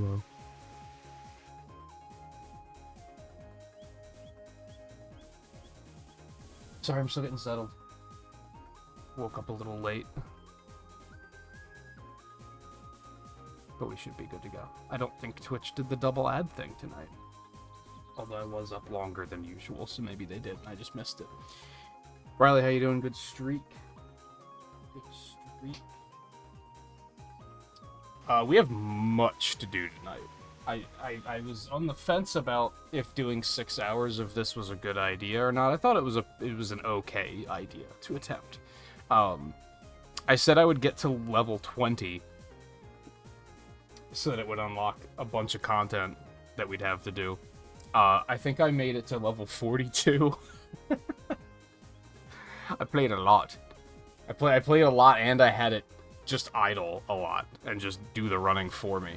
tomorrow. Sorry, I'm still getting settled. Woke up a little late. But we should be good to go. I don't think Twitch did the double ad thing tonight. Although I was up longer than usual, so maybe they did. I just missed it. Riley, how you doing? Good streak. Good streak. We have much to do tonight. I was on the fence about if doing 6 hours of this was a good idea or not. I thought it was an okay idea to attempt. I said I would get to level 20 so that it would unlock a bunch of content that we'd have to do. I think I made it to level 42. I played a lot. I played a lot, and I had it just idle a lot and just do the running for me.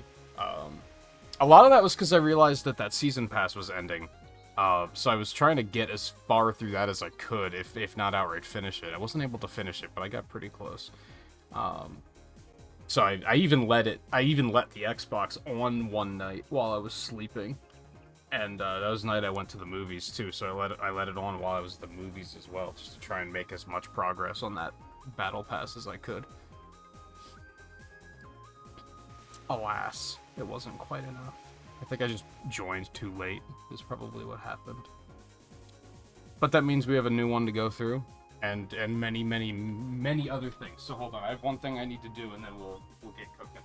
A lot of that was because I realized that season pass was ending. So I was trying to get as far through that as I could, if not outright finish it. I wasn't able to finish it, but I got pretty close. So I even let the Xbox on one night while I was sleeping. And that was the night I went to the movies too, so I let it on while I was at the movies as well, just to try and make as much progress on that battle pass as I could. Alas, it wasn't quite enough. I think I just joined too late, is probably what happened. But that means we have a new one to go through, and many, many, many other things. So hold on, I have one thing I need to do, and then we'll get cooking.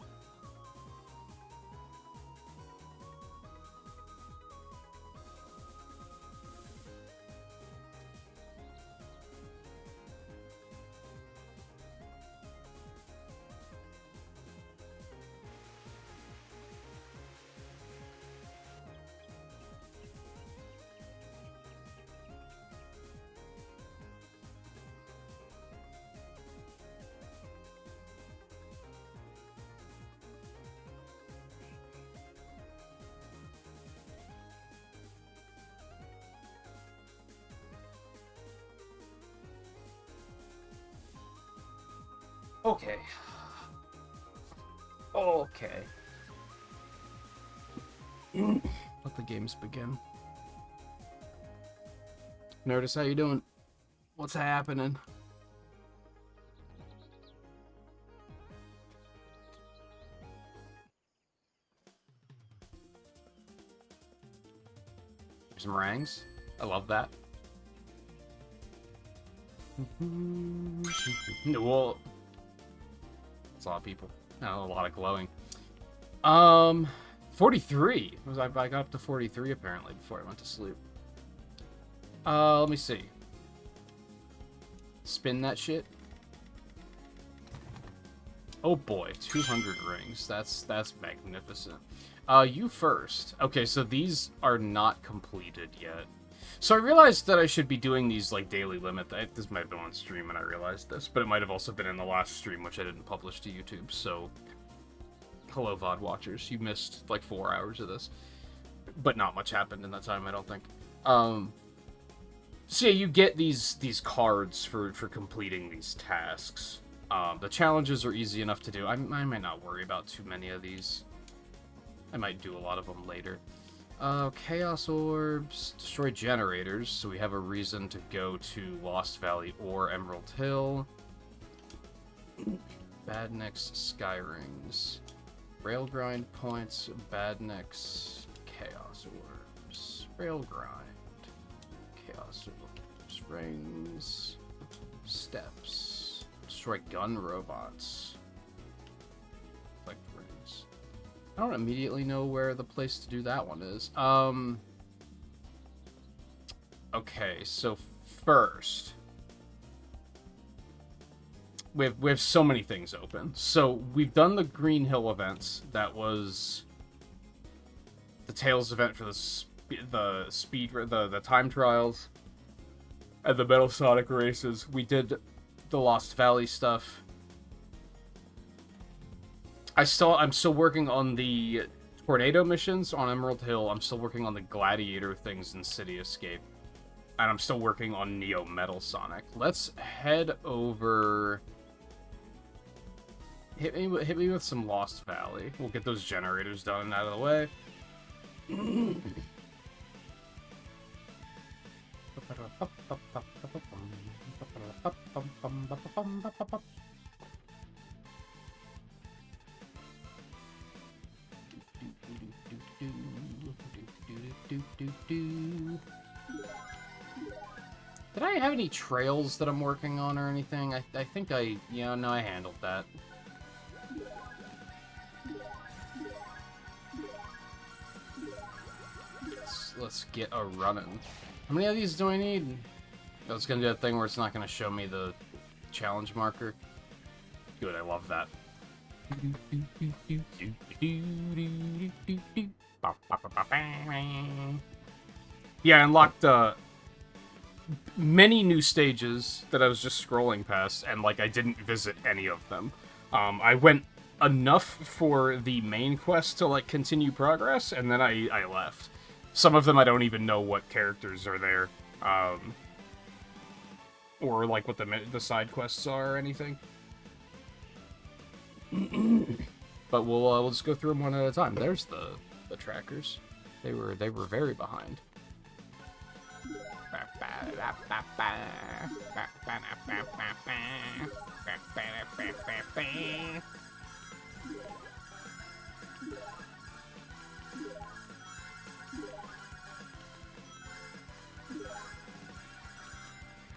Okay. Okay. Let the games begin. Notice how you doing? What's happening? Some meringues. I love that. Well, it's a lot of people. A lot of glowing. 43. I got up to 43 apparently before I went to sleep. Let me see. Spin that shit. Oh boy, 200 rings. That's magnificent. You first. Okay, so these are not completed yet. So I realized that I should be doing these, like, daily limit. This might have been on stream and I realized this, but it might have also been in the last stream, which I didn't publish to YouTube, so... Hello, VOD watchers. You missed, like, 4 hours of this. But not much happened in that time, I don't think. So yeah, you get these cards for completing these tasks. The challenges are easy enough to do. I might not worry about too many of these. I might do a lot of them later. Chaos Orbs, destroy generators, so we have a reason to go to Lost Valley or Emerald Hill. Badniks, Sky Rings. Rail Grind points, Badniks, Chaos Orbs. Rail Grind, Chaos Orbs, Rings, Steps. Destroy gun robots. Collect rings. I don't immediately know where the place to do that one is. Okay, so first, we have so many things open. So we've done the Green Hill events. That was the Tails event for the time trials and the Metal Sonic races. We did the Lost Valley stuff. I'm still working on the tornado missions on Emerald Hill. I'm still working on the gladiator things in City Escape. And I'm still working on Neo Metal Sonic. Let's head over... hit me with some Lost Valley. We'll get those generators done and out of the way. Did I have any trails that I'm working on or anything? I think yeah, no, I handled that. Let's get a running. How many of these do I need? Oh, it's gonna do that thing where it's not gonna show me the challenge marker. Good, I love that. Yeah, I unlocked many new stages that I was just scrolling past, and like I didn't visit any of them. I went enough for the main quest to like continue progress, and then I left. Some of them I don't even know what characters are there, or like what the side quests are or anything. But we'll just go through them one at a time. There's the trackers. They were very behind.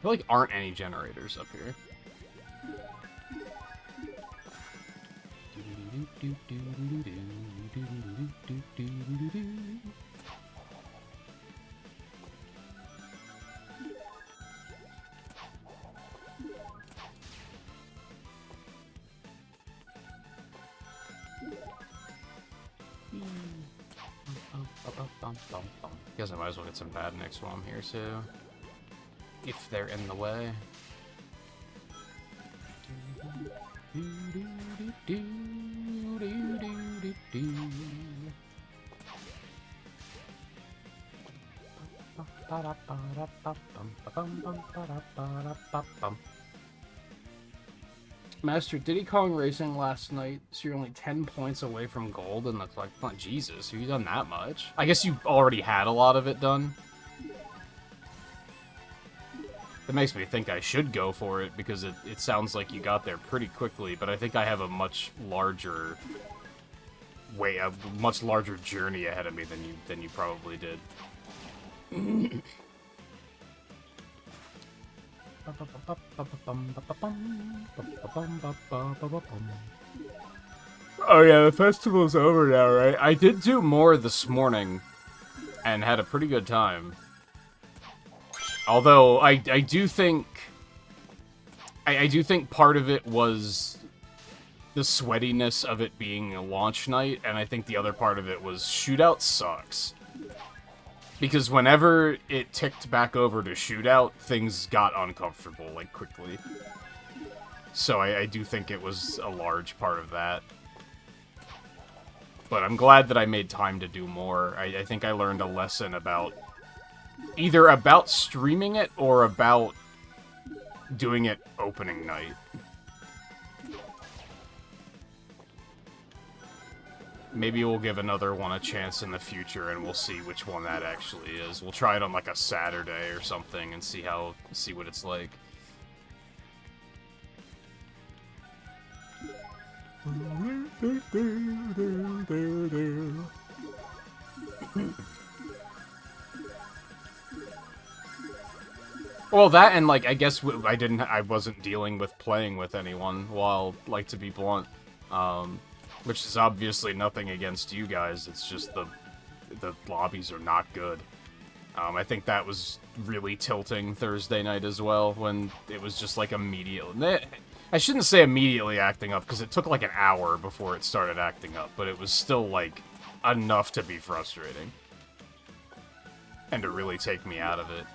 There like aren't any generators up here. Guess I might as well get some bad nicks while I'm here too. If they're in the way. Master Diddy Kong Racing last night, so you're only 10 points away from gold, and that's like, oh, Jesus, have you done that much? I guess you already had a lot of it done. That makes me think I should go for it, because it sounds like you got there pretty quickly, but I think I have a much larger journey ahead of me than you probably did. Oh yeah, the festival's over now, right? I did do more this morning, and had a pretty good time. Although I do think part of it was the sweatiness of it being a launch night, and I think the other part of it was shootout sucks. Because whenever it ticked back over to shootout, things got uncomfortable, like, quickly. So I do think it was a large part of that. But I'm glad that I made time to do more. I think I learned a lesson about... either about streaming it, or about doing it opening night. Maybe we'll give another one a chance in the future, and we'll see which one that actually is. We'll try it on, like, a Saturday or something, and see what it's like. Well, that and, like, I guess I wasn't dealing with playing with anyone while, like, to be blunt. Which is obviously nothing against you guys, it's just the lobbies are not good. I think that was really tilting Thursday night as well, when it was just, like, immediately... I shouldn't say immediately acting up, because it took, like, an hour before it started acting up, but it was still, like, enough to be frustrating. And to really take me out of it.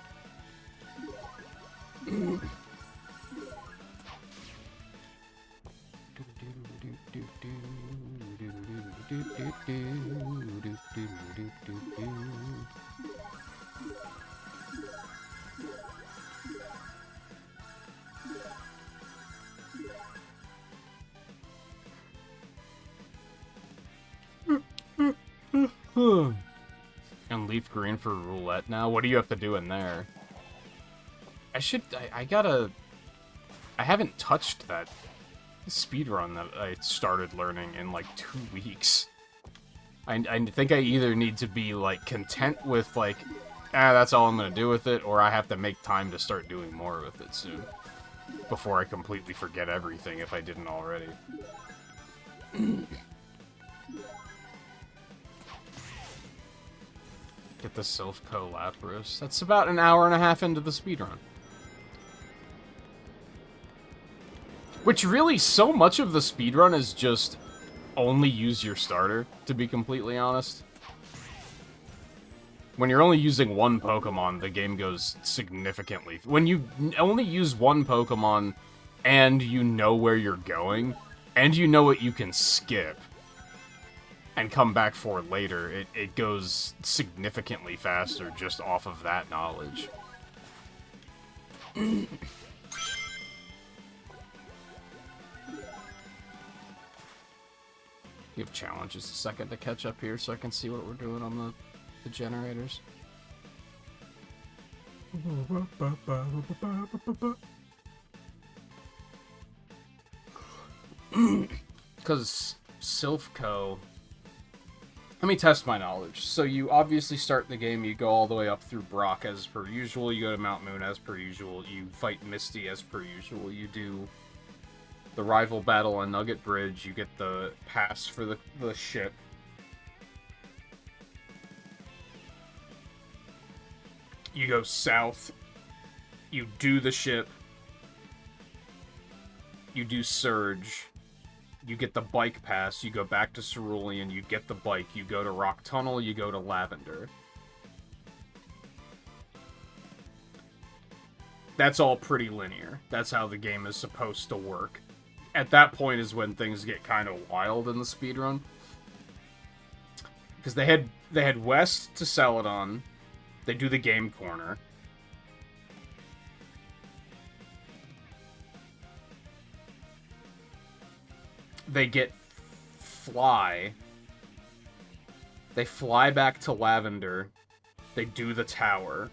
And leaf green for roulette now? What do you have to do in there? I gotta... I haven't touched that speedrun that I started learning in, like, 2 weeks. I think I either need to be, like, content with, like, that's all I'm gonna do with it, or I have to make time to start doing more with it soon. Before I completely forget everything, if I didn't already. Get the Silphco Lapras. That's about an hour and a half into the speedrun. Which really, so much of the speedrun is just only use your starter, to be completely honest. When you're only using one Pokemon, the game goes significantly... When you only use one Pokemon, and you know where you're going, and you know what you can skip, and come back for later, it goes significantly faster just off of that knowledge. Give challenges a second to catch up here so I can see what we're doing on the generators. Because Silphco... Let me test my knowledge. So you obviously start the game, you go all the way up through Brock as per usual, you go to Mount Moon as per usual, you fight Misty as per usual, you do the rival battle on Nugget Bridge, you get the pass for the ship. You go south, you do the ship, you do Surge, you get the bike pass, you go back to Cerulean, you get the bike, you go to Rock Tunnel, you go to Lavender. That's all pretty linear. That's how the game is supposed to work. At that point is when things get kind of wild in the speedrun. Because they head west to Celadon, they do the game corner. They get fly. They fly back to Lavender. They do the tower.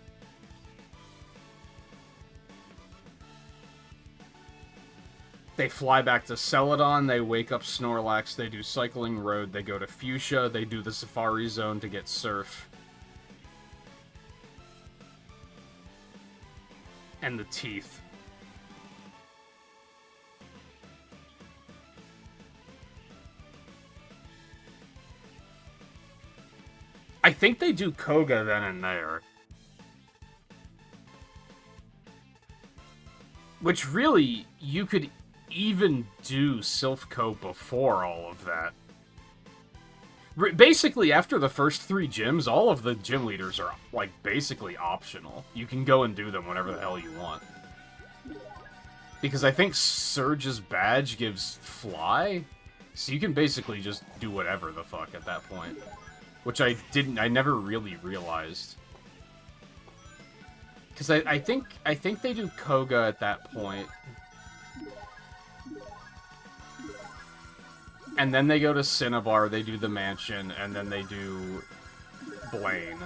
They fly back to Celadon, they wake up Snorlax, they do Cycling Road, they go to Fuchsia, they do the Safari Zone to get Surf. And the Teeth. I think they do Koga then and there. Which really, you could even do Silphco before all of that. Basically, after the first 3 gyms, all of the gym leaders are, like, basically optional. You can go and do them whenever the hell you want. Because I think Surge's badge gives Fly, so you can basically just do whatever the fuck at that point. Which I never really realized. Because I think they do Koga at that point. And then they go to Cinnabar, they do the mansion, and then they do Blaine.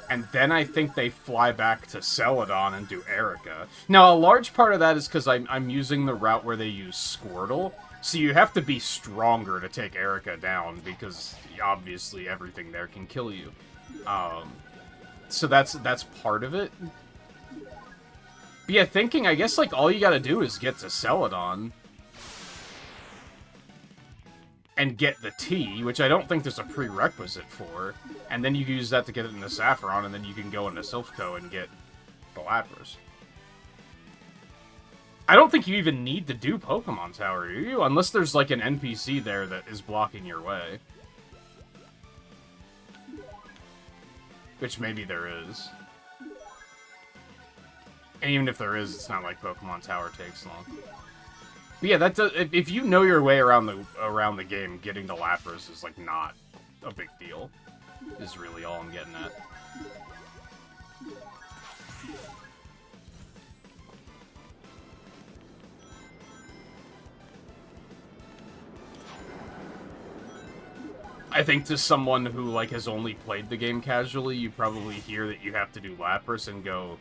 And then I think they fly back to Celadon and do Erica. Now, a large part of that is because I'm using the route where they use Squirtle. So you have to be stronger to take Erica down, because obviously everything there can kill you. So that's part of it. But yeah, thinking, I guess, like, all you gotta do is get to Celadon. And get the T, which I don't think there's a prerequisite for. And then you can use that to get it into Saffron, and then you can go into Silphco and get the Lapras. I don't think you even need to do Pokemon Tower, do you? Unless there's, like, an NPC there that is blocking your way. Which maybe there is. And even if there is, it's not like Pokemon Tower takes long. But yeah, that does, if you know your way around the game, getting the Lapras is, like, not a big deal. Is really all I'm getting at. I think to someone who, like, has only played the game casually, you probably hear that you have to do Lapras and go,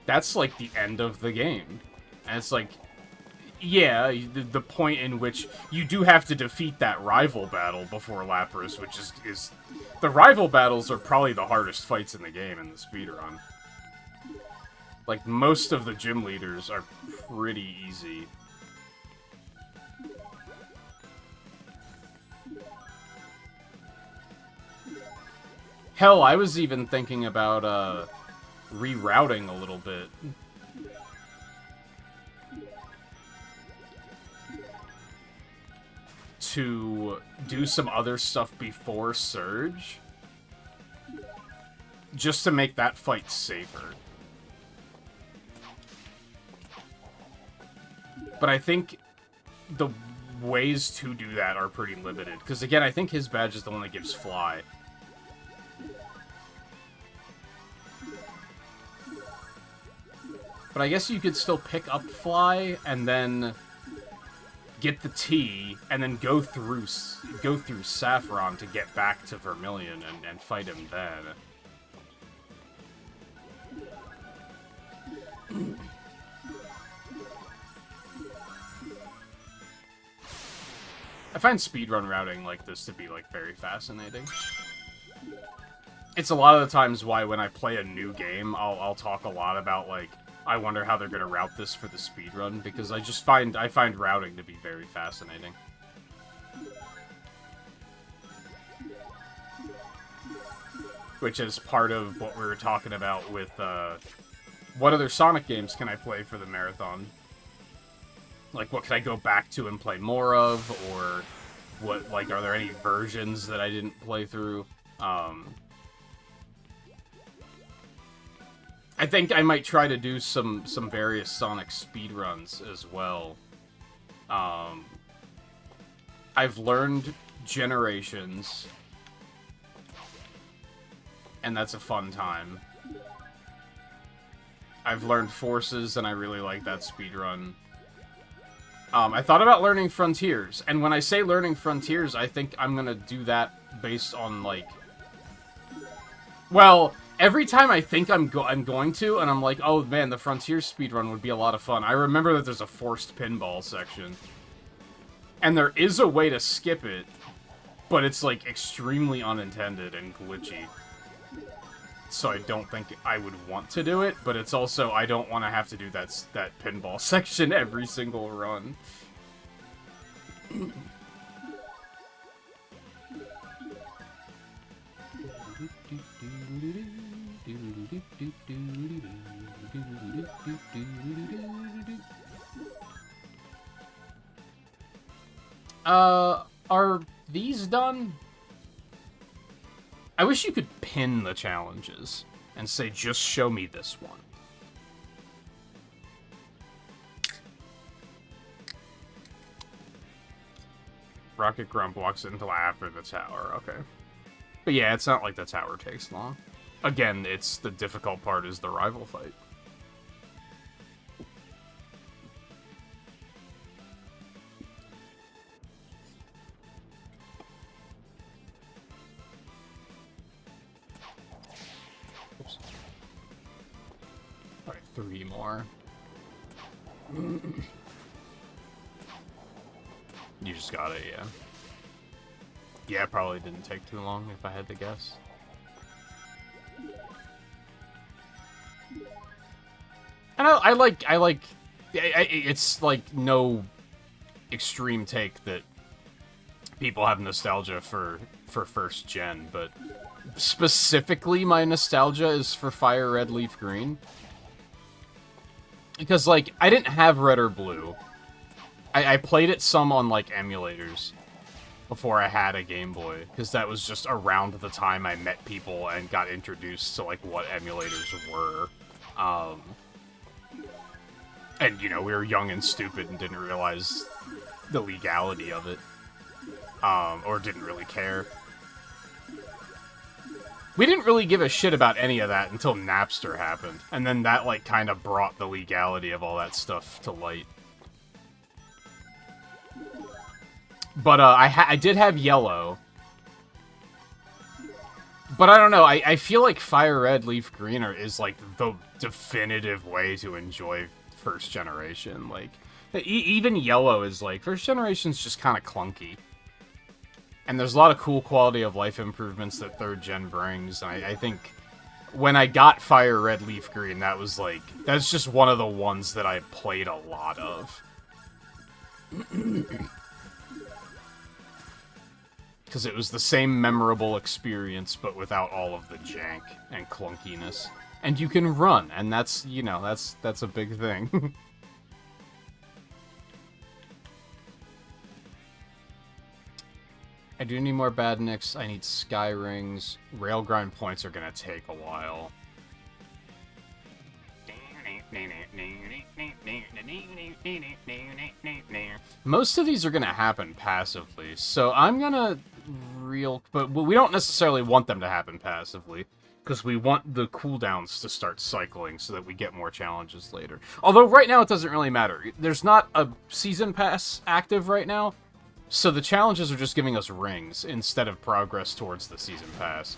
that's, like, the end of the game. And it's like, yeah, the point in which you do have to defeat that rival battle before Lapras, which is... The rival battles are probably the hardest fights in the game in the speedrun. Like, most of the gym leaders are pretty easy. Hell, I was even thinking about, rerouting a little bit. To do some other stuff before Surge. Just to make that fight safer. But I think the ways to do that are pretty limited. Because again, I think his badge is the one that gives Fly. But I guess you could still pick up Fly and then get the T and then go through Saffron to get back to Vermilion and fight him then. I find speedrun routing like this to be, like, very fascinating. It's a lot of the times why when I play a new game, I'll talk a lot about, like, I wonder how they're gonna route this for the speedrun, because I find routing to be very fascinating. Which is part of what we were talking about with, what other Sonic games can I play for the marathon? Like, what can I go back to and play more of, or what, like, are there any versions that I didn't play through? I think I might try to do some various Sonic speedruns as well. I've learned Generations, and that's a fun time. I've learned Forces, and I really like that speedrun. I thought about learning Frontiers, and when I say learning Frontiers, I think I'm gonna do that based on, like... Well, every time I think I'm going to, and I'm like, oh man, the Frontiers speedrun would be a lot of fun, I remember that there's a forced pinball section. And there is a way to skip it, but it's, like, extremely unintended and glitchy. So I don't think I would want to do it, but it's also, I don't want to have to do that pinball section every single run. Are these done? I wish you could pin the challenges and say, just show me this one. Rocket Grump walks until after the tower, okay. But yeah, it's not like the tower takes long. Again, it's the difficult part is the rival fight. Oops. Alright, 3 more. You just got it, yeah. Yeah, it probably didn't take too long, if I had to guess. And I like, it's like no extreme take that people have nostalgia for first gen, but specifically my nostalgia is for Fire Red, Leaf Green. Because, like, I didn't have Red or Blue. I played it some on, like, emulators before I had a Game Boy, because that was just around the time I met people and got introduced to, like, what emulators were. And, you know, we were young and stupid and didn't realize the legality of it. Or didn't really care. We didn't really give a shit about any of that until Napster happened. And then that, like, kind of brought the legality of all that stuff to light. But, I did have Yellow. But I don't know, I feel like Fire Red, Leaf Green is, like, the definitive way to enjoy first generation. Like, even Yellow is, like, first generation's just kind of clunky. And there's a lot of cool quality of life improvements that third gen brings, and I think when I got Fire Red, Leaf Green, that was, like, that's just one of the ones that I played a lot of. Because it was the same memorable experience, but without all of the jank and clunkiness. And you can run, and that's, you know, that's a big thing. I do need more badniks, I need sky rings. Rail grind points are gonna take a while. Most of these are gonna happen passively, so I'm gonna but we don't necessarily want them to happen passively, because we want the cooldowns to start cycling so that we get more challenges later. Although right now it doesn't really matter. There's not a season pass active right now, so the challenges are just giving us rings instead of progress towards the season pass.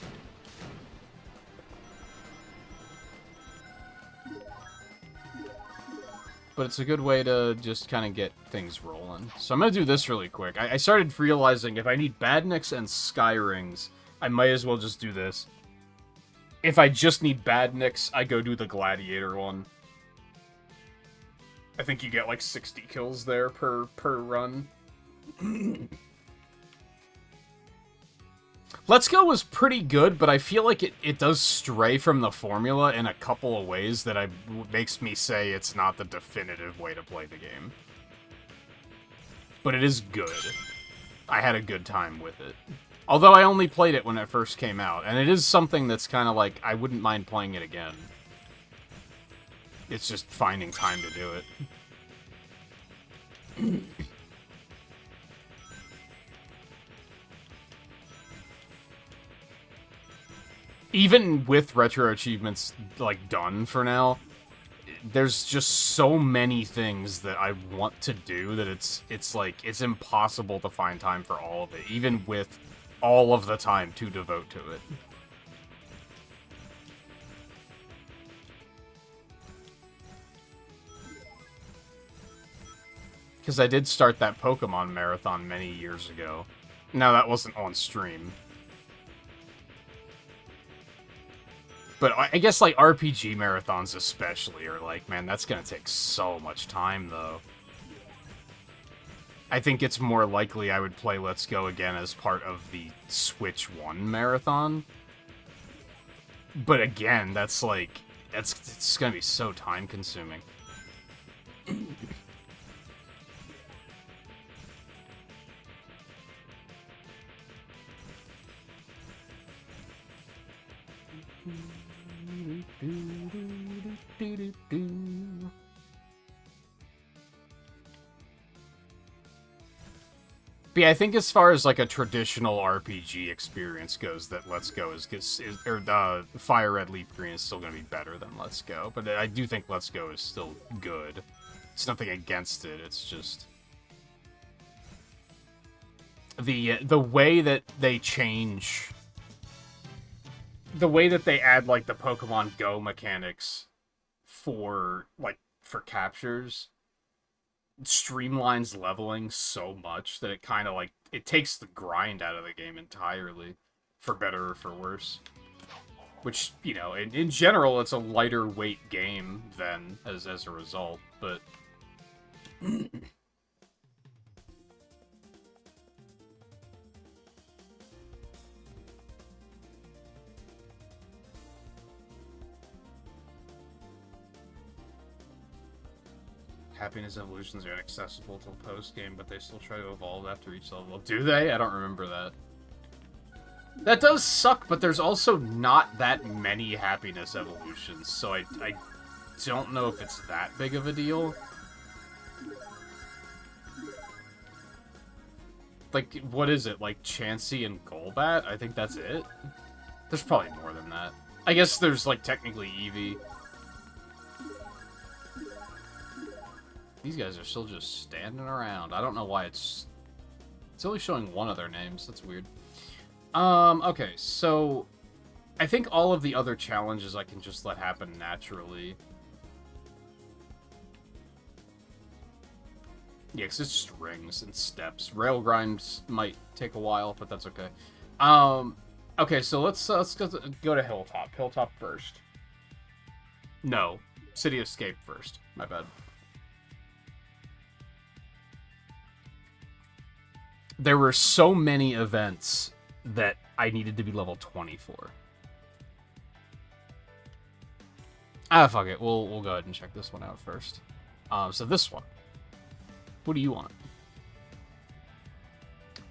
But it's a good way to just kind of get things rolling. So I'm going to do this really quick. I started realizing if I need badniks and sky rings, I might as well just do this. If I just need badniks, I go do the gladiator one. I think you get like 60 kills there per run. Let's Go was pretty good, but I feel like it does stray from the formula in a couple of ways that makes me say it's not the definitive way to play the game. But it is good. I had a good time with it. Although I only played it when it first came out, and it is something that's kind of like, I wouldn't mind playing it again. It's just finding time to do it. Even with retro achievements, like, done for now, there's just so many things that I want to do that it's like, it's impossible to find time for all of it, even with all of the time to devote to it. Because I did start that Pokemon marathon many years ago. Now, that wasn't on stream. But I guess, like, RPG marathons especially are like, man, that's gonna take so much time, though. I think it's more likely I would play Let's Go again as part of the Switch 1 marathon. But again, that's like, it's gonna be so time-consuming. But yeah, I think as far as like a traditional RPG experience goes, that Let's Go or Fire Red Leaf Green is still going to be better than Let's Go. But I do think Let's Go is still good. It's nothing against it. It's just the way that they change. The way that they add, like, the Pokemon Go mechanics for captures streamlines leveling so much that it kind of, like, it takes the grind out of the game entirely, for better or for worse. Which, you know, in general, it's a lighter weight game then, as a result, but... Happiness evolutions are inaccessible till post-game, but they still try to evolve after each level. Do they? I don't remember that. That does suck, but there's also not that many happiness evolutions, so I don't know if it's that big of a deal. Like, what is it? Like, Chansey and Golbat? I think that's it? There's probably more than that. I guess there's, like, technically Eevee. These guys are still just standing around. I don't know why it's only showing one of their names. That's weird. Okay, so I think all of the other challenges I can just let happen naturally. Yeah, because it's just rings and steps. Rail grinds might take a while, but that's okay. Okay, so let's go to Hilltop. Hilltop first. No, City Escape first. My bad. There were so many events that I needed to be level 20 for. Ah, fuck it. We'll go ahead and check this one out first. So this one. What do you want?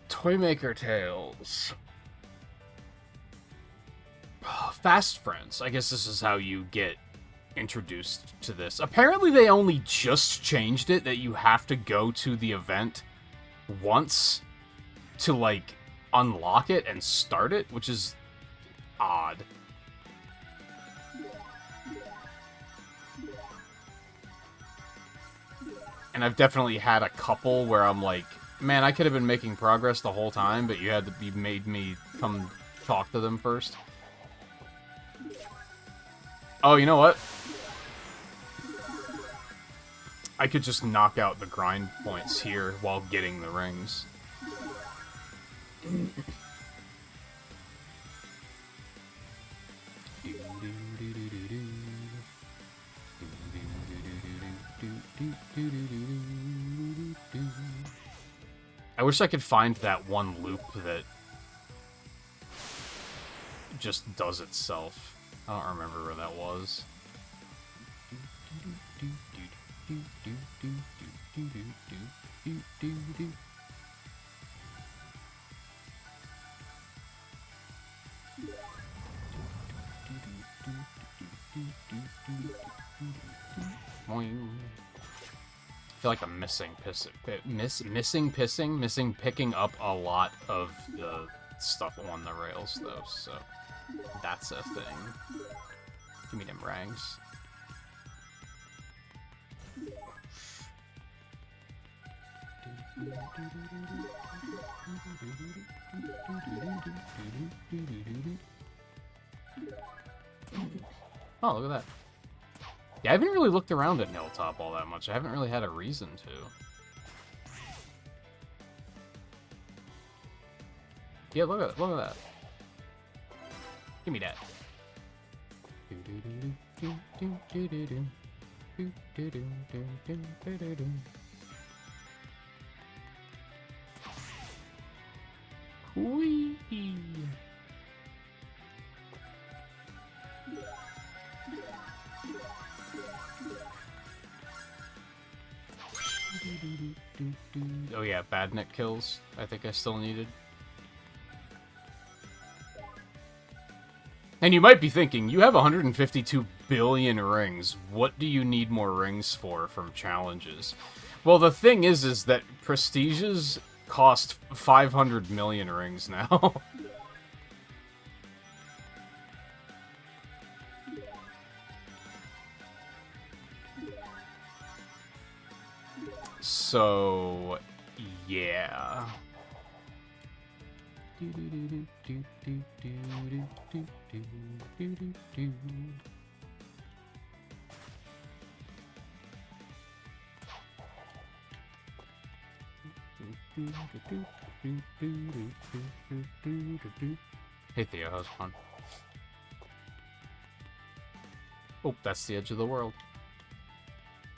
Toymaker Tales. Fast Friends. I guess this is how you get introduced to this. Apparently they only just changed it, that you have to go to the event once to, like, unlock it and start it, which is odd. And I've definitely had a couple where I'm like, man, I could have been making progress the whole time, but you made me come talk to them first. Oh, you know what? I could just knock out the grind points here while getting the rings. I wish I could find that one loop that just does itself. I don't remember where that was. I feel like I'm missing picking up a lot of the stuff on the rails, though, so that's a thing. Give me them rangs. Oh, look at that. Yeah, I haven't really looked around at Hilltop all that much. I haven't really had a reason to. Yeah, look at that. Give me that. Whee! Oh yeah, Badnik kills. I think I still needed. And you might be thinking, you have 152 billion rings. What do you need more rings for from challenges? Well, the thing is that prestiges cost 500 million rings now. So, yeah. Hey Theo, how's it going? Oh, that's the edge of the world.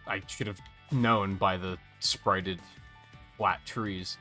I should have known by the sprited flat trees.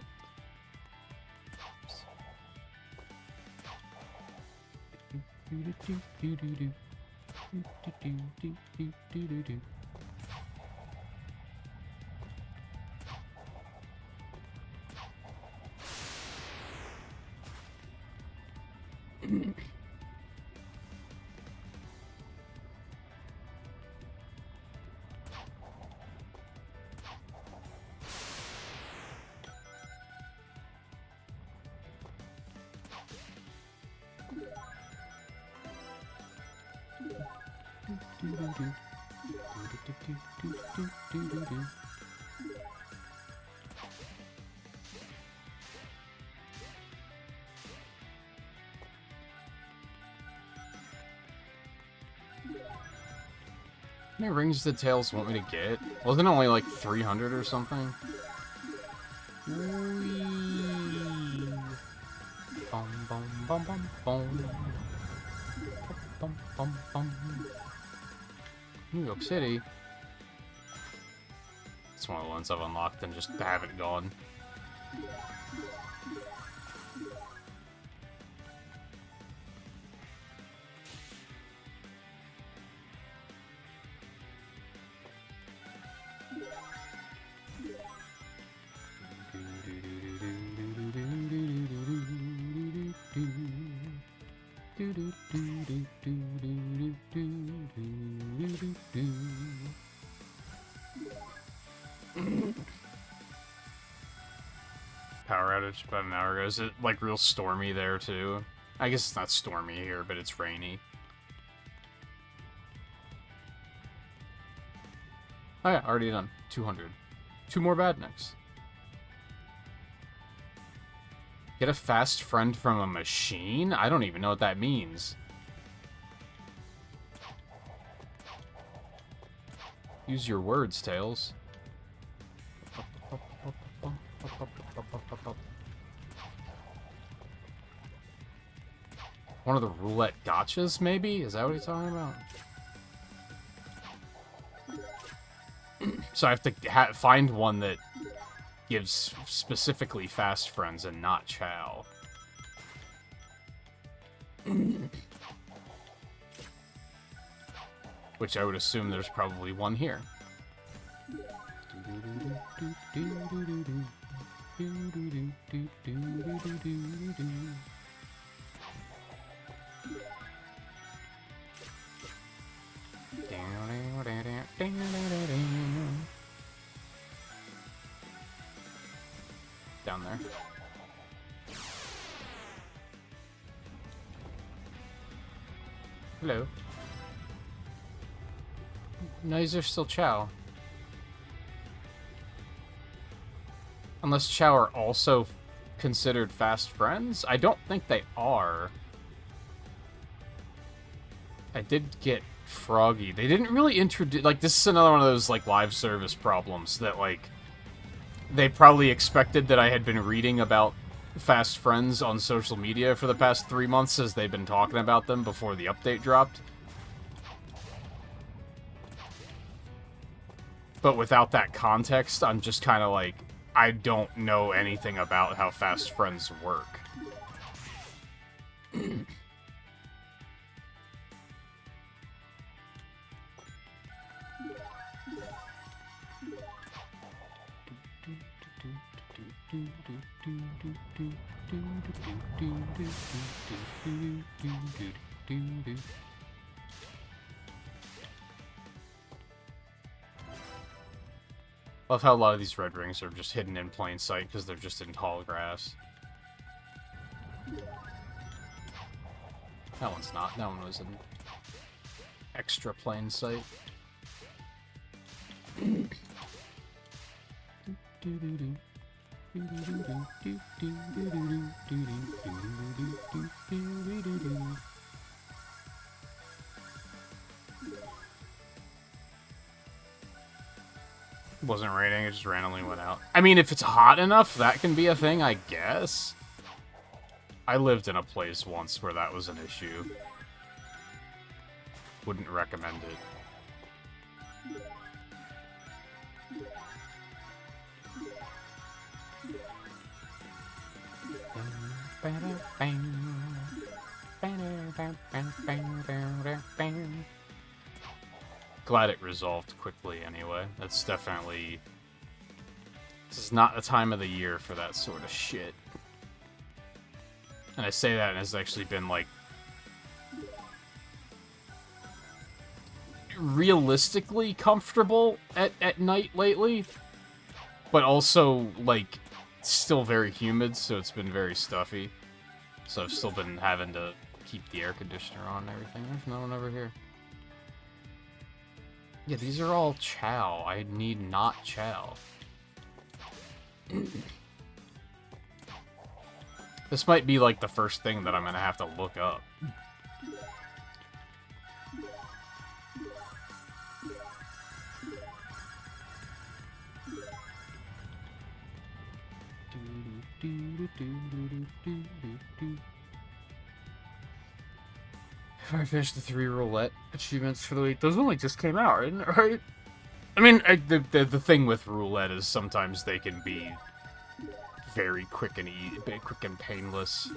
many rings did Tails want me to get? Wasn't it only like 300 or something? Whee. Bum, bum, bum, bum, bum. Bum, bum, bum. New York City. It's one of the ones I've unlocked and just haven't gone. Power outage about an hour ago. Is it like real stormy there too? I guess it's not stormy here, but it's rainy. Oh yeah, already done. 200. 2 more badniks. Get a fast friend from a machine? I don't even know what that means. Use your words, Tails. One of the roulette gotchas, maybe? Is that what he's talking about? So I have to find one that gives specifically fast friends and not Chow. Which I would assume there's probably one here. Down there. Hello. No, these are still Chow. Unless Chow are also considered fast friends? I don't think they are. I did get Froggy. They didn't really introduce... Like, this is another one of those, like, live service problems that, like... They probably expected that I had been reading about fast friends on social media for the past 3 months as they've been talking about them before the update dropped. But without that context, I'm just kind of like, I don't know anything about how fast friends work. Love how a lot of these red rings are just hidden in plain sight because they're just in tall grass. That one's not. That one was in extra plain sight. It wasn't raining, it just randomly went out. I mean, if it's hot enough, that can be a thing, I guess. I lived in a place once where that was an issue. Wouldn't recommend it. Glad it resolved quickly anyway. That's definitely... This is not the time of the year for that sort of shit. And I say that and it's actually been, like... realistically comfortable at night lately. But also, like, still very humid, so it's been very stuffy. So I've still been having to keep the air conditioner on and everything. There's no one over here. Yeah, these are all Chow. I need not Chow. This might be, like, the first thing that I'm gonna have to look up. If I finish the 3 roulette achievements for the week, those only just came out, right? I mean, the thing with roulette is sometimes they can be very quick and painless.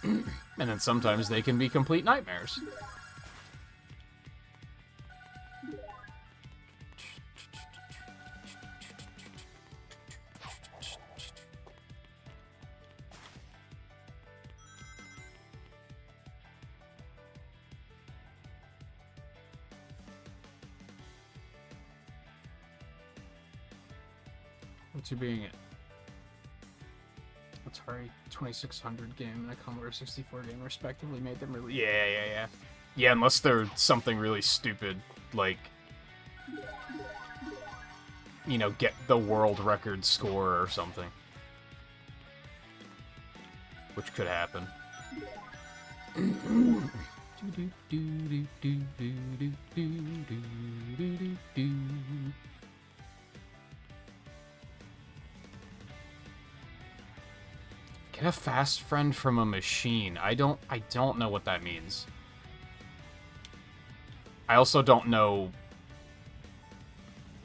And then sometimes they can be complete nightmares. What's you being it? Atari 2600 game and a Commodore 64 game respectively made them really... Yeah. Yeah, unless they're something really stupid, like, you know, get the world record score or something. Which could happen. Get a fast friend from a machine. I don't know what that means. I also don't know...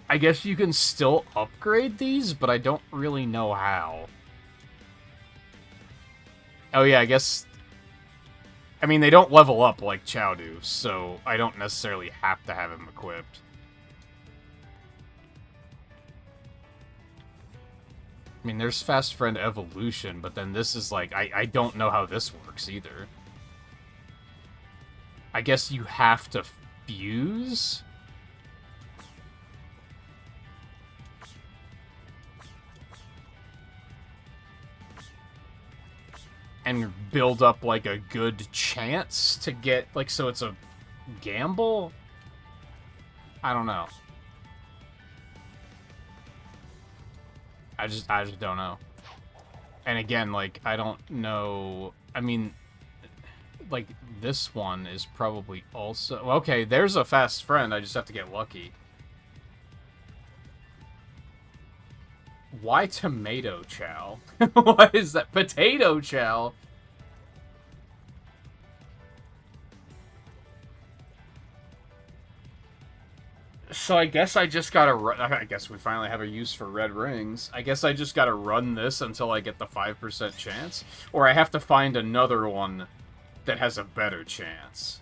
I guess you can still upgrade these, but I don't really know how. Oh yeah, I guess... I mean, they don't level up like Chow do, so I don't necessarily have to have him equipped. I mean, there's Fast Friend Evolution, but then this is like, I don't know how this works either. I guess you have to fuse? And build up, like, a good chance to get, like, so it's a gamble? I don't know. I just don't know. And again, like, I don't know... I mean, like, this one is probably also... Okay, there's a fast friend, I just have to get lucky. Why tomato chow? What is that? Potato chow? So I guess I just gotta run... I guess we finally have a use for red rings. I guess I just gotta run this until I get the 5% chance. Or I have to find another one that has a better chance.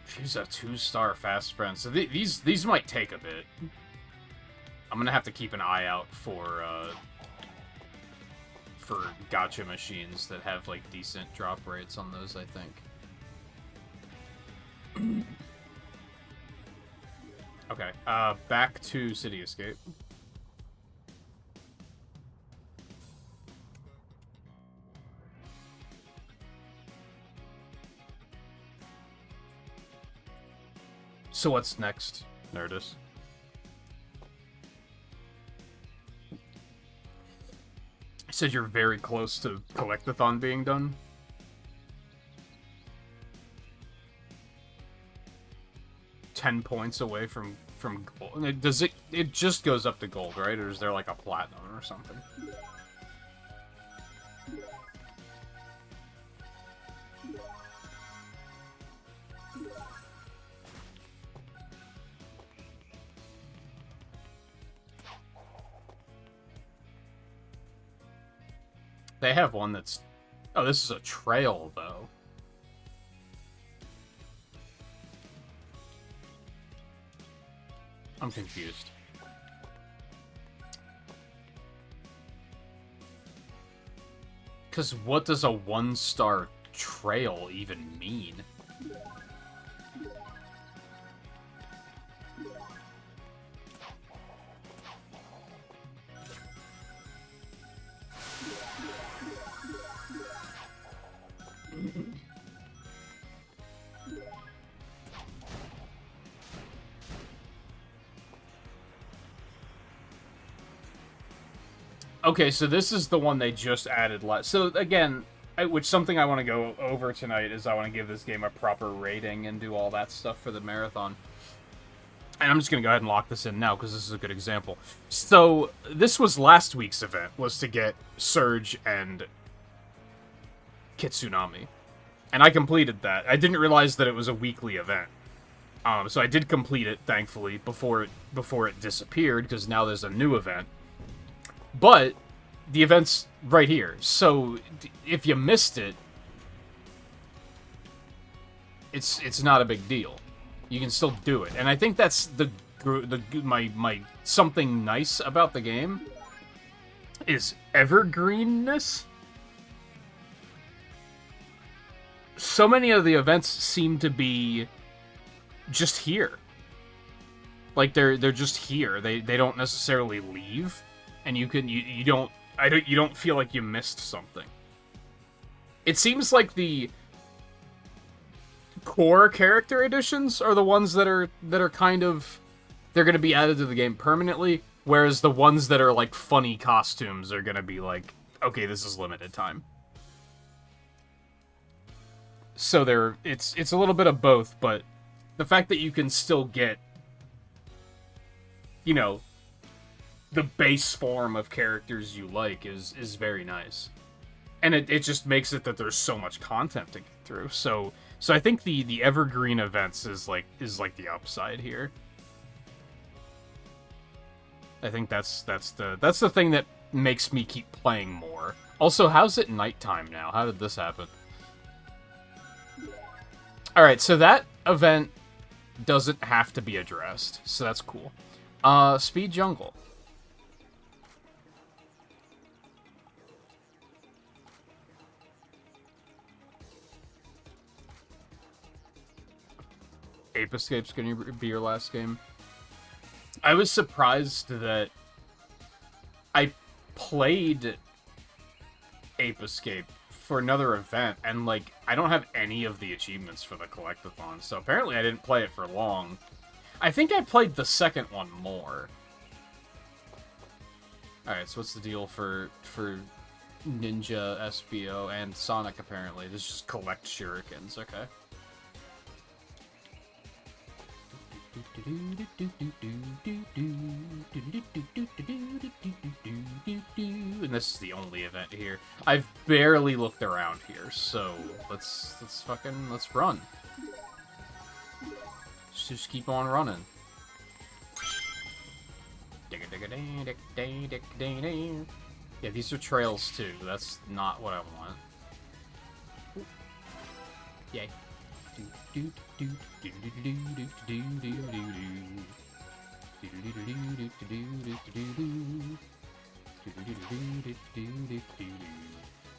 She's a 2-star fast friend. So these might take a bit. I'm gonna have to keep an eye out for gacha machines that have, like, decent drop rates on those, I think. Okay, back to City Escape. So what's next, Nerdist? You said you're very close to Collectathon being done? $10 points away from gold. Does it just goes up to gold, right? Or is there like a platinum or something? They have one that's... Oh, this is a trail, though. I'm confused. Because what does a 1-star trail even mean? Okay, so this is the one they just added last. So again, which something I want to go over tonight is I want to give this game a proper rating and do all that stuff for the marathon. And I'm just going to go ahead and lock this in now because this is a good example. So this was last week's event, was to get Surge and Kitsunami. And I completed that. I didn't realize that it was a weekly event. So I did complete it, thankfully, before it disappeared, because now there's a new event. But the event's right here. So if you missed it, it's not a big deal. You can still do it. And I think that's my something nice about the game is evergreenness. So many of the events seem to be just here. Like they're just here. They don't necessarily leave, and you don't feel like you missed something. It seems like the core character editions are the ones that are kind of, they're going to be added to the game permanently, whereas the ones that are like funny costumes are going to be like, okay, this is limited time. So it's a little bit of both, but the fact that you can still get, you know, the base form of characters you like is very nice. And it just makes it that there's so much content to get through. So I think the evergreen events is like the upside here. I think that's the thing that makes me keep playing more. Also, how's it nighttime now? How did this happen? Alright, so that event doesn't have to be addressed, so that's cool. Speed Jungle. Ape Escape's gonna be your last game. I was surprised that I played Ape Escape for another event, and like I don't have any of the achievements for the collectathon, so apparently I didn't play it for long. I think I played the second one more. Alright, so what's the deal for Ninja, SBO, and Sonic apparently? This just collect shurikens, okay. And this is the only event here. I've barely looked around here, so let's run. Let's just keep on running. Yeah, these are trails too. That's not what I want. Ooh. Yay.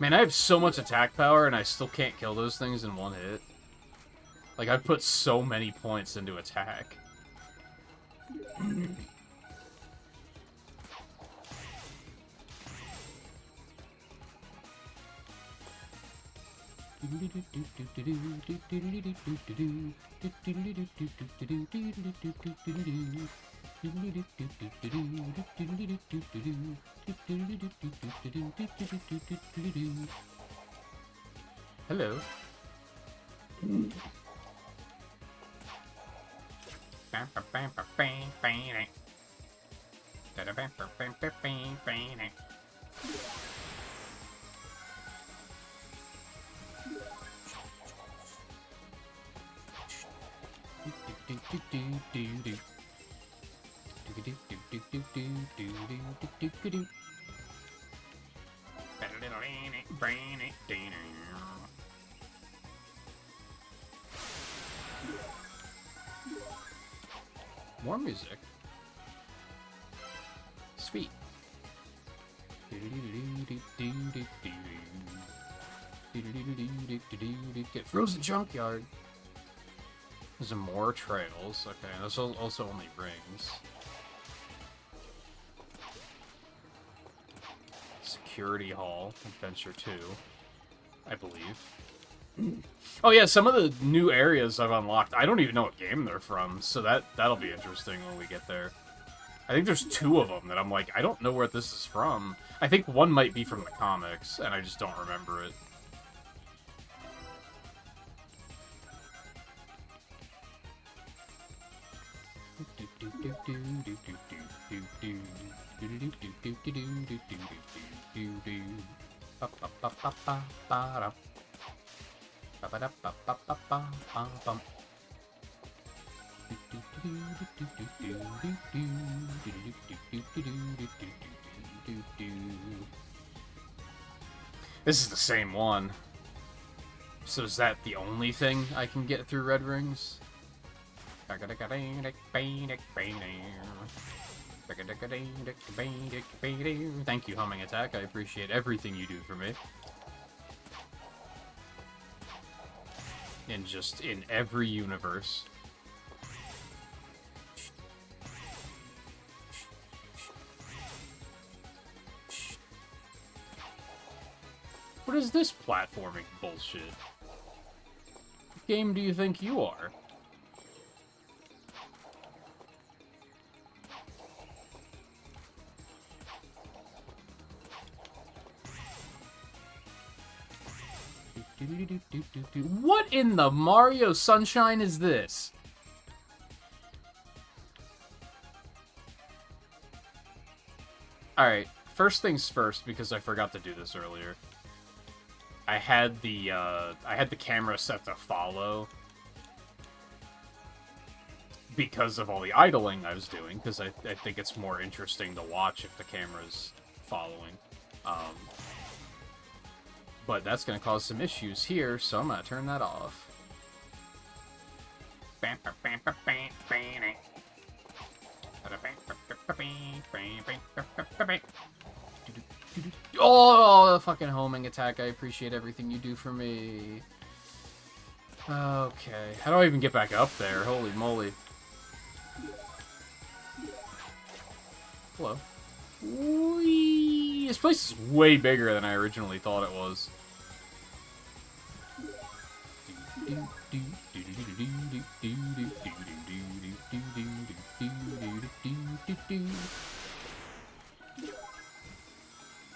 Man, I have so much attack power and I still can't kill those things in one hit. Like, I've put so many points into attack. Hello. More music. Sweet. Get Frozen Junkyard. There's more trails. Okay, there's also only rings. Security Hall, Adventure 2, I believe. Oh yeah, some of the new areas I've unlocked, I don't even know what game they're from, so that'll be interesting when we get there. I think there's 2 of them that I'm like, I don't know where this is from. I think one might be from the comics, and I just don't remember it. This is the same one. So is that the only thing I can get through red rings? Thank you, Humming Attack. I appreciate everything you do for me. And just in every universe. What is this platforming bullshit? What game do you think you are? What in the Mario Sunshine is this? Alright, first things first, because I forgot to do this earlier. I had the camera set to follow because of all the idling I was doing, because I think it's more interesting to watch if the camera's following. But that's going to cause some issues here, so I'm going to turn that off. Oh, the fucking homing attack. I appreciate everything you do for me. Okay. How do I even get back up there? Holy moly. Hello. Whee! This place is way bigger than I originally thought it was.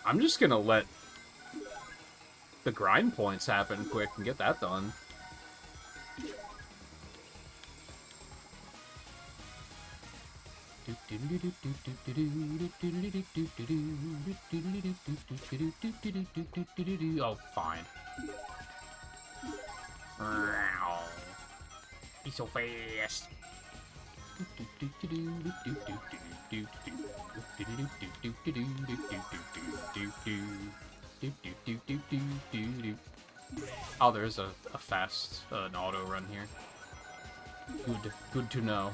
I'm just gonna let the grind points happen quick and get that done. Oh, fine. He's so fast. Oh, there's a fast an auto run here. Good to know.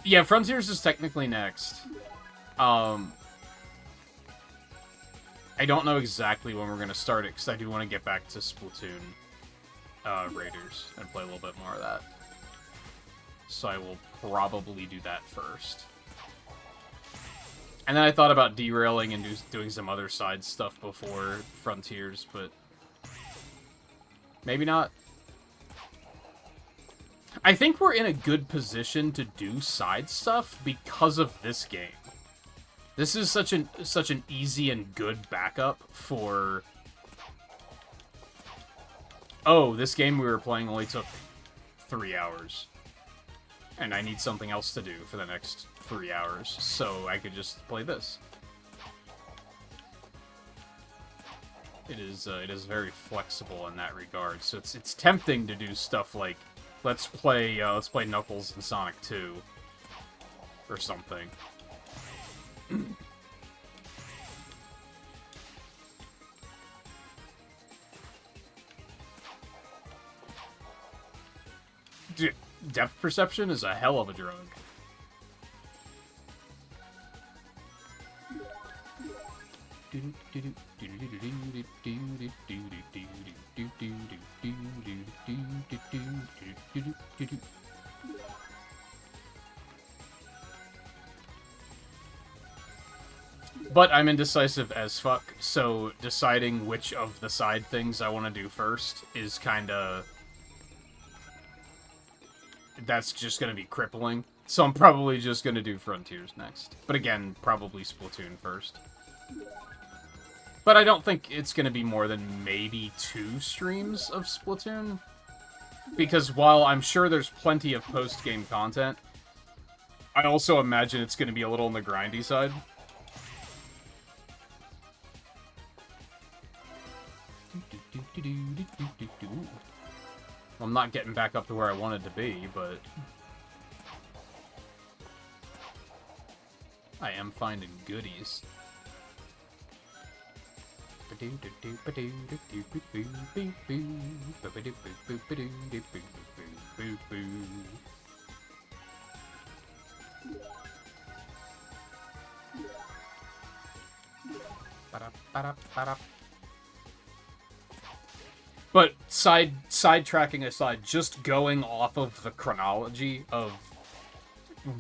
Yeah, Frontiers is technically next. I don't know exactly when we're going to start it, because I do want to get back to Splatoon Raiders and play a little bit more of that. So I will probably do that first. And then I thought about derailing and doing some other side stuff before Frontiers, but maybe not. I think we're in a good position to do side stuff because of this game. This is such an easy and good backup for... Oh, this game we were playing only took 3 hours. And I need something else to do for the next 3 hours, so I could just play this. It is very flexible in that regard. So it's tempting to do stuff like let's play Knuckles and Sonic 2 or something. Dude, depth perception is a hell of a drug. But I'm indecisive as fuck, so deciding which of the side things I want to do first is kind of... That's just going to be crippling. So I'm probably just going to do Frontiers next. But again, probably Splatoon first. But I don't think it's going to be more than maybe 2 streams of Splatoon. Because while I'm sure there's plenty of post-game content, I also imagine it's going to be a little on the grindy side. I'm not getting back up to where I wanted to be, but I am finding goodies. But sidetracking aside, just going off of the chronology of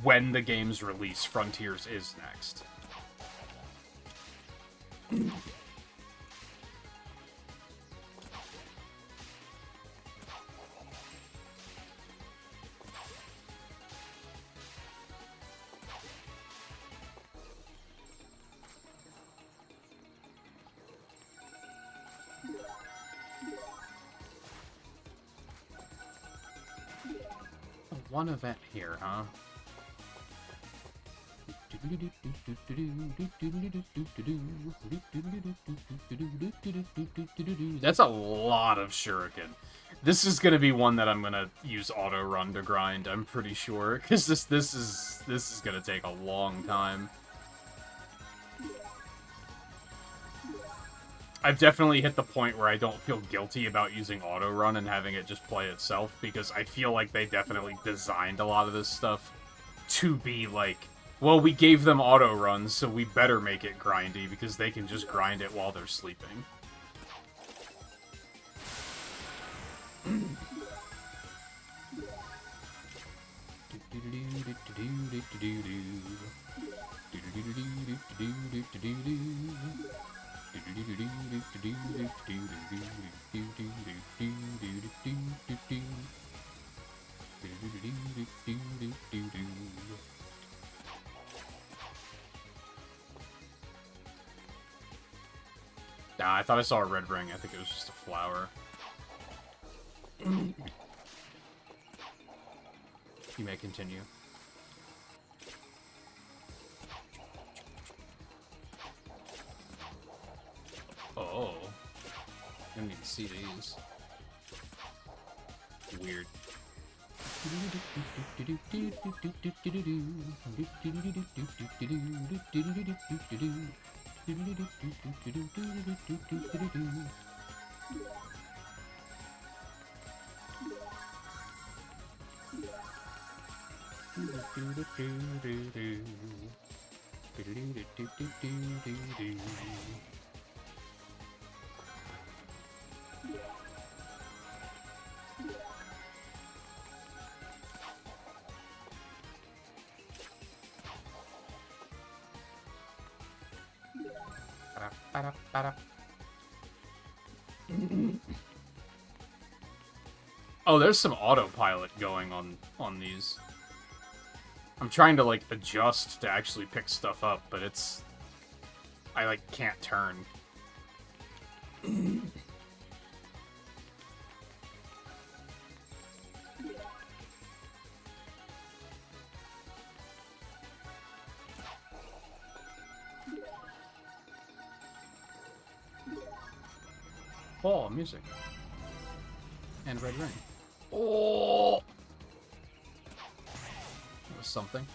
when the game's release, Frontiers is next. One event here, huh? That's a lot of shuriken. This is gonna be one that I'm gonna use auto run to grind, I'm pretty sure, because this is gonna take a long time. I've definitely hit the point where I don't feel guilty about using auto run and having it just play itself, because I feel like they definitely designed a lot of this stuff to be like, well, we gave them auto runs, so we better make it grindy, because they can just grind it while they're sleeping. Nah, I thought I saw a red ring. I think it was just a flower. You may continue. Oh. I need to see these. Weird. Oh, there's some autopilot going on these. I'm trying to, like, adjust to actually pick stuff up, but it's... I, like, can't turn. Oh, music. And red ring. Oh! That was something.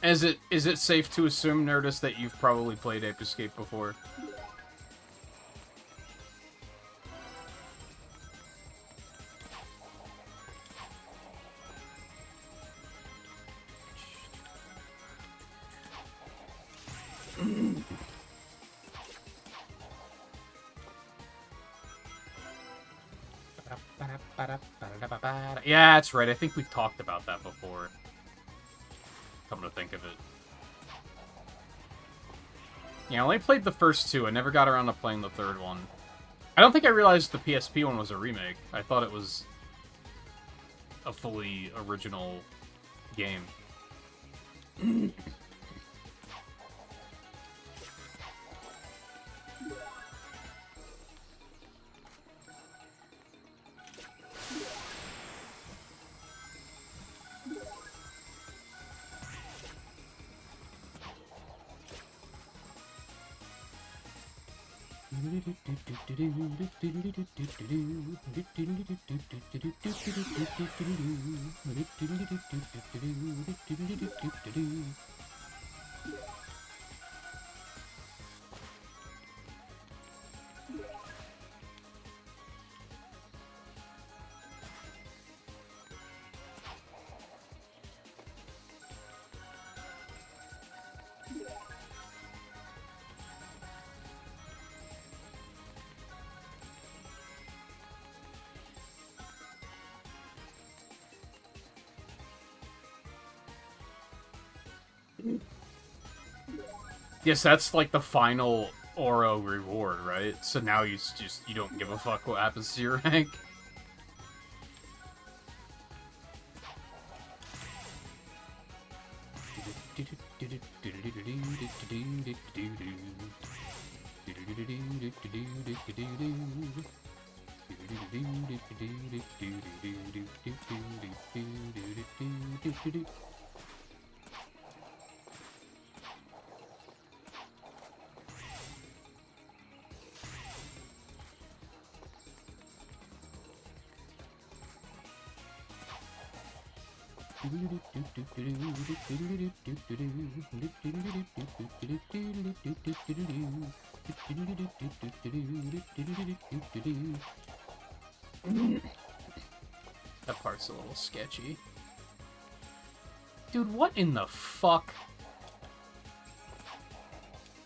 Is it safe to assume, Nerdist, that you've probably played Ape Escape before? Yeah, that's right. I think we've talked about that before. Come to think of it. Yeah, I only played the first two. I never got around to playing the third one. I don't think I realized the PSP one was a remake. I thought it was a fully original game. Yes, that's like the final Oro reward, right? So now you don't give a fuck what happens to your rank. That part's a little sketchy. Dude, what in the fuck?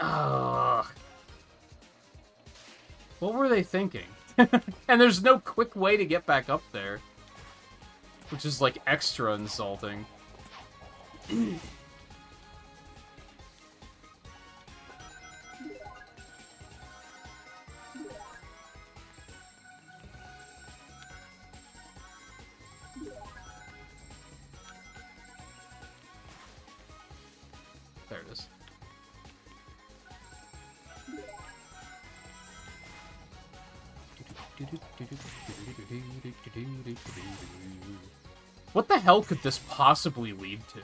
Ugh. What were they thinking? And there's no quick way to get back up there. Which is, like, extra insulting. There it is. What the hell could this possibly lead to?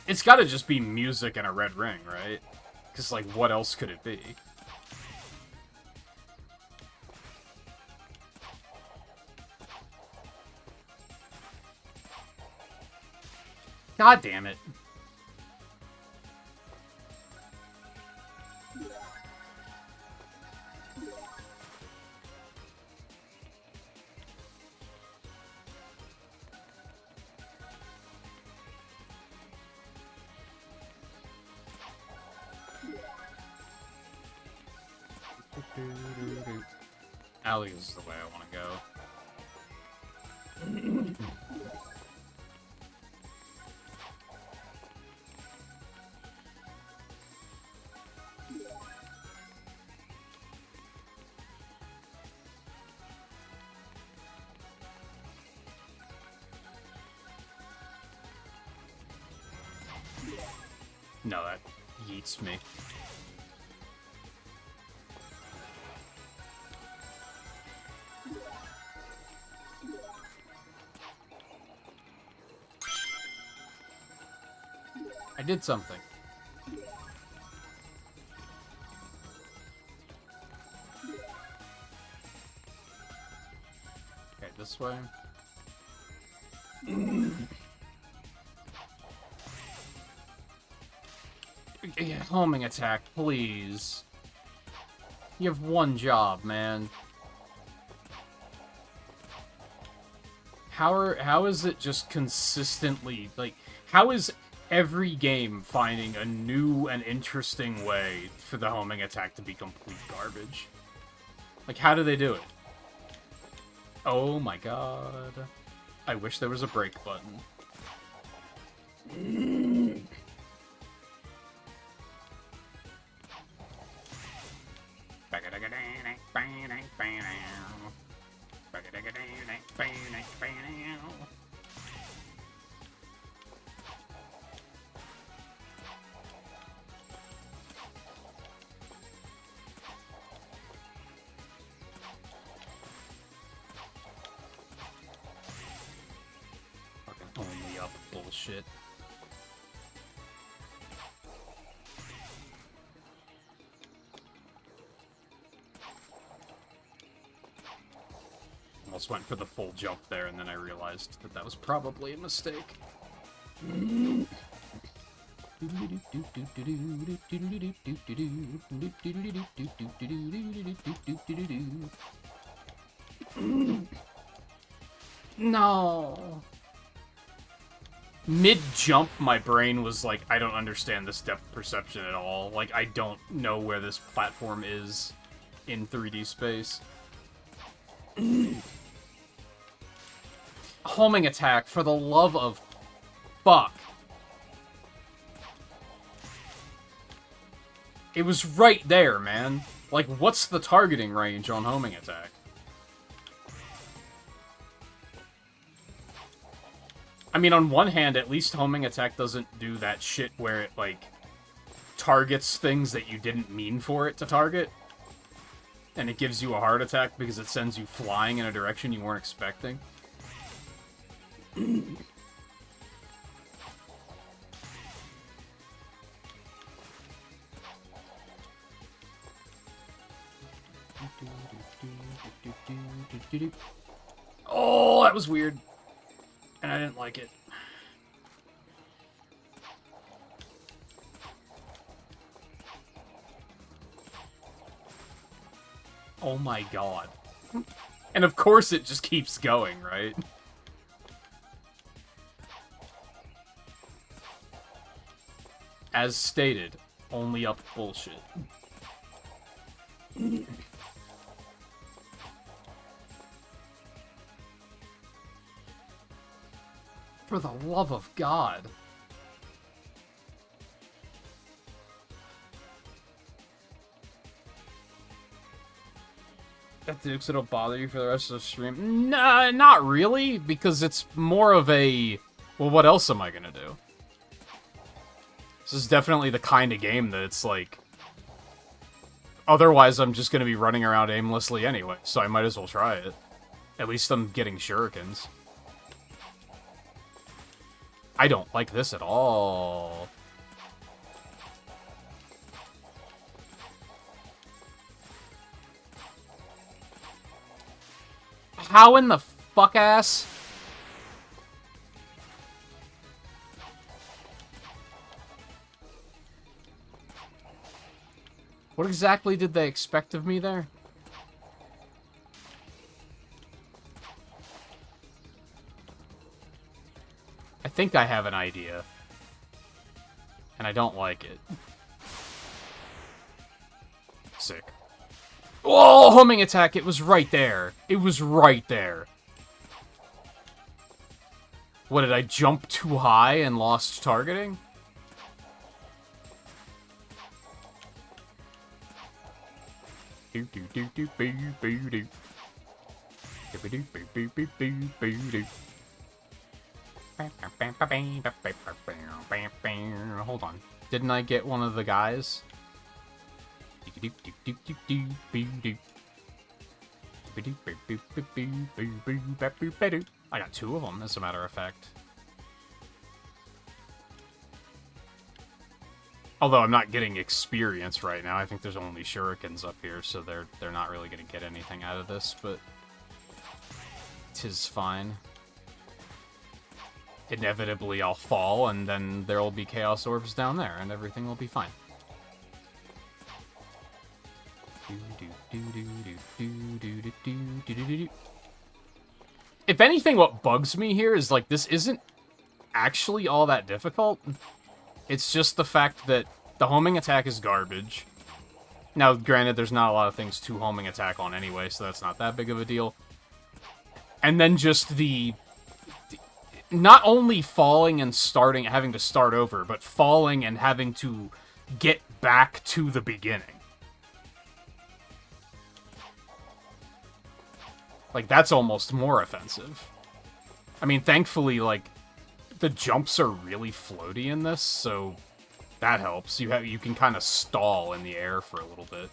It's gotta just be music and a red ring, right? Because, like, what else could it be? God damn it. Alley is the way I want to go. No, that yeets me. I did something. Okay, this way. Homing attack, please. You have one job, man. How is it just consistently, like, how is every game finding a new and interesting way for the homing attack to be complete garbage? Like, how do they do it? Oh my god. I wish there was a break button. Only up bullshit. Almost went for the full jump there, and then I realized that that was probably a mistake. No. Mid-jump, my brain was like, I don't understand this depth perception at all. Like, I don't know where this platform is in 3D space. Homing attack, for the love of fuck. It was right there, man. Like, what's the targeting range on homing attack? I mean, on one hand, at least homing attack doesn't do that shit where it, like, targets things that you didn't mean for it to target. And it gives you a heart attack because it sends you flying in a direction you weren't expecting. Oh, that was weird. And I didn't like it. Oh my god. And of course it just keeps going, right? As stated, only up bullshit. For the love of God. That Dukes, it'll bother you for the rest of the stream? Nah, not really, because it's more of a, well, what else am I gonna do? This is definitely the kind of game that it's like, otherwise I'm just gonna be running around aimlessly anyway, so I might as well try it. At least I'm getting shurikens. I don't like this at all. How in the fuck ass? What exactly did they expect of me there? I think I have an idea. And I don't like it. Sick. Oh, homing attack! It was right there. It was right there. What, did I jump too high and lost targeting? Do do do do boo boo do. Do do boo boo boo boo boo do. Hold on. Didn't I get one of the guys? I got two of them, as a matter of fact. Although I'm not getting experience right now. I think there's only shurikens up here, so they're not really going to get anything out of this, but 'tis fine. Inevitably I'll fall, and then there'll be Chaos Orbs down there, and everything will be fine. If anything, what bugs me here is, like, this isn't actually all that difficult. It's just the fact that the homing attack is garbage. Now, granted, there's not a lot of things to homing attack on anyway, so that's not that big of a deal. And then just the not only falling and having to start over, but falling and having to get back to the beginning. Like, that's almost more offensive. I mean, thankfully, like, the jumps are really floaty in this, so that helps. You can kind of stall in the air for a little bit.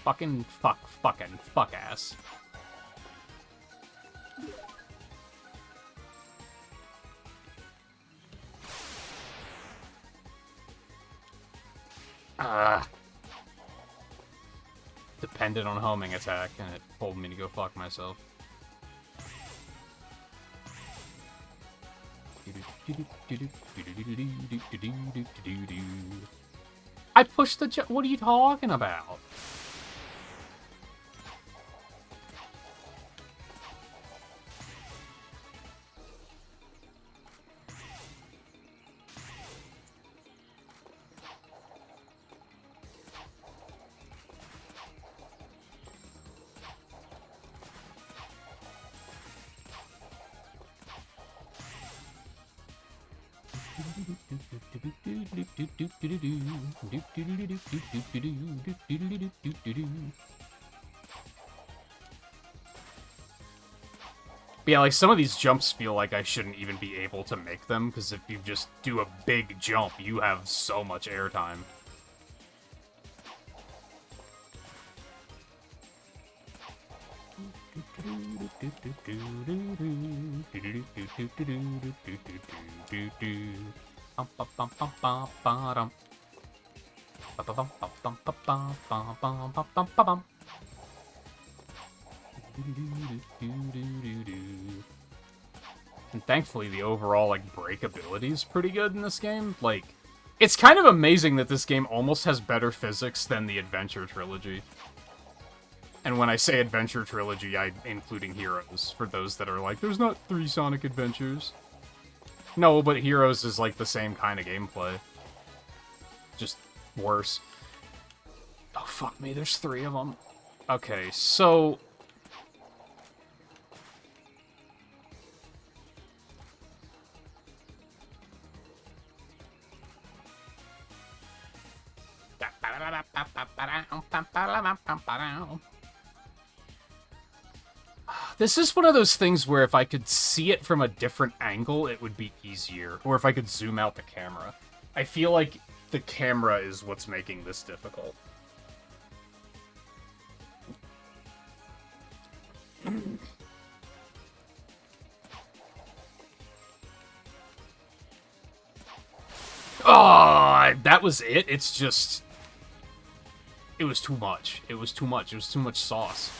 Fucking fuck ass. Depended on homing attack, and it told me to go fuck myself. I pushed the what are you talking about? But yeah, like, some of these jumps feel like I shouldn't even be able to make them, because if you just do a big jump, you have so much airtime. And thankfully, the overall, like, breakability is pretty good in this game. Like, it's kind of amazing that this game almost has better physics than the Adventure Trilogy. And when I say Adventure Trilogy, I'm including Heroes, for those that are like, there's not 3 Sonic Adventures. No, but Heroes is, like, the same kind of gameplay. Just worse. Oh, fuck me, there's 3 of them. Okay, so... This is one of those things where if I could see it from a different angle, it would be easier. Or if I could zoom out the camera. I feel like the camera is what's making this difficult. Oh, that was it? It's just... It was too much. It was too much. It was too much sauce.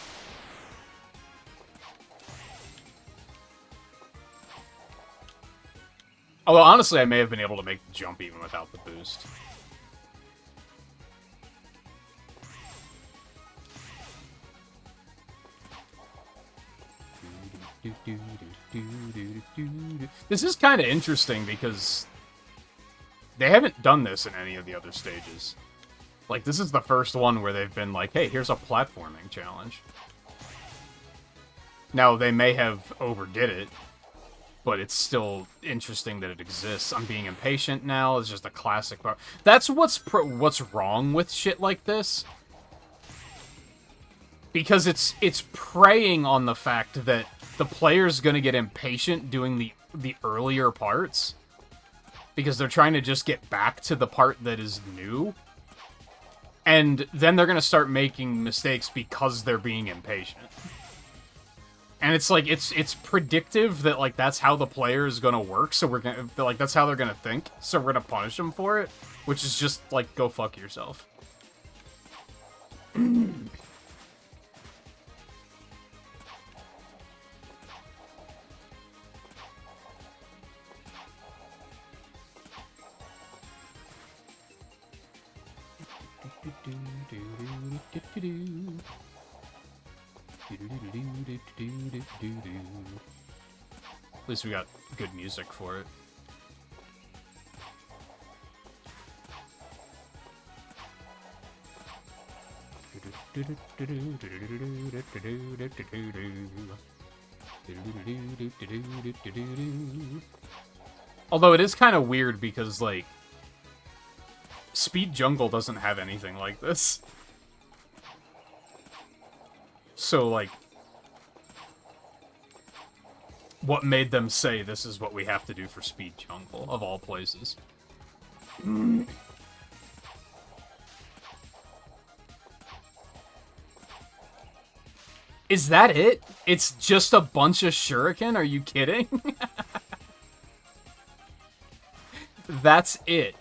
Although, honestly, I may have been able to make the jump even without the boost. This is kind of interesting because they haven't done this in any of the other stages. Like, this is the first one where they've been like, hey, here's a platforming challenge. Now, they may have overdid it, but it's still interesting that it exists. I'm being impatient now. It's just a classic part. That's what's wrong with shit like this. Because it's preying on the fact that the player's gonna get impatient doing the earlier parts. Because they're trying to just get back to the part that is new. And then they're gonna start making mistakes because they're being impatient. And it's like, it's predictive that, like, that's how the player is gonna work, so we're gonna, like, that's how they're gonna think, so we're gonna punish them for it, which is just, like, go fuck yourself. At least we got good music for it. Although it is kind of weird because, like, Speed Jungle doesn't have anything like this. So, like, what made them say this is what we have to do for Speed Jungle, of all places? Is that it? It's just a bunch of shuriken? Are you kidding? That's it.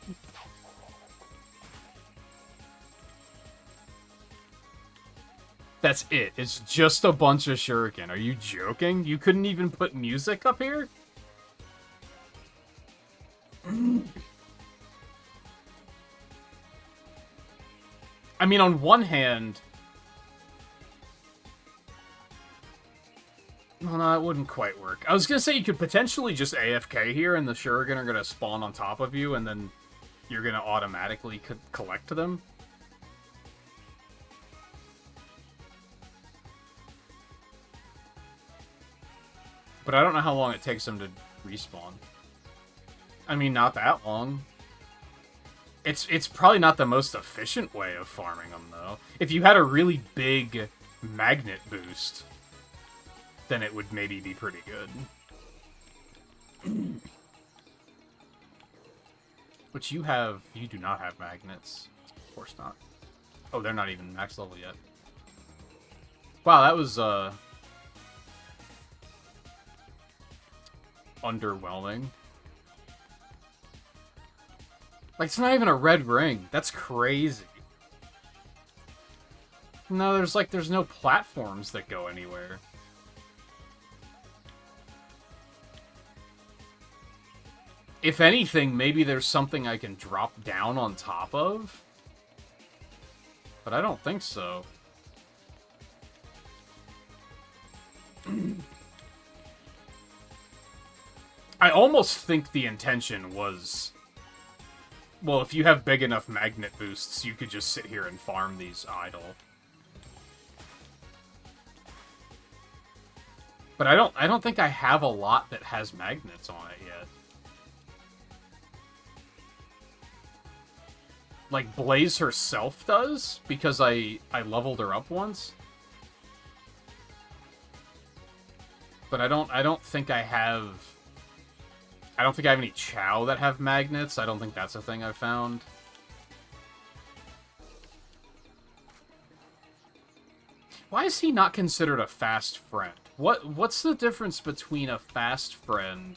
That's it. It's just a bunch of shuriken. Are you joking? You couldn't even put music up here? I mean, on one hand... Well, no, it wouldn't quite work. I was gonna say you could potentially just AFK here, and the shuriken are gonna spawn on top of you, and then you're gonna automatically collect them. But I don't know how long it takes them to respawn. I mean, not that long. It's probably not the most efficient way of farming them, though. If you had a really big magnet boost, then it would maybe be pretty good. Which you do not have magnets. Of course not. Oh, they're not even max level yet. Wow, that was, underwhelming. Like, it's not even a red ring. That's crazy. No, there's no platforms that go anywhere. If anything, maybe there's something I can drop down on top of. But I don't think so. I almost think the intention was... Well, if you have big enough magnet boosts, you could just sit here and farm these idle. But I don't think I have a lot that has magnets on it yet. Like, Blaze herself does, because I leveled her up once. But I don't think I have... I don't think I have any Chow that have magnets. I don't think that's a thing I've found. Why is he not considered a fast friend? What's the difference between a fast friend?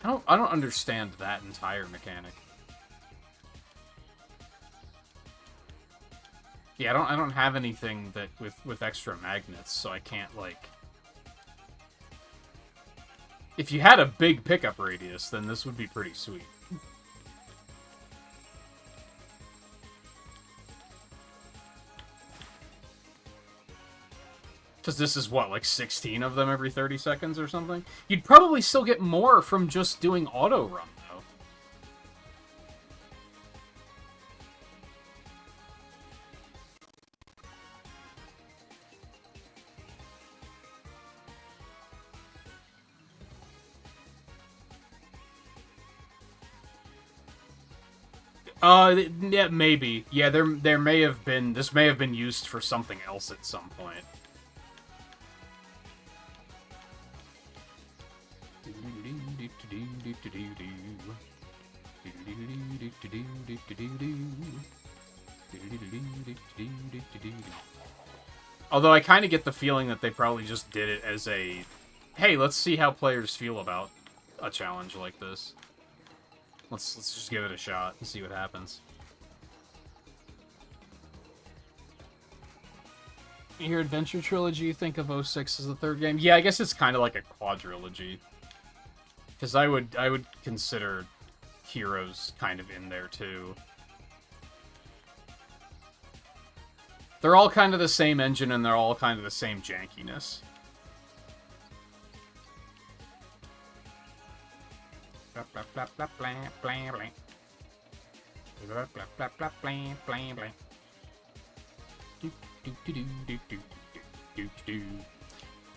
I don't understand that entire mechanic. Yeah, I don't have anything that with extra magnets, so I can't, like... If you had a big pickup radius, then this would be pretty sweet. Because this is, what, like 16 of them every 30 seconds or something? You'd probably still get more from just doing auto run, though. Yeah, maybe. Yeah, there may have been... This may have been used for something else at some point. Although I kind of get the feeling that they probably just did it as a... Hey, let's see how players feel about a challenge like this. Let's just give it a shot and see what happens. You hear Adventure Trilogy, you think of 06 as the third game? Yeah, I guess it's kind of like a quadrilogy. Because I would consider Heroes kind of in there, too. They're all kind of the same engine, and they're all kind of the same jankiness.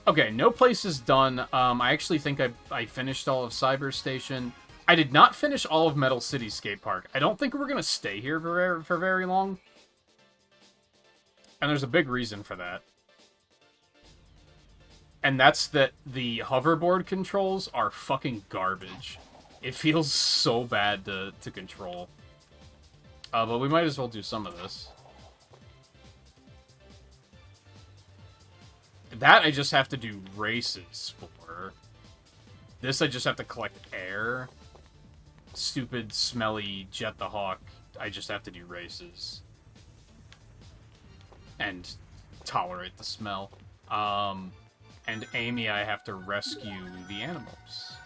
Okay, no place is done. I actually think I finished all of Cyber Station. I did not finish all of Metal City Skate Park. I don't think we're going to stay here for very long. And there's a big reason for that. And that's that the hoverboard controls are fucking garbage. It feels so bad to control. But we might as well do some of this. That I just have to do races for. This I just have to collect air. Stupid, smelly Jet the Hawk, I just have to do races. And tolerate the smell. And Amy, I have to rescue the animals.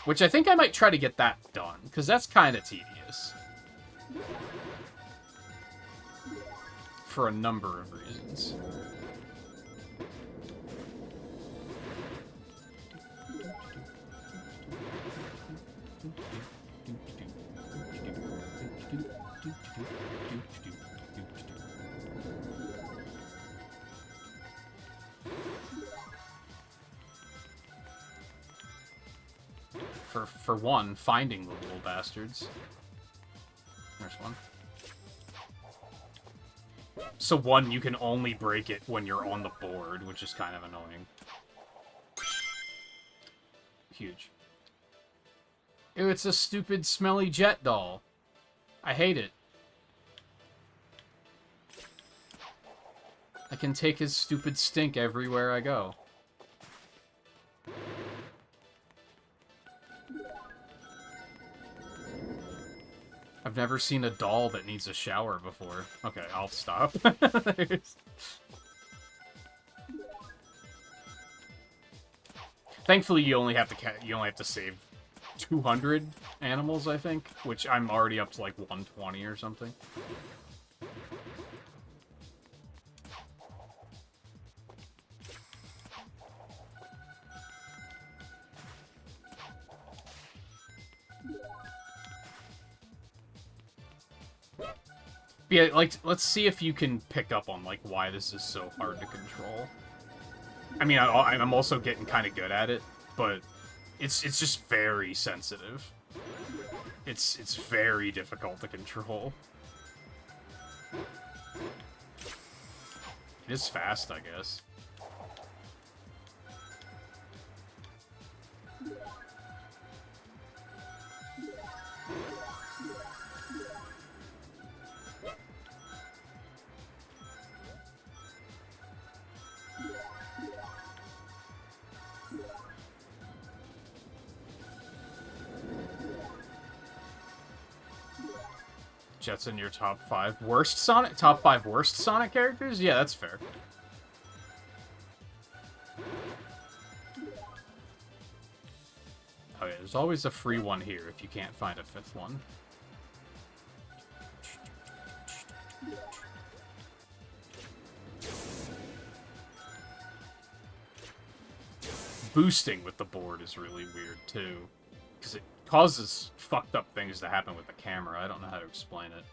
Which I think I might try to get that done, because that's kind of tedious. For a number of reasons. For one, finding the little bastards. There's one. So one, you can only break it when you're on the board, which is kind of annoying. Huge. Ew, it's a stupid, smelly jet doll. I hate it. I can take his stupid stink everywhere I go. I've never seen a doll that needs a shower before. Okay, I'll stop. Thankfully, you only have to save 200 animals, I think, which I'm already up to like 120 or something. Yeah, like, let's see if you can pick up on, like, why this is so hard to control. I mean, I'm also getting kind of good at it, but it's just very sensitive. It's very difficult to control. It is fast, I guess. Jet's in your top 5 worst Sonic? Top 5 worst Sonic characters? Yeah, that's fair. Oh yeah, there's always a free one here if you can't find a 5th one. Boosting with the board is really weird, too. Because it causes fucked up things to happen with the camera. I don't know how to explain it.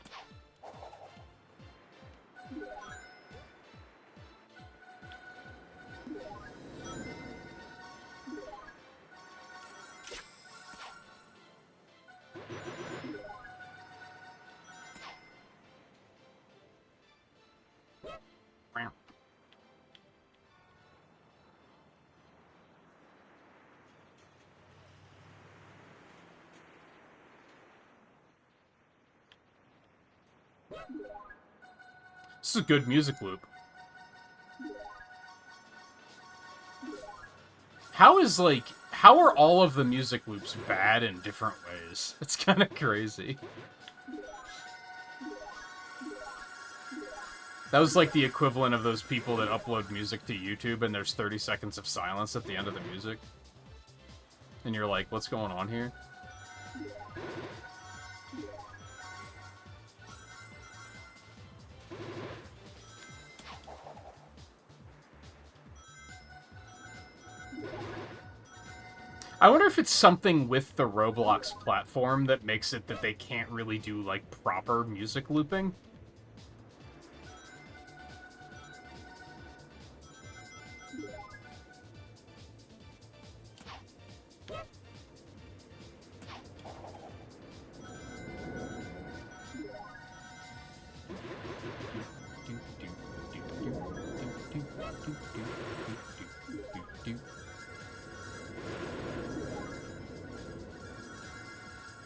This is a good music loop. How are all of the music loops bad in different ways? It's kind of crazy. That was like the equivalent of those people that upload music to YouTube and there's 30 seconds of silence at the end of the music. And you're like, what's going on here? I wonder if it's something with the Roblox platform that makes it that they can't really do, like, proper music looping.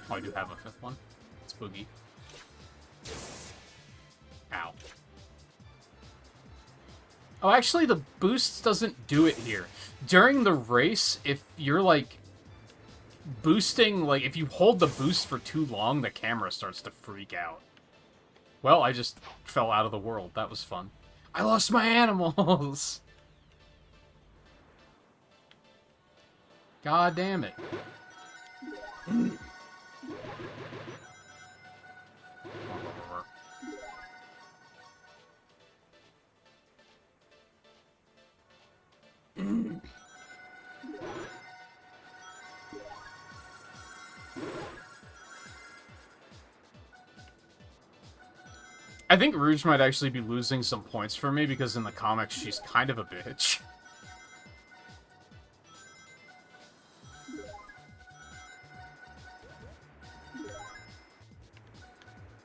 Oh, I do have a fifth one. It's Boogie. Ow. Oh, actually, the boost doesn't do it here. During the race, if you're, like, boosting, like, if you hold the boost for too long, the camera starts to freak out. Well, I just fell out of the world. That was fun. I lost my animals! God damn it. I think Rouge might actually be losing some points for me because in the comics she's kind of a bitch.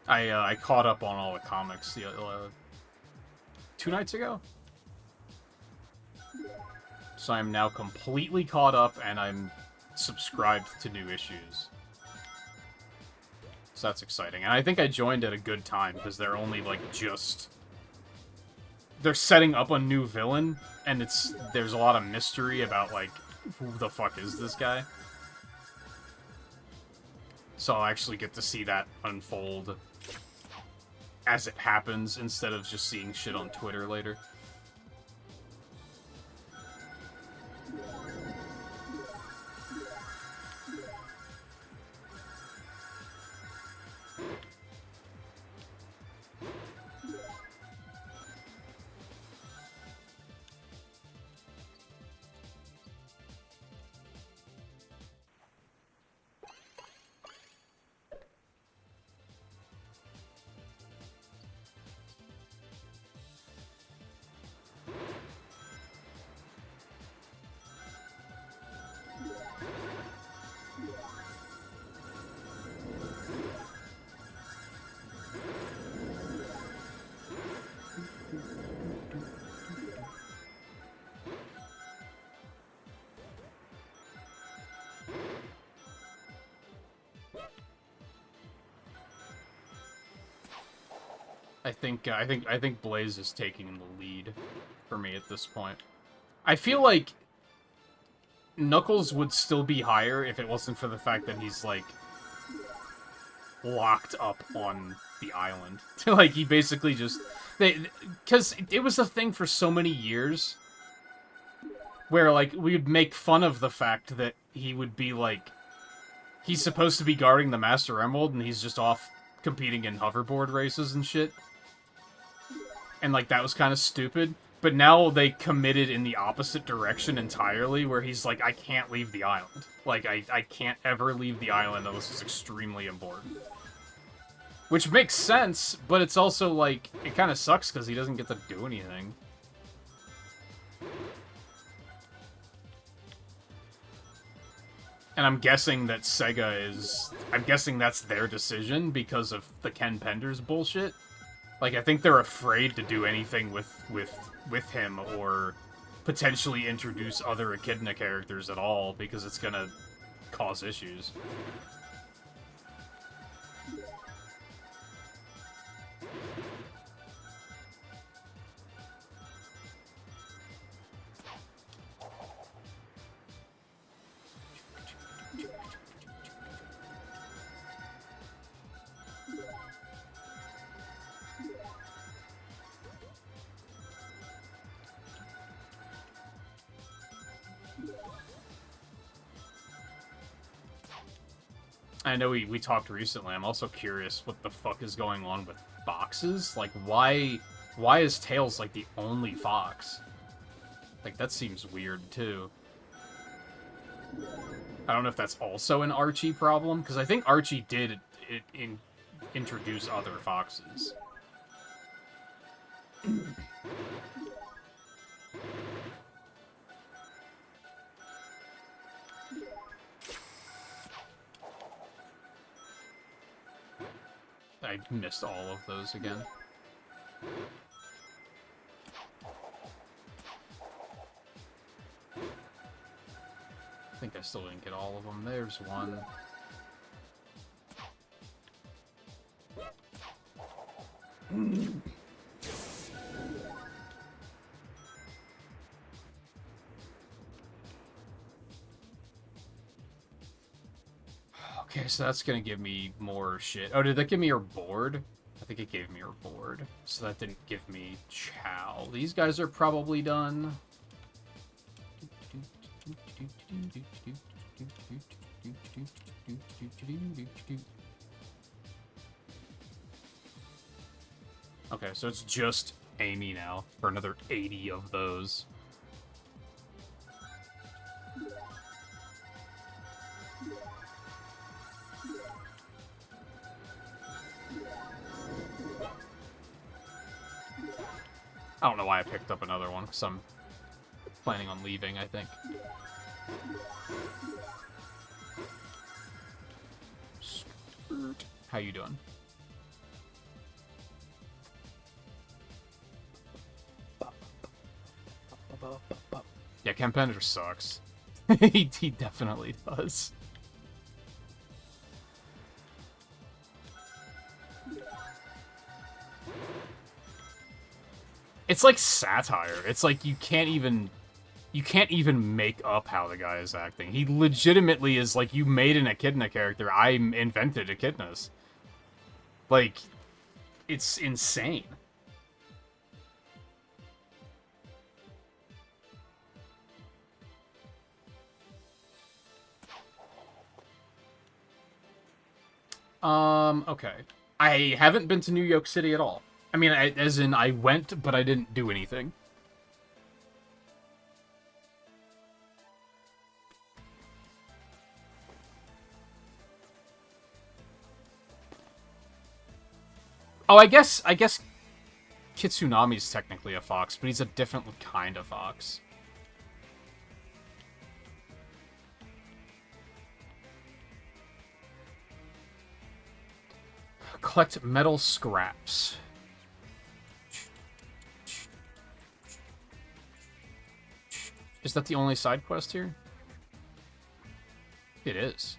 I caught up on all the comics 2 nights ago. So I'm now completely caught up and I'm subscribed to new issues. So that's exciting. And I think I joined at a good time because they're only like they're setting up a new villain and there's a lot of mystery about like who the fuck is this guy. So I'll actually get to see that unfold as it happens instead of just seeing shit on Twitter later. I think Blaze is taking the lead for me at this point. I feel like Knuckles would still be higher if it wasn't for the fact that he's like locked up on the island. Like he basically just because it was a thing for so many years where like we would make fun of the fact that he would be like he's supposed to be guarding the Master Emerald and he's just off competing in hoverboard races and shit. And, like, that was kind of stupid. But now they committed in the opposite direction entirely, where he's like, I can't leave the island. Like, I can't ever leave the island unless it's extremely important. Which makes sense, but it's also, like, it kind of sucks because he doesn't get to do anything. And I'm guessing that Sega is... I'm guessing that's their decision because of the Ken Penders bullshit. Like, I think they're afraid to do anything with him or potentially introduce other Echidna characters at all because it's gonna cause issues. I know we talked recently. I'm also curious what the fuck is going on with foxes. Like, why is Tails, like, the only fox? Like, that seems weird, too. I don't know if that's also an Archie problem, because I think Archie did introduce other foxes. I missed all of those again. I think I still didn't get all of them. There's one. Okay, so that's gonna give me more shit. Oh, did that give me her board? I think it gave me her board. So that didn't give me Chow. These guys are probably done. Okay, so it's just Amy now for another 80 of those. I don't know why I picked up another one, because I'm planning on leaving, I think. How you doing? Yeah, Campender sucks. He definitely does. It's like satire. It's like you can't even make up how the guy is acting. He legitimately is like, you made an Echidna character. I invented Echidnas. Like, it's insane. Okay. I haven't been to New York City at all. I mean, as in, I went, but I didn't do anything. Oh, I guess Kitsunami's technically a fox, but he's a different kind of fox. Collect metal scraps. Is that the only side quest here? It is.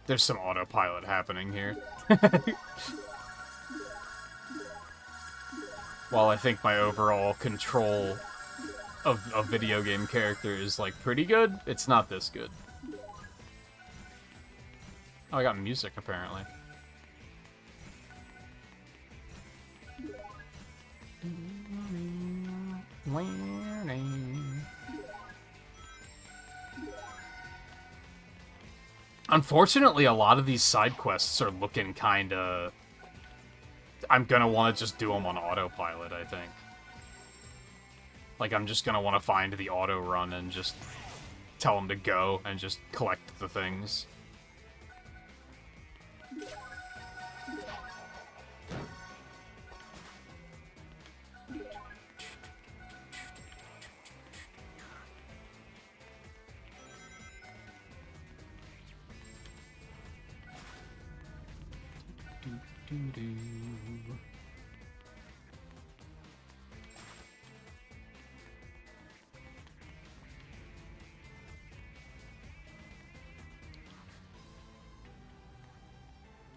There's some autopilot happening here. While I think my overall control of a video game character is, like, pretty good, it's not this good. Oh, I got music, apparently. Unfortunately, a lot of these side quests are looking kinda... I'm gonna want to just do them on autopilot, I think. Like, I'm just gonna want to find the auto run and just tell them to go and just collect the things.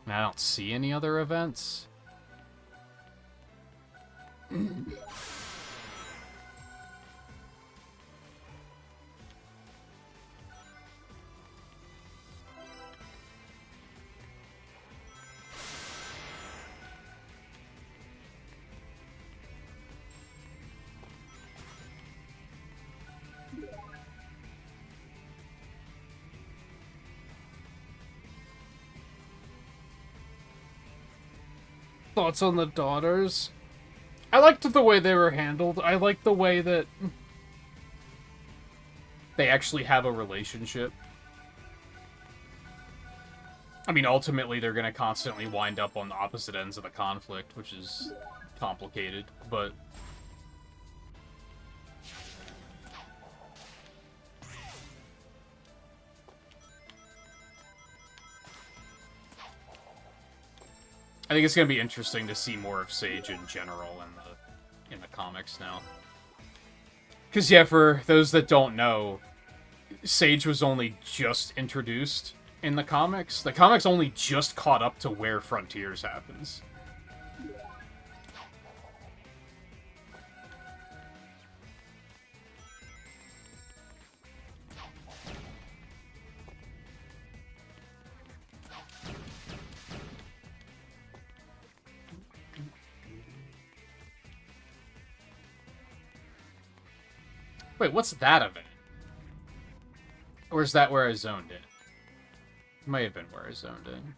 And I don't see any other events. Thoughts on the daughters? I liked the way they were handled. I liked the way that they actually have a relationship. I mean, ultimately, they're going to constantly wind up on the opposite ends of the conflict, which is complicated, but... I think it's going to be interesting to see more of Sage in general in the comics now. Because, yeah, for those that don't know, Sage was only just introduced in the comics. The comics only just caught up to where Frontiers happens. Wait, what's that event? Or is that where I zoned in? It might have been where I zoned in.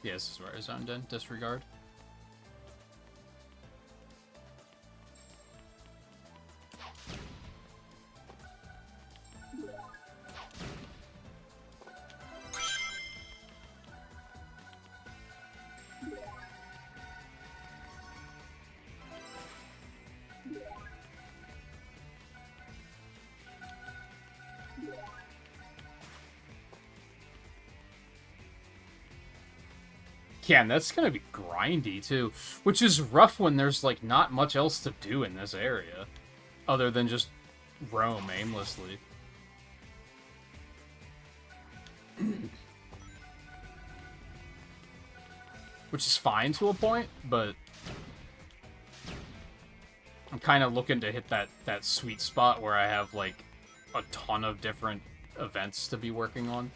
Yeah, this is where I zoned in. Disregard. Yeah, and that's gonna be grindy, too. Which is rough when there's, like, not much else to do in this area. Other than just roam aimlessly. Which is fine to a point, but... I'm kind of looking to hit that sweet spot where I have, like, a ton of different events to be working on.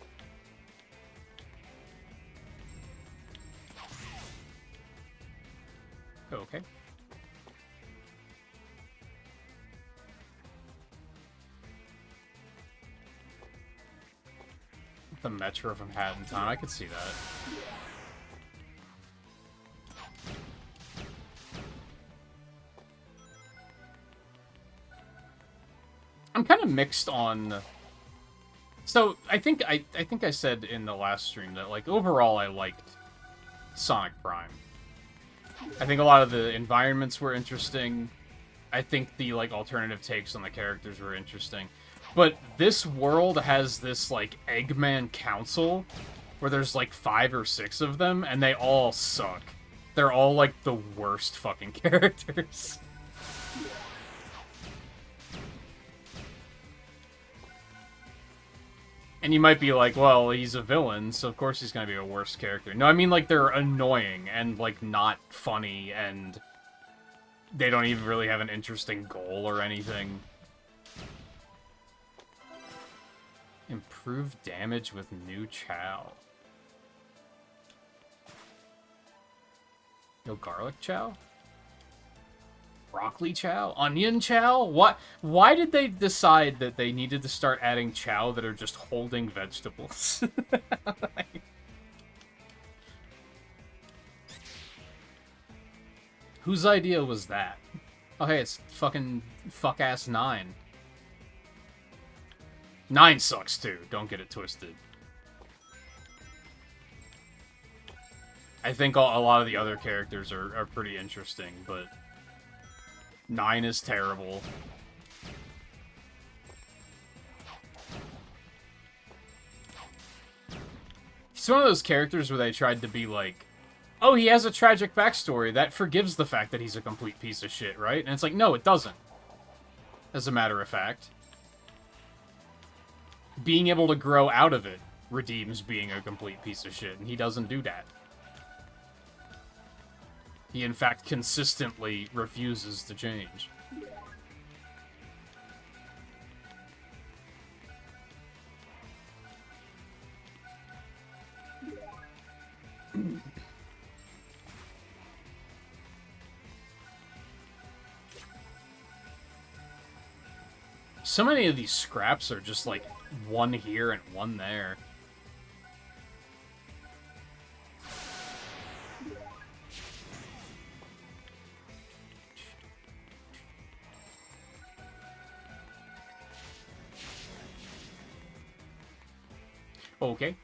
Okay. The Metro from Hat in Time, I could see that. I'm kind of mixed on... So, I think I said in the last stream that, like, overall I liked Sonic Prime. I think a lot of the environments were interesting. I think the, like, alternative takes on the characters were interesting. But this world has this, like, Eggman Council, where there's, like, 5 or 6 of them, and they all suck. They're all, like, the worst fucking characters. And you might be like, well, he's a villain, so of course he's gonna be a worse character. No, I mean, like, they're annoying and, like, not funny, and they don't even really have an interesting goal or anything. Improve damage with new Chow. No garlic Chow? Broccoli Chow? Onion Chow? What? Why did they decide that they needed to start adding Chow that are just holding vegetables? Whose idea was that? Oh, hey, it's fucking fuck-ass 9. 9 sucks, too. Don't get it twisted. I think a lot of the other characters are pretty interesting, but... 9 is terrible. He's one of those characters where they tried to be like, oh, he has a tragic backstory. That forgives the fact that he's a complete piece of shit, right? And it's like, no, it doesn't. As a matter of fact. Being able to grow out of it redeems being a complete piece of shit, and he doesn't do that. He, in fact, consistently refuses to change. So many of these scraps are just, like, one here and one there. Okay.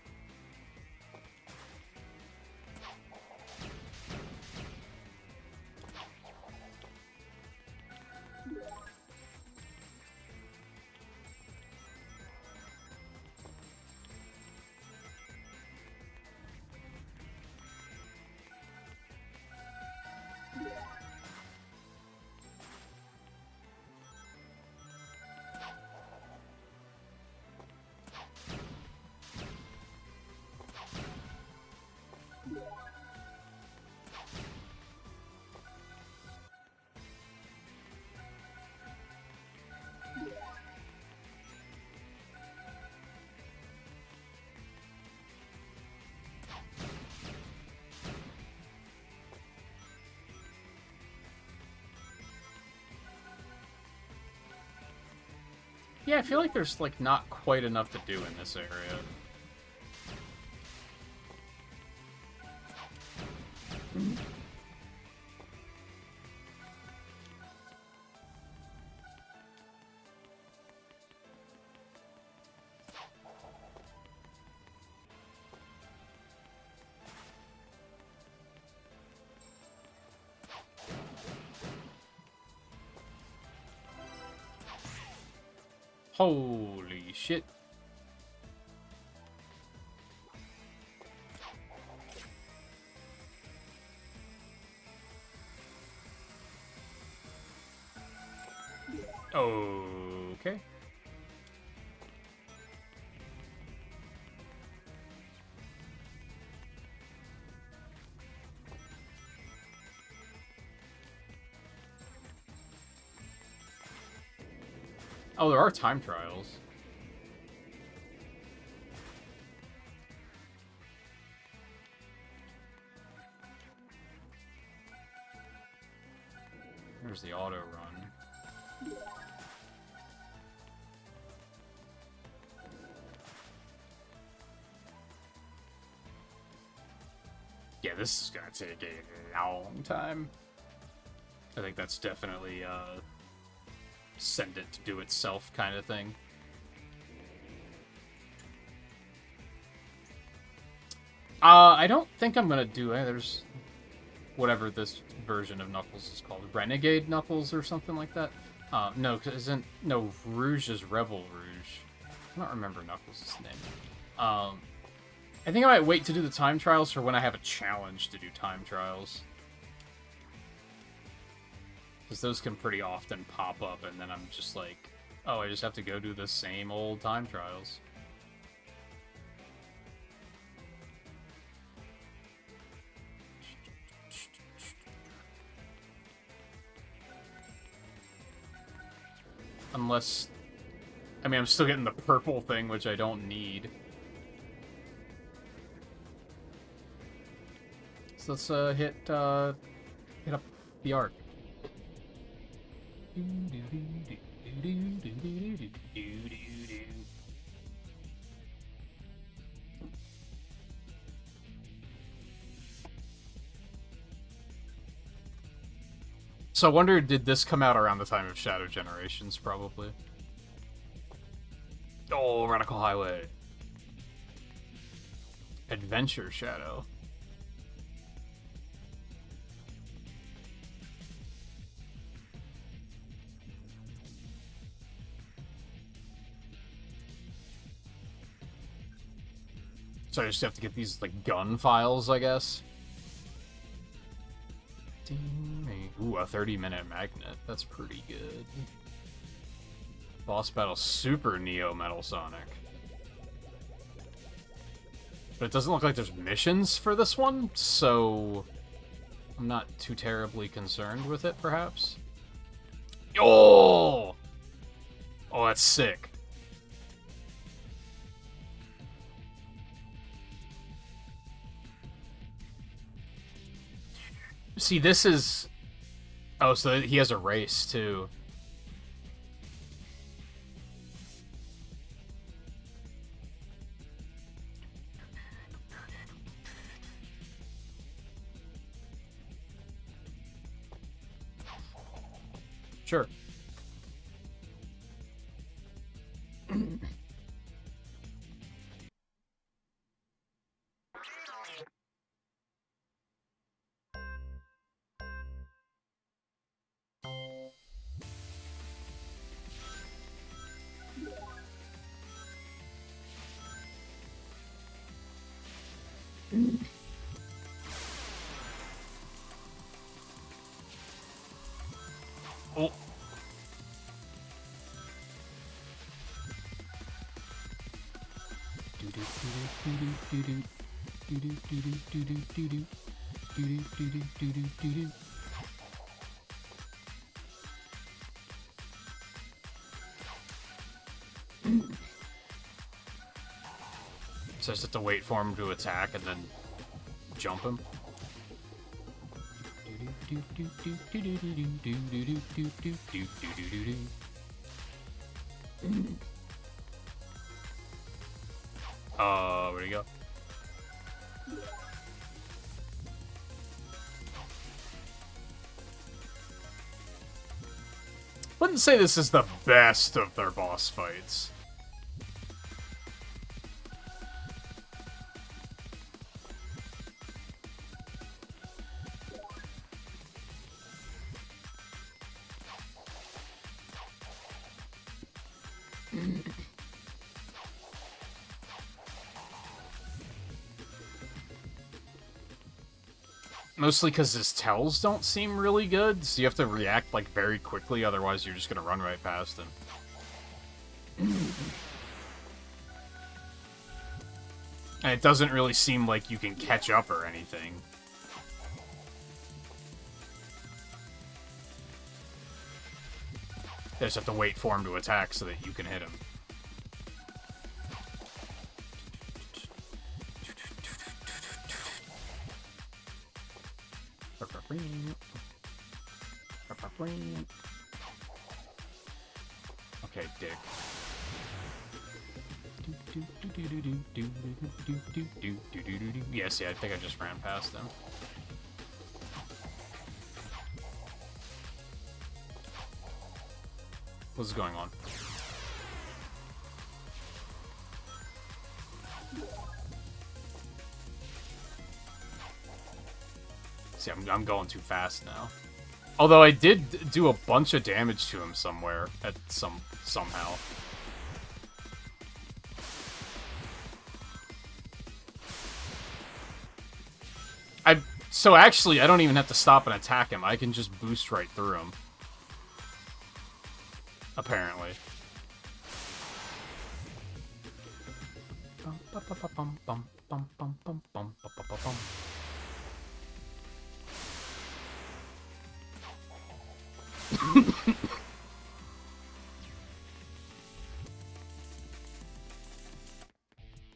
Yeah, I feel like there's, like, not quite enough to do in this area. Holy shit. Okay. Oh, there are time trials. There's the auto run. Yeah, this is gonna take a long time. I think that's definitely, send it to do itself kind of thing. I don't think I'm gonna do it. There's whatever this version of Knuckles is called. Renegade Knuckles or something like that? No, no, Rouge is Rebel Rouge. I don't remember Knuckles' name. I think I might wait to do the time trials for when I have a challenge to do time trials. Because those can pretty often pop up, and then I'm just like, oh, I just have to go do the same old time trials. Unless... I mean, I'm still getting the purple thing, which I don't need. So let's hit up the arc. So I wonder, did this come out around the time of Shadow Generations, probably? Oh, Radical Highway. Adventure Shadow. So I just have to get these, like, gun files, I guess. Ooh, a 30-minute magnet. That's pretty good. Boss battle Super Neo Metal Sonic. But it doesn't look like there's missions for this one, so I'm not too terribly concerned with it, perhaps. Oh! Oh, that's sick. See, this is... Oh, so he has a race, too. Sure. Oh. So I just have to wait for him to attack and then jump him. Where'd he go? Wouldn't say this is the best of their boss fights. Mostly because his tells don't seem really good, so you have to react, like, very quickly, otherwise you're just gonna run right past him. And it doesn't really seem like you can catch up or anything. You just have to wait for him to attack so that you can hit him. Okay, dick. Yes, yeah, I think I just ran past him. What's going on? See, I'm going too fast now. Although I did do a bunch of damage to him somewhere at somehow. So actually, I don't even have to stop and attack him. I can just boost right through him. Apparently.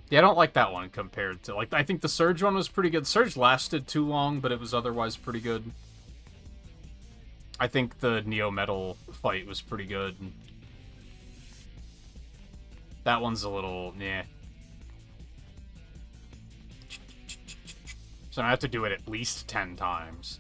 Yeah, I don't like that one compared to, like, I think the Surge one was pretty good. Surge lasted too long, but it was otherwise pretty good. I think the Neo Metal fight was pretty good. That one's a little, yeah. So I have to do it at least 10 times.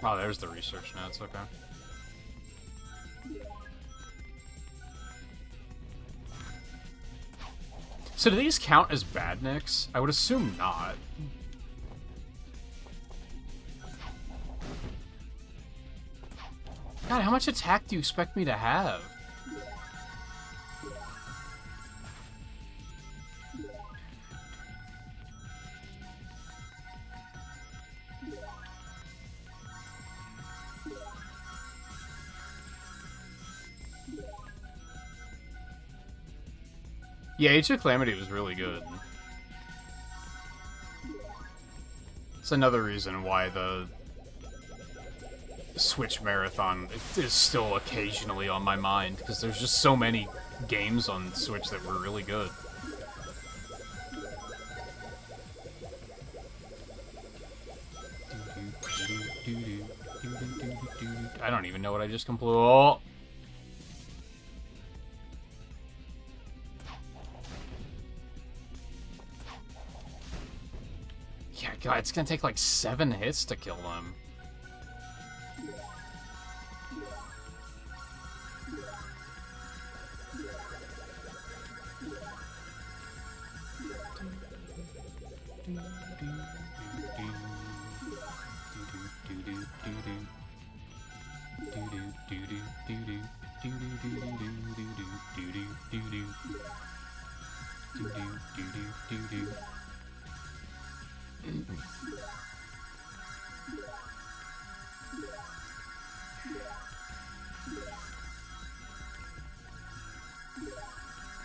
Oh, there's the research notes, okay. So do these count as badniks? I would assume not. God, how much attack do you expect me to have? Yeah, Age of Calamity was really good. It's another reason why the Switch Marathon is still occasionally on my mind, because there's just so many games on Switch that were really good. I don't even know what I just completed. Oh. Yeah, God, it's gonna take like 7 hits to kill them.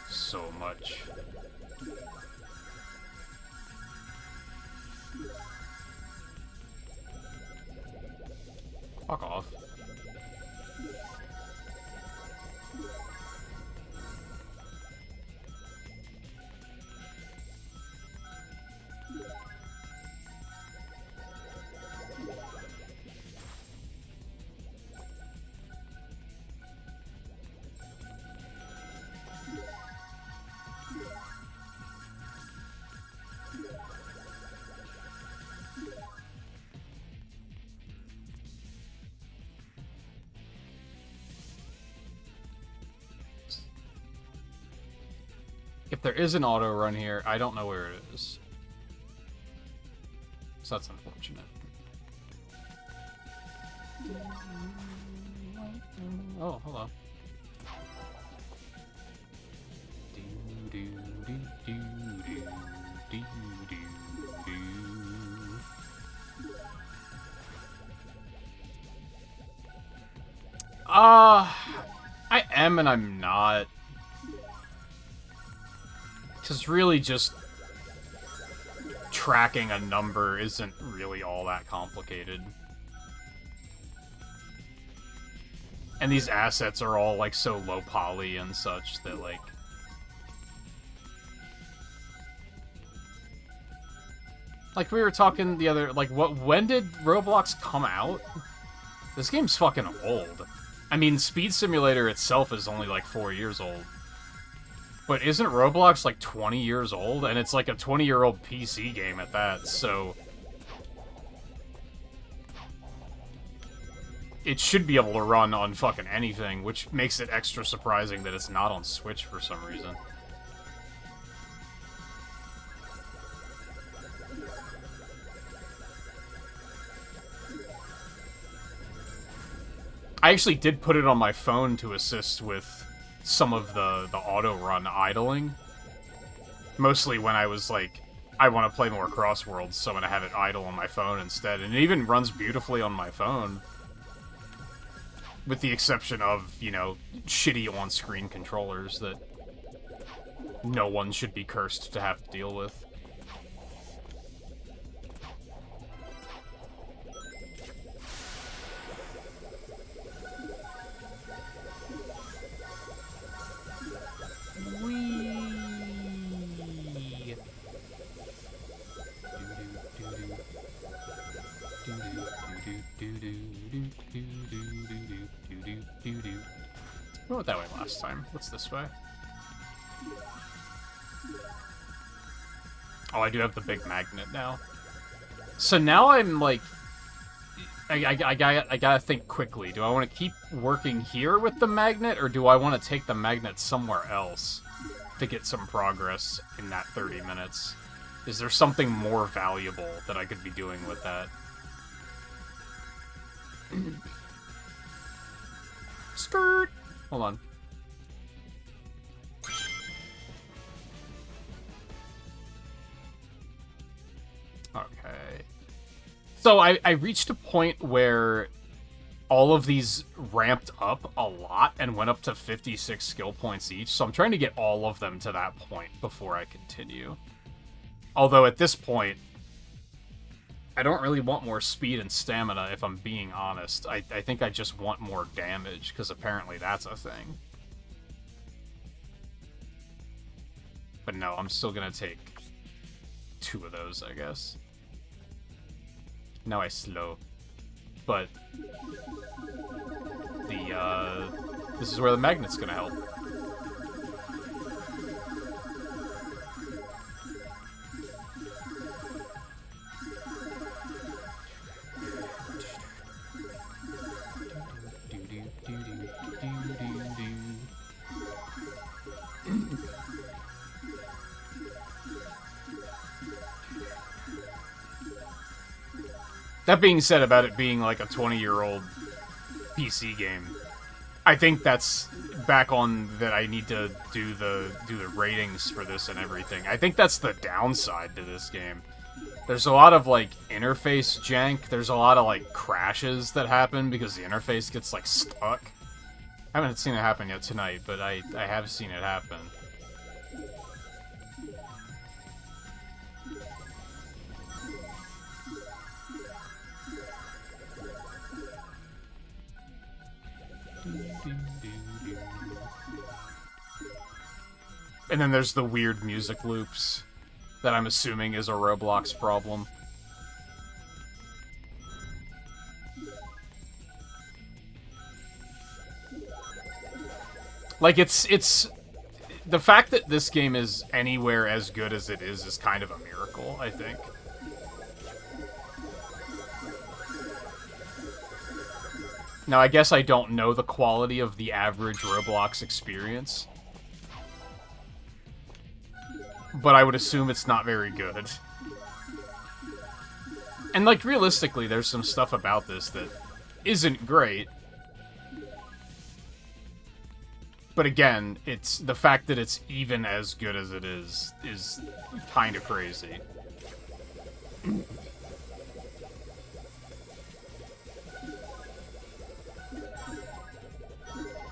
So much. Fuck off. If there is an auto run here, I don't know where it is. So that's unfortunate. Oh, hello. I am and I'm not. Because really just tracking a number isn't really all that complicated. And these assets are all, like, so low poly and such that, like... Like, we were talking the other... Like, when did Roblox come out? This game's fucking old. I mean, Speed Simulator itself is only, like, 4 years old. But isn't Roblox, like, 20 years old? And it's, like, a 20-year-old PC game at that, so... It should be able to run on fucking anything, which makes it extra surprising that it's not on Switch for some reason. I actually did put it on my phone to assist with some of the auto-run idling. Mostly when I was like, I want to play more Crossworlds, so I'm going to have it idle on my phone instead. And it even runs beautifully on my phone. With the exception of, you know, shitty on-screen controllers that no one should be cursed to have to deal with. We went that way last time. What's this way? Oh, I do have the big magnet now. So now I'm like... I gotta think quickly. Do I want to keep working here with the magnet, or do I want to take the magnet somewhere else to get some progress in that 30 minutes? Is there something more valuable that I could be doing with that? Skirt! Hold on. Okay. So I reached a point where all of these ramped up a lot and went up to 56 skill points each, so I'm trying to get all of them to that point before I continue. Although at this point, I don't really want more speed and stamina, if I'm being honest. I think I just want more damage, because apparently that's a thing. But no, I'm still gonna take 2 of those, I guess. Now I slow. But this is where the magnet's gonna help. That being said, about it being like a 20-year-old PC game, I think that's back on that I need to do the ratings for this and everything. I think that's the downside to this game. There's a lot of, like, interface jank. There's a lot of, like, crashes that happen because the interface gets, like, stuck. I haven't seen it happen yet tonight, but I have seen it happen. And then there's the weird music loops that I'm assuming is a Roblox problem. Like, it's... The fact that this game is anywhere as good as it is kind of a miracle, I think. Now, I guess I don't know the quality of the average Roblox experience, but I would assume it's not very good. And, like, realistically, there's some stuff about this that isn't great. But again, it's the fact that it's even as good as it is kind of crazy.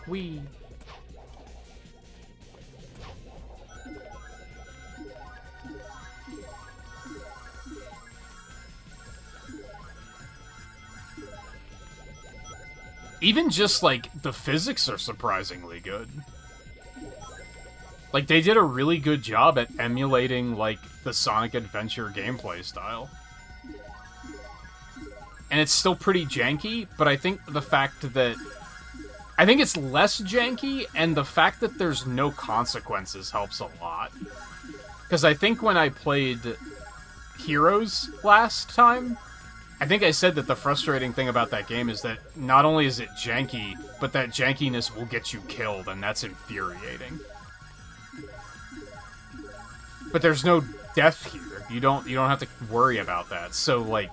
Wee. Even just, like, the physics are surprisingly good. Like, they did a really good job at emulating, like, the Sonic Adventure gameplay style. And it's still pretty janky, but I think the fact that... I think it's less janky, and the fact that there's no consequences helps a lot. Because I think when I played Heroes last time, I think I said that the frustrating thing about that game is that not only is it janky, but that jankiness will get you killed, and that's infuriating. But there's no death here. You don't have to worry about that. So, like,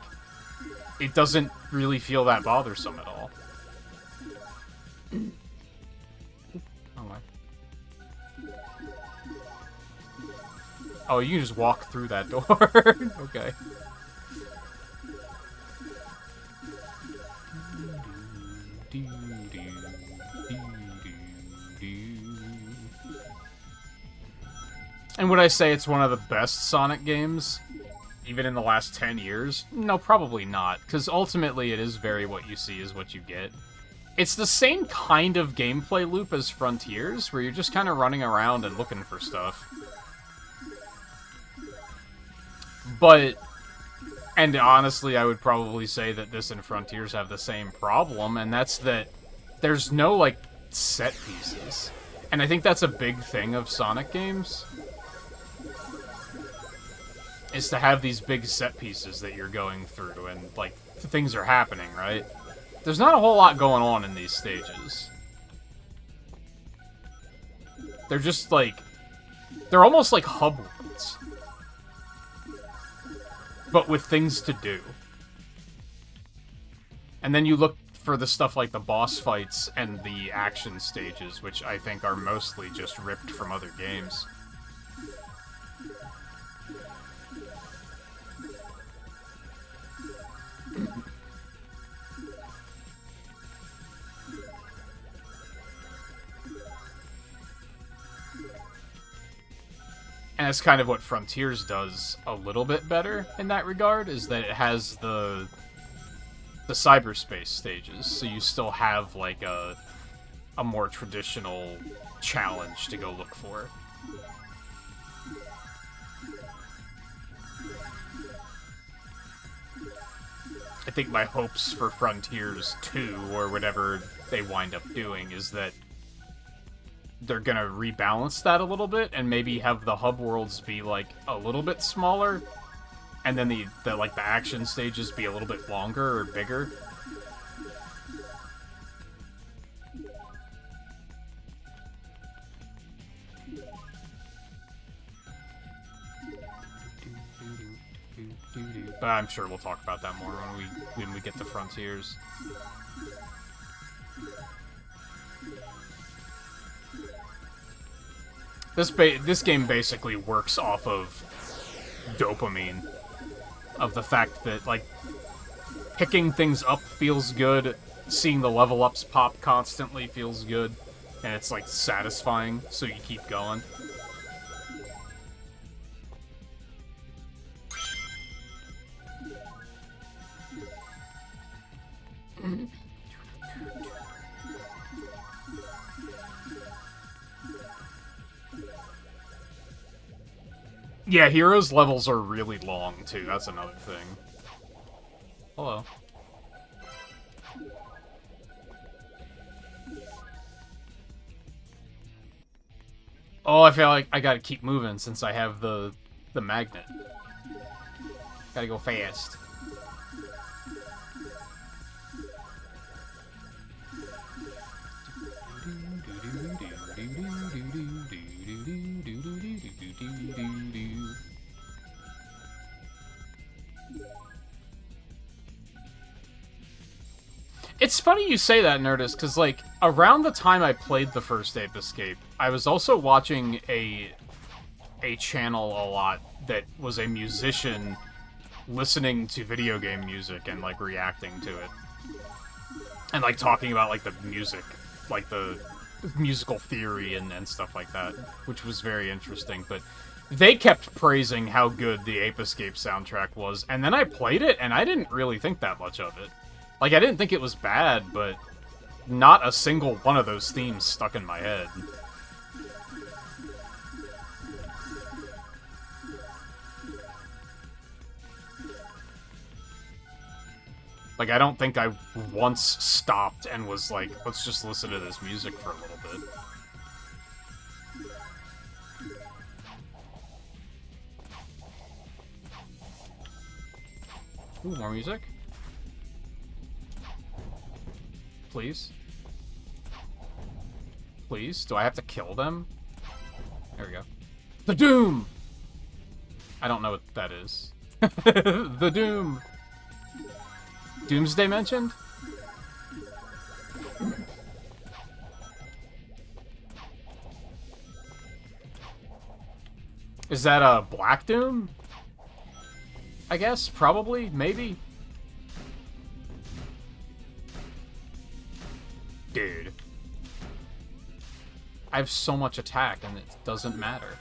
it doesn't really feel that bothersome at all. Oh my. Oh, you can just walk through that door. Okay. And would I say it's one of the best Sonic games, even in the last 10 years? No, probably not, because ultimately it is very what you see is what you get. It's the same kind of gameplay loop as Frontiers, where you're just kind of running around and looking for stuff. But, and honestly, I would probably say that this and Frontiers have the same problem, and that's that there's no, like, set pieces. And I think that's a big thing of Sonic games, is to have these big set pieces that you're going through, and, like, things are happening, right? There's not a whole lot going on in these stages. They're just, like... They're almost like hub worlds, but with things to do. And then you look for the stuff like the boss fights and the action stages, which I think are mostly just ripped from other games. And that's kind of what Frontiers does a little bit better in that regard, is that it has the cyberspace stages, so you still have, like, a more traditional challenge to go look for. I think my hopes for Frontiers 2, or whatever they wind up doing, is that they're gonna rebalance that a little bit, and maybe have the hub worlds be, like, a little bit smaller, and then the action stages be a little bit longer or bigger. But I'm sure we'll talk about that more when we get to Frontiers. This game basically works off of dopamine. Of the fact that, like, picking things up feels good, seeing the level ups pop constantly feels good, and it's, like, satisfying, so you keep going. Yeah, Heroes levels are really long, too. That's another thing. Hello. Oh, I feel like I gotta keep moving since I have the magnet. Gotta go fast. It's funny you say that, Nerdist, because, like, around the time I played the first Ape Escape, I was also watching a channel a lot that was a musician listening to video game music and, like, reacting to it. And, like, talking about, like, the music, like, the musical theory and stuff like that, which was very interesting, but they kept praising how good the Ape Escape soundtrack was, and then I played it, and I didn't really think that much of it. Like, I didn't think it was bad, but not a single one of those themes stuck in my head. Like, I don't think I once stopped and was like, let's just listen to this music for a little bit. Ooh, more music? Please? Please? Do I have to kill them? There we go. The Doom! I don't know what that is. The Doom! Doomsday mentioned? Is that a Black Doom? I guess, probably, maybe. Dude. I have so much attack and it doesn't matter.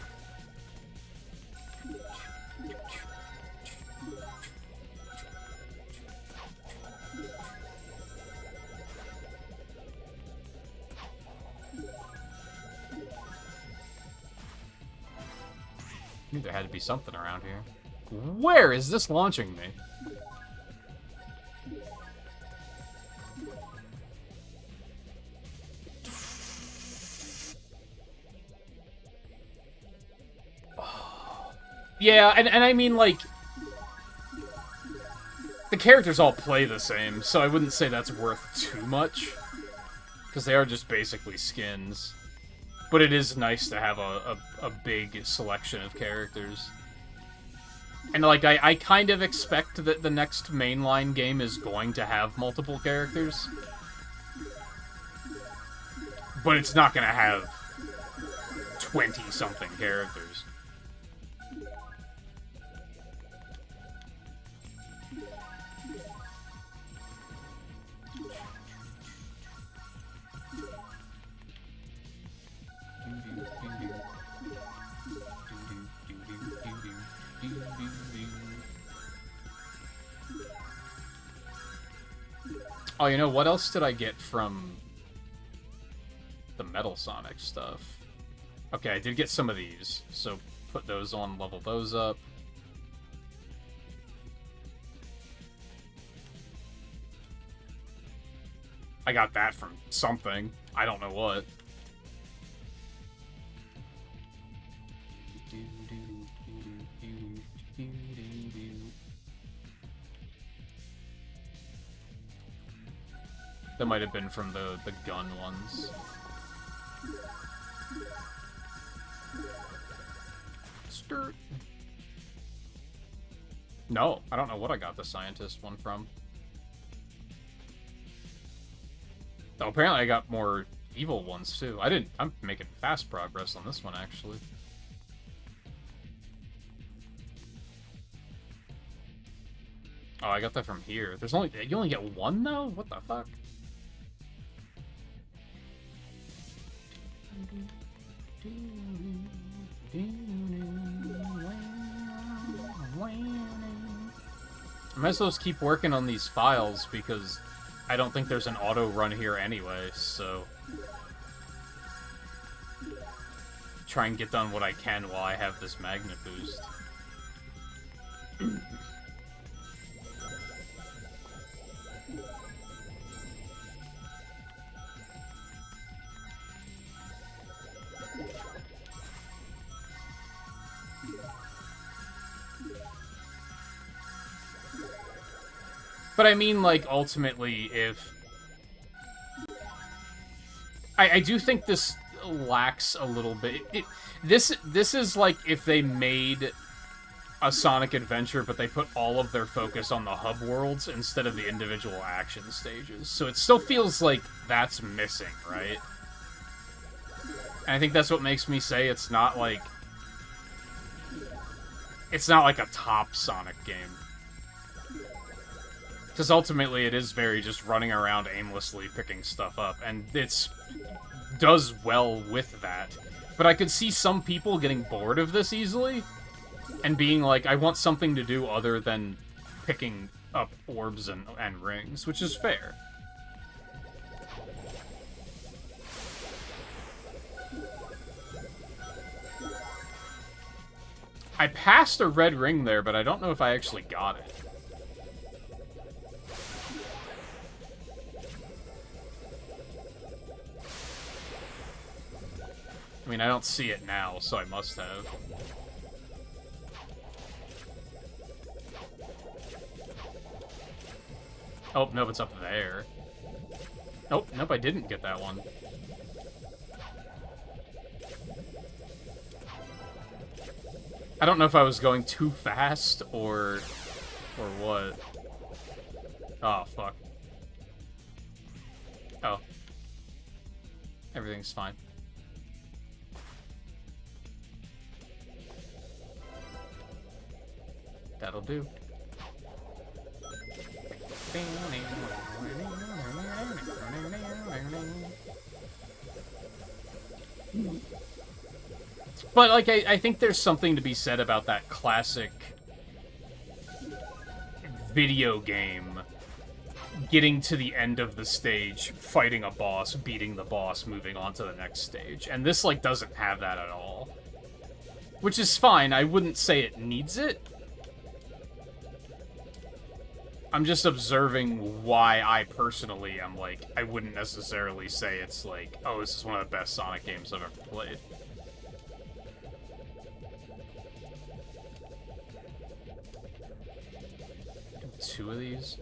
Knew there had to be something around here. Where is this launching me? Yeah, and I mean, like, the characters all play the same, so I wouldn't say that's worth too much, because they are just basically skins. But it is nice to have a big selection of characters. And, like, I kind of expect that the next mainline game is going to have multiple characters. But it's not going to have 20-something characters. Oh, you know, what else did I get from the Metal Sonic stuff? Okay, I did get some of these, so put those on, level those up. I got that from something. I don't know what. That might have been from the gun ones. Skirt. No, I don't know what I got the scientist one from. Oh, apparently I got more evil ones, too. I'm making fast progress on this one, actually. Oh, I got that from here. You only get one, though? What the fuck? I might as well just keep working on these files, because I don't think there's an auto run here anyway, so... Try and get done what I can while I have this magnet boost. But I mean, like, ultimately, if... I do think this lacks a little bit. This is like if they made a Sonic Adventure, but they put all of their focus on the hub worlds instead of the individual action stages. So it still feels like that's missing, right? And I think that's what makes me say it's not like a top Sonic game. Because ultimately it is very just running around aimlessly picking stuff up, and it's does well with that. But I could see some people getting bored of this easily, and being like, I want something to do other than picking up orbs and rings, which is fair. I passed a red ring there, but I don't know if I actually got it. I mean, I don't see it now, so I must have. Oh, nope, it's up there. Nope, nope, I didn't get that one. I don't know if I was going too fast or what. Oh, fuck. Oh. Everything's fine. That'll do. But, like, I think there's something to be said about that classic video game getting to the end of the stage, fighting a boss, beating the boss, moving on to the next stage. And this, like, doesn't have that at all. Which is fine. I wouldn't say it needs it. I'm just observing why I personally am like, I wouldn't necessarily say it's like, oh, this is one of the best Sonic games I've ever played. Two of these.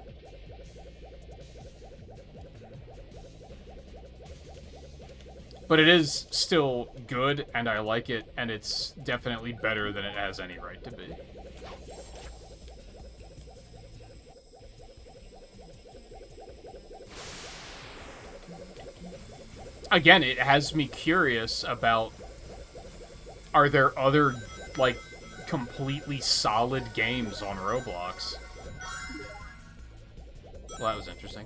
But it is still good, and I like it, and it's definitely better than it has any right to be. Again, it has me curious about, are there other, like, completely solid games on Roblox? Well, that was interesting.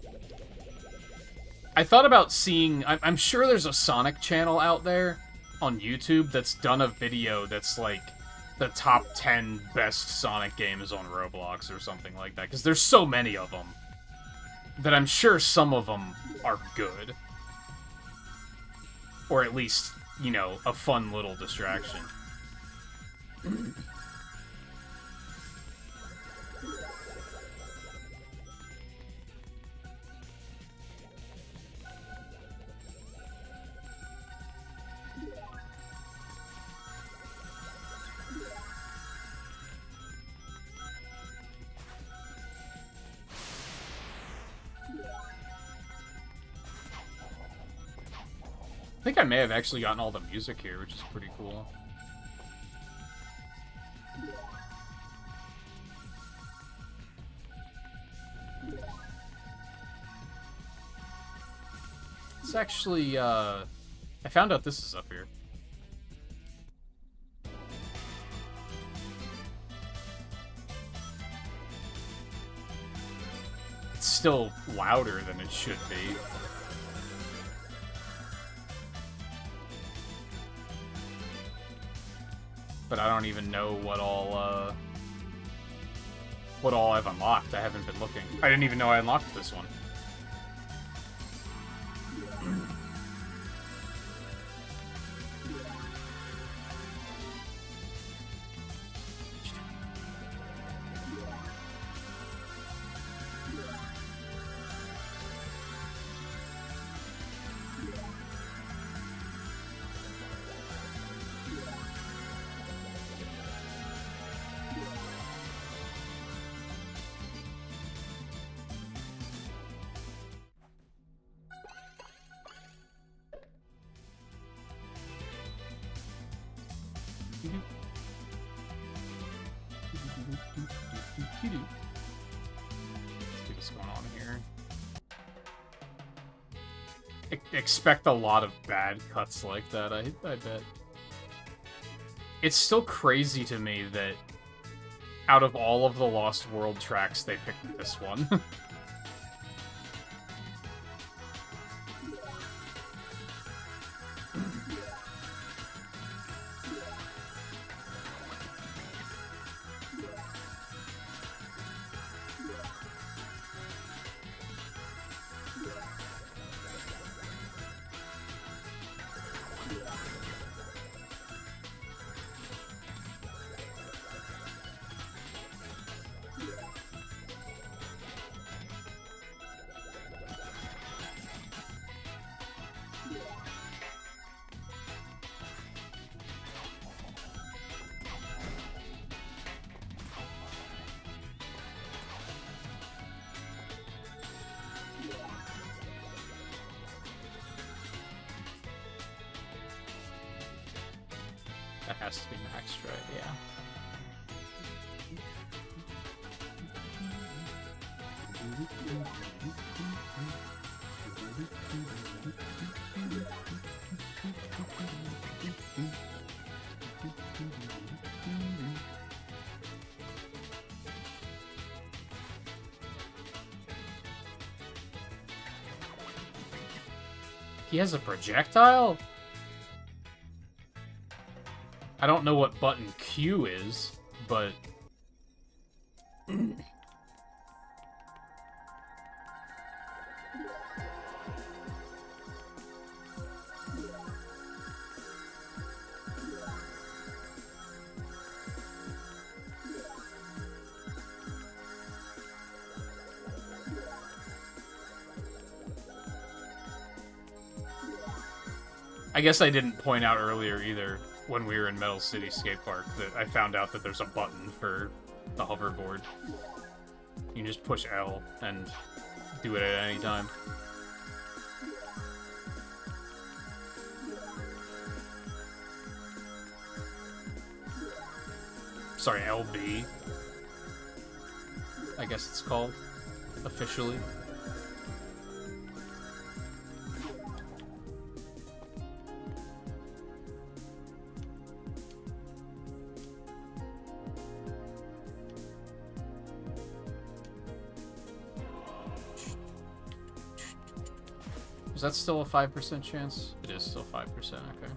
I thought about seeing... I'm sure there's a Sonic channel out there on YouTube that's done a video that's, like, the top 10 best Sonic games on Roblox or something like that. Because there's so many of them that I'm sure some of them are good. Or at least, you know, a fun little distraction. I think I may have actually gotten all the music here, which is pretty cool. is actually, I found out this is up here. It's still louder than it should be. But I don't even know what all I've unlocked. I haven't been looking. I didn't even know I unlocked this one. See what's going on here. Expect a lot of bad cuts like that, I bet. It's still crazy to me that out of all of the Lost World tracks, they picked this one. That has to be maxed, right? Yeah. He has a projectile? I don't know what button Q is, but... I guess I didn't point out earlier either, when we were in Metal City Skate Park, that I found out that there's a button for the hoverboard. You can just push L and do it at any time. Sorry, LB. I guess it's called, officially. Is that still a 5% chance? It is still 5%, okay.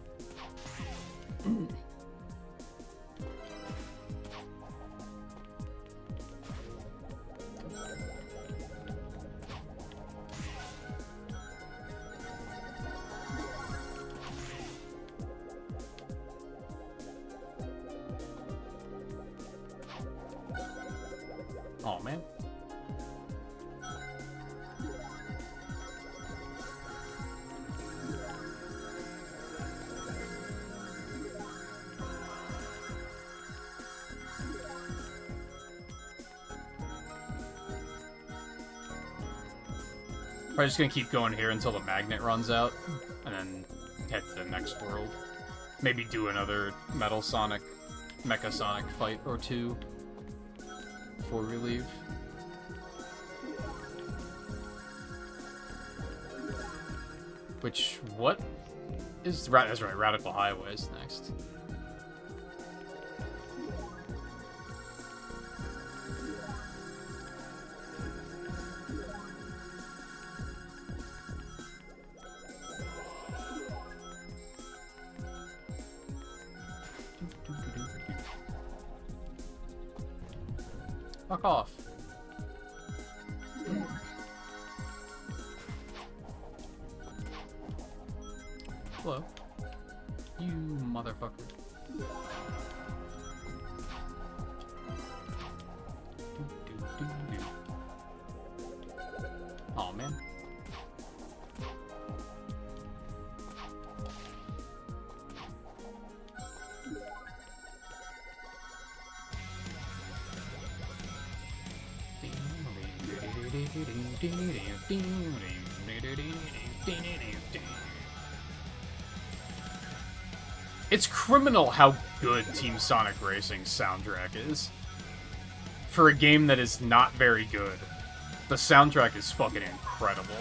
Oh man. Probably just gonna keep going here until the magnet runs out, and then head to the next world. Maybe do another Metal Sonic, Mecha Sonic fight or two before we leave. Which, what is... That's right, Radical Highway is next. Fuck off. Hello. You motherfucker. Aw, man. It's criminal how good Team Sonic Racing's soundtrack is. For a game that is not very good, the soundtrack is fucking incredible.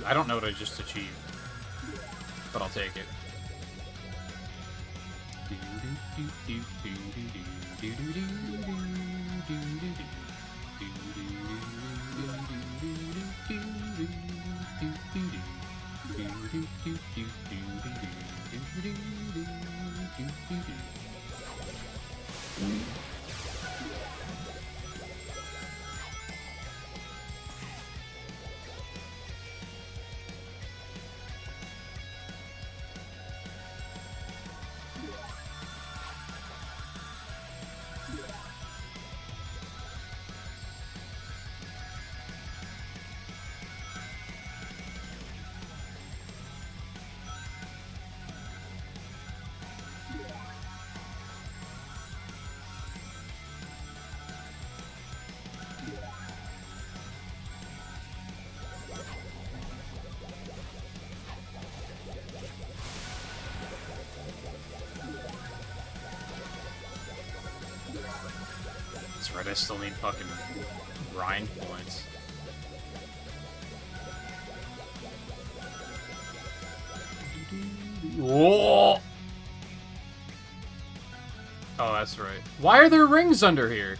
I don't know what I just achieved, but I'll take it. That's right, I still need fucking grind points. Whoa! Oh, that's right. Why are there rings under here?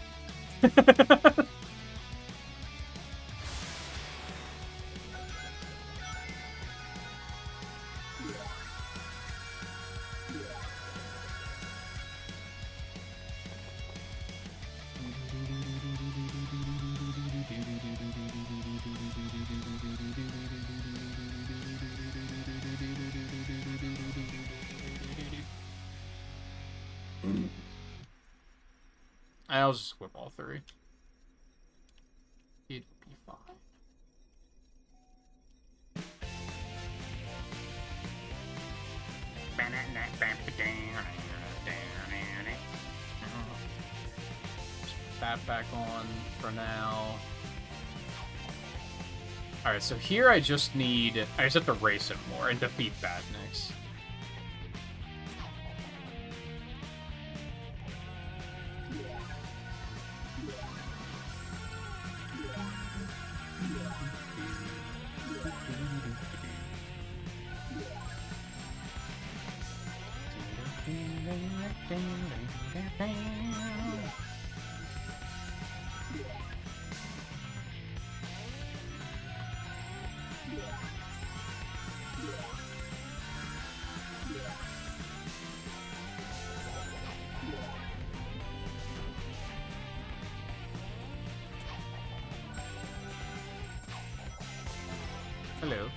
I'll just whip all three. It'll be fine. Just put that back on for now. Alright, so here I just have to race him more and defeat Badniks. Hello.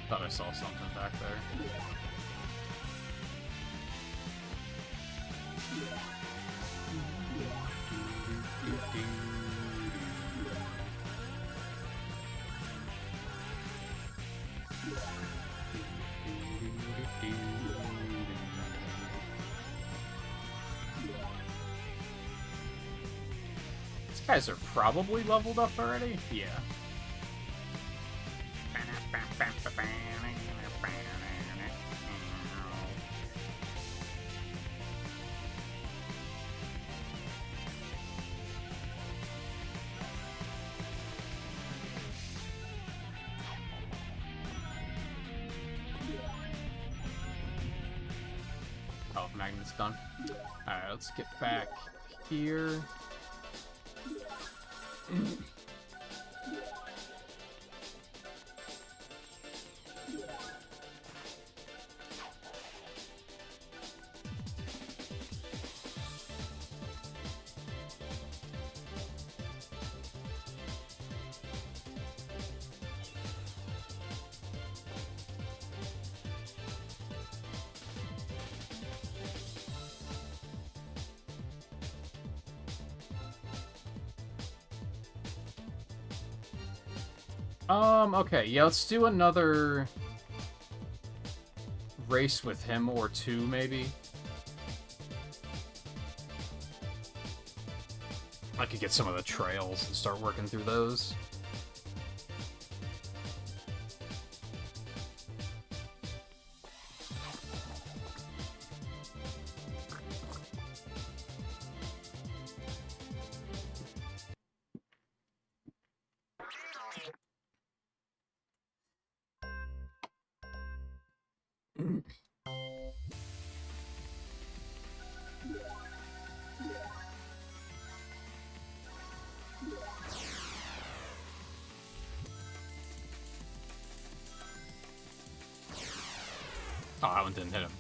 Thought I saw something back there. These guys are probably leveled up already? Yeah. Oh, Magnet's done. Alright, let's get back here. Okay, yeah, let's do another race with him or two, maybe. I could get some of the trails and start working through those. Oh, that one didn't hit him.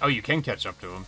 Oh, you can catch up to him.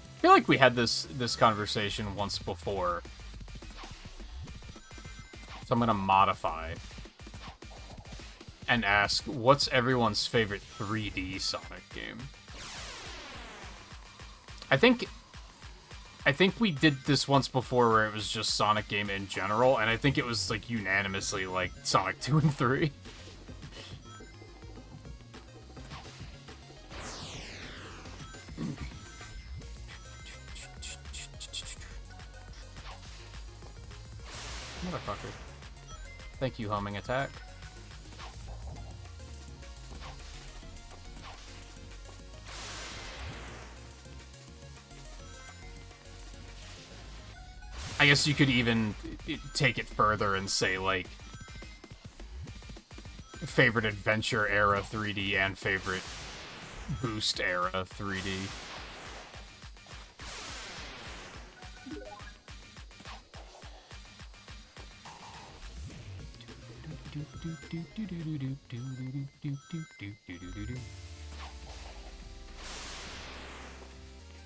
I feel like we had this conversation once before. So I'm gonna modify and ask, what's everyone's favorite 3D Sonic game? I think we did this once before where it was just Sonic game in general, and I think it was like unanimously like Sonic 2 and 3. Motherfucker. Thank you, homing attack. I guess you could even take it further and say, like, favorite adventure era 3D and favorite boost era 3D.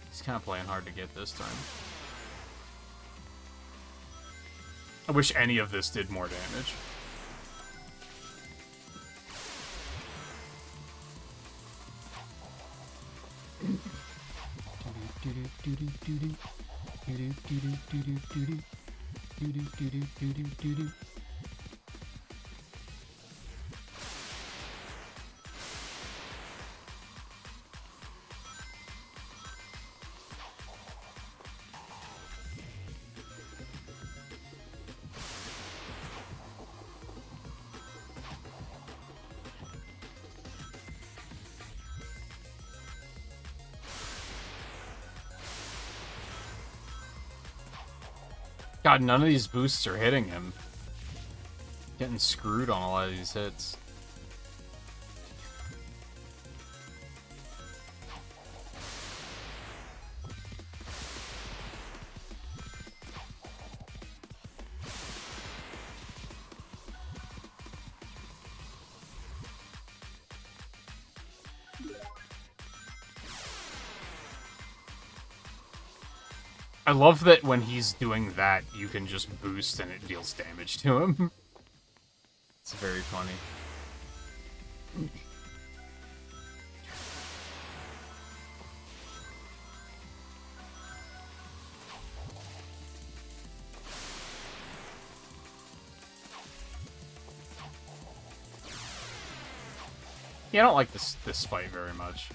He's kind of playing hard to get this time. I wish any of this did more damage. God, none of these boosts are hitting him. Getting screwed on a lot of these hits. I love that when he's doing that, you can just boost and it deals damage to him. It's very funny. Yeah, I don't like this fight very much.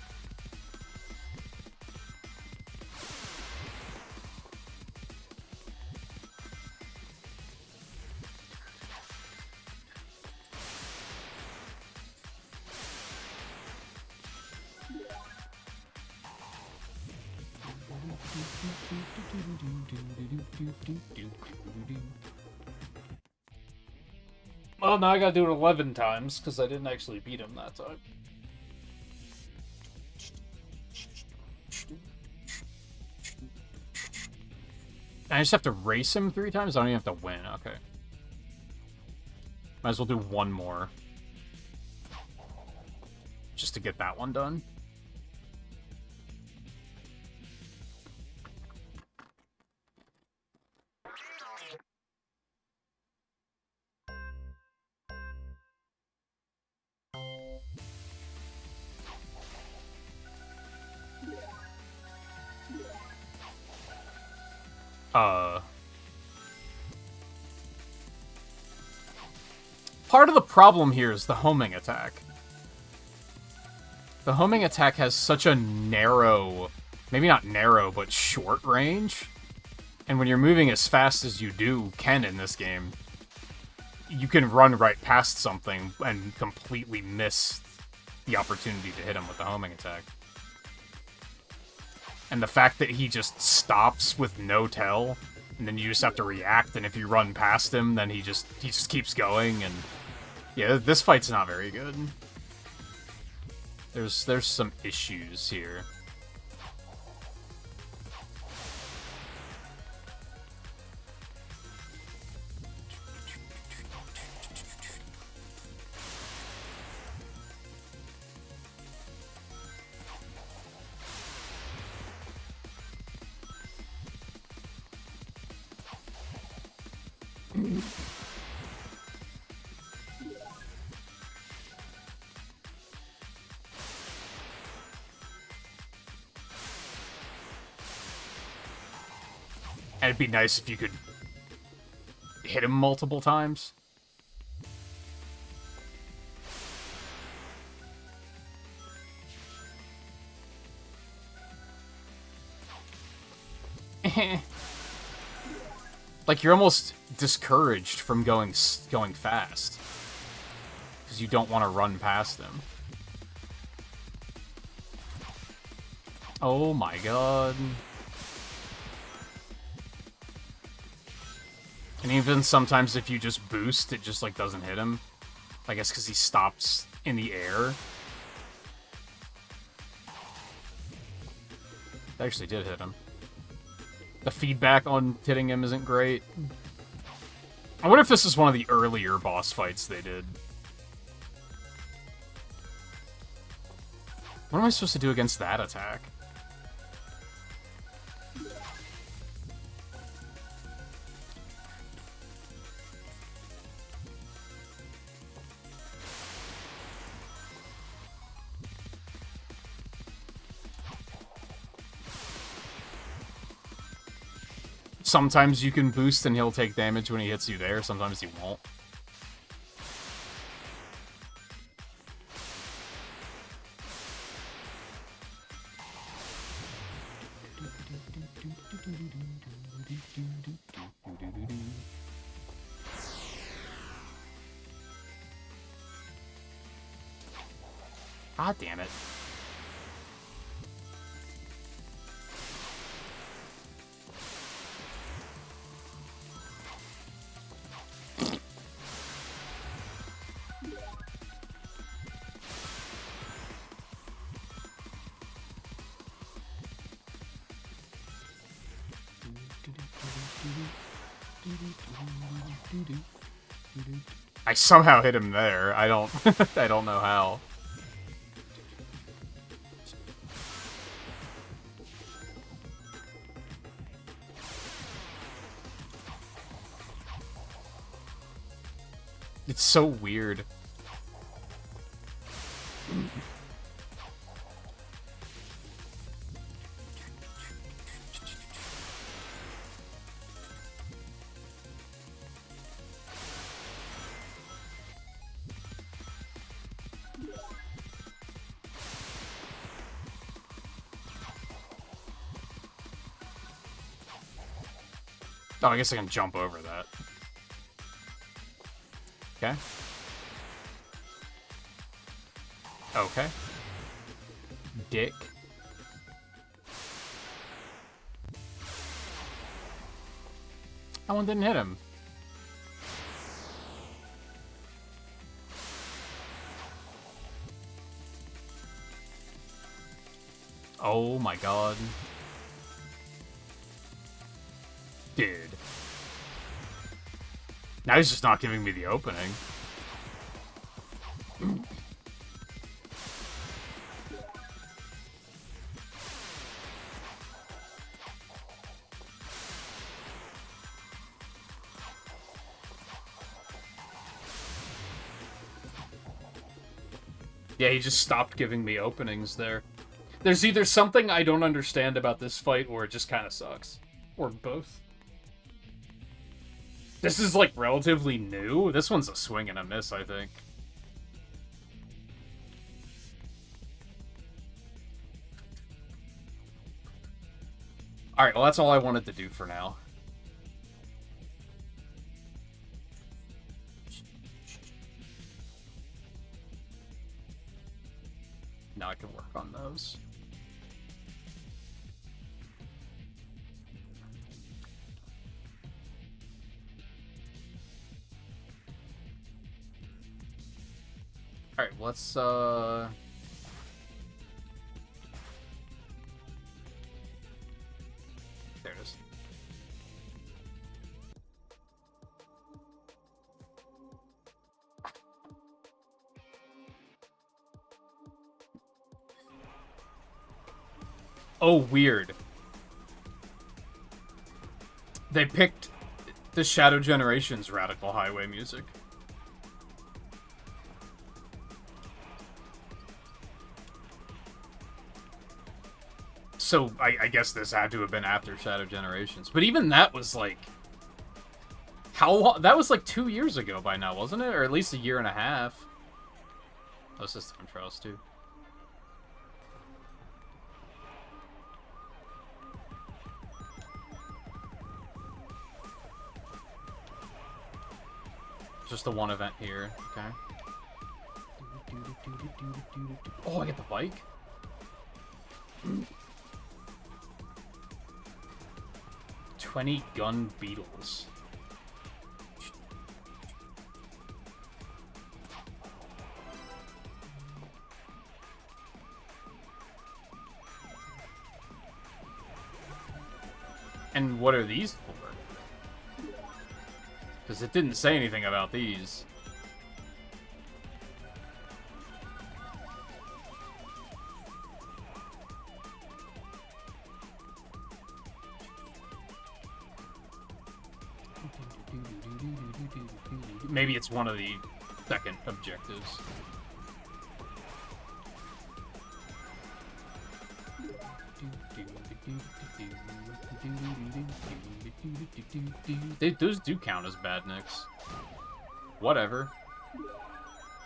Well, now I gotta do it 11 times, because I didn't actually beat him that time. I just have to race him 3 times? I don't even have to win. Okay. Might as well do one more. Just to get that one done. Part of the problem here is the homing attack. The homing attack has such a narrow, maybe not narrow, but short range. And when you're moving as fast as you can in this game, you can run right past something and completely miss the opportunity to hit him with the homing attack. And the fact that he just stops with no tell, and then you just have to react, and if you run past him, then he just keeps going, and yeah, this fight's not very good. There's some issues here. And it'd be nice if you could hit him multiple times. Like, you're almost discouraged from going fast. Because you don't want to run past him. Oh my god. And even sometimes if you just boost, it just, like, doesn't hit him. I guess because he stops in the air. It actually did hit him. The feedback on hitting him isn't great. I wonder if this is one of the earlier boss fights they did. What am I supposed to do against that attack? Sometimes you can boost and he'll take damage when he hits you there, sometimes he won't. God damn it. I somehow hit him there. I don't I don't know how. It's so weird. Oh, I guess I can jump over that. Okay. Okay. Dick. That one didn't hit him. Oh my god. Dude. Now he's just not giving me the opening. Yeah, he just stopped giving me openings there. There's either something I don't understand about this fight, or it just kind of sucks. Or both. This is, like, relatively new. This one's a swing and a miss, I think. Alright, well, that's all I wanted to do for now. Now I can work on those. Alright, let's, there it is. Oh, weird. They picked the Shadow Generations Radical Highway music. So, I guess this had to have been after Shadow Generations. But even that was, like... How long? That was, like, 2 years ago by now, wasn't it? Or at least a year and a half. Oh, System Trials, too. Just the one event here. Okay. Oh, I get the bike? 20 gun beetles. And what are these for? Because it didn't say anything about these. Maybe it's one of the second objectives. Those do count as bad nicks. Whatever.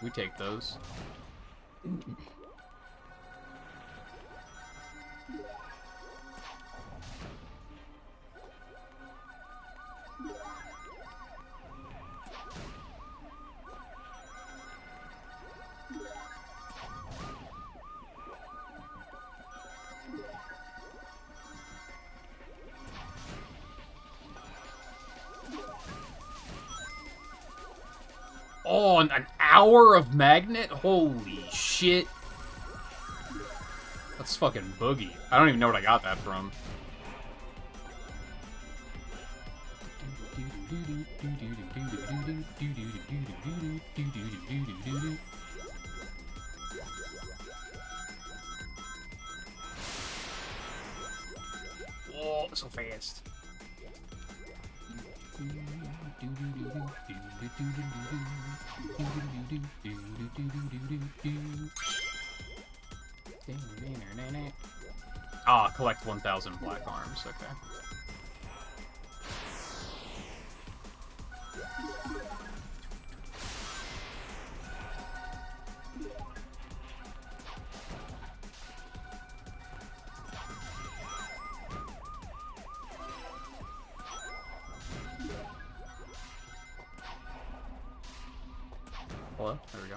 We take those. Oh, an hour of magnet? Holy shit. That's fucking boogie. I don't even know what I got that from. Oh, so fast. Ah, collect 1,000 black arms. Okay. Hello? There we go.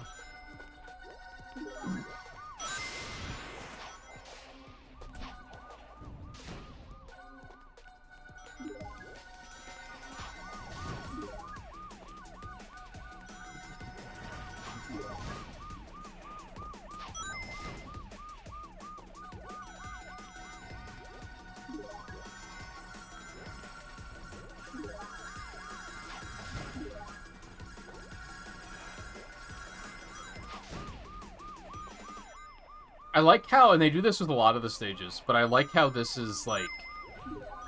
I like how, and they do this with a lot of the stages, but I like how this is, like,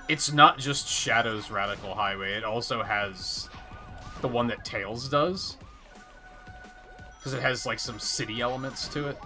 it's not just Shadow's Radical Highway, it also has the one that Tails does. Because it has, like, some city elements to it.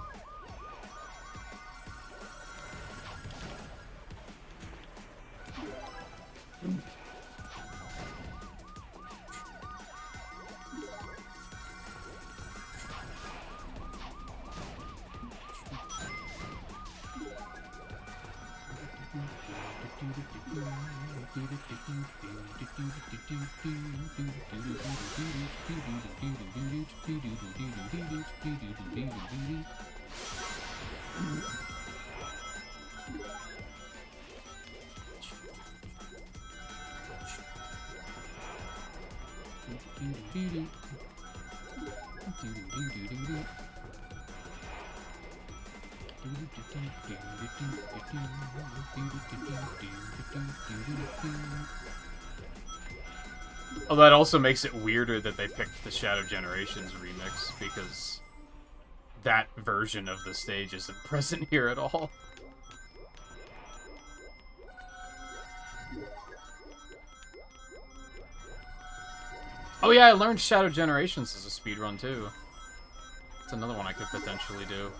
Although that also makes it weirder that they picked the Shadow Generations remix, because that version of the stage isn't present here at all. Oh yeah, I learned Shadow Generations as a speedrun too. That's another one I could potentially do.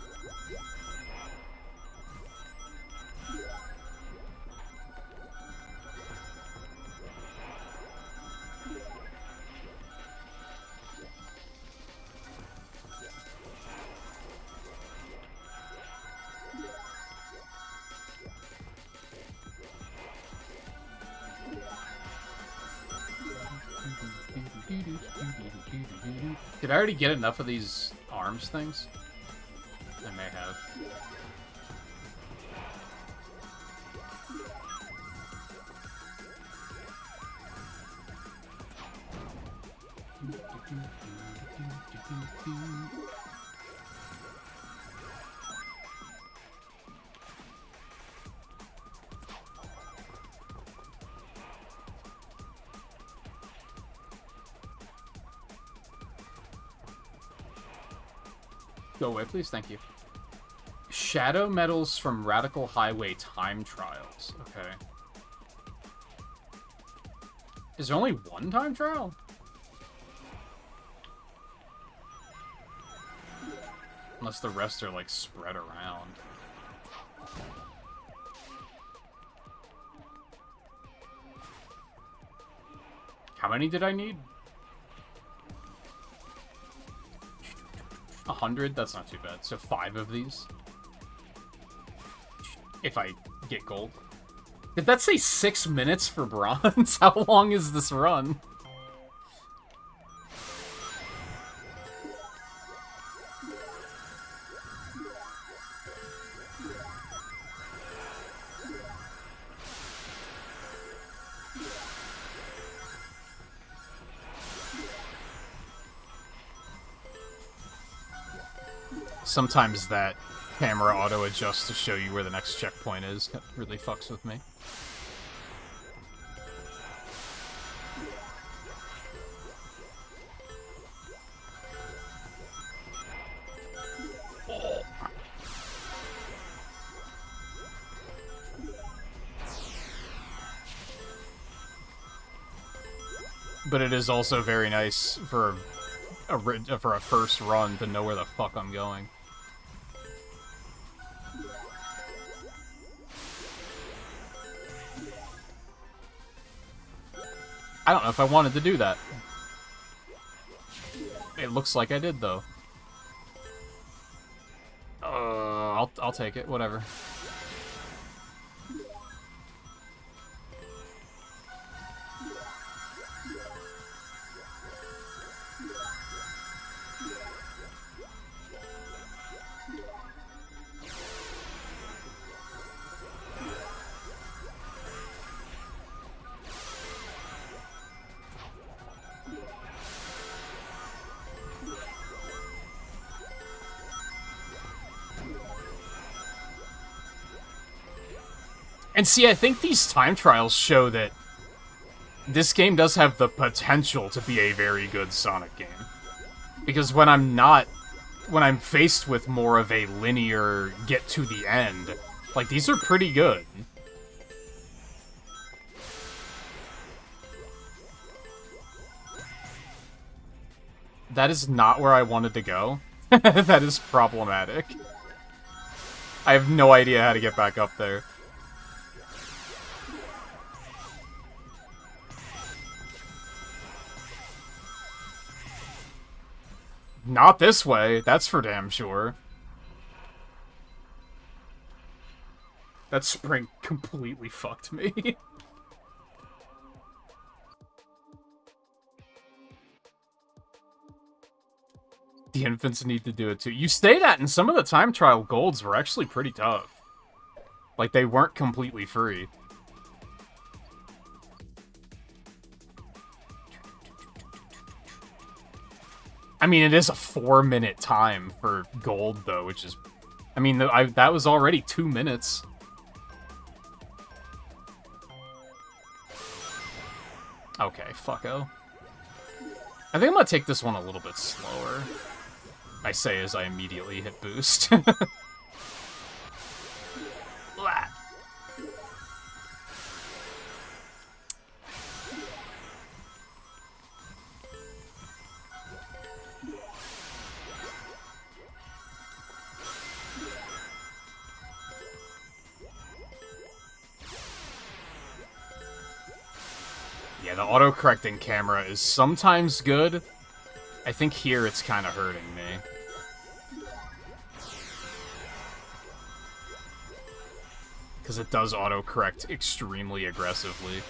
Did I already get enough of these arms things? I may have. Go away, please. Thank you. Shadow medals from Radical Highway time trials. Okay. Is there only one time trial? Unless the rest are, like, spread around. How many did I need? 100? That's not too bad. So 5 of these. If I get gold. Did that say 6 minutes for bronze? How long is this run? Sometimes that camera auto-adjusts to show you where the next checkpoint is. That really fucks with me. But it is also very nice for a first run to know where the fuck I'm going. I don't know if I wanted to do that. It looks like I did, though. I'll take it. Whatever. And see, I think these time trials show that this game does have the potential to be a very good Sonic game. Because when I'm faced with more of a linear get to the end, like, these are pretty good. That is not where I wanted to go. That is problematic. I have no idea how to get back up there. Not this way, that's for damn sure. That sprint completely fucked me. The infants need to do it too. You say that, and some of the time trial golds were actually pretty tough. Like, they weren't completely free. I mean, it is a 4-minute time for gold, though, which is... I mean, that was already 2 minutes. Okay, fucko. I think I'm gonna take this one a little bit slower. I say as I immediately hit boost. Yeah, the auto-correcting camera is sometimes good. I think here it's kind of hurting me. Because it does auto-correct extremely aggressively.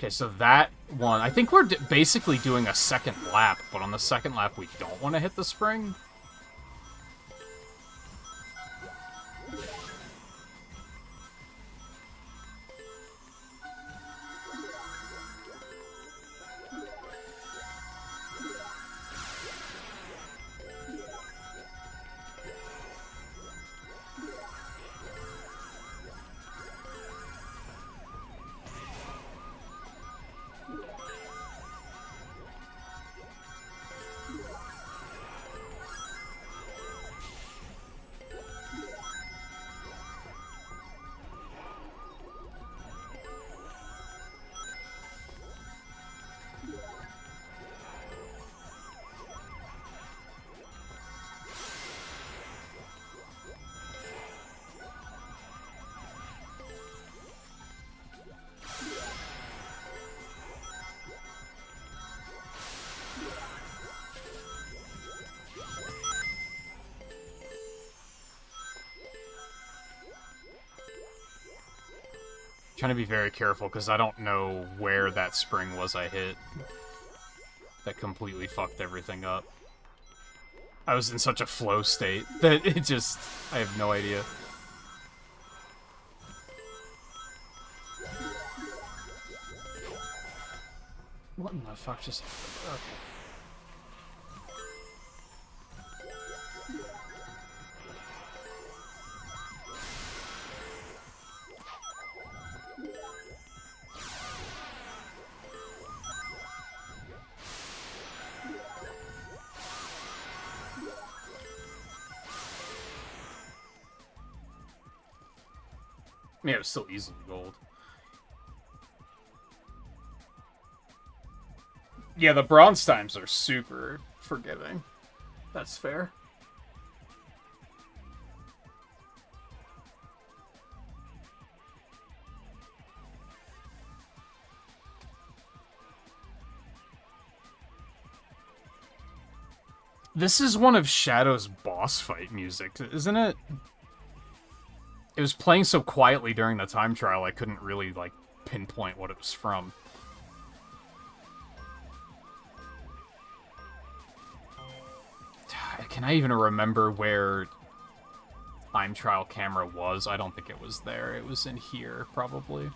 Okay, so that one... I think we're basically doing a second lap, but on the second lap we don't want to hit the spring. Trying to be very careful because I don't know where that spring was I hit. That completely fucked everything up. I was in such a flow state that it just... I have no idea. What in the fuck just happened? Okay. Yeah, it was still easily gold. Yeah, the bronze times are super forgiving. That's fair. This is one of Shadow's boss fight music, isn't it? It was playing so quietly during the time trial, I couldn't really, like, pinpoint what it was from. Can I even remember where time trial camera was? I don't think it was there. It was in here, probably.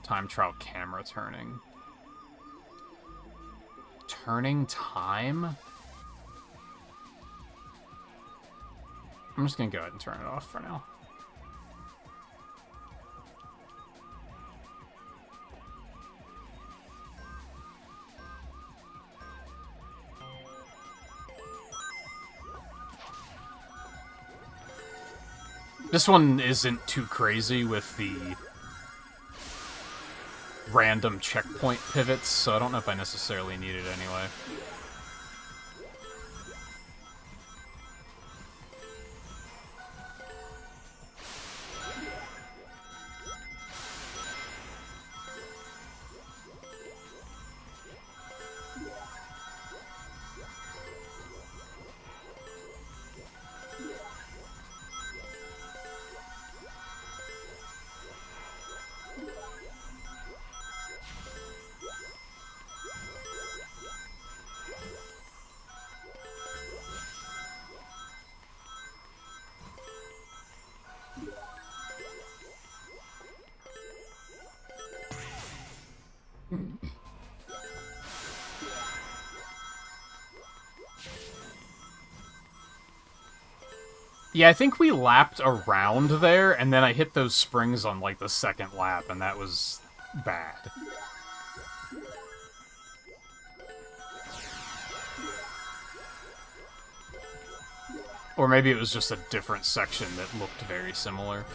Time trial camera turning. Turning time? I'm just gonna go ahead and turn it off for now. This one isn't too crazy with the random checkpoint pivots, so I don't know if I necessarily need it anyway. Yeah, I think we lapped around there, and then I hit those springs on, like, the second lap, and that was bad. Or maybe it was just a different section that looked very similar.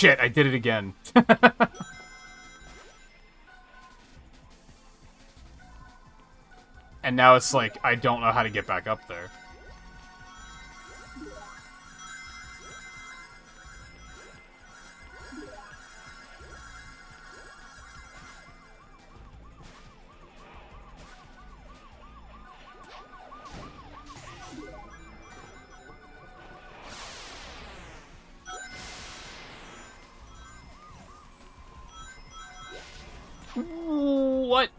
shit, I did it again. And now it's like, I don't know how to get back up there. What?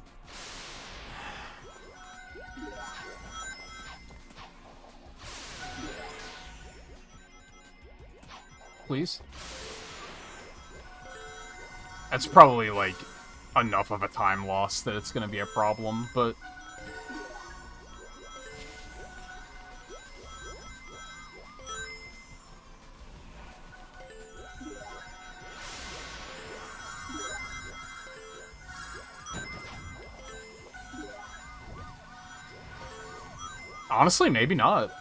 Please? That's probably, like, enough of a time loss that it's gonna be a problem, but... honestly, maybe not.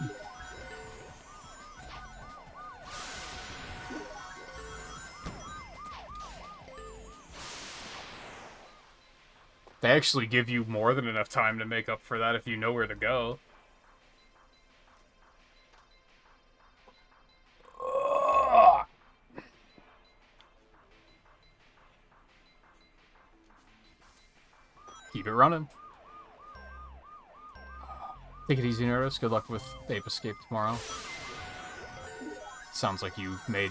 They actually give you more than enough time to make up for that if you know where to go. Keep it running. Take it easy, Nerdist. Good luck with Ape Escape tomorrow. Sounds like you made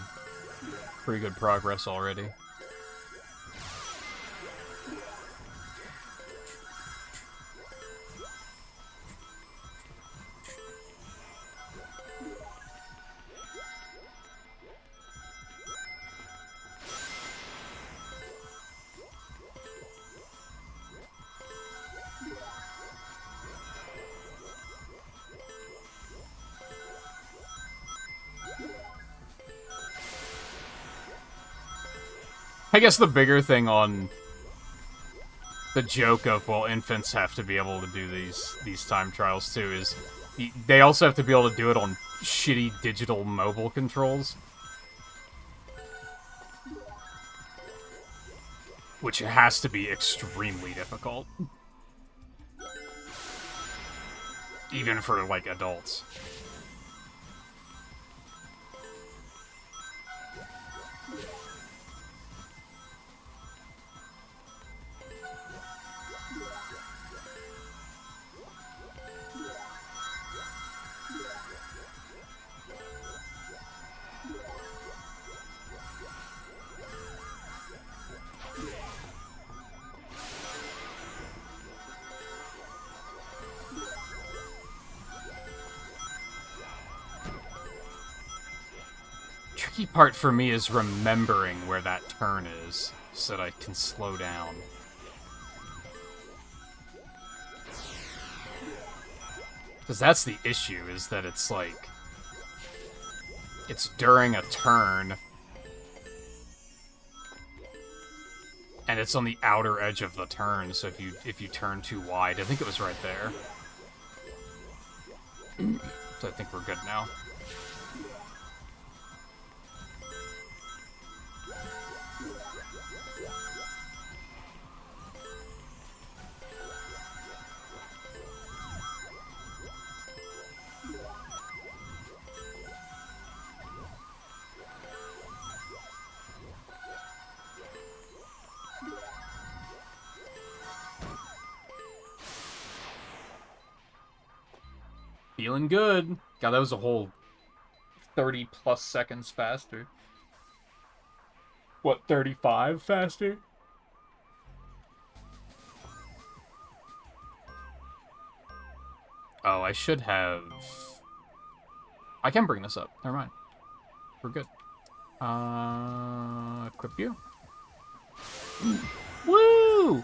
pretty good progress already. I guess the bigger thing on the joke of, well, infants have to be able to do these time trials too is they also have to be able to do it on shitty digital mobile controls. Which has to be extremely difficult. Even for, like, adults. Tricky part for me is remembering where that turn is, so that I can slow down. Because that's the issue, is that it's like... it's during a turn, and it's on the outer edge of the turn, so if you turn too wide, I think it was right there. So I think we're good now. Feeling good. God, that was a whole 30 plus seconds faster. What, 35 faster? Oh, I should have... I can bring this up. Never mind. We're good. Equip you. Woo!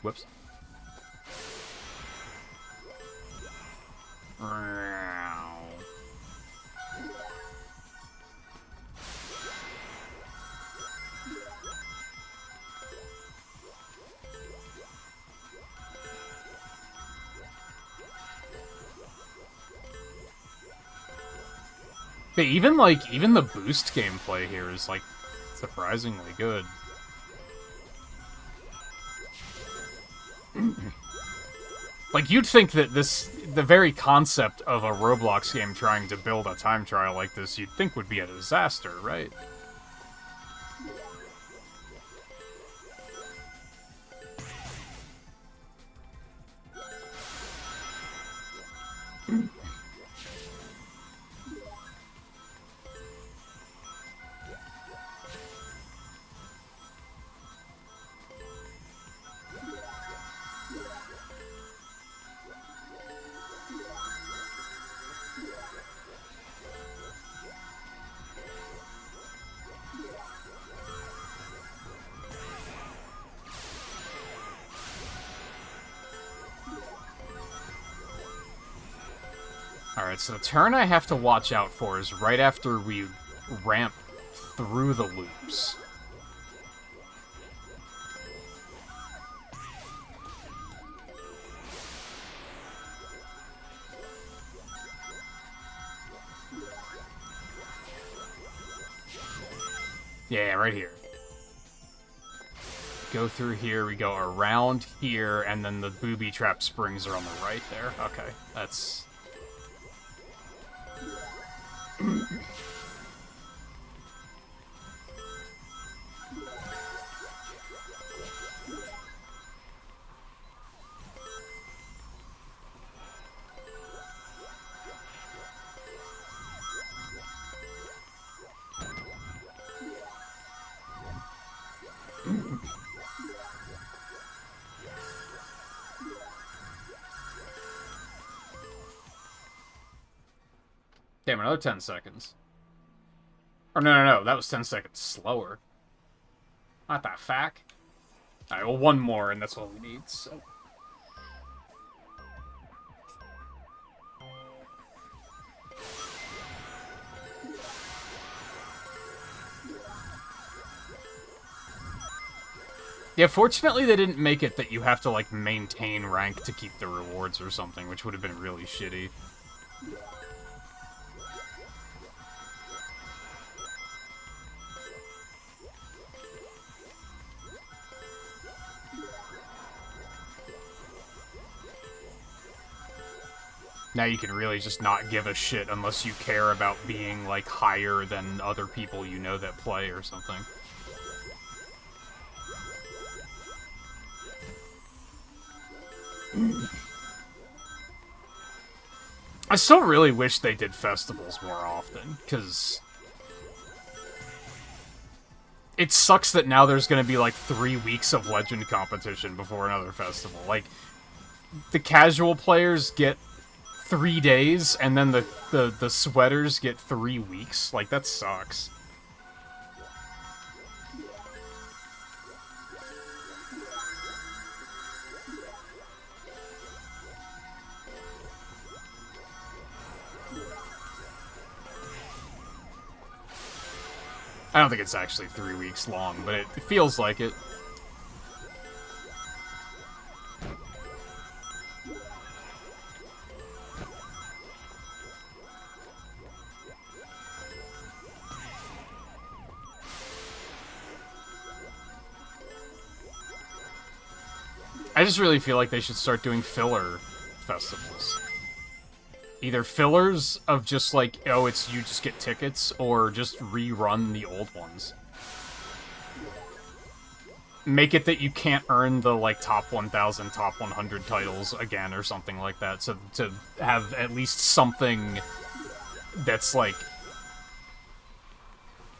Whoops. But even the boost gameplay here is like surprisingly good. Like, you'd think that the very concept of a Roblox game trying to build a time trial like this, you'd think would be a disaster, right? Alright, so the turn I have to watch out for is right after we ramp through the loops. Yeah, right here. Go through here, we go around here, and then the booby trap springs are on the right there. Okay, that's... Damn, another 10 seconds. Or no, that was 10 seconds slower. Not that fact. Alright, well, one more, and that's all we need, so... Yeah, fortunately they didn't make it that you have to, like, maintain rank to keep the rewards or something, which would have been really shitty. Now you can really just not give a shit unless you care about being, like, higher than other people you know that play or something. I still really wish they did festivals more often, because... It sucks that now there's gonna be, like, 3 weeks of Legend competition before another festival. Like, the casual players get 3 days, and then the sweaters get 3 weeks. Like, that sucks. I don't think it's actually 3 weeks long, but it feels like it. I just really feel like they should start doing filler festivals. Either fillers of just like, oh, it's you just get tickets, or just rerun the old ones. Make it that you can't earn the, like, top 1,000, top 100 titles again, or something like that, so to have at least something that's, like,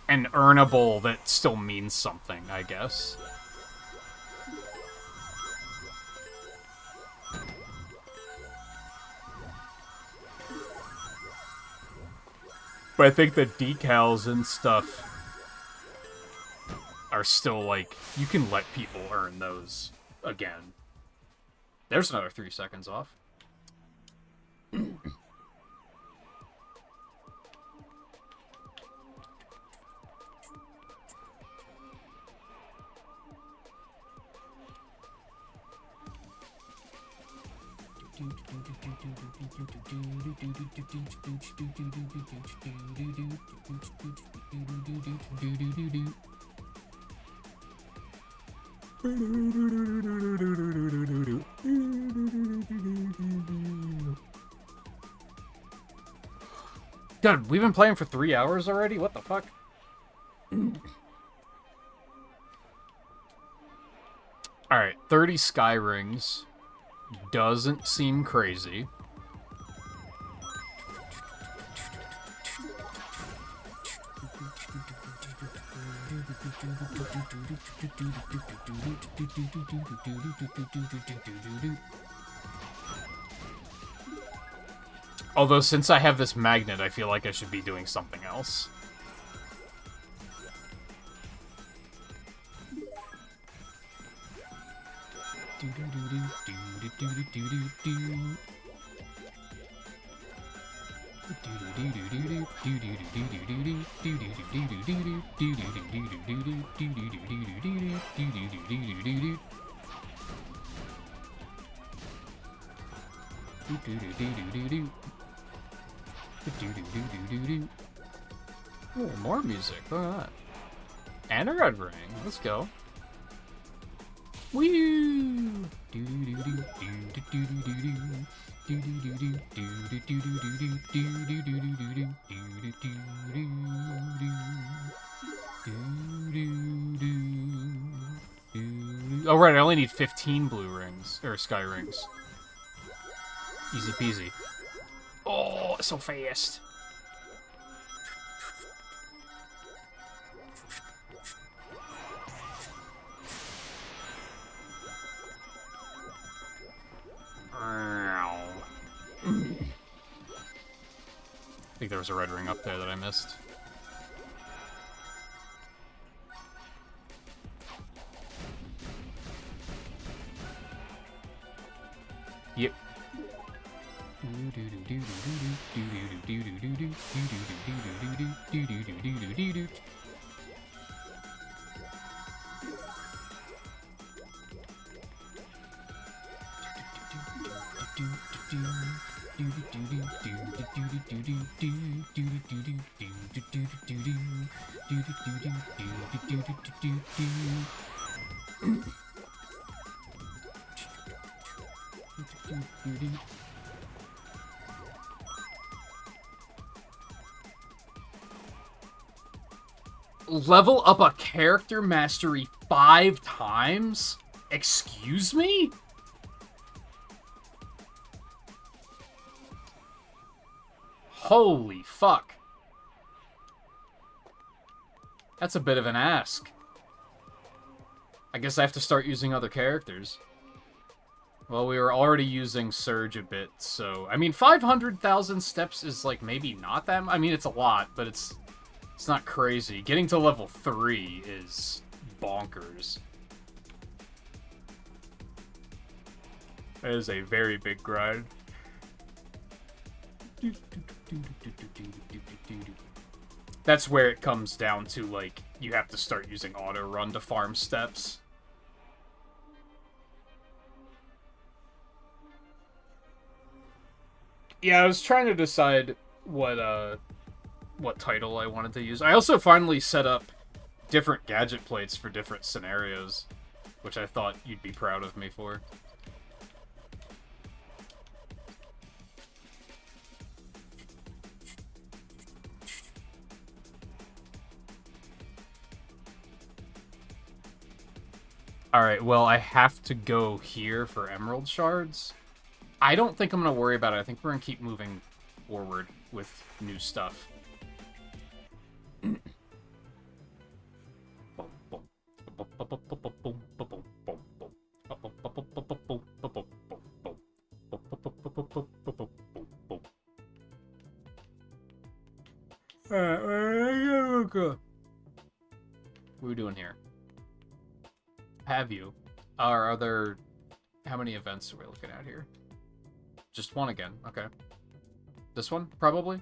an earnable that still means something, I guess. But I think the decals and stuff are still, like, you can let people earn those again. There's another 3 seconds off. God, we've been playing for 3 hours already? What the fuck? Alright, 30 sky rings. Doesn't seem crazy. Although, since I have this magnet, I feel like I should be doing something else. Oh, more music. Look at that. And a red ring. Let's go. Woo! Oh, right, I only need 15 blue rings, or sky rings. Easy peasy. Oh, so fast. I think there was a red ring up there that I missed. Yep. Level up a character mastery 5 times? Excuse me? Holy fuck. That's a bit of an ask. I guess I have to start using other characters. Well, we were already using Surge a bit, so... I mean, 500,000 steps is, like, maybe not that much. I mean, it's a lot, but it's not crazy. Getting to level 3 is bonkers. That is a very big grind. That's where it comes down to, like, you have to start using auto run to farm steps. Yeah, I was trying to decide what title I wanted to use. I also finally set up different gadget plates for different scenarios, which I thought you'd be proud of me for. Alright, well, I have to go here for emerald shards. I don't think I'm going to worry about it. I think we're going to keep moving forward with new stuff. What are we doing here? Have you? Are there... How many events are we looking at here? Just one again. Okay. This one, probably?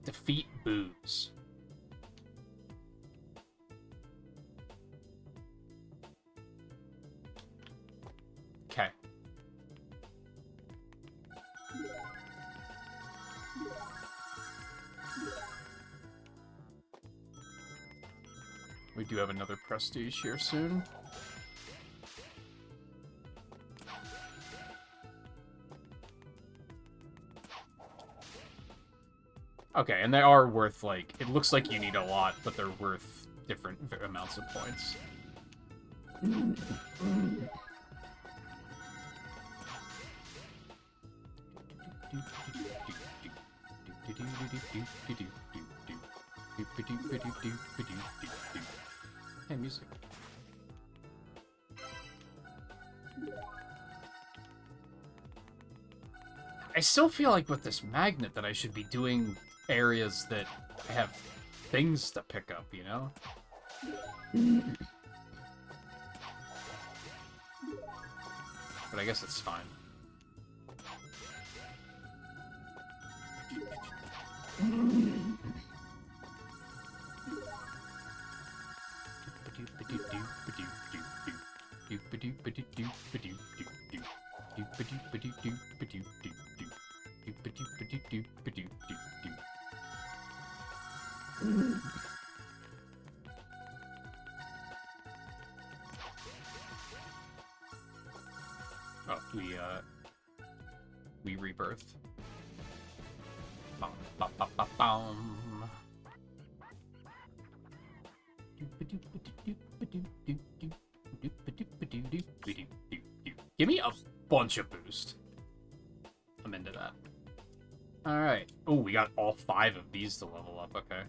Defeat Booze. We do have another prestige here soon. Okay, and they are worth, like, it looks like you need a lot, but they're worth different amounts of points. Hey, music. I still feel like with this magnet that I should be doing areas that have things to pick up, you know? But I guess it's fine. Oh, we rebirth. Bum, bum, bum, bum, bum. Give me a bunch of boost. I'm into that. Alright. Oh, we got all 5 of these to level up, okay.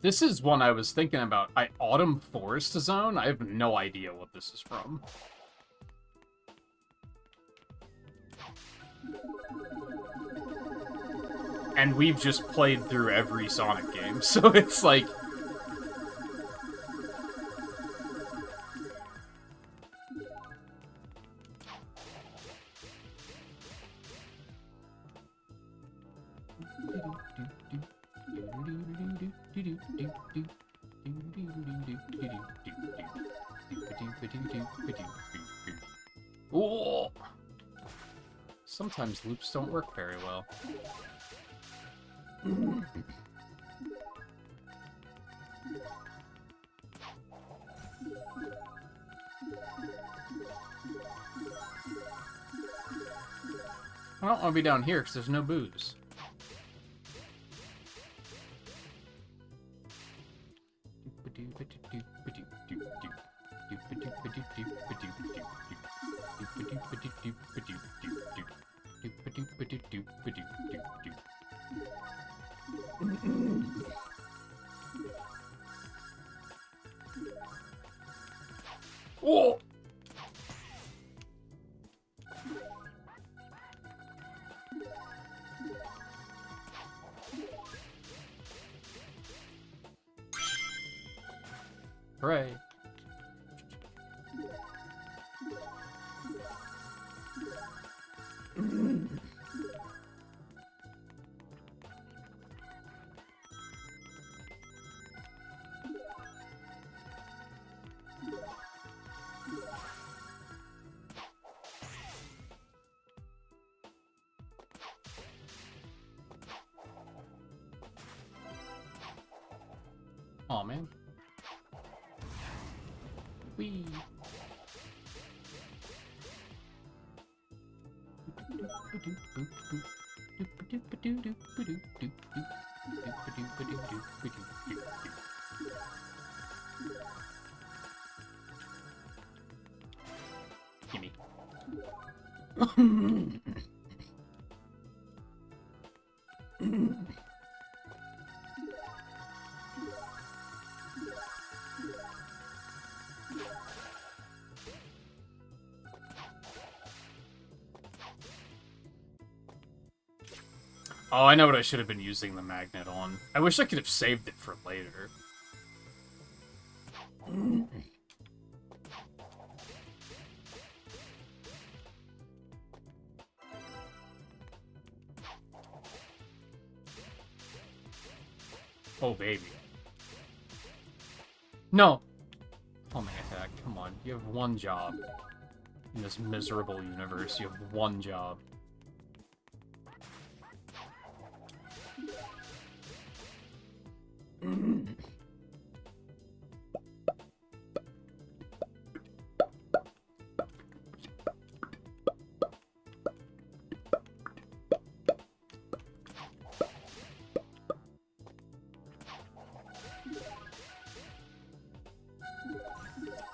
This is one I was thinking about. Autumn Forest Zone? I have no idea what this is from. And we've just played through every Sonic game, so it's like... Ooh. Sometimes loops don't work very well. I don't want to be down here because there's no booze. Whoa! Hooray. Aw, man. Whee! Gimme. Oh, I know what I should have been using the magnet on. I wish I could have saved it for later. Oh, baby. No! Homing attack, come on. You have one job. In this miserable universe, you have one job.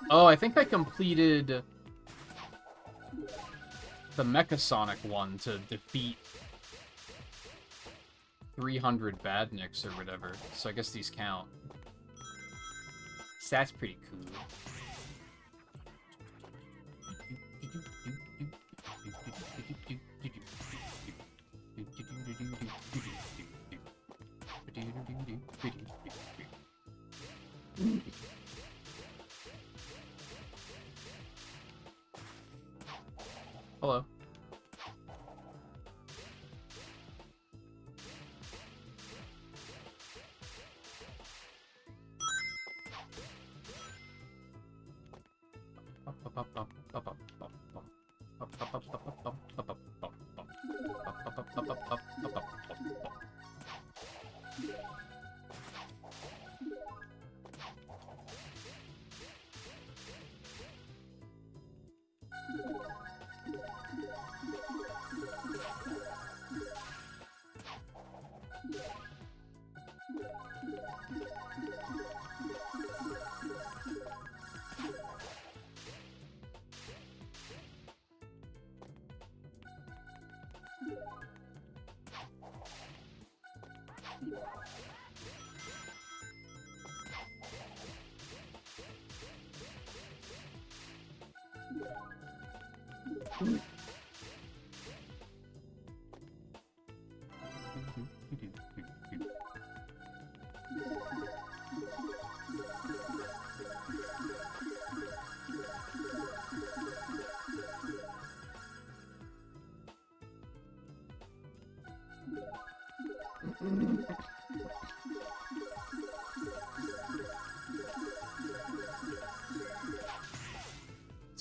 Oh, I think I completed the Mechasonic one to defeat 300 badniks or whatever. So I guess these count. So that's pretty cool. Hello.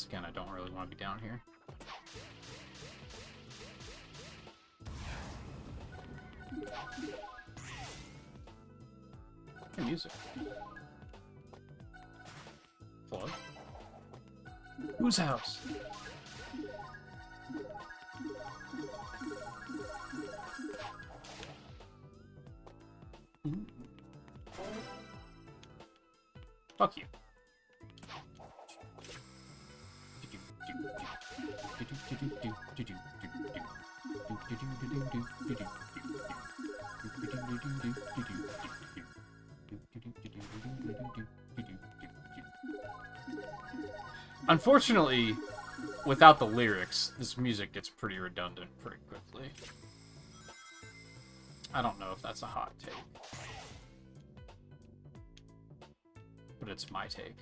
Again, I don't really want to be down here. Hey, music. Hello? Whose house? Fuck you. Unfortunately, without the lyrics, this music gets pretty redundant pretty quickly. I don't know if that's a hot take, but it's my take.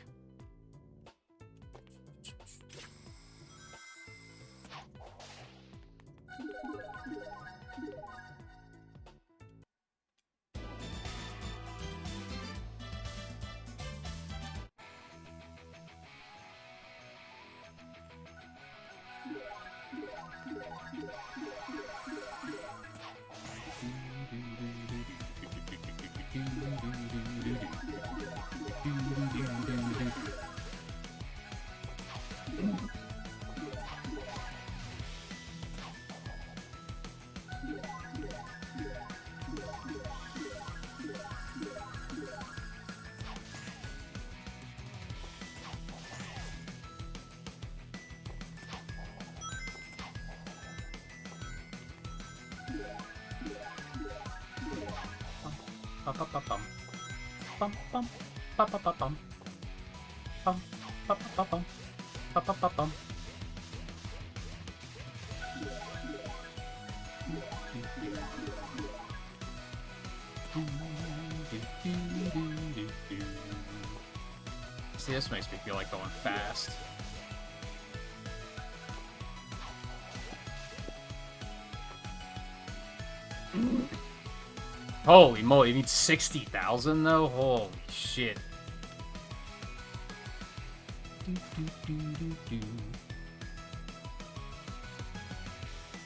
See, this makes me feel like going fast. Holy moly, you need 60,000 though? Holy shit.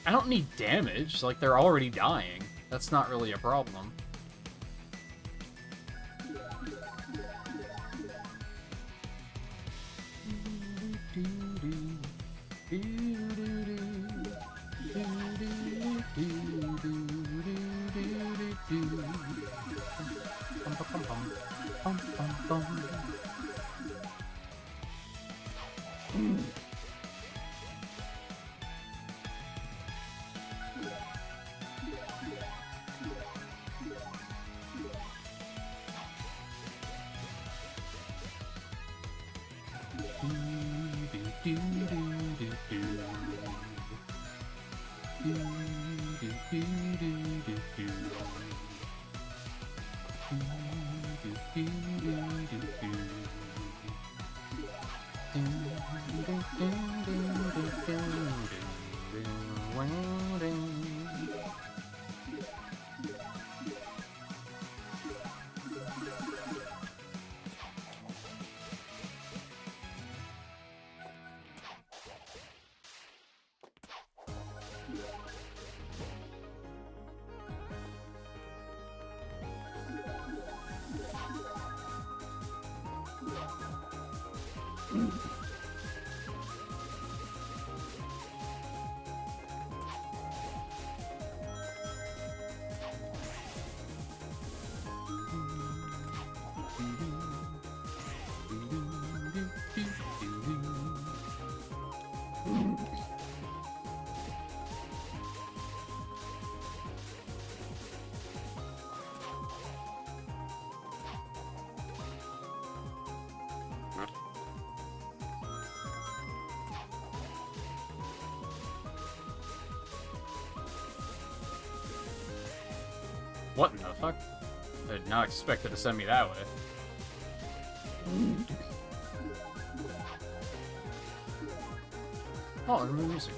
I don't need damage. Like, they're already dying. That's not really a problem. What in the fuck? I did not expect it to send me that way. Oh, remove music.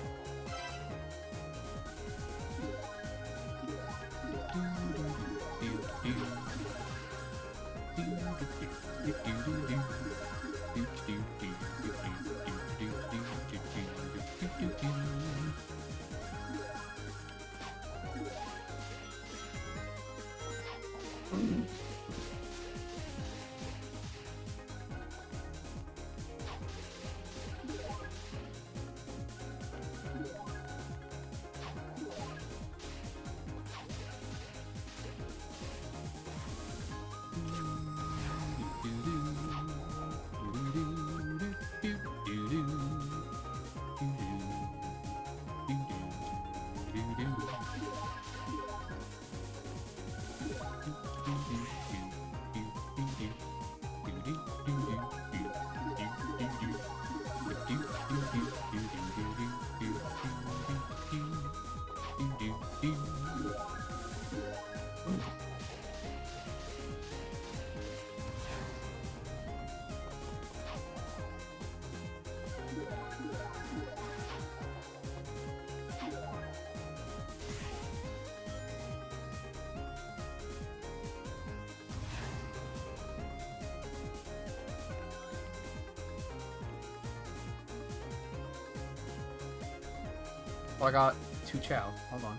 Well, I got 2 Chow. Hold on.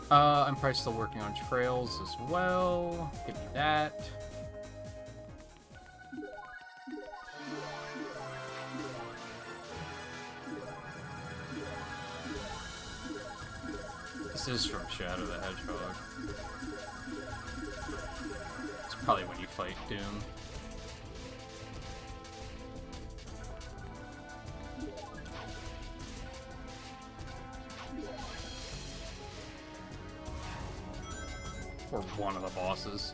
I'm probably still working on trails as well. Give me that. This is from Shadow the Hedgehog. It's probably when you fight Doom. Or one of the bosses.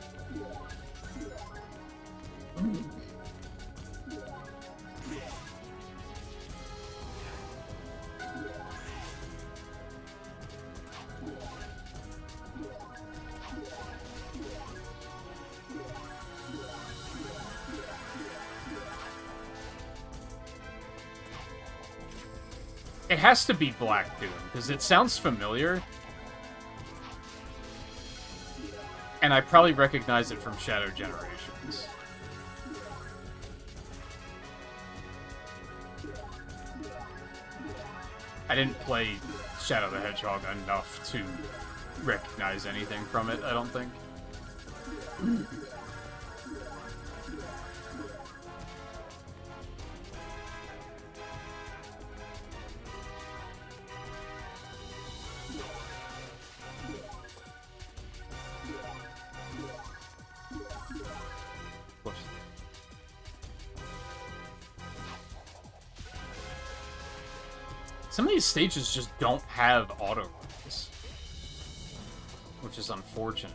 It has to be Black Doom, because it sounds familiar. And I probably recognize it from Shadow Generations. I didn't play Shadow the Hedgehog enough to recognize anything from it, I don't think. Some of these stages just don't have auto runs, which is unfortunate.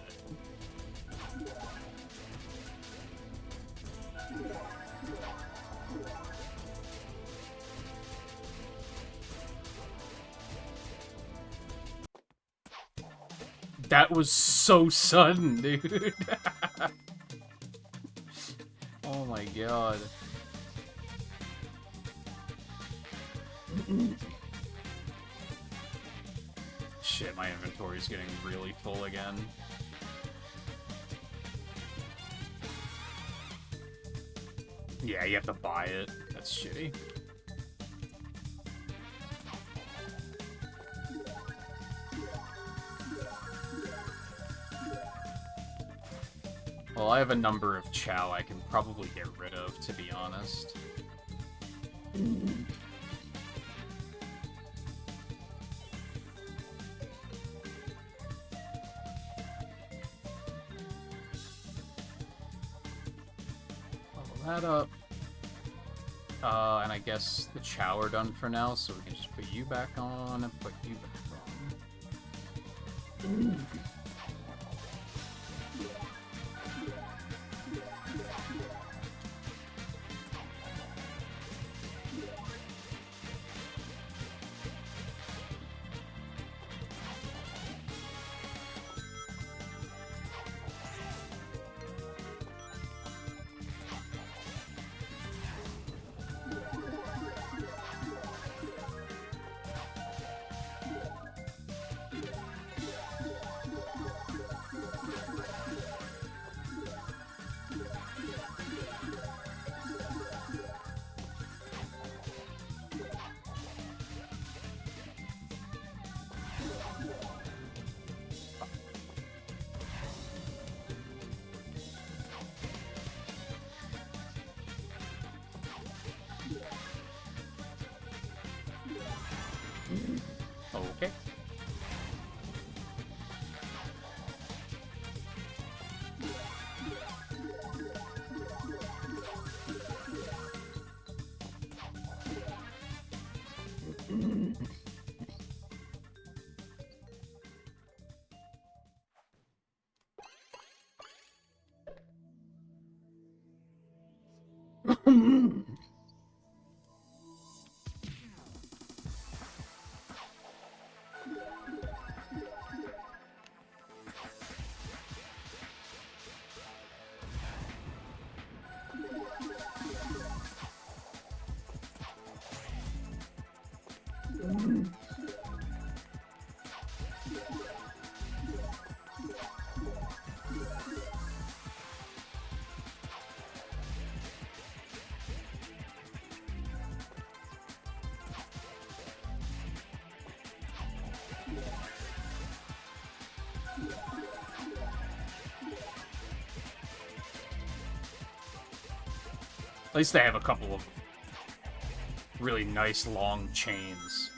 That was so sudden, dude. Oh my god. Shit, my inventory's getting really full again. Yeah, you have to buy it. That's shitty. Well, I have a number of chow I can probably get rid of, to be honest. That up. And I guess the chow are done for now, so we can just put you back on and put you back on. Okay. At least they have a couple of really nice long chains.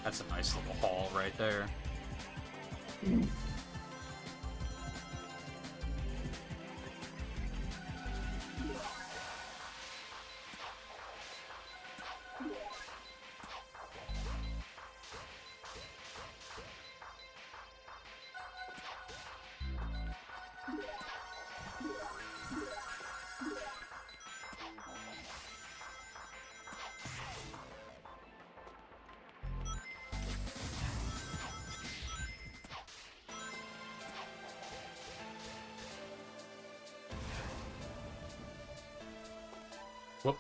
That's a nice little haul right there. Whoop.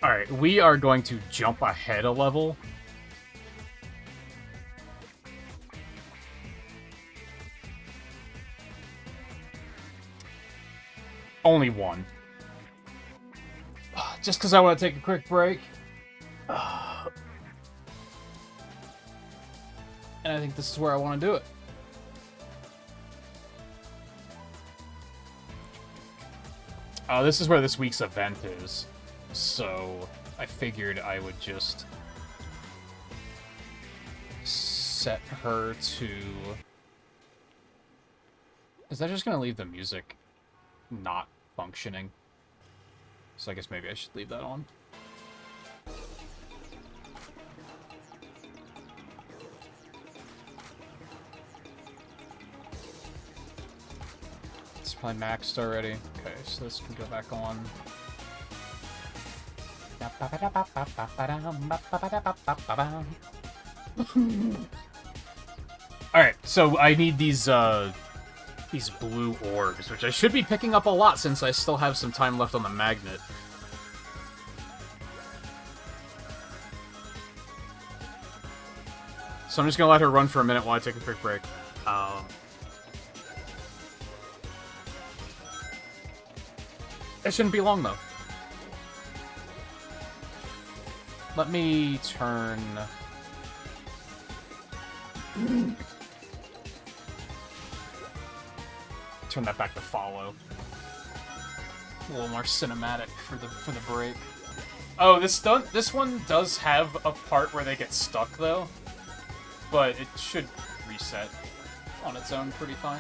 Alright, we are going to jump ahead a level. Only one. Just because I want to take a quick break. And I think this is where I want to do it. This is where this week's event is. So I figured I would just set her to... Is that just going to leave the music not functioning? So I guess maybe I should leave that on. It's probably maxed already. Okay, so this can go back on. Alright, so I need these blue orbs, which I should be picking up a lot since I still have some time left on the magnet. So I'm just gonna let her run for a minute while I take a quick break. It shouldn't be long, though. Let me turn... Turn that back to follow. A little more cinematic for the break. Oh, this one does have a part where they get stuck, though. But it should reset on its own pretty fine.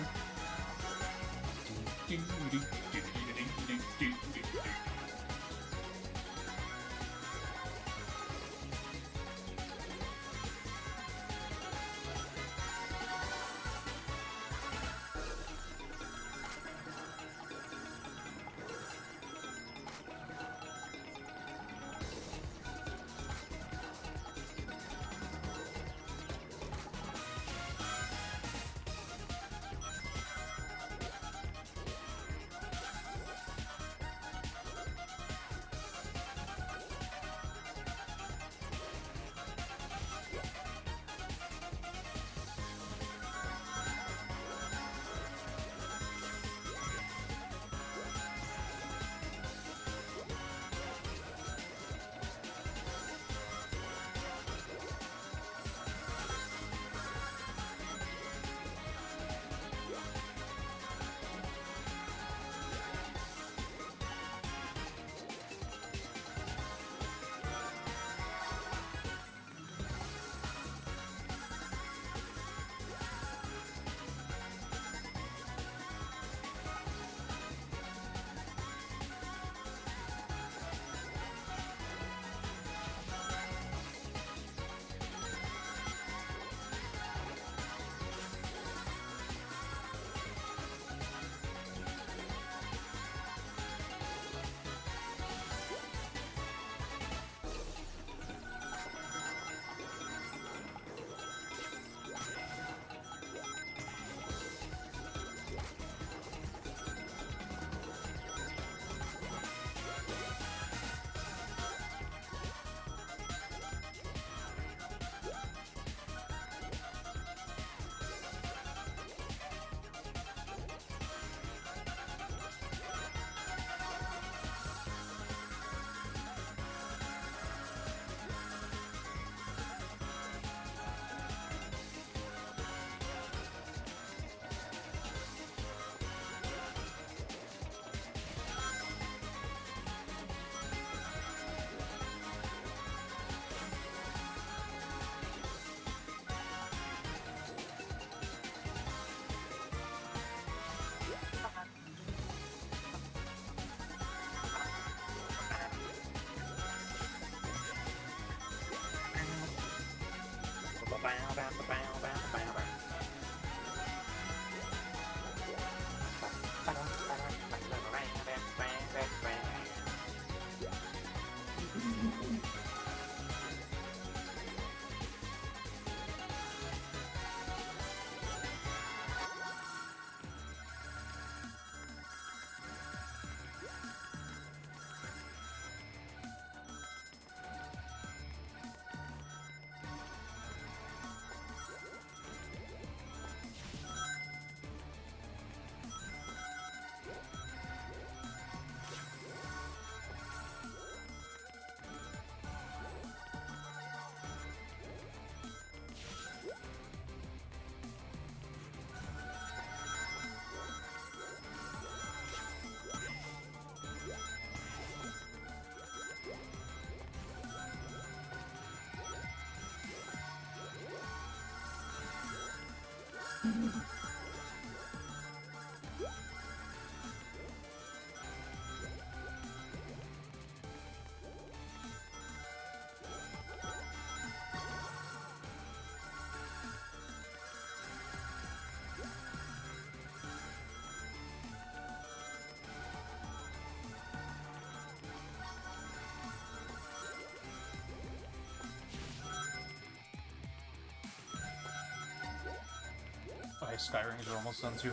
hey, Sky Rings are almost done too.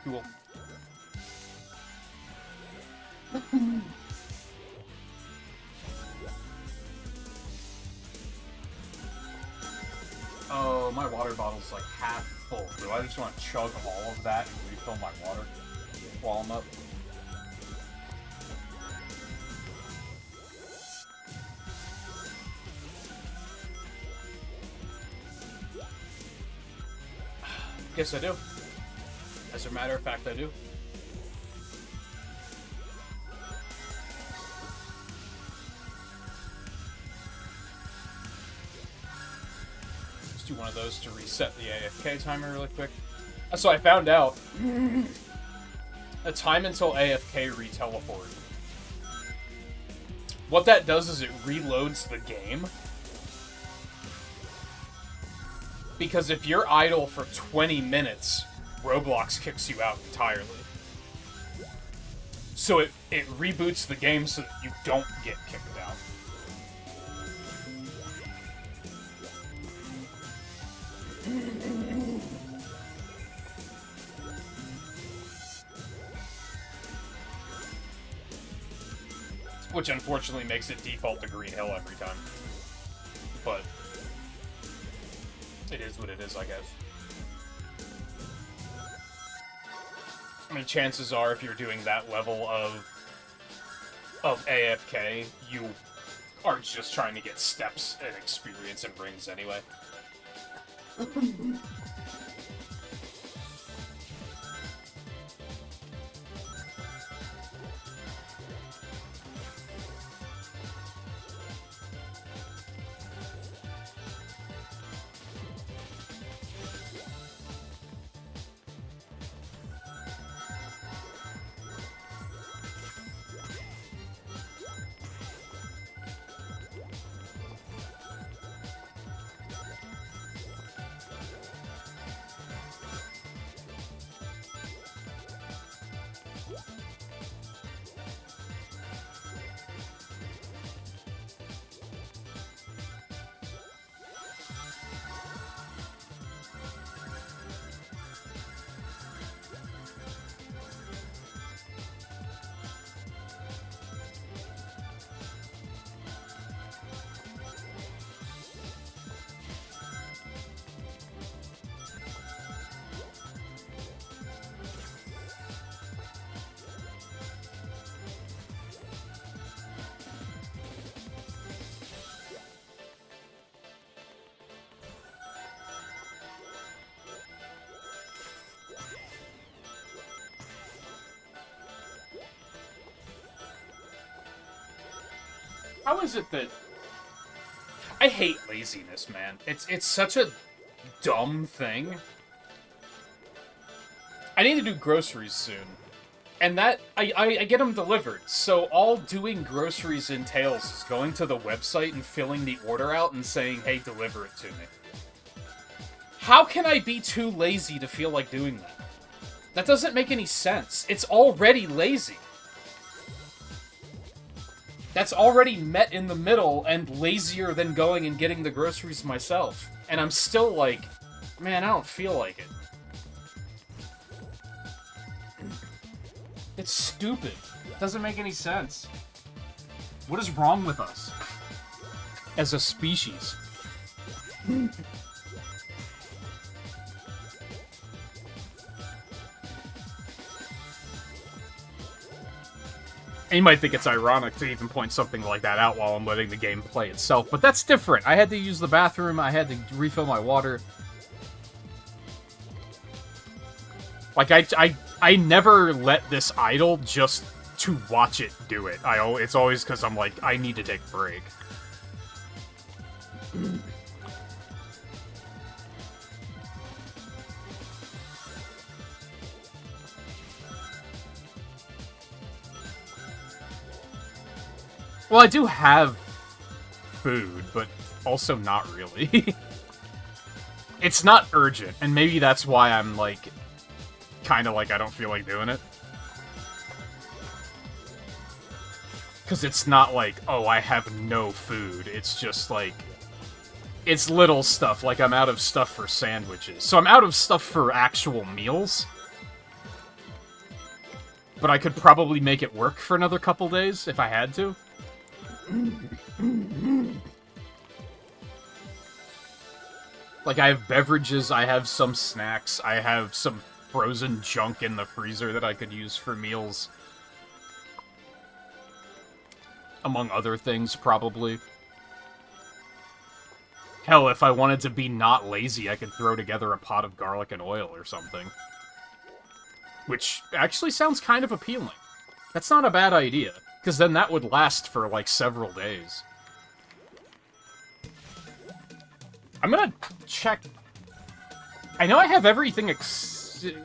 Cool. Oh, my water bottle's like half full. Do I just want to chug all of that and refill my water while I'm up? Yes, I do. As a matter of fact, I do. Let's do one of those to reset the AFK timer really quick. So I found out a time until AFK re-teleport. What that does is it reloads the game. Because if you're idle for 20 minutes, Roblox kicks you out entirely. So it reboots the game so that you don't get kicked out. Which unfortunately makes it default to Green Hill every time. But it is what it is, I guess. I mean, chances are, if you're doing that level of AFK, you are just trying to get steps and experience and rings anyway. How is it that... I hate laziness, man. It's such a dumb thing. I need to do groceries soon. And that, I get them delivered. So all doing groceries entails is going to the website and filling the order out and saying, hey, deliver it to me. How can I be too lazy to feel like doing that? That doesn't make any sense. It's already lazy. That's already met in the middle and lazier than going and getting the groceries myself. And I'm still like, man, I don't feel like it. It's stupid. It doesn't make any sense. What is wrong with us as a species? And you might think it's ironic to even point something like that out while I'm letting the game play itself, but that's different. I had to use the bathroom, I had to refill my water. Like, I never let this idle just to watch it do it. It's always because I'm like, I need to take a break. Well, I do have food, but also not really. It's not urgent, and maybe that's why I'm, like, kind of like I don't feel like doing it. Because it's not like, oh, I have no food. It's just like, It's little stuff, like I'm out of stuff for sandwiches. So I'm out of stuff for actual meals. But I could probably make it work for another couple days if I had to. Like, I have beverages, I have some snacks, I have some frozen junk in the freezer that I could use for meals. Among other things, probably. Hell, if I wanted to be not lazy, I could throw together a pot of garlic and oil or something. Which actually sounds kind of appealing. That's not a bad idea, because then that would last for, like, several days. I'm gonna check... I know I have everything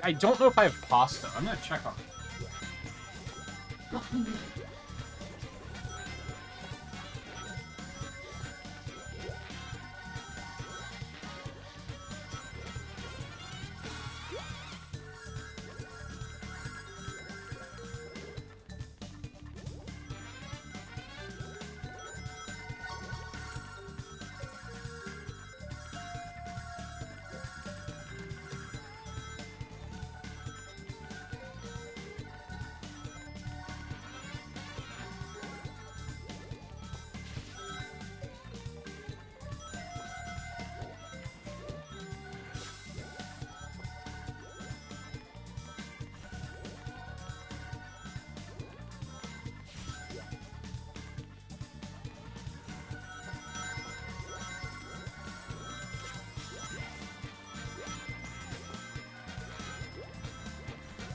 I don't know if I have pasta. I'm gonna check on it.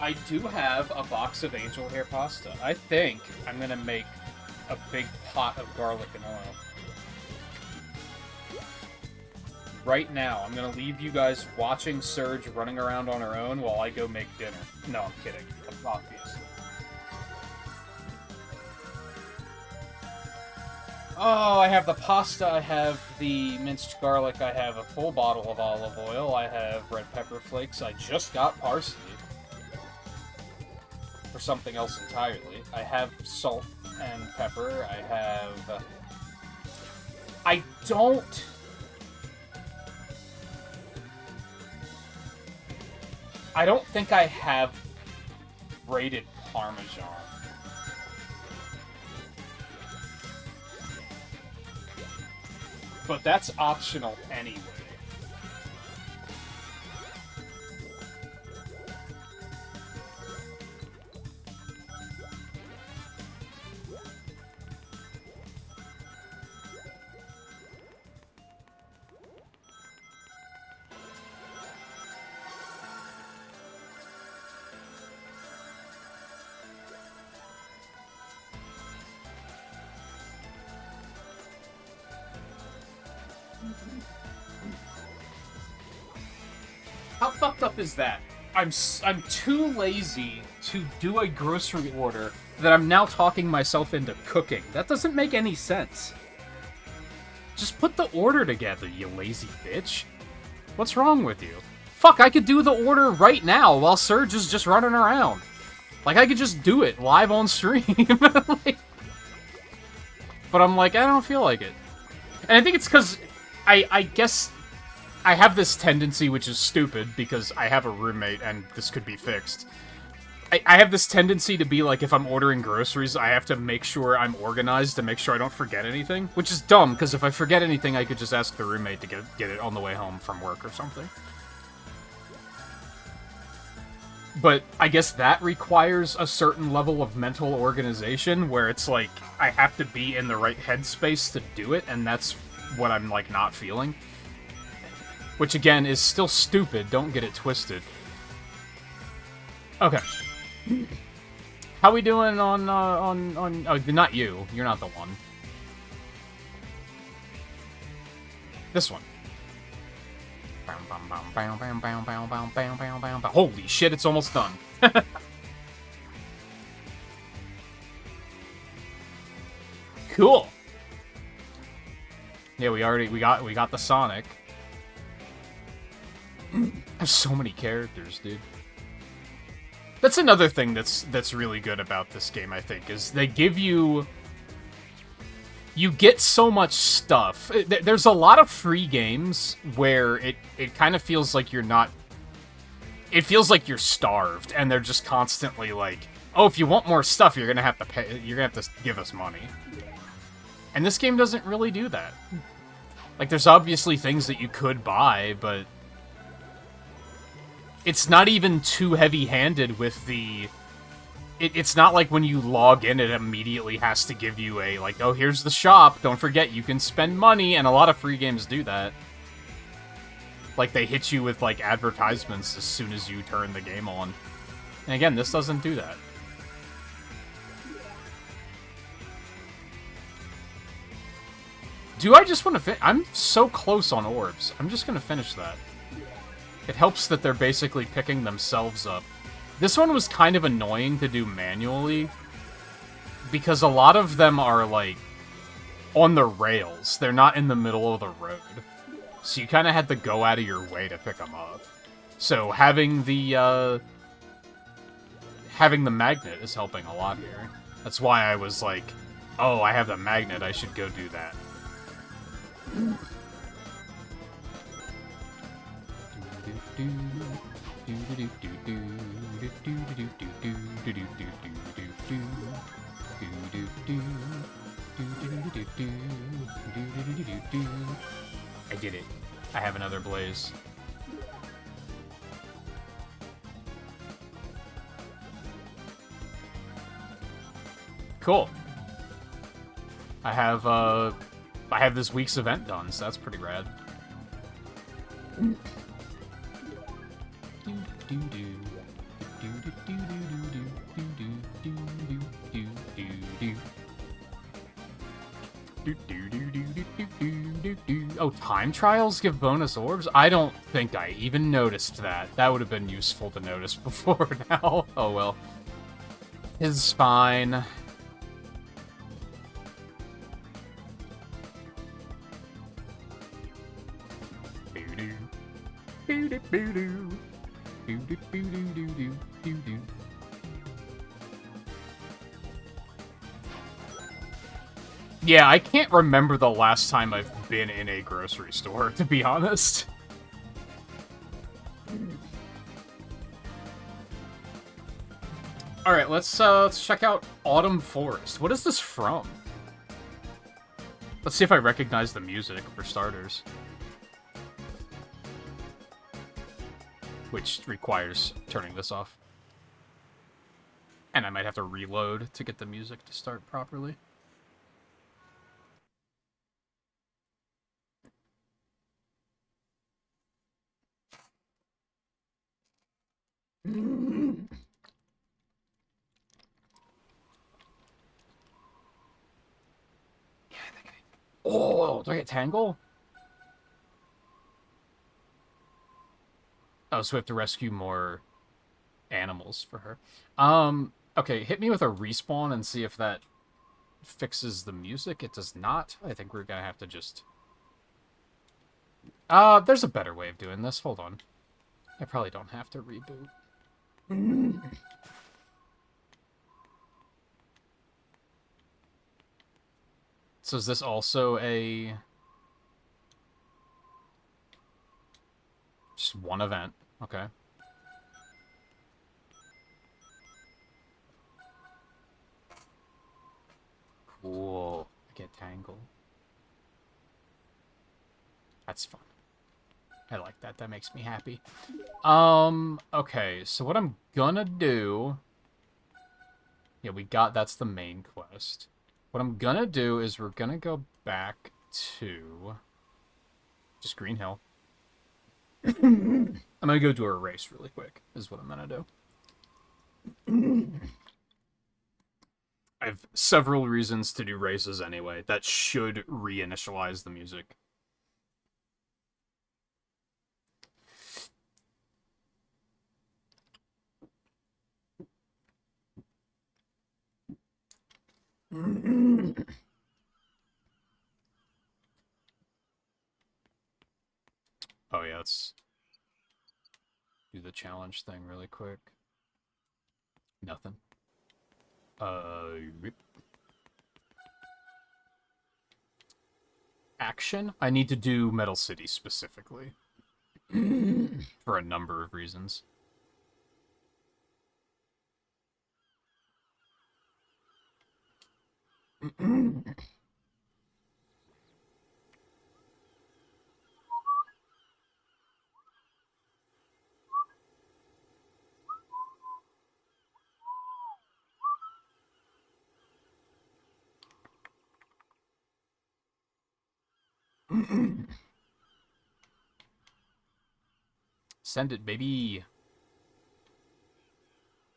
I do have a box of angel hair pasta. I think I'm gonna make a big pot of garlic and oil. Right now, I'm gonna leave you guys watching Surge running around on her own while I go make dinner. No, I'm kidding. Obviously. Oh, I have the pasta, I have the minced garlic, I have a full bottle of olive oil, I have red pepper flakes, I just got parsley. For something else entirely. I have salt and pepper. I have... I don't... I don't think I have grated Parmesan. But that's optional anyway. How fucked up is that? I'm too lazy to do a grocery order that I'm now talking myself into cooking. That doesn't make any sense. Just put the order together, you lazy bitch. What's wrong with you? Fuck, I could do the order right now while Surge is just running around. Like, I could just do it live on stream. Like, but I'm like, I don't feel like it. And I think it's because I guess I have this tendency, which is stupid, because I have a roommate and this could be fixed. I have this tendency to be like, if I'm ordering groceries, I have to make sure I'm organized to make sure I don't forget anything. Which is dumb, because if I forget anything, I could just ask the roommate to get it on the way home from work or something. But I guess that requires a certain level of mental organization, where it's like, I have to be in the right headspace to do it, and that's what I'm, like, not feeling. Which, again, is still stupid, don't get it twisted. Okay. How we doing on, oh, not you. You're not the one. This one. Holy shit, it's almost done. Cool. Yeah, we got the Sonic. There's so many characters, dude. That's another thing that's really good about this game, I think, is they give you you get so much stuff. There's a lot of free games where it kind of feels like you're not... It feels like you're starved, and they're just constantly like, oh, if you want more stuff, you're gonna have to pay. You're gonna have to give us money. And this game doesn't really do that. Like, there's obviously things that you could buy, but it's not even too heavy-handed with the... It's not like when you log in, it immediately has to give you a, like, oh, here's the shop, don't forget, you can spend money, and a lot of free games do that. Like, they hit you with, like, advertisements as soon as you turn the game on. And again, this doesn't do that. Do I just want to I'm so close on orbs. I'm just going to finish that. It helps that they're basically picking themselves up. This one was kind of annoying to do manually, because a lot of them are, like, on the rails. They're not in the middle of the road. So you kind of had to go out of your way to pick them up. So having the magnet is helping a lot here. That's why I was like, oh, I have the magnet, I should go do that. I did it. I have another blaze. Cool. I have this week's event done, so that's pretty rad. Oh, time trials give bonus orbs? I don't think I even noticed that. That would have been useful to notice before now. Oh well. It's fine. Yeah, I can't remember the last time I've been in a grocery store, to be honest. Alright, let's check out Autumn Forest. What is this from? Let's see if I recognize the music, for starters. Which requires turning this off. And I might have to reload to get the music to start properly. Oh, do I get Tangle? Oh, so we have to rescue more animals for her. Okay, hit me with a respawn and see if that fixes the music. It does not. I think we're gonna have to just... there's a better way of doing this. Hold on. I probably don't have to reboot. So is this also a... just one event? Okay. Cool. I get Tangle. That's fun. I like that. That makes me happy. Okay, so what I'm gonna do... Yeah, we got... that's the main quest. What I'm gonna do is we're gonna go back to... just Green Hill. I'm gonna go do a race really quick, is what I'm gonna do. I have several reasons to do races anyway. That should reinitialize the music. Oh yeah, let's do the challenge thing really quick. Nothing. Rip. faction, I need to do Metal City specifically. For a number of reasons. Send it, baby.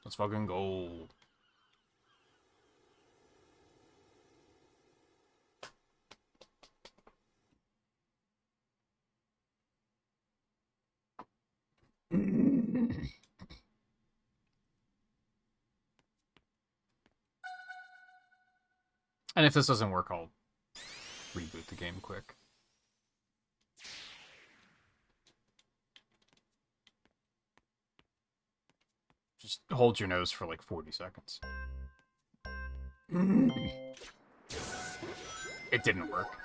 Let's fucking go. And if this doesn't work, I'll reboot the game quick. Just hold your nose for like 40 seconds. It didn't work.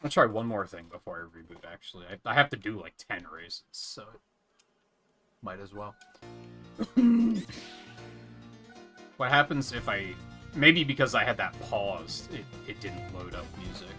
I'll try one more thing before I reboot, actually. I have to do like 10 races, so might as well. What happens if I... Maybe because I had that pause, it didn't load up music.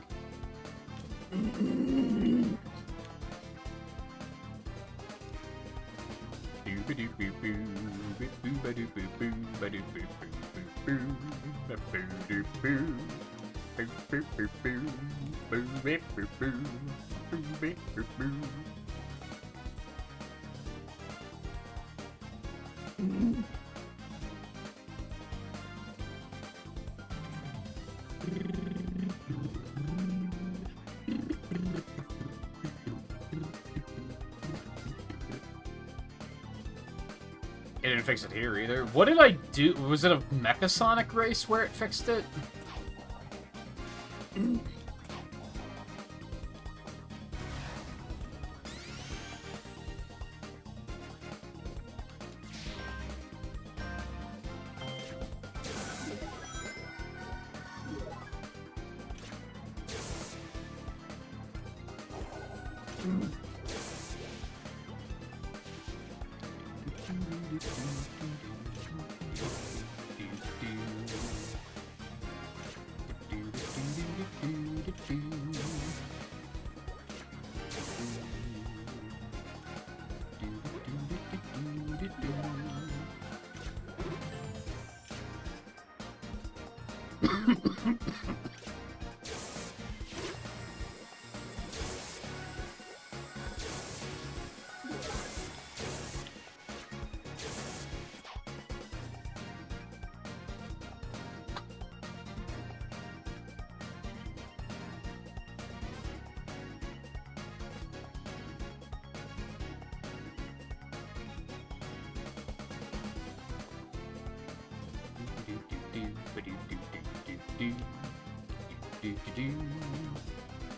It didn't fix it here either. What did I do? Was it a Mechasonic race where it fixed it?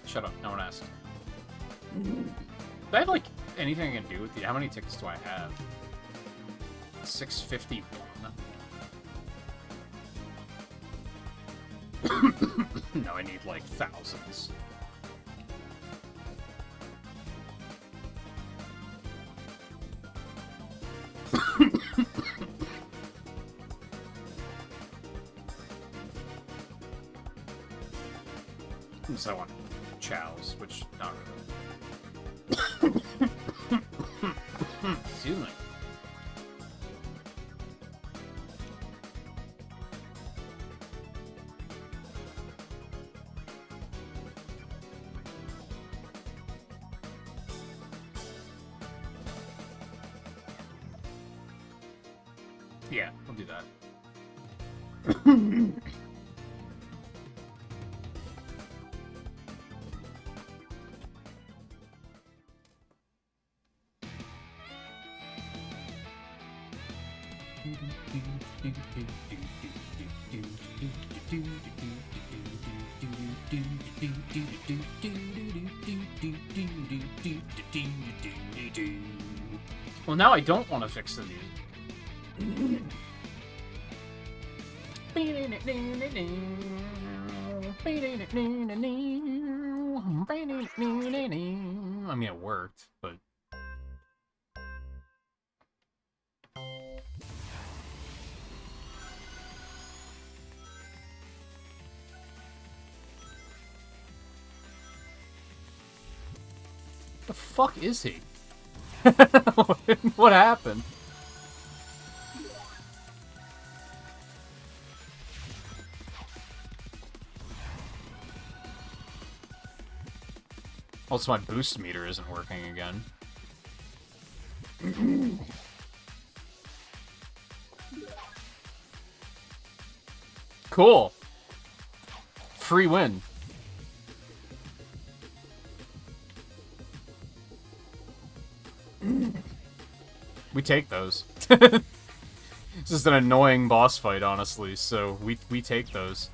Shut up, no one asked. Do I have, like, anything I can do with the... How many tickets do I have? 651. No, I need, like, thousands. So I want chows, which not really. Excuse me. Yeah, we'll do that. Well, now I don't want to fix the music. I mean, it worked, but... The fuck is he? What happened? Also, my boost meter isn't working again. Cool. Free win. We take those. It's just an annoying boss fight, honestly, so we take those.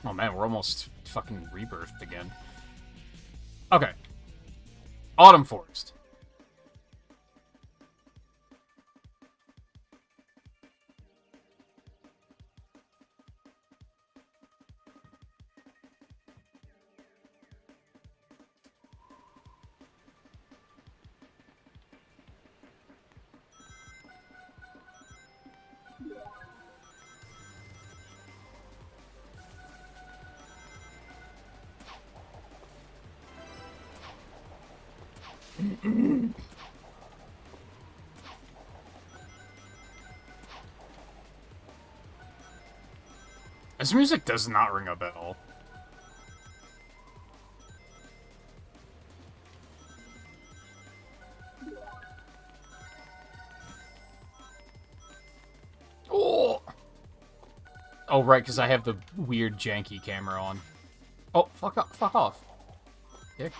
Oh man, we're almost fucking rebirthed again. Okay. Autumn Forest. This music does not ring a bell. Oh! Oh, right, because I have the weird janky camera on. Oh, fuck off. Dick.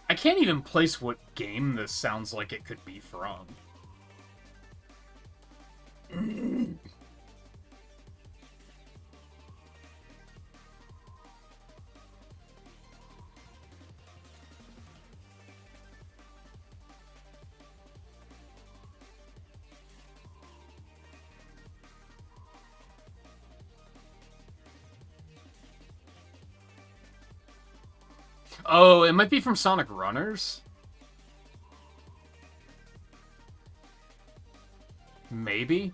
I can't even place what game this sounds like it could be from. Oh, it might be from Sonic Runners? Maybe?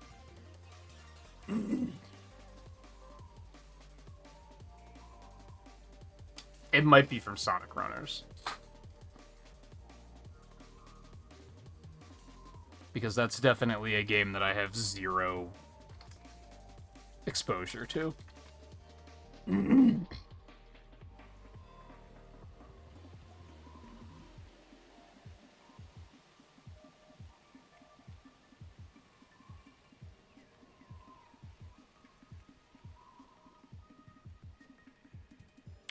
It might be from Sonic Runners. Because that's definitely a game that I have zero exposure to.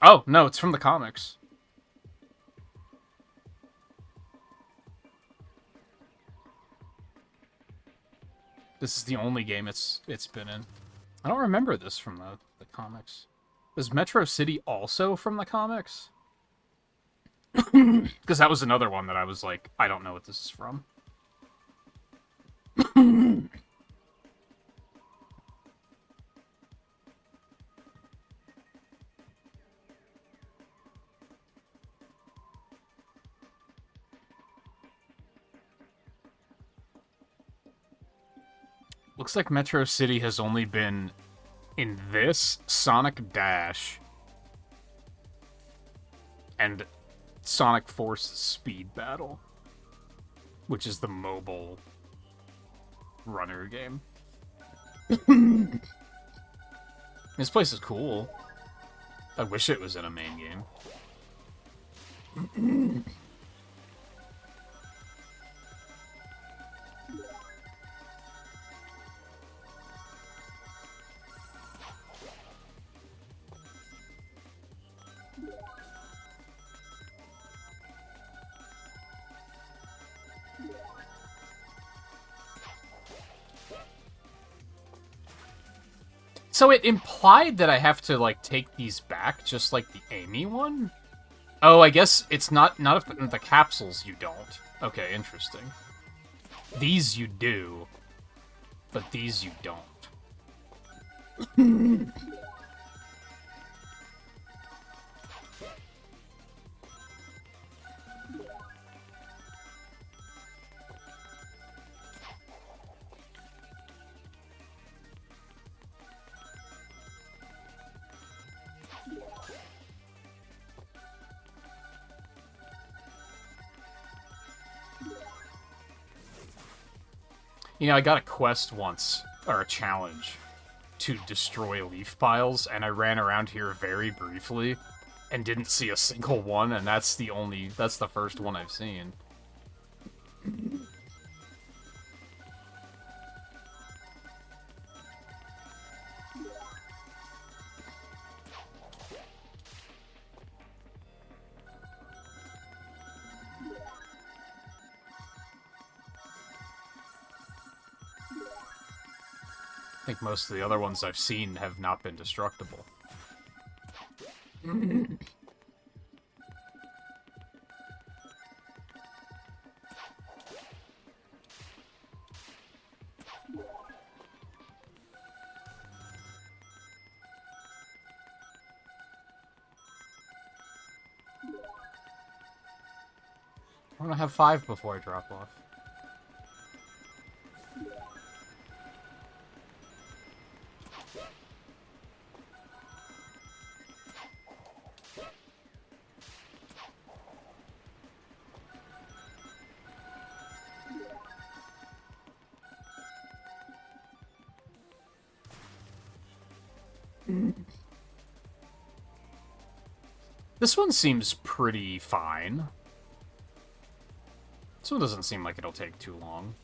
Oh, no, it's from the comics. This is the only game it's been in. I don't remember this from the comics. Is Metro City also from the comics? Because that was another one that I was like, I don't know what this is from. Looks like Metro City has only been in this, Sonic Dash, and Sonic Force Speed Battle, which is the mobile runner game. This place is cool. I wish it was in a main game. So it implied that I have to, like, take these back, just like the Amy one? Oh, I guess it's not if the capsules you don't. Okay, interesting. These you do, but these you don't. You know, I got a quest once, or a challenge, to destroy leaf piles, and I ran around here very briefly and didn't see a single one, and that's the first one I've seen. I think most of the other ones I've seen have not been destructible. I want to have 5 before I drop off. This one seems pretty fine. This one doesn't seem like it'll take too long.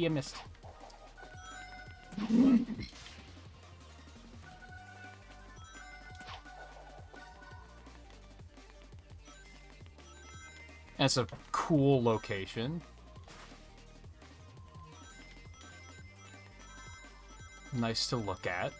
I missed. It's a cool location. Nice to look at.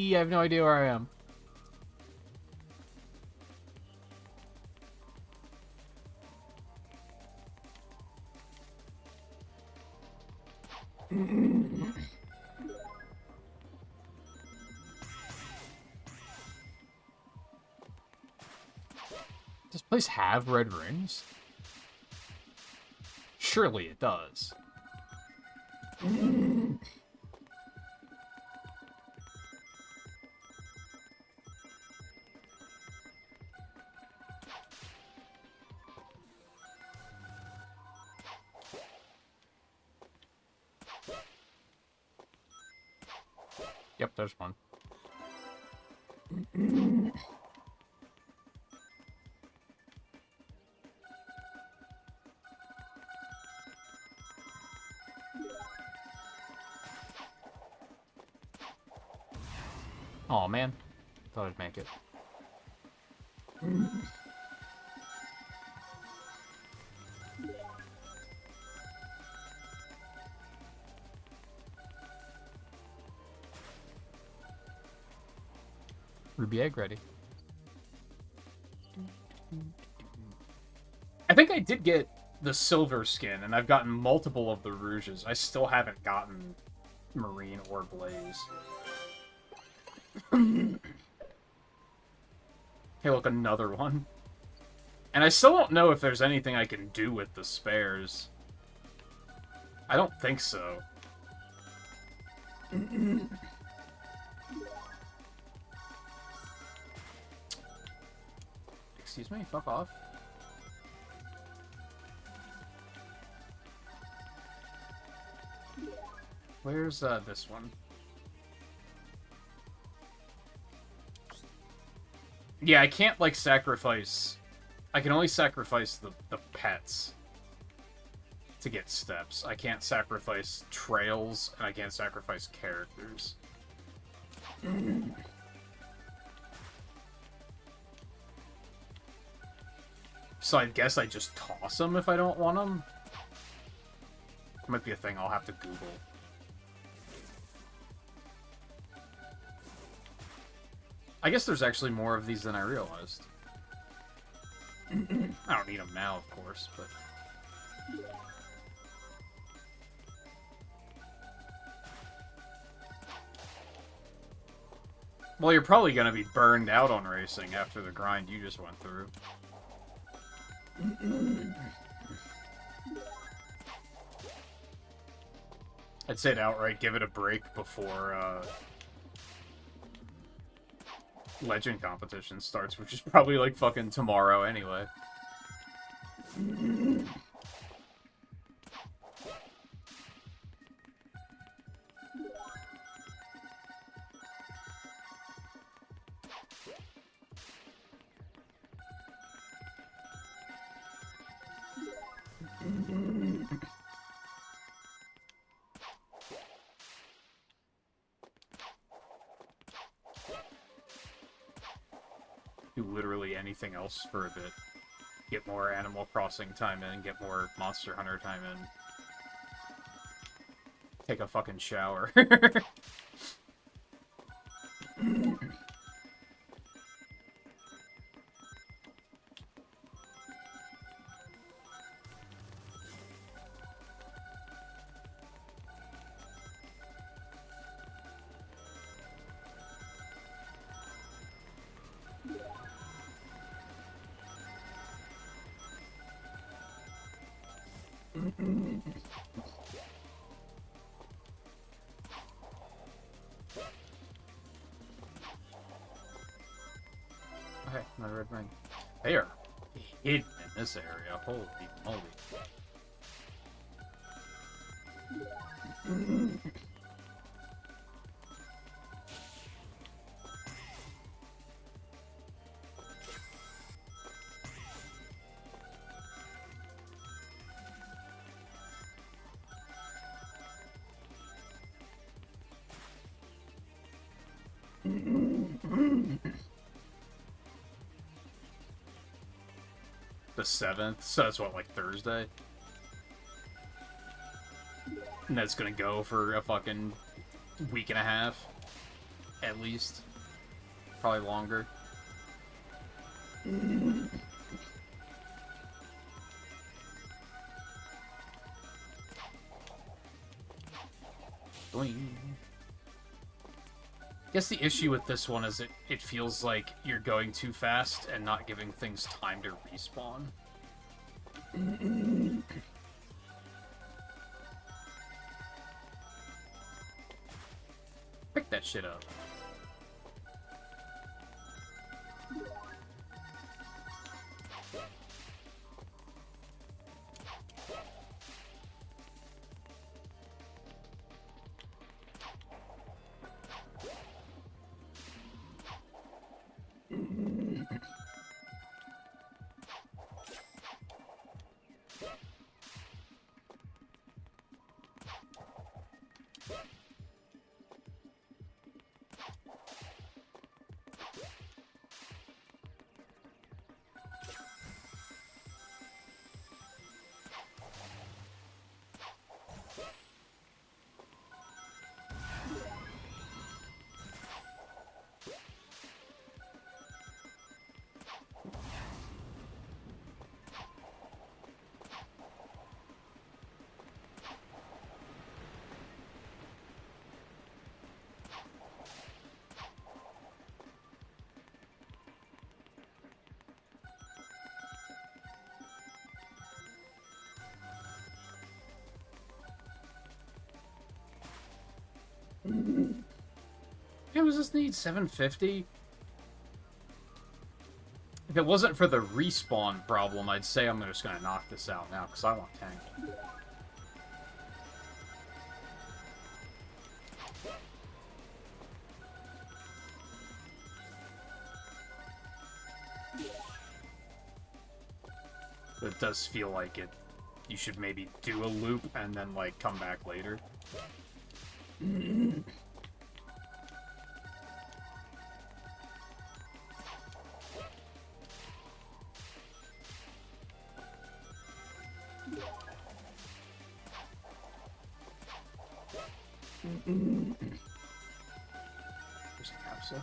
I have no idea where I am. Does this place have red rings? Surely it does. Yep, there's one. Aw, man. Thought I'd make it. Ruby egg ready. I think I did get the silver skin, and I've gotten multiple of the rouges. I still haven't gotten Marine or Blaze. Hey, look, another one. And I still don't know if there's anything I can do with the spares. I don't think so. Excuse me? Fuck off. Where's this one? Yeah, I can't, like, sacrifice... I can only sacrifice the pets to get steps. I can't sacrifice trails, and I can't sacrifice characters. So I guess I just toss them if I don't want them. Might be a thing I'll have to Google. I guess there's actually more of these than I realized. I don't need them now, of course, but... Well, you're probably going to be burned out on racing after the grind you just went through. I'd say to outright give it a break before Legend competition starts, which is probably like fucking tomorrow anyway. Do literally anything else for a bit. Get more Animal Crossing time in, get more Monster Hunter time in. Take a fucking shower. Okay, my red ring. They are hidden in this area. Holy moly. The 7th, so that's what, like Thursday? And that's gonna go for a fucking week and a half, at least. Probably longer. Boing. Guess the issue with this one is it feels like you're going too fast and not giving things time to respawn. Pick that shit up. Yeah, was this need 750? If it wasn't for the respawn problem, I'd say I'm just gonna knock this out now, because I want tank. But it does feel like it. You should maybe do a loop and then, like, come back later. There's a capsule.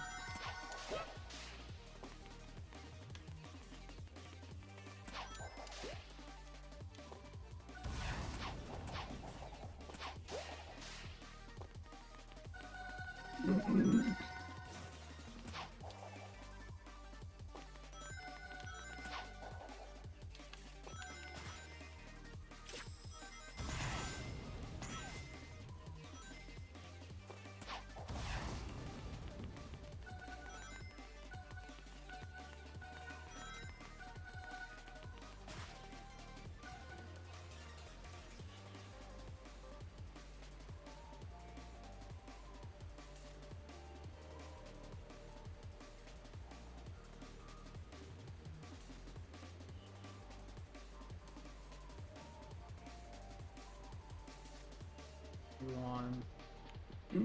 One. What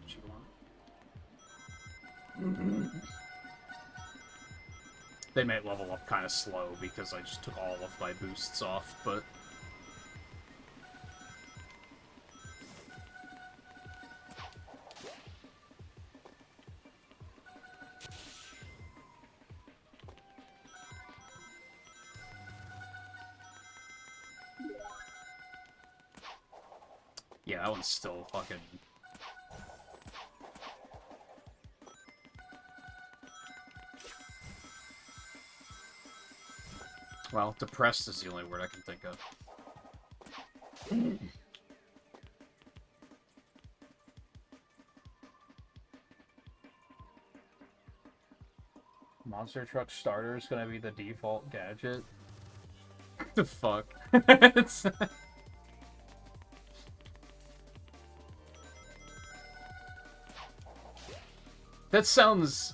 you want? They may level up kind of slow because I just took all of my boosts off, but... Yeah, that one's still fucking... Well, depressed is the only word I can think of. Monster truck starter is gonna be the default gadget. The fuck? It's... That sounds...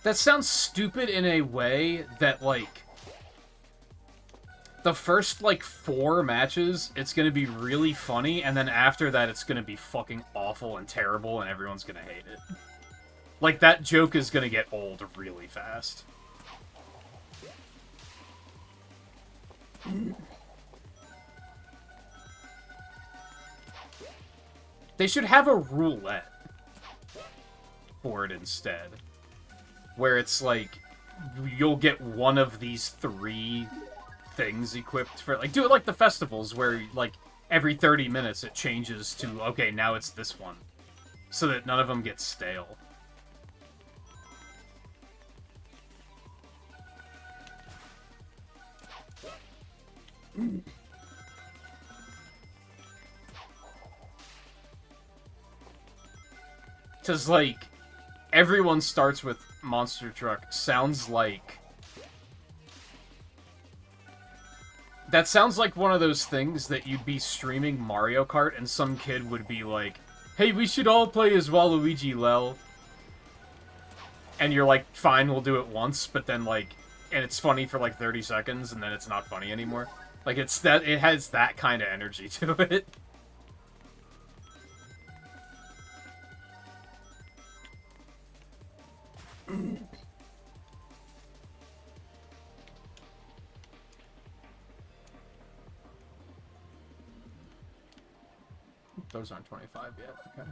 That sounds stupid in a way that, like... The first, like, 4 matches, it's gonna be really funny, and then after that, it's gonna be fucking awful and terrible, and everyone's gonna hate it. Like, that joke is gonna get old really fast. They should have a roulette for it instead. Where it's like, you'll get one of these 3 things equipped for... Like, do it like the festivals, where, like, every 30 minutes it changes to, okay, now it's this one. So that none of them get stale. Because, like, everyone starts with Monster Truck. Sounds like... That sounds like one of those things that you'd be streaming Mario Kart and some kid would be like, hey, we should all play as Waluigi, lel. And you're like, fine, we'll do it once, but then, like... And it's funny for, like, 30 seconds, and then it's not funny anymore. Like, it's that... It has that kind of energy to it. Those aren't 25 yet, okay.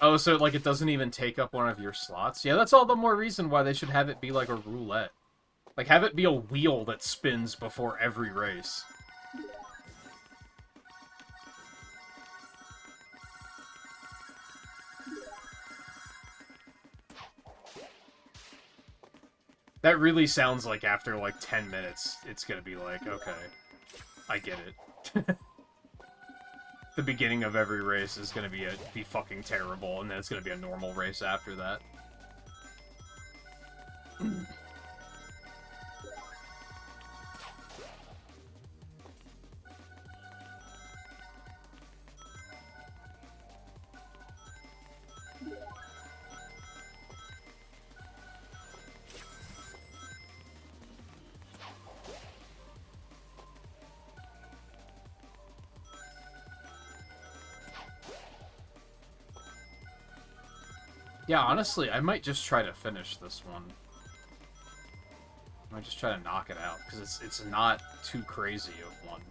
Oh, so, like, it doesn't even take up one of your slots? Yeah, that's all the more reason why they should have it be like a roulette. Like, have it be a wheel that spins before every race. That really sounds like after, like, 10 minutes, it's gonna be like, okay, I get it. The beginning of every race is gonna be fucking terrible, and then it's gonna be a normal race after that. Yeah, honestly, I might just try to finish this one. I might just try to knock it out, because it's not too crazy of one.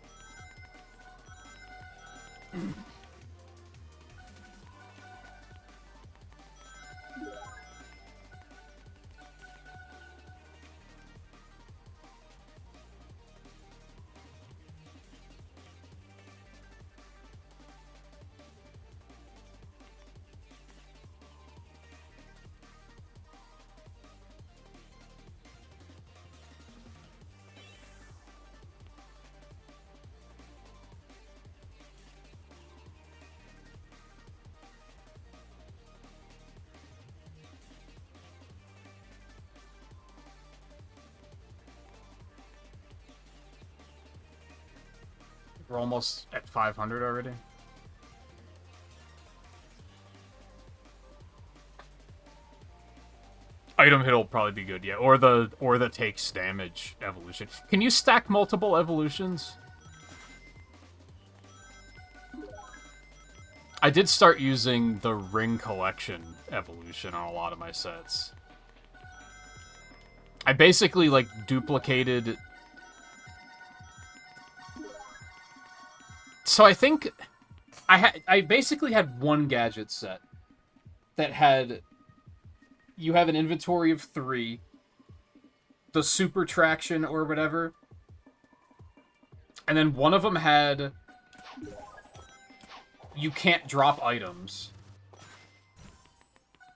We're almost at 500 already. Item hit will probably be good, yeah. Or the takes damage evolution. Can you stack multiple evolutions? I did start using the ring collection evolution on a lot of my sets. I basically, like, duplicated... So I think... I basically had one gadget set that had... You have an inventory of 3, the super traction or whatever, and then one of them had... You can't drop items.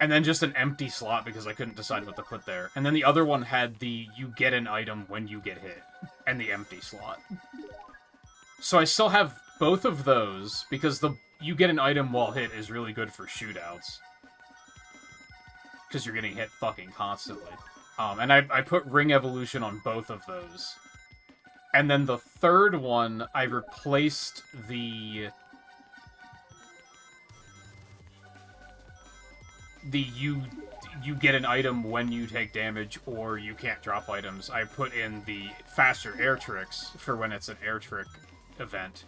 And then just an empty slot because I couldn't decide what to put there. And then the other one had the you get an item when you get hit, and the empty slot. So I still have both of those, because the you get an item while hit is really good for shootouts. Because you're getting hit fucking constantly. And I put ring evolution on both of those. And then the third one, I replaced the you get an item when you take damage or you can't drop items. I put in the faster air tricks for when it's an air trick event.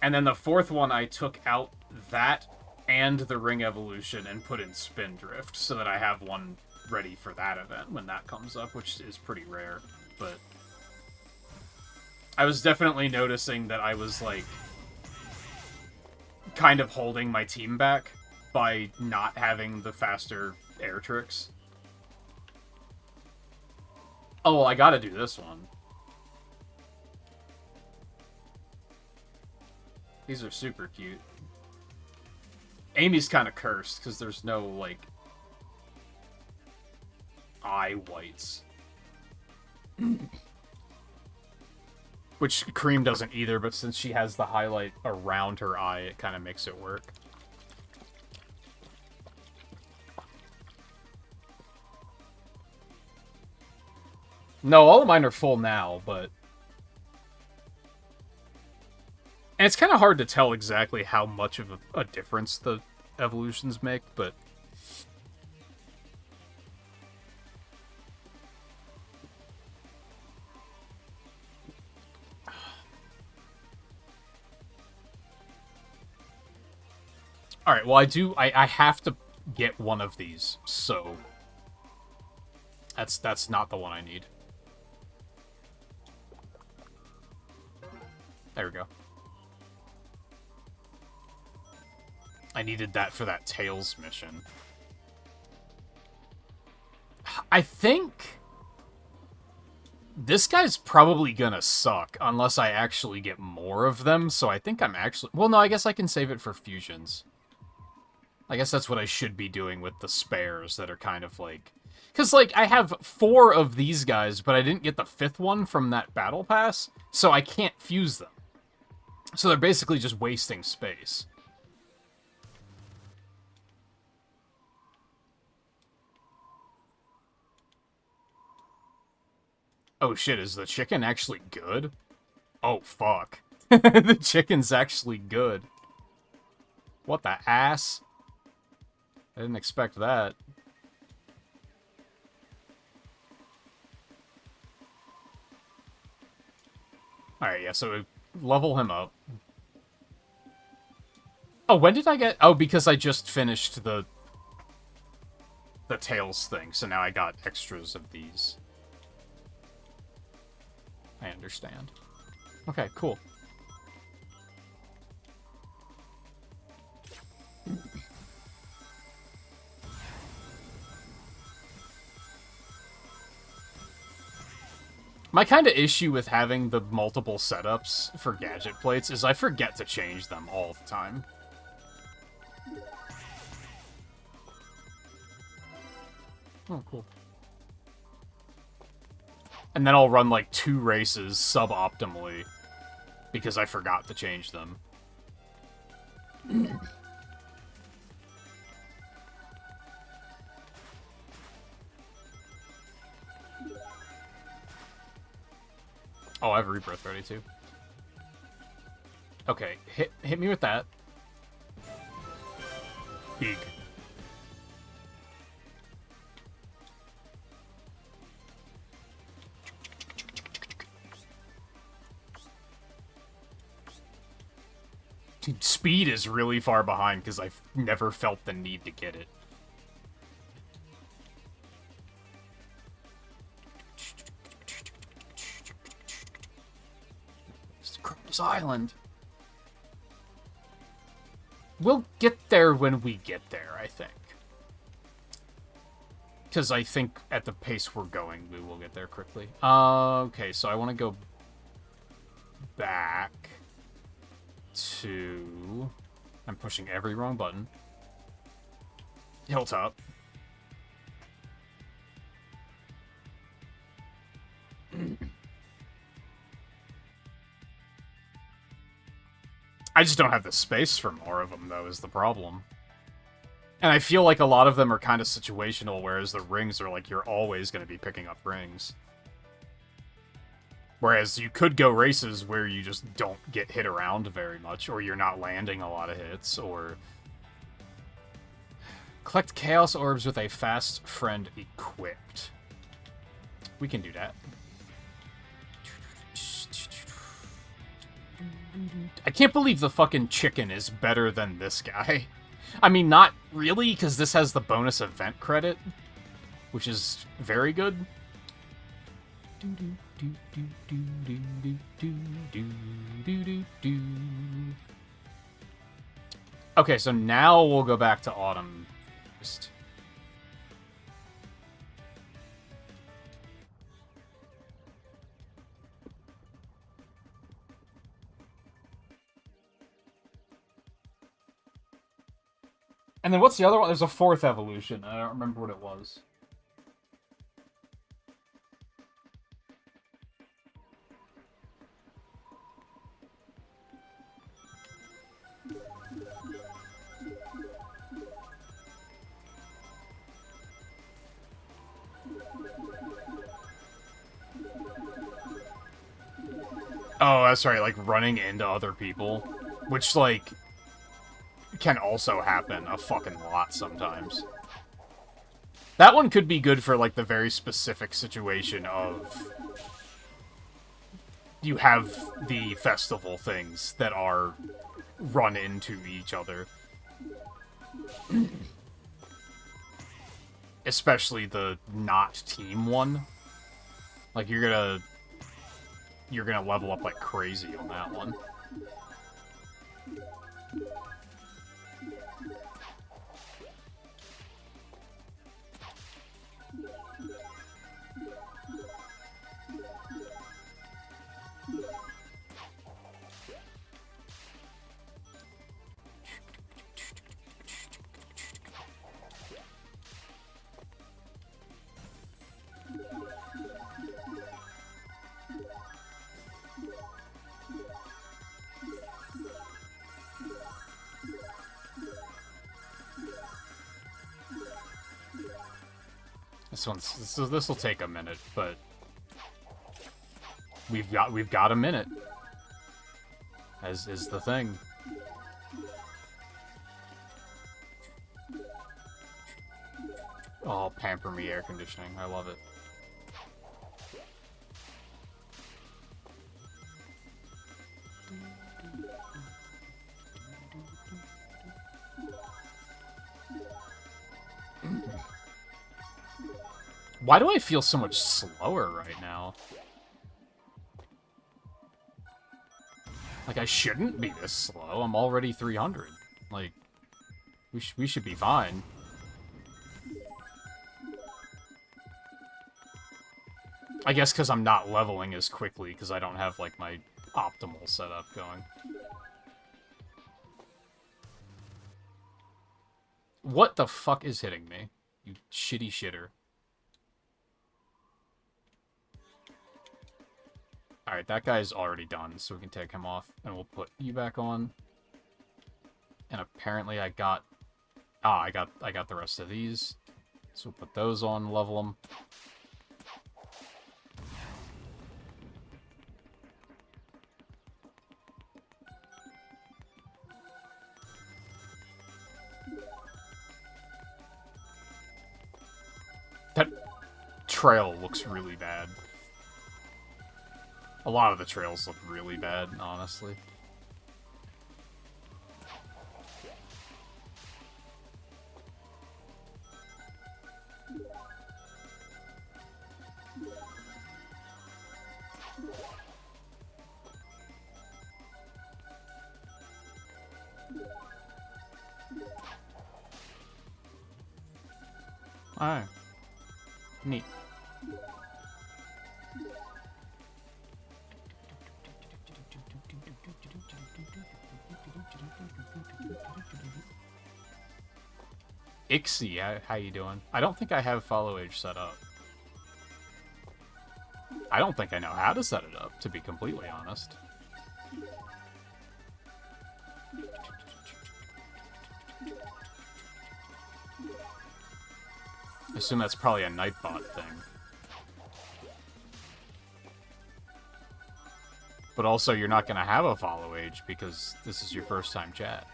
And then the fourth one, I took out that and the ring evolution and put in spin drift so that I have one ready for that event when that comes up, which is pretty rare. But I was definitely noticing that I was, like, kind of holding my team back by not having the faster air tricks. Oh, well, I gotta do this one. These are super cute. Amy's kind of cursed, because there's no, like, eye whites. Which Cream doesn't either, but since she has the highlight around her eye, it kind of makes it work. No, all of mine are full now, but... And it's kind of hard to tell exactly how much of a difference the evolutions make, but... Alright, well, I have to get one of these, so... That's not the one I need. There we go. I needed that for that Tails mission. I think this guy's probably gonna suck unless I actually get more of them, so I think I'm actually... Well, no, I guess I can save it for fusions. I guess that's what I should be doing with the spares that are kind of like... Because, like, I have 4 of these guys, but I didn't get the 5th one from that battle pass, so I can't fuse them. So they're basically just wasting space. Oh shit, is the chicken actually good? Oh fuck. The chicken's actually good. What the ass? I didn't expect that. Alright, yeah, so level him up. Oh, when did I get... Oh, because I just finished the Tails thing, so now I got extras of these. I understand. Okay, cool. My kind of issue with having the multiple setups for gadget plates is I forget to change them all the time. Oh, cool. And then I'll run, like, 2 races suboptimally because I forgot to change them. Oh, I have Rebirth ready, too. Okay, hit me with that. Big. Dude, speed is really far behind because I've never felt the need to get it. It's Crow's Island. We'll get there when we get there, I think. Because I think at the pace we're going, we will get there quickly. Okay, so I want to go back to... I'm pushing every wrong button. Hilltop. I just don't have the space for more of them, though, is the problem. And I feel like a lot of them are kind of situational, whereas the rings are like, you're always going to be picking up rings. Whereas you could go races where you just don't get hit around very much, or you're not landing a lot of hits, or... Collect Chaos Orbs with a fast friend equipped. We can do that. I can't believe the fucking chicken is better than this guy. I mean, not really, because this has the bonus event credit, which is very good. Okay, so now we'll go back to Autumn. And then what's the other one? There's a 4th evolution. I don't remember what it was. Oh, that's right, like running into other people. Which, like, can also happen a fucking lot sometimes. That one could be good for, like, the very specific situation of... You have the festival things that are run into each other. Especially the not team one. Like, you're gonna level up like crazy on that one. This will take a minute, but we've got a minute. As is the thing. Oh, pamper me air conditioning. I love it. Why do I feel so much slower right now? Like, I shouldn't be this slow. I'm already 300. Like, we should be fine. I guess because I'm not leveling as quickly, because I don't have, like, my optimal setup going. What the fuck is hitting me? You shitty shitter. Alright, that guy's already done, so we can take him off. And we'll put you back on. And apparently I got... Ah, I got the rest of these. So we'll put those on, level them. That trail looks really bad. A lot of the trails look really bad, honestly. Alright. Neat. Ixie, how you doing? I don't think I have follow age set up. I don't think I know how to set it up, to be completely honest. I assume that's probably a Nightbot thing. But also, you're not going to have a follow age because this is your first time chat.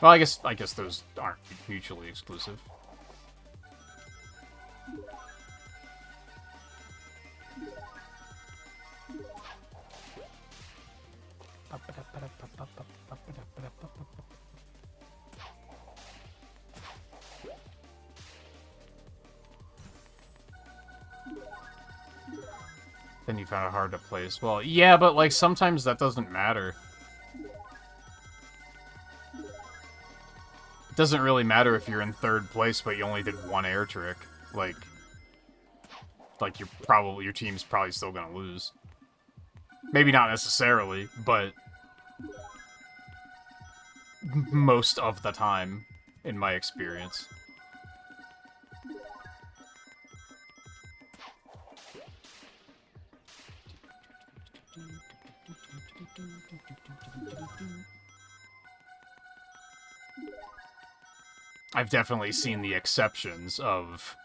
Well, I guess those aren't mutually exclusive. Then you found it hard to place. Well, yeah, but like sometimes that doesn't matter. It doesn't really matter if you're in third place, but you only did one air trick. Like your team's probably still gonna lose. Maybe not necessarily, but most of the time, in my experience. I've definitely seen the exceptions of,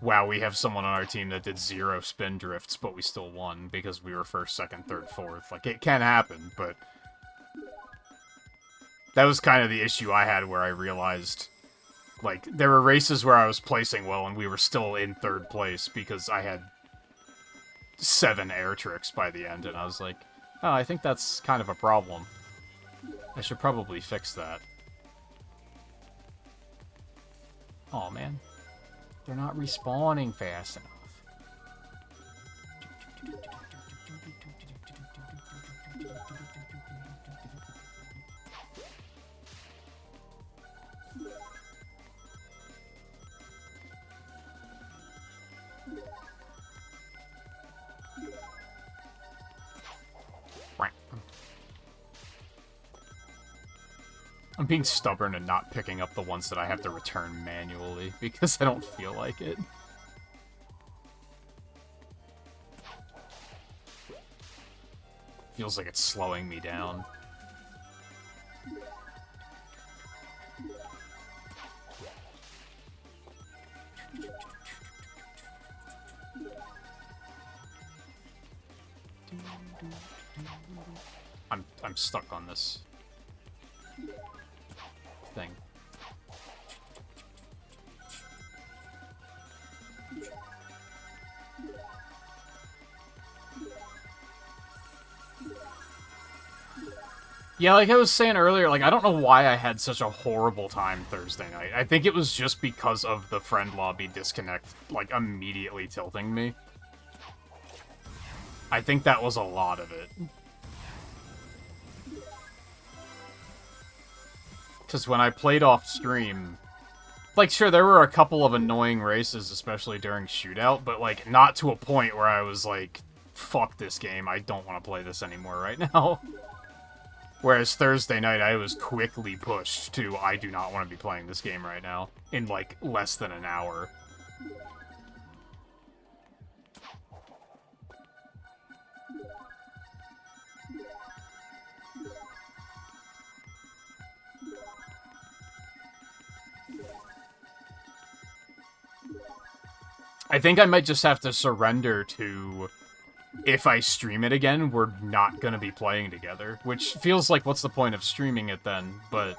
wow, we have someone on our team that did 0 spin drifts, but we still won because we were first, second, third, fourth. Like, it can happen, but that was kind of the issue I had where I realized, like, there were races where I was placing well and we were still in third place because I had 7 air tricks by the end, and I was like, oh, I think that's kind of a problem. I should probably fix that. Aw, man. They're not respawning fast enough. I'm being stubborn and not picking up the ones that I have to return manually, because I don't feel like it. Feels like it's slowing me down. I'm stuck on this thing. Yeah, like I was saying earlier, like, I don't know why I had such a horrible time Thursday night. I think it was just because of the friend lobby disconnect, like, immediately tilting me. I think that was a lot of it. Because when I played off stream, like, sure, there were a couple of annoying races, especially during shootout, but, like, not to a point where I was like, fuck this game, I don't want to play this anymore right now. Whereas Thursday night, I was quickly pushed to, I do not want to be playing this game right now, in, like, less than an hour. I think I might just have to surrender to, if I stream it again, we're not gonna be playing together. Which feels like, what's the point of streaming it then? But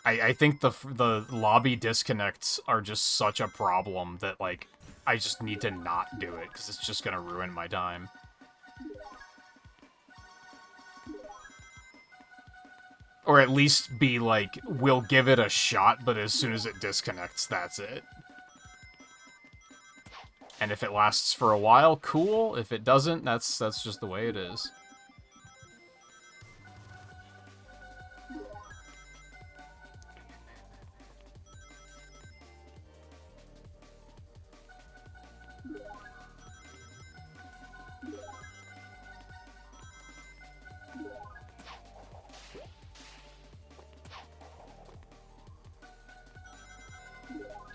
I think the lobby disconnects are just such a problem that, like, I just need to not do it, because it's just gonna ruin my time. Or at least be like, we'll give it a shot, but as soon as it disconnects, that's it. And if it lasts for a while, cool. If it doesn't, that's just the way it is.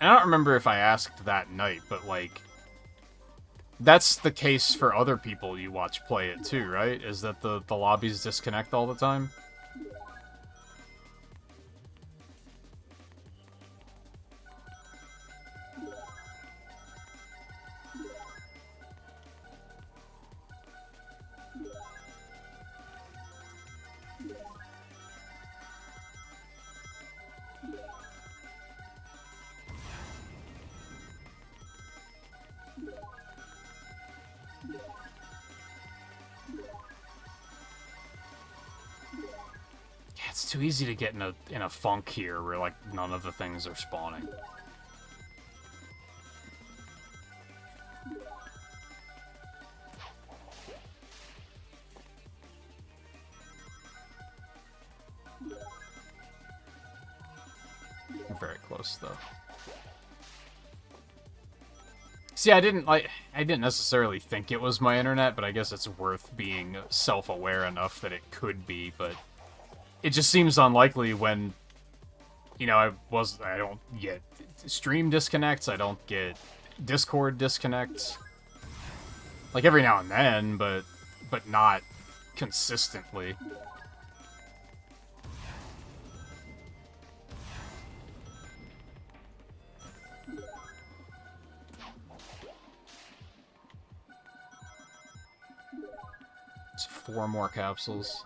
And I don't remember if I asked that night, but, like, that's the case for other people you watch play it too, right? Is that the lobbies disconnect all the time? It's too easy to get in a funk here where, like, none of the things are spawning. Very close, though. See, I didn't necessarily think it was my internet, but I guess it's worth being self-aware enough that it could be, but it just seems unlikely when, you know, I don't get stream disconnects, I don't get Discord disconnects. Like, every now and then, but not consistently. It's 4 more capsules.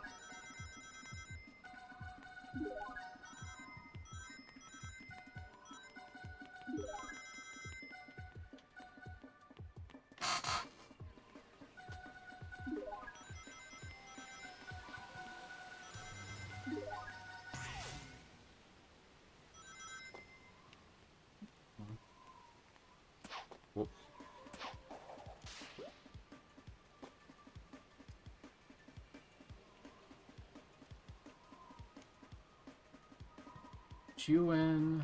Whoop. Chewin.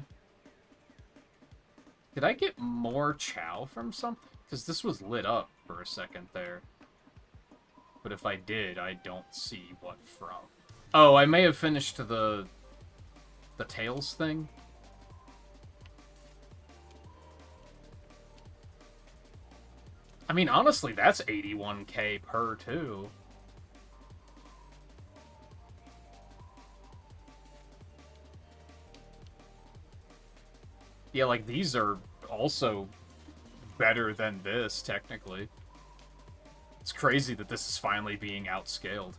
Did I get more chow from something? Because this was lit up for a second there. But if I did, I don't see what from. Oh, I may have finished the the Tails thing. I mean, honestly, that's 81k per, too. Yeah, like, these are also better than this, technically. It's crazy that this is finally being outscaled.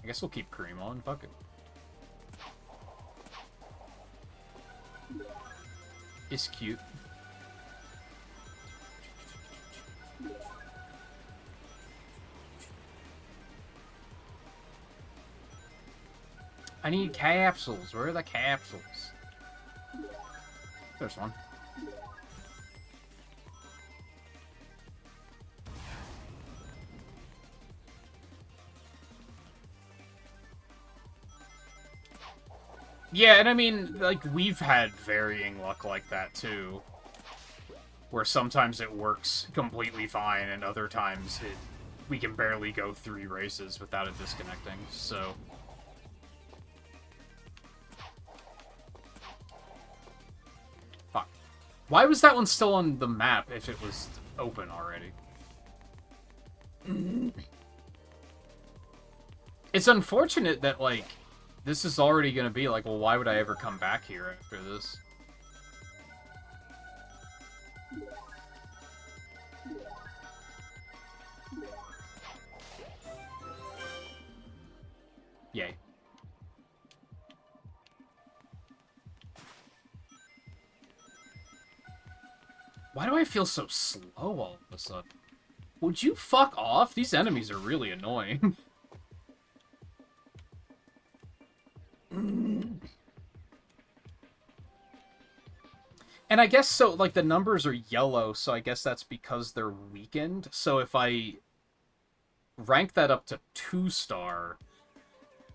I guess we'll keep cream on. Fuck it. It's cute. I need capsules. Where are the capsules? There's one. Yeah, and I mean, like, we've had varying luck like that, too. Where sometimes it works completely fine, and other times we can barely go 3 races without it disconnecting, so... Fuck. Why was that one still on the map if it was open already? It's unfortunate that, like, this is already gonna be like, well, why would I ever come back here after this? Yay. Why do I feel so slow all of a sudden? Would you fuck off? These enemies are really annoying. And I guess so, like, the numbers are yellow, so I guess that's because they're weakened. So if I rank that up to 2-star,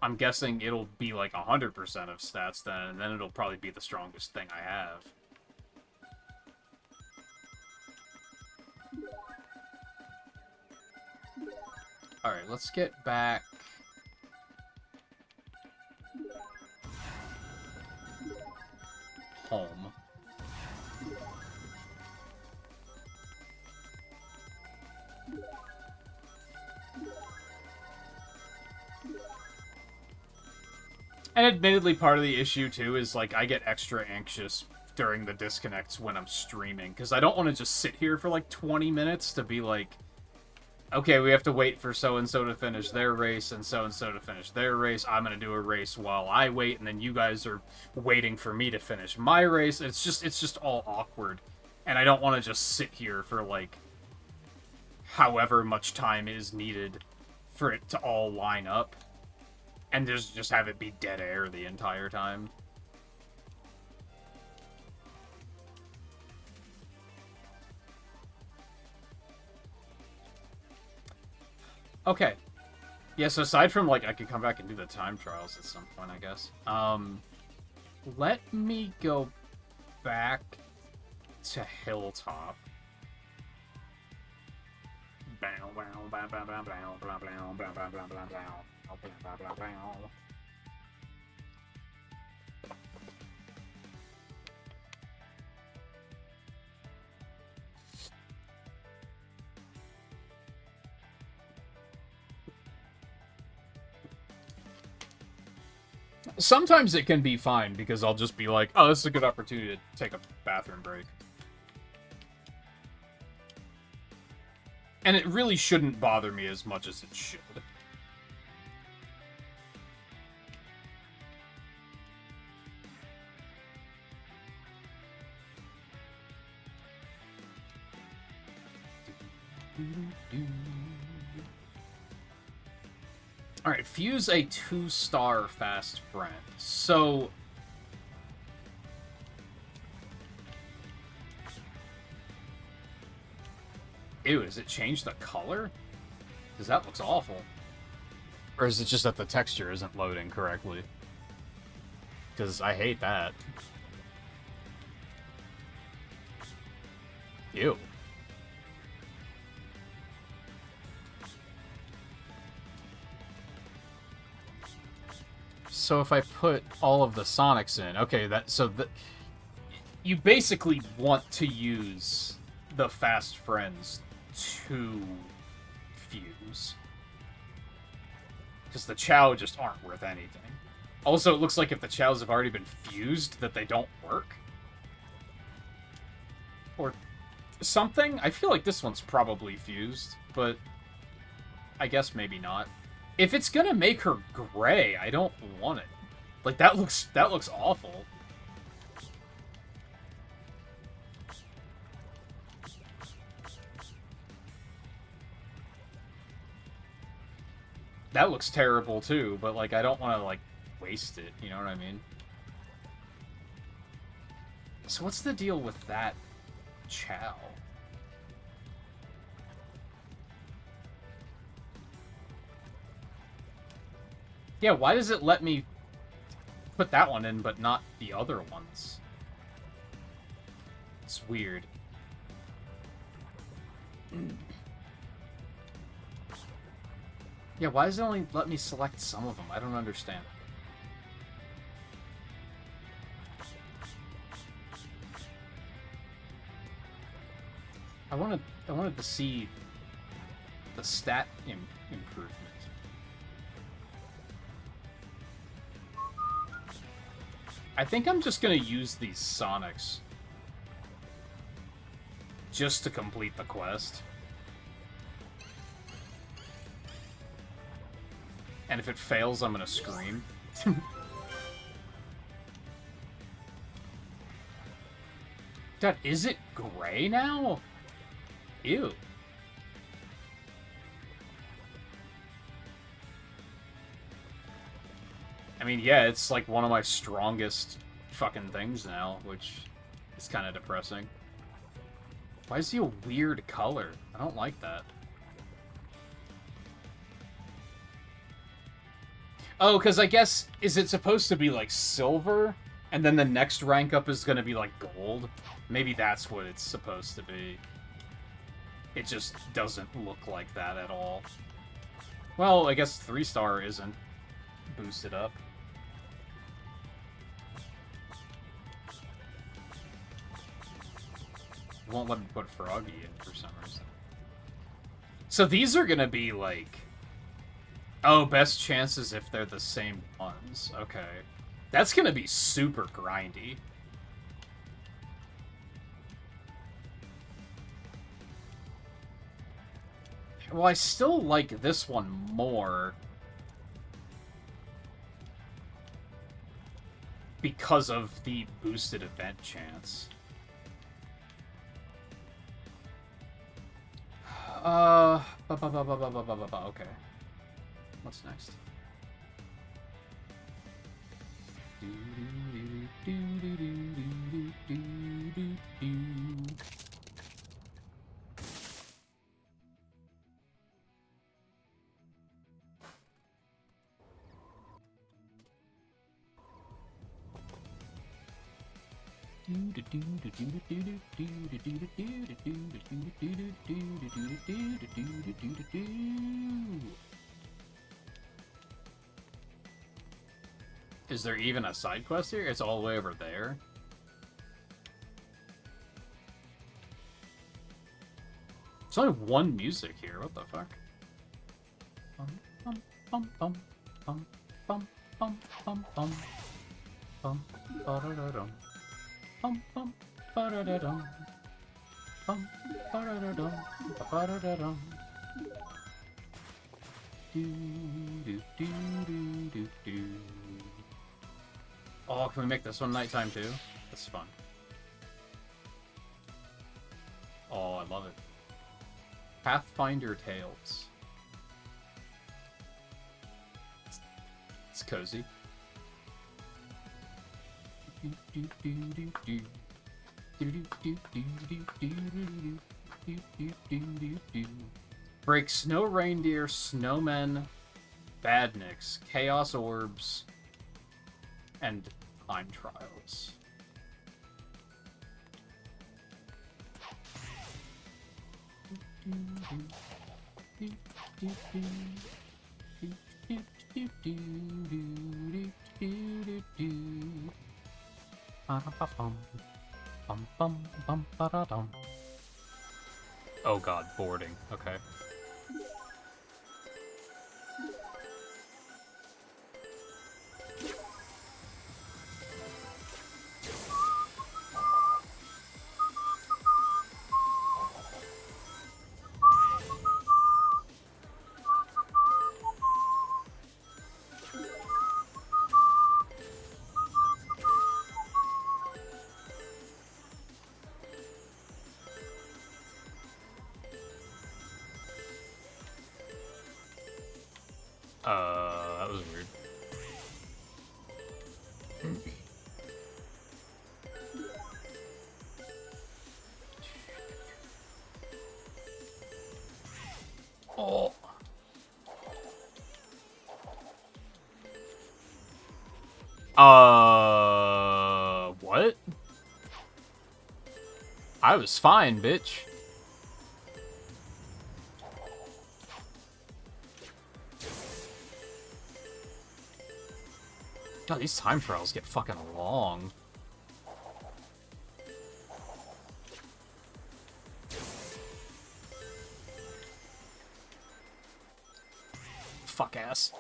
I'm guessing it'll be like 100% of stats then, and then it'll probably be the strongest thing I have. Alright, let's get back... home. And admittedly, part of the issue, too, is, like, I get extra anxious during the disconnects when I'm streaming, because I don't want to just sit here for, like, 20 minutes to be like, okay, we have to wait for so-and-so to finish their race and so-and-so to finish their race. I'm going to do a race while I wait, and then you guys are waiting for me to finish my race. It's just all awkward. And I don't want to just sit here for, like, however much time is needed for it to all line up. And just have it be dead air the entire time. Okay. Yeah, so aside from, like, I could come back and do the time trials at some point, I guess. Let me go back to Hilltop. Sometimes it can be fine, because I'll just be like, oh, this is a good opportunity to take a bathroom break. And it really shouldn't bother me as much as it should. Alright, fuse a 2-star fast friend. So... Ew, does it change the color? Because that looks awful. Or is it just that the texture isn't loading correctly? Because I hate that. Ew. so if I put all of the Sonics in, okay, you basically want to use the fast friends to fuse. Because the Chow just aren't worth anything. Also, it looks like if the Chows have already been fused, that they don't work. Or something? I feel like this one's probably fused, but I guess maybe not. If it's gonna make her gray, I don't want it. Like, that looks awful. That looks terrible, too, but, like, I don't want to, like, waste it, you know what I mean? So what's the deal with that Chow? Yeah, why does it let me put that one in, but not the other ones? It's weird. Yeah, why does it only let me select some of them? I don't understand. I wanted to see the stat improvement. I think I'm just gonna use these Sonics just to complete the quest. And if it fails, I'm gonna scream. Dad, is it gray now? Ew. I mean, yeah, it's like one of my strongest fucking things now, which is kind of depressing. Why is he a weird color? I don't like that. Oh, because I guess, is it supposed to be like silver? And then the next rank up is going to be like gold? Maybe that's what it's supposed to be. It just doesn't look like that at all. Well, I guess 3-star isn't boosted up. It won't let me put Froggy in for some reason. So these are going to be like... Oh, best chances if they're the same ones. Okay. That's going to be super grindy. Well, I still like this one more. Because of the boosted event chance. Okay. What's next? Is there even a side quest here? It's all the way over there. There's only one music here. What the fuck? Bum, bum, bum, bum, bum, bum, bum, bum, ba-da-da-dum. Bum, bum, ba-da-da-dum. Bum, ba-da-da-dum, ba-da-da-dum. Do, do, do, do, do, do. Oh, can we make this one nighttime too? That's fun. Oh, I love it. Pathfinder Tales. It's cozy. Break snow reindeer, snowmen, badniks, chaos orbs, and time trials. Oh god, boarding. Okay. That was weird. Oh. What? I was fine, bitch. God, these time trials get fucking long. Fuck ass.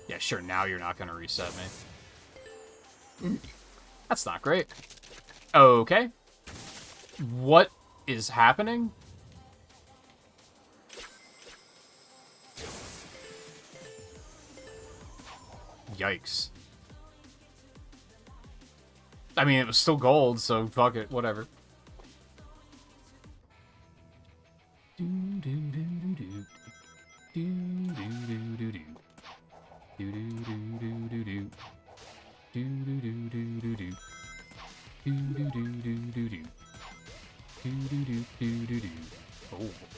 Yeah, sure, now you're not gonna reset me. That's not great. Okay. What is happening? Yikes. I mean, it was still gold, so fuck it, whatever.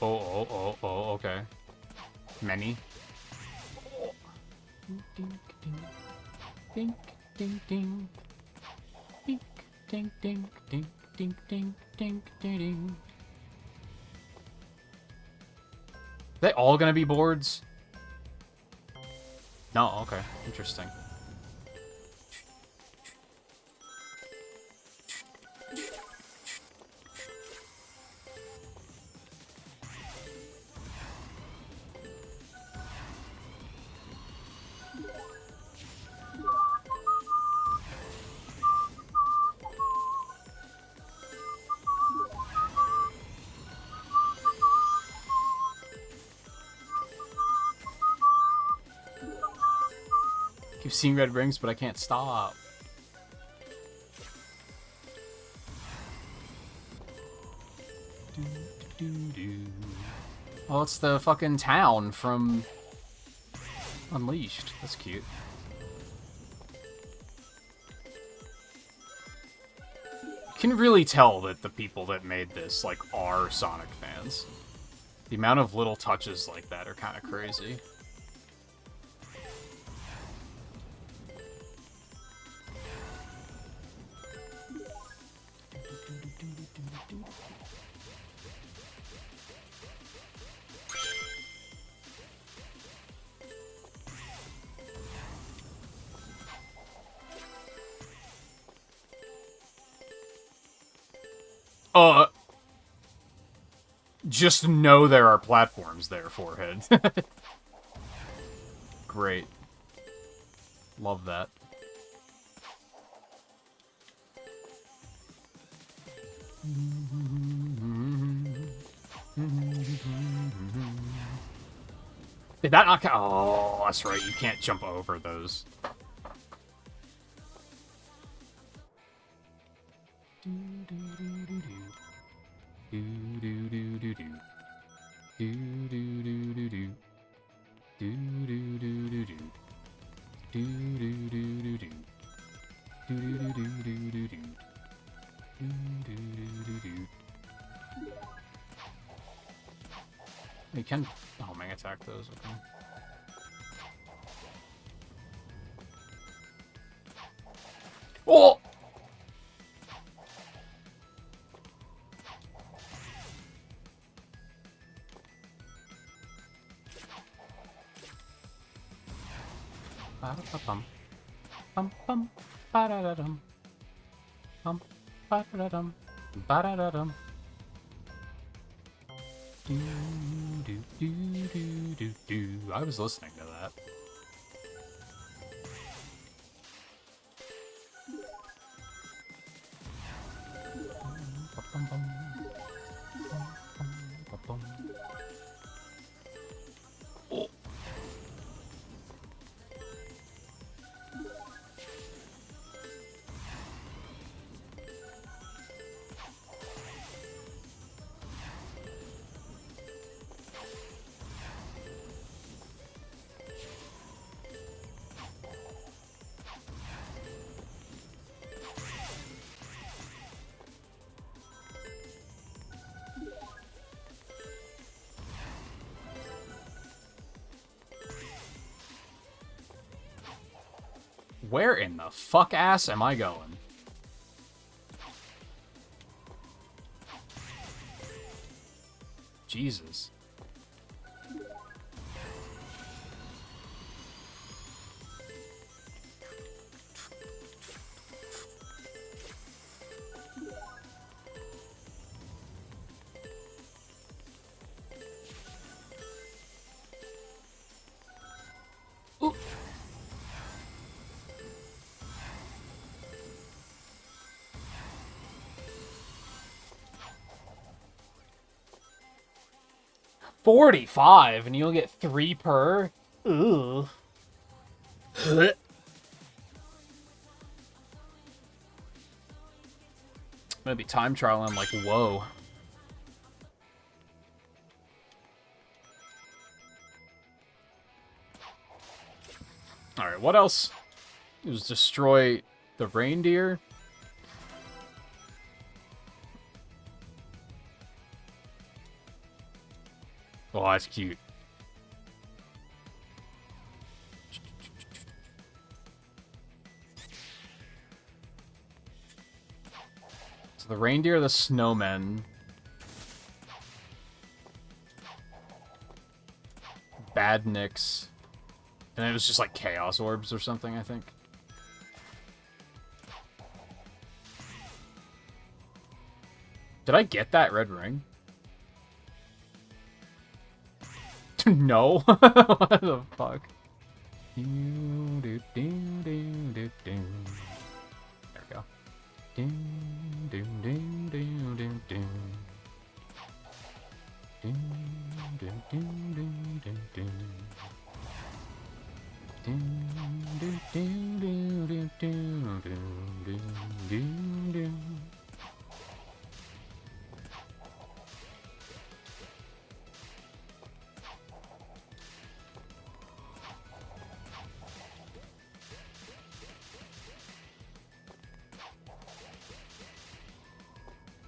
Oh, okay. Many. Ding, ding, ding, ding, ding, ding, ding, ding, ding, ding, ding, ding, ding. They all gonna be boards? No, okay, interesting. Keep seeing red rings, but I can't stop. Oh, it's the fucking town from Unleashed. That's cute. You can really tell that the people that made this, like, are Sonic fans. The amount of little touches like that are kind of crazy. Just know there are platforms there, forehead. Great. Love that. Did that not count? Oh, that's right. You can't jump over those. You can homing attack those, okay. Oh! Bum bum bum ba da da dum. Bum ba da da dum. Ba da da dum. Do do do do do do. I was listening to that. Bum bum. Bum bum. Oh. Where in the fuck ass am I going? Jesus. Ooh. $45, and you'll get 3 per. Ooh. Maybe time trial. I'm like, whoa. All right, what else? It was destroy the reindeer. Oh, that's cute. So the reindeer, the snowmen, badniks, and it was just like chaos orbs or something, I think. Did I get that red ring? No? What the fuck? There we go.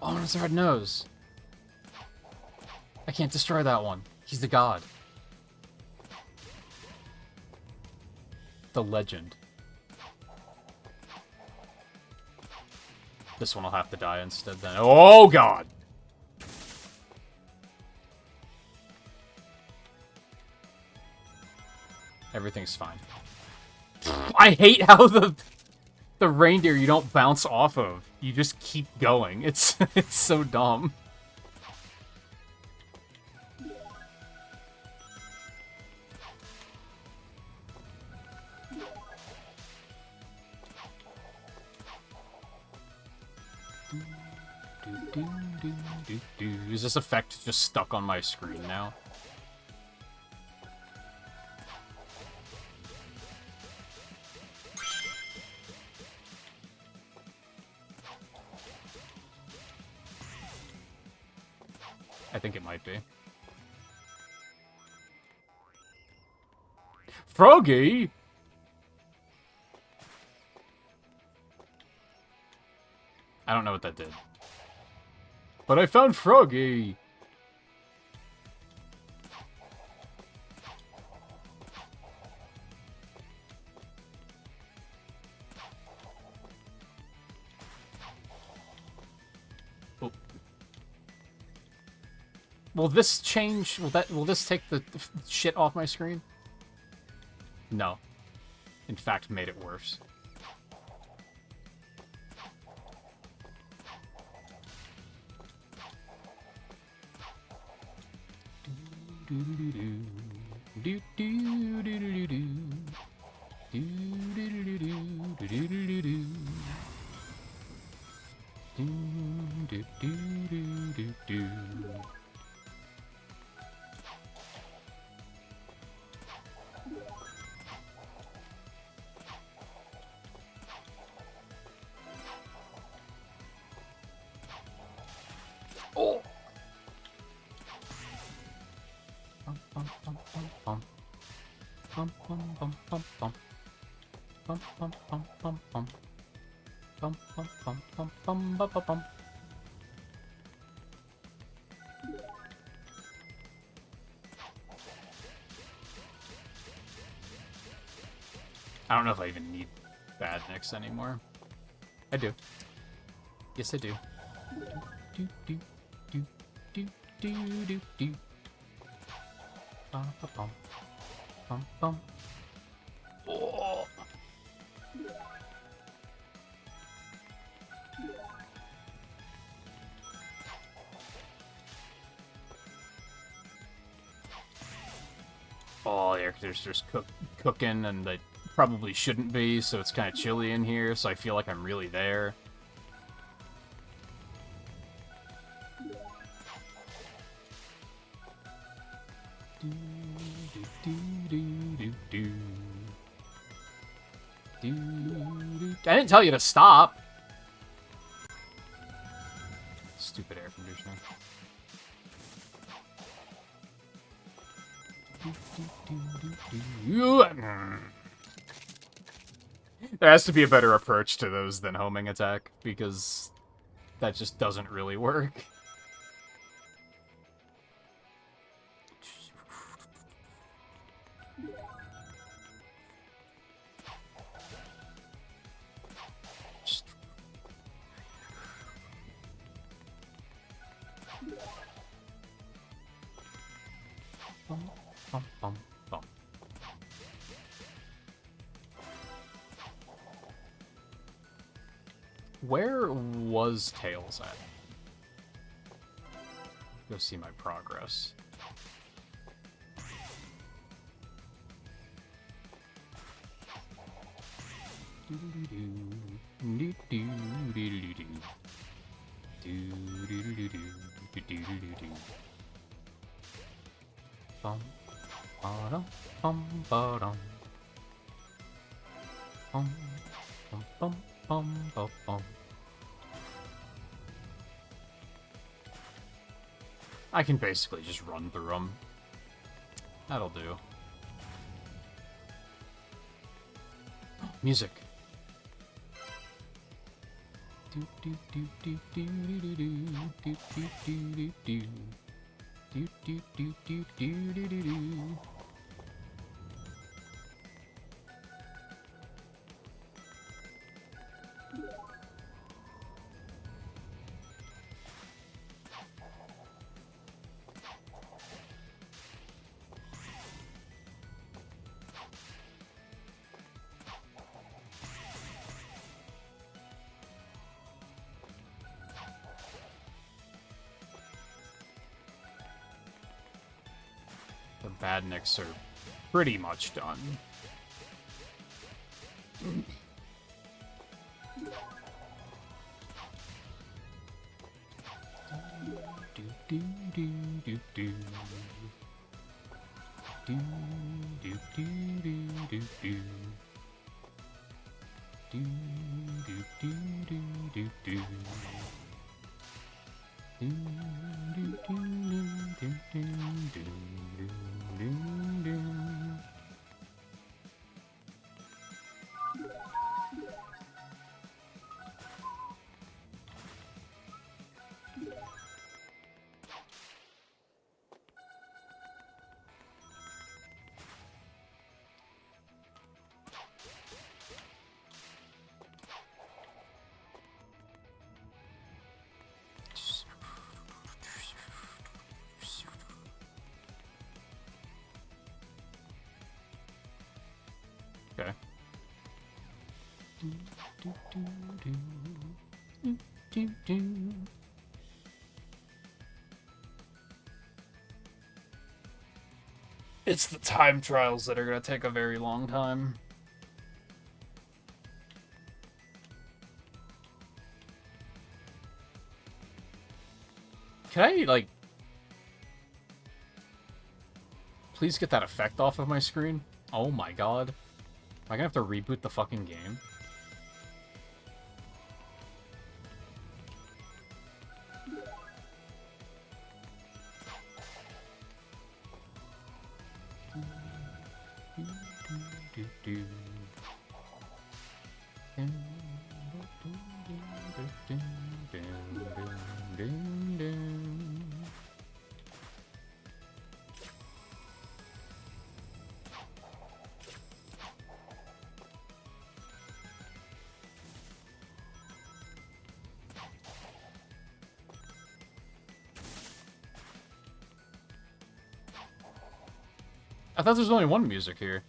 Oh, it's a red nose. I can't destroy that one. He's the god. The legend. This one will have to die instead then. Oh, god! Everything's fine. I hate how the reindeer you don't bounce off of. You just keep going. It's so dumb. Is this effect just stuck on my screen now? I think it might be. Froggy! I don't know what that did. But I found Froggy! Oh. Will this change? Will this take the shit off my screen? No. in fact made it worse. Oh! Bum, bum, bum, bum, bum. Bum, bum, bum, bum, bum. Bum, bum, bum, bum, bum. Bum, bum, bum, bum, bum, bum, bum, bum. I don't know if I even need bad nicks anymore. I do. Yes, I do. Do, do, do, do, do, do, do. Bum, bum, bum. Bum, bum. Oh. Oh, the air conditioner's just cooking, and they probably shouldn't be, so it's kind of chilly in here, so I feel like I'm really there. I didn't tell you to stop. Stupid air conditioner. There has to be a better approach to those than homing attack, because that just doesn't really work. Bum, bum, bum, bum. Where was Tails at? Go see my progress. Bum, ba-dum, bum, ba-dum. Bum, bum, bum, bum, bum, bum. I can basically just run through them. That'll do. Music. Do do do do do do do do do do do do do do do do do do do. The badniks are pretty much done. Do do do do do. Do do do do do do. Do do do do do do. Do do do do do do do do. It's the time trials that are going to take a very long time. Can I, like... Please get that effect off of my screen? Oh my god. Am I gonna have to reboot the fucking game? I thought there's only one music here.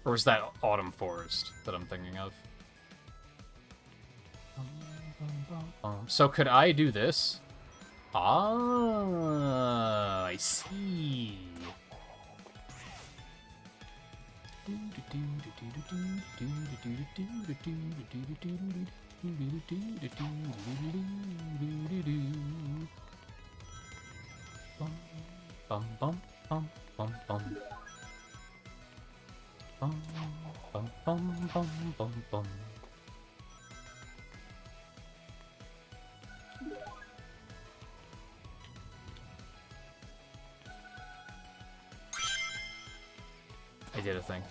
Or is that Autumn Forest that I'm thinking of? So could I do this? Ah, I see. Bum bum bum bum bum. Bum bum bum bum bum bum. I did a thing.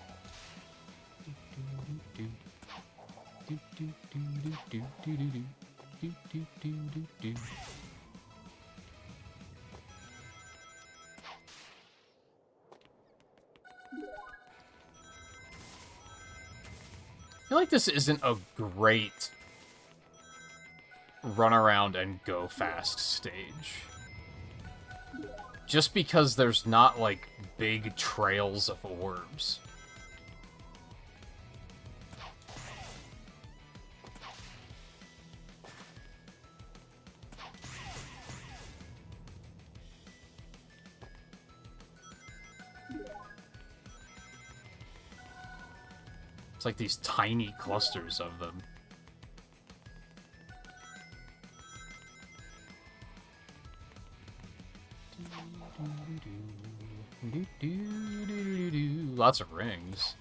I feel like this isn't a great run around and go fast stage. Just because there's not, like, big trails of orbs. It's like these tiny clusters of them. Lots of rings.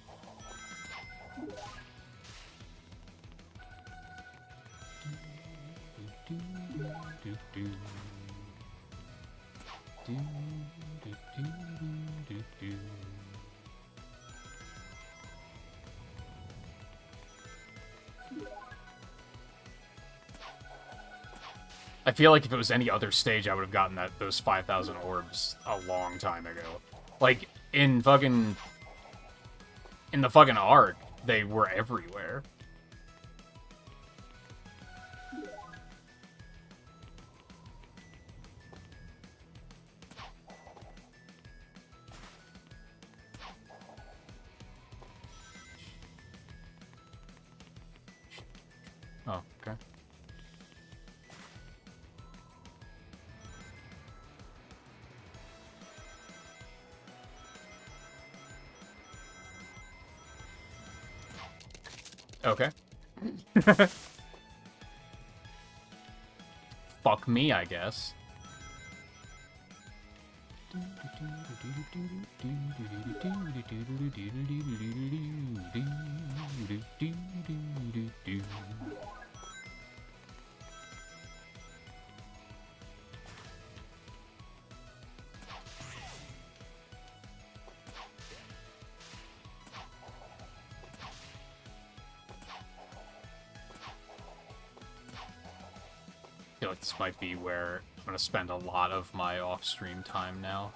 I feel like if it was any other stage, I would have gotten those 5,000 orbs a long time ago. Like, in the fucking arc, they were everywhere. Oh, okay. Okay. Fuck me, I guess. I feel like this might be where I'm going to spend a lot of my off-stream time now.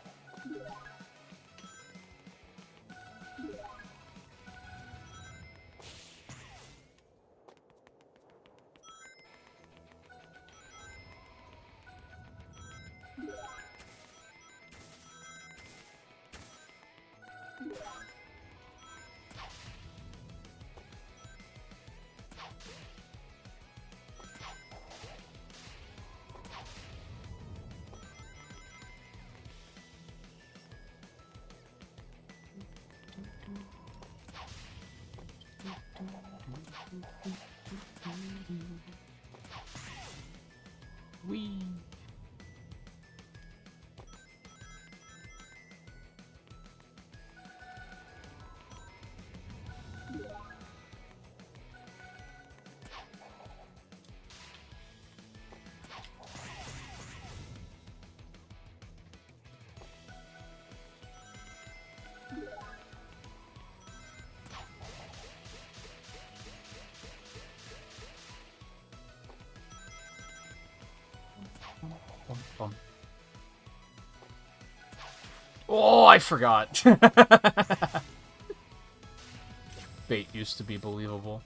Wee. Oh, I forgot. Bait used to be believable.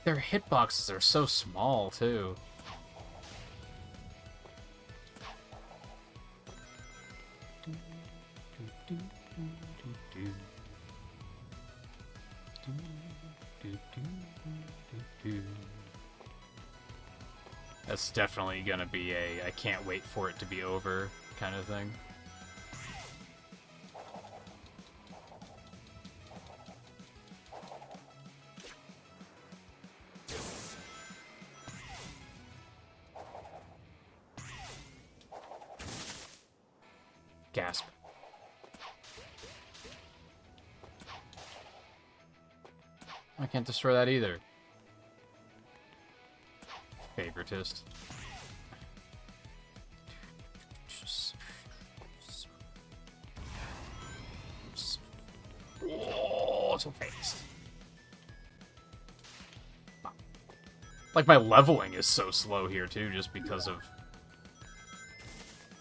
Their hitboxes are so small, too. That's definitely gonna be a I can't wait for it to be over kind of thing. Gasp. I can't destroy that either. Favoritist. Oh, so fast. Like, my leveling is so slow here, too, just because of...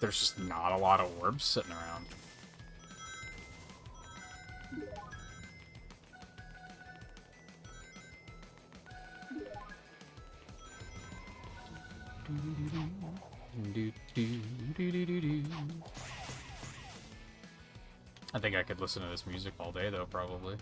There's just not a lot of orbs sitting around. I think I could listen to this music all day, though, probably.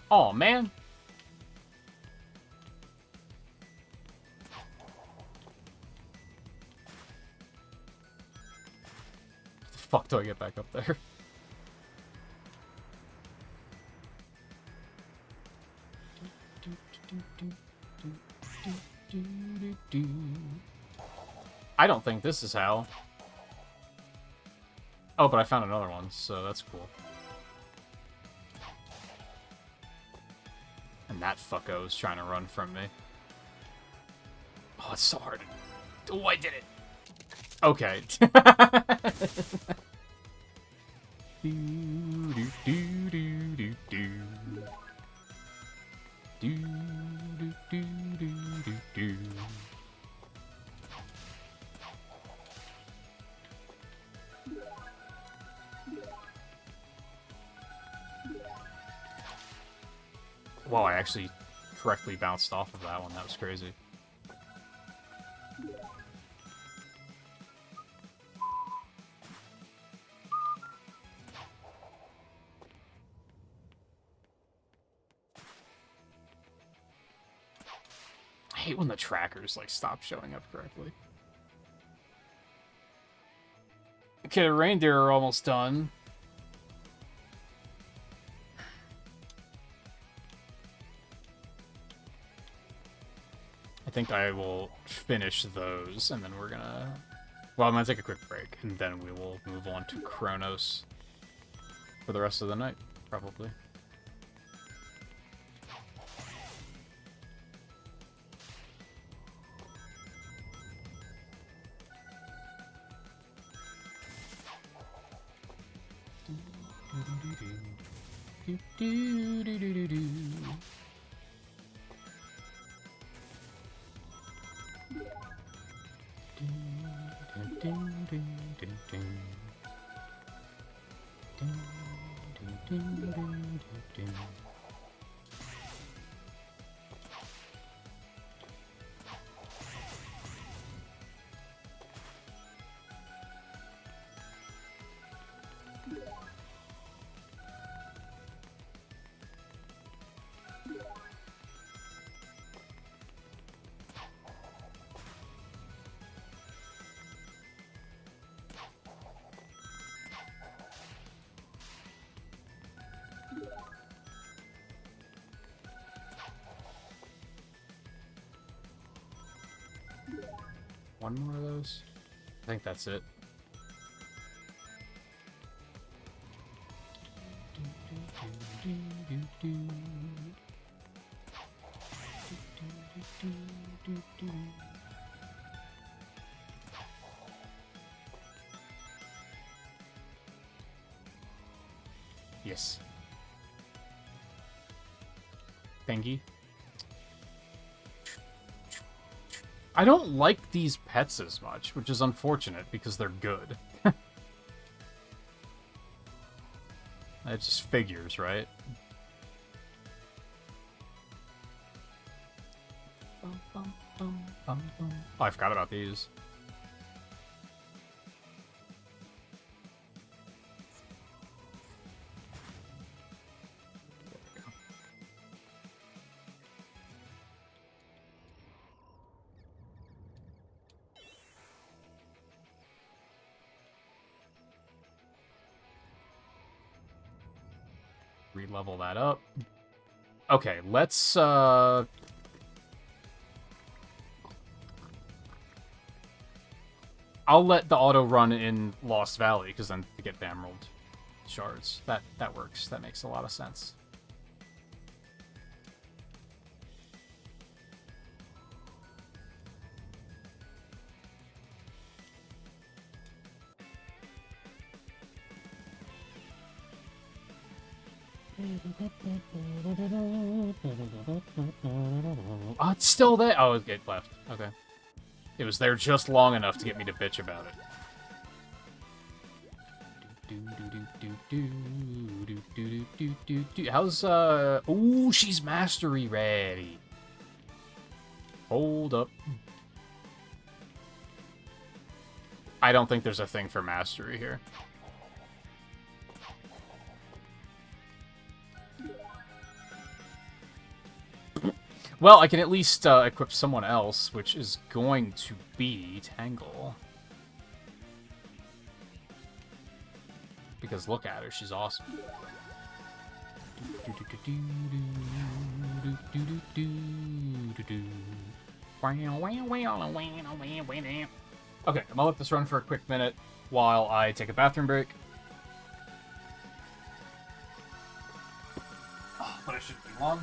Oh man. How the fuck do I get back up there? I don't think this is how. Oh, but I found another one, so that's cool. And that fucko is trying to run from me. Oh, it's so hard. Oh, I did it. Okay. Whoa, I actually correctly bounced off of that one. That was crazy. I hate when the trackers, like, stop showing up correctly. Okay, the reindeer are almost done. think I will finish those, and then we're gonna... Well, I'm gonna take a quick break, and then we will move on to Chronos for the rest of the night, probably. One more of those? I think that's it. Yes. Thanky. I don't like these pets as much, which is unfortunate because they're good. It just figures, right? Oh, I forgot about these. Re-level that up. Okay, let's I'll let the auto run in Lost Valley, because then to get Emerald shards. That works. That makes a lot of sense. Oh, it's still there. Oh, it left. Okay. It was there just long enough to get me to bitch about it. How's, Ooh, she's mastery ready. Hold up. I don't think there's a thing for mastery here. Well, I can at least equip someone else, which is going to be Tangle. Because look at her, she's awesome. Okay, I'm gonna let this run for a quick minute while I take a bathroom break. Oh, but I shouldn't be long.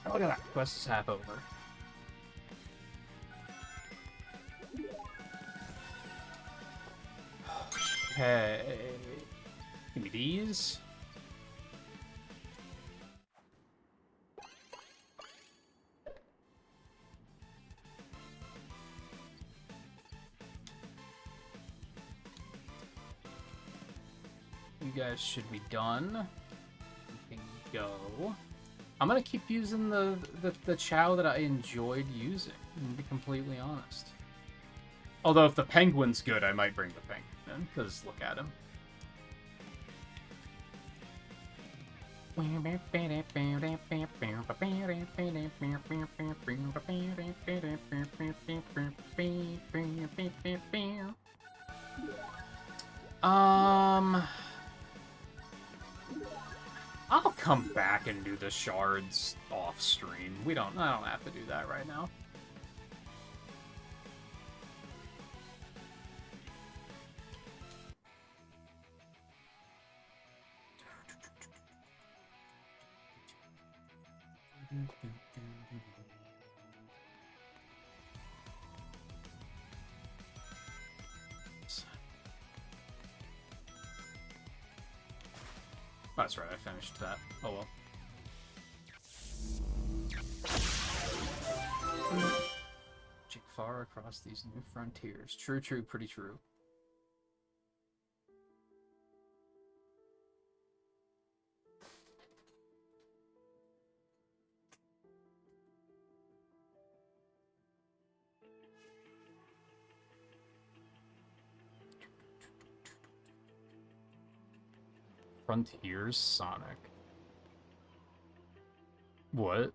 Look at that. Quest is half over. Okay. Give me these. You guys should be done. You can go. I'm gonna keep using the chow that I enjoyed using, to be completely honest. Although if the penguin's good, I might bring the penguin in, because look at him. I'll come back and do the shards off stream. I don't have to do that right now. That's right, I finished that. Oh well. Jake far across these new frontiers. True, pretty true. Frontiers Sonic. What?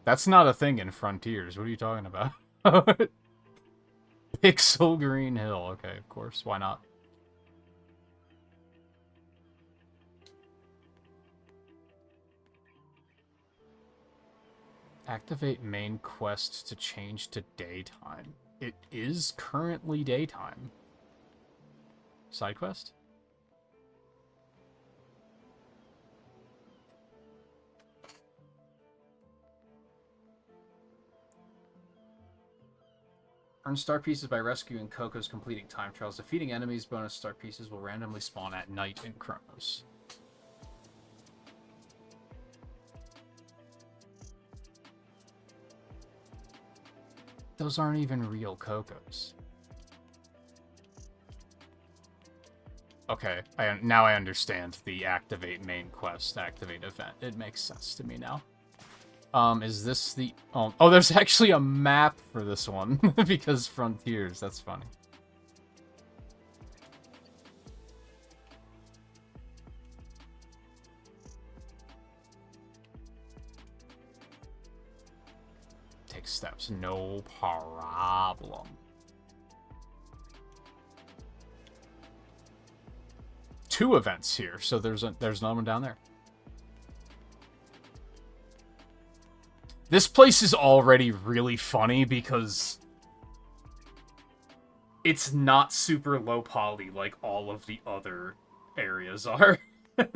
That's not a thing in Frontiers. What are you talking about? Pixel Green Hill. Okay, of course. Why not? Activate main quest to change to daytime. It is currently daytime. Side quest? Earn star pieces by rescuing Coco's completing time trials. Defeating enemies, bonus star pieces will randomly spawn at night in Chronos. Those aren't even real Cocos. Okay, now I understand the activate main quest, activate event. It makes sense to me now. Is this the... Oh, there's actually a map for this one, because Frontiers, that's funny. Take steps, no problem. Two events here, so there's another one down there. This place is already really funny because it's not super low poly like all of the other areas are. Oh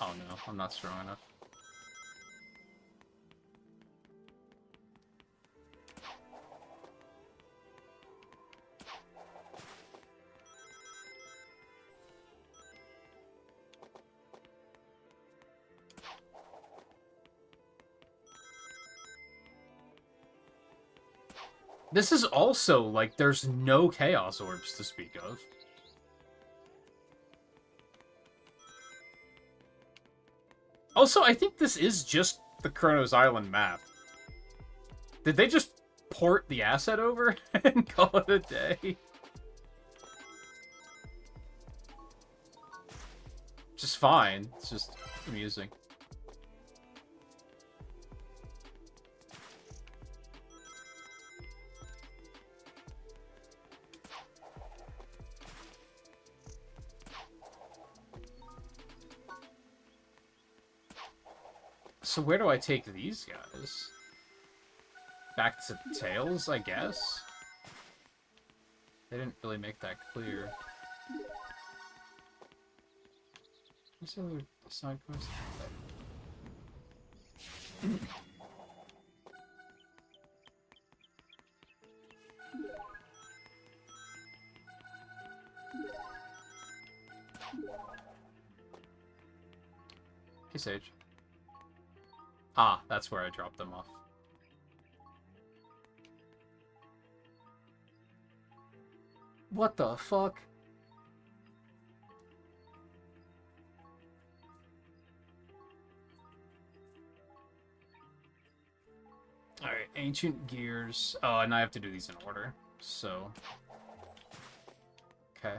no, I'm not strong enough. This is also, like, there's no Chaos Orbs to speak of. Also, I think this is just the Chronos Island map. Did they just port the asset over and call it a day? Just fine. It's just amusing. So where do I take these guys? Back to Tails, I guess? They didn't really make that clear. What's the other side quest? Hey, Sage. Ah, that's where I dropped them off. What the fuck? Alright, Ancient Gears. Oh, and I have to do these in order, so... Okay.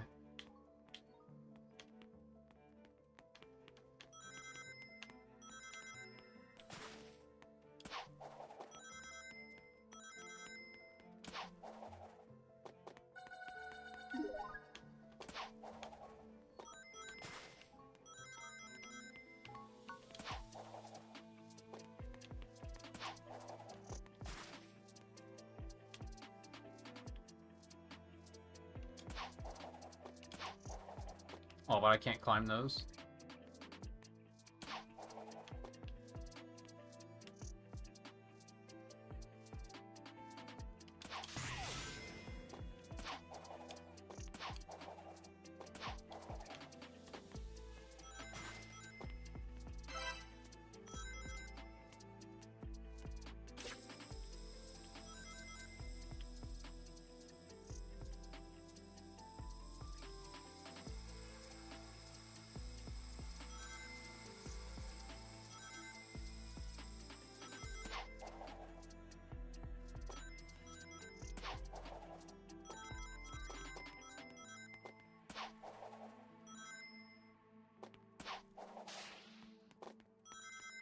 Oh, but I can't climb those?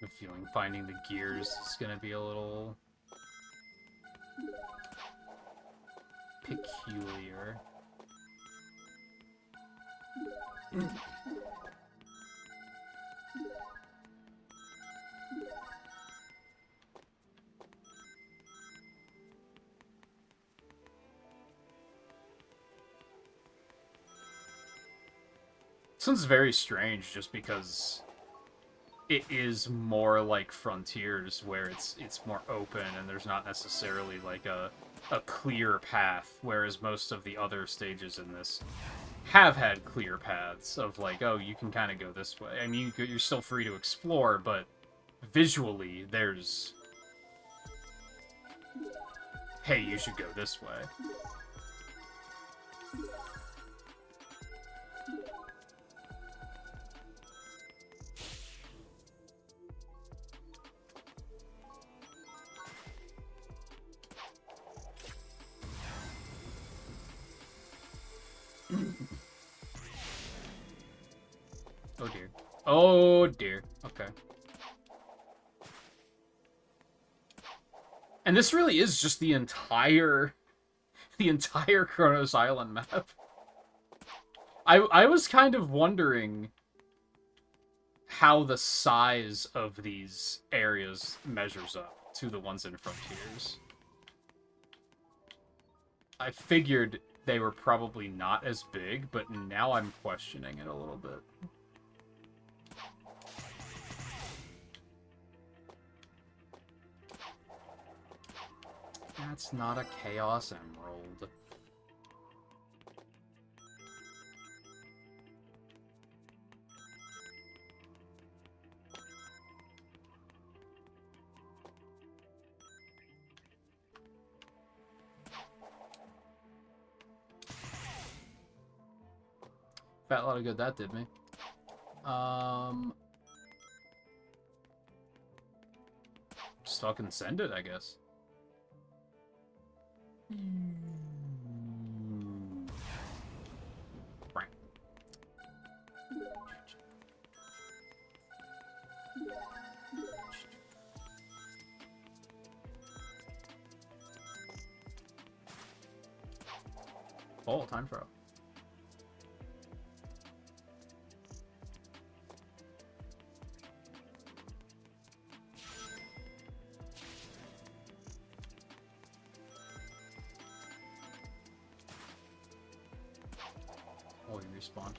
I have a feeling finding the gears is gonna be a little... peculiar. This one's very strange just because it is more like Frontiers, where it's more open and there's not necessarily like a clear path, whereas most of the other stages in this have had clear paths of like, oh, you can kind of go this way. I mean, you're still free to explore, but visually there's, hey, you should go this way. Oh dear. Oh dear. Okay. And this really is just the entire Kronos Island map. I was kind of wondering how the size of these areas measures up to the ones in Frontiers. I figured they were probably not as big, but now I'm questioning it a little bit. That's not a Chaos Emerald. Fat lot of good that did me. Just fucking send it, I guess. Right. Oh, time throw. respawned.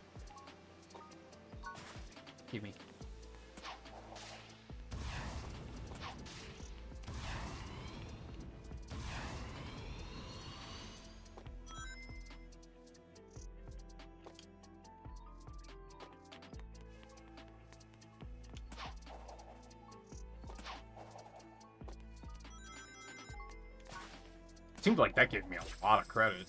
Gimme. Seemed like that gave me a lot of credit.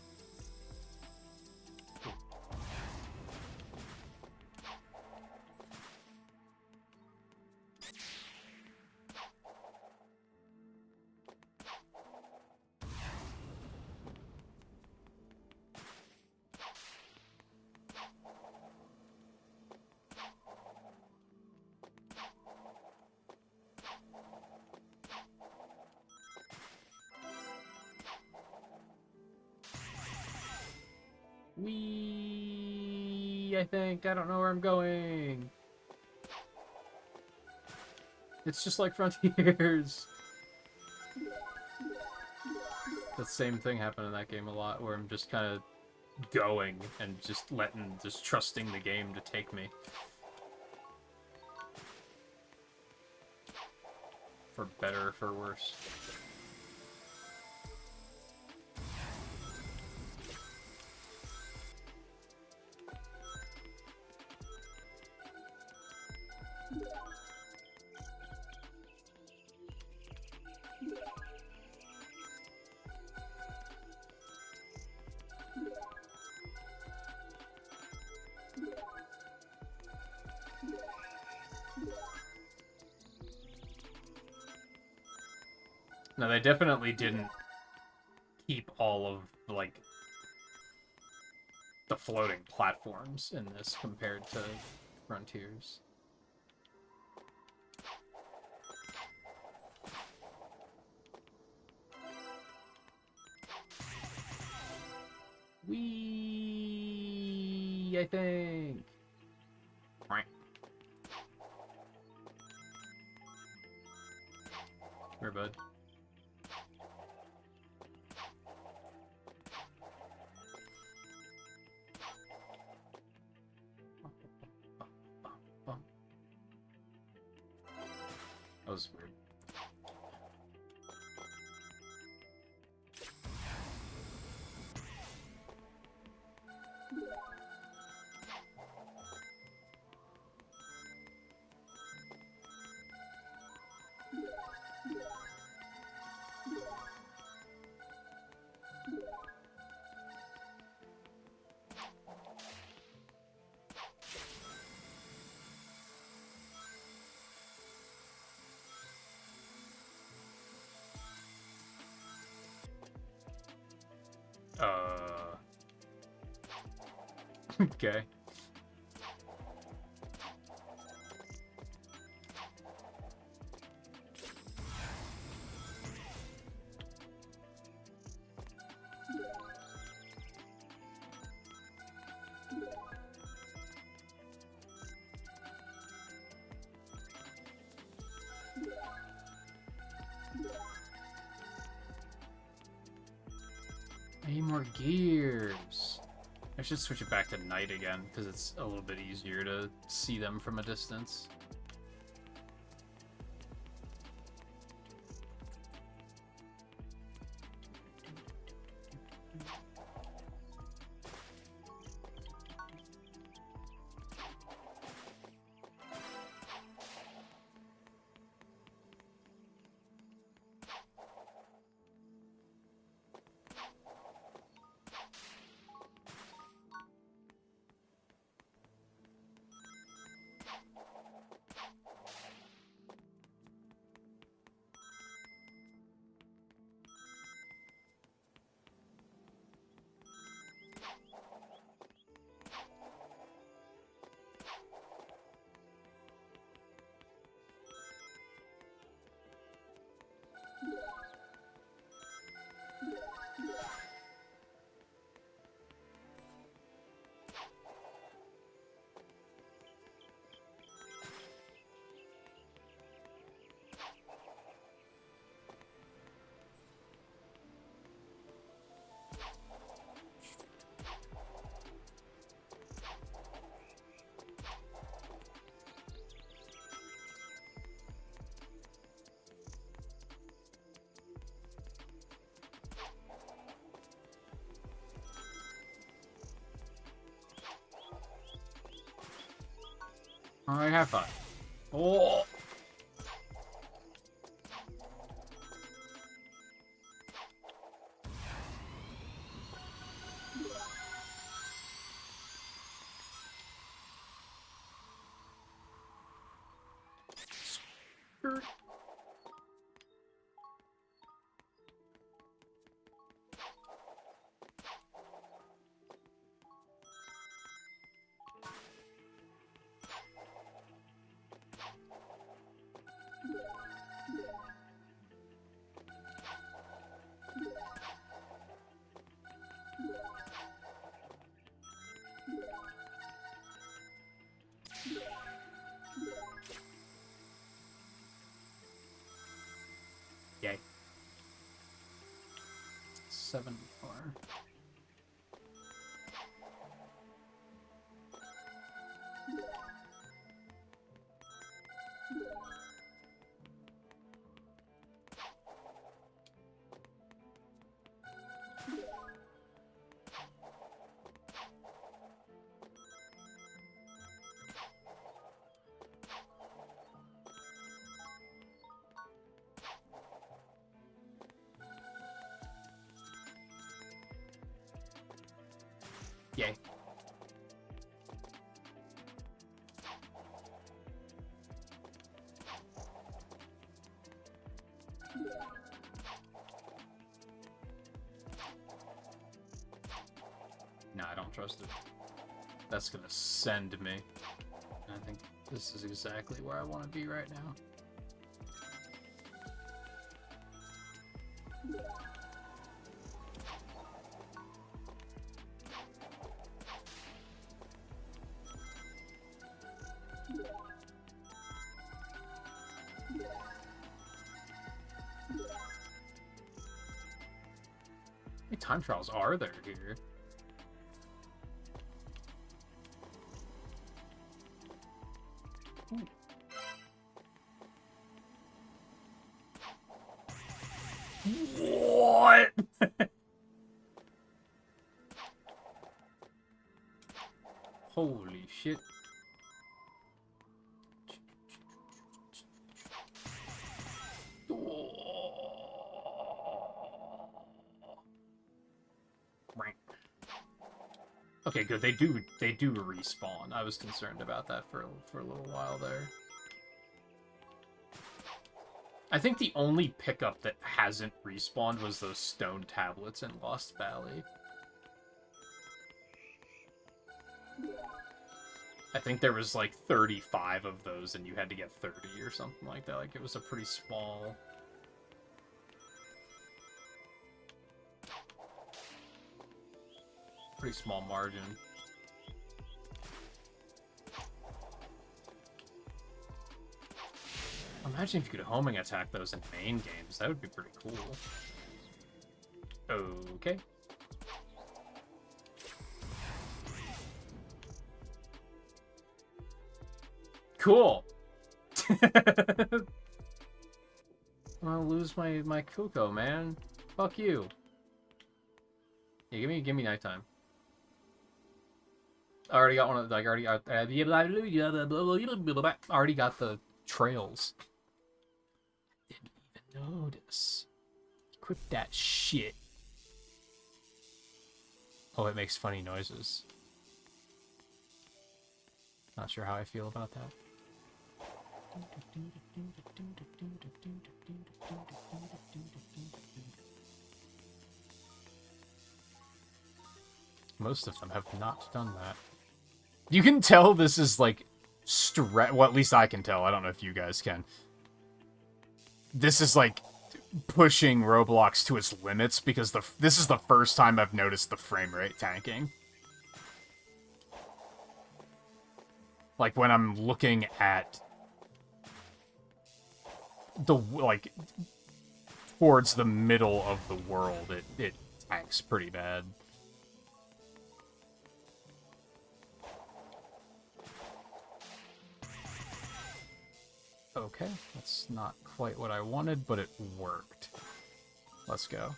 Whee! I think. I don't know where I'm going. It's just like Frontiers. The same thing happened in that game a lot, where I'm just kind of going and just trusting the game to take me. For better or for worse. No, they definitely didn't keep all of, like, the floating platforms in this compared to Frontiers. Whee! I think. Right. Here, bud. That was weird. Okay. I need more gears. I should switch it back to night again, because it's a little bit easier to see them from a distance. Alright, have fun. Oh! Yay. 7 more. Yay. No, I don't trust it. That's gonna send me. I think this is exactly where I want to be right now. How many time trials are there here? What? Holy shit. Okay, good. They do respawn. I was concerned about that for a little while there. I think the only pickup that hasn't respawned was those stone tablets in Lost Valley. I think there was like 35 of those and you had to get 30 or something like that. Like, it was a pretty small... pretty small margin. Imagine if you could homing attack those in main games. That would be pretty cool. Okay. Cool. I'm gonna lose my Kuko, man. Fuck you. Yeah, give me nighttime. I already got one of like already got the trails. Didn't even notice. Equip that shit. Oh, it makes funny noises. Not sure how I feel about that. Most of them have not done that. You can tell this is like well, at least I can tell. I don't know if you guys can. This is like pushing Roblox to its limits because this is the first time I've noticed the frame rate tanking. Like when I'm looking at the like towards the middle of the world, it tanks pretty bad. Okay, that's not quite what I wanted, but it worked. Let's go.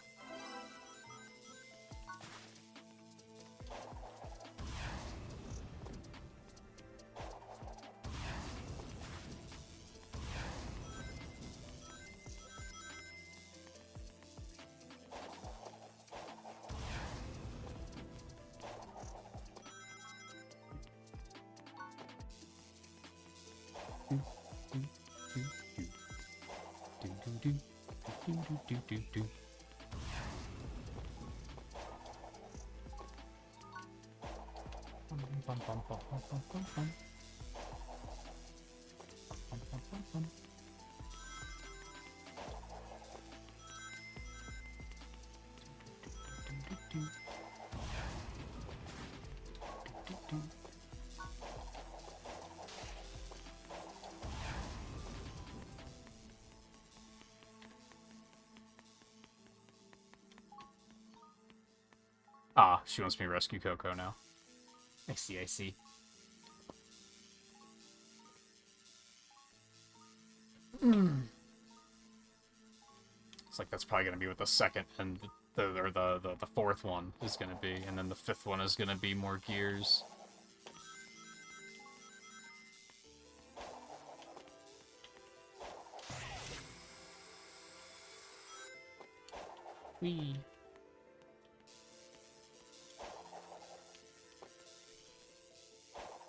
Ah, she wants me to rescue Coco now. I see, I see. It's like that's probably gonna be what the second and the fourth one is gonna be, and then the fifth one is gonna be more gears. Whee.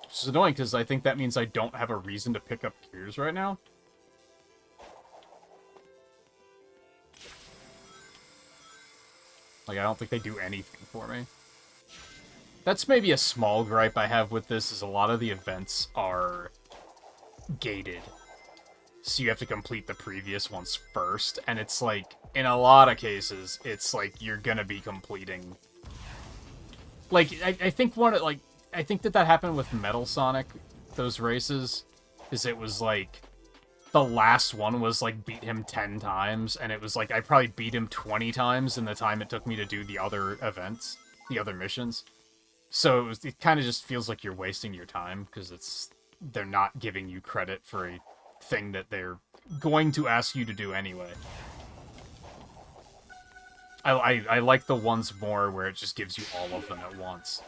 Which is annoying because I think that means I don't have a reason to pick up gears right now. Like, I don't think they do anything for me. That's maybe a small gripe I have with this, is a lot of the events are gated. So you have to complete the previous ones first, and it's like, in a lot of cases, it's like, you're gonna be completing... Like, I think I think that happened with Metal Sonic, those races, is it was like... The last one was, like, beat him 10 times, and it was, like, I probably beat him 20 times in the time it took me to do the other events, the other missions. So it kind of just feels like you're wasting your time, because they're not giving you credit for a thing that they're going to ask you to do anyway. I like the ones more where it just gives you all of them at once.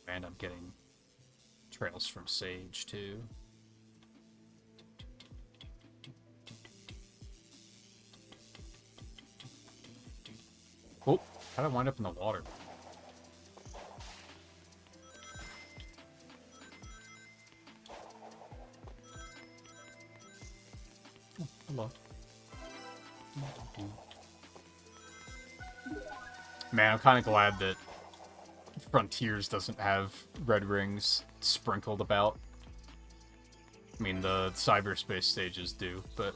And I'm getting trails from Sage, too. Oh, how did I wind up in the water? Oh, hello. Man, I'm kind of glad that Frontiers doesn't have red rings sprinkled about. I mean, the cyberspace stages do, but...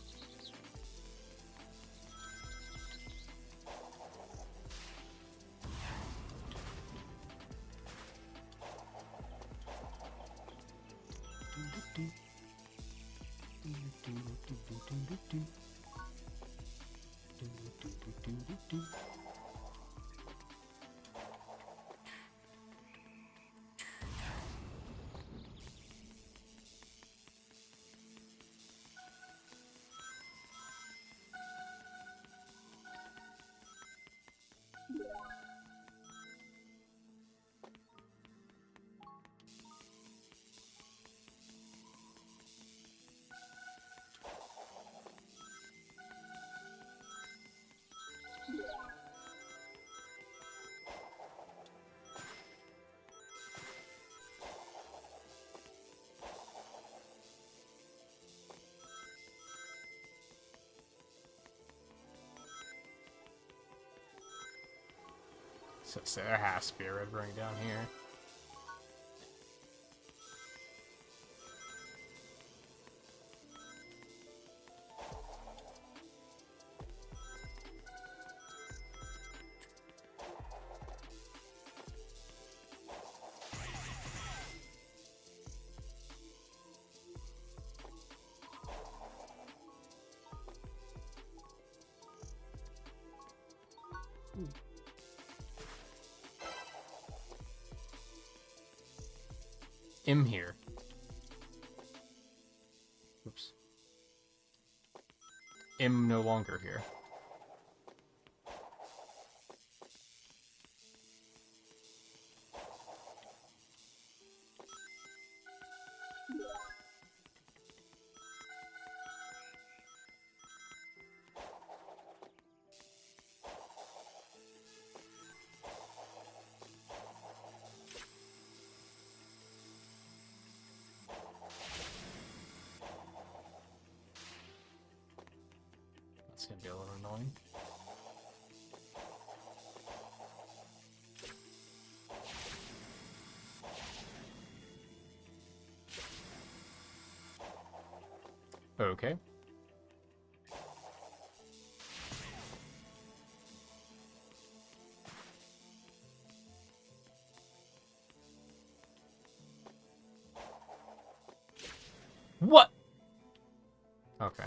So there has to be a red ring down here. M here. Oops. M no longer here. That's gonna be a little annoying. Okay. What? Okay.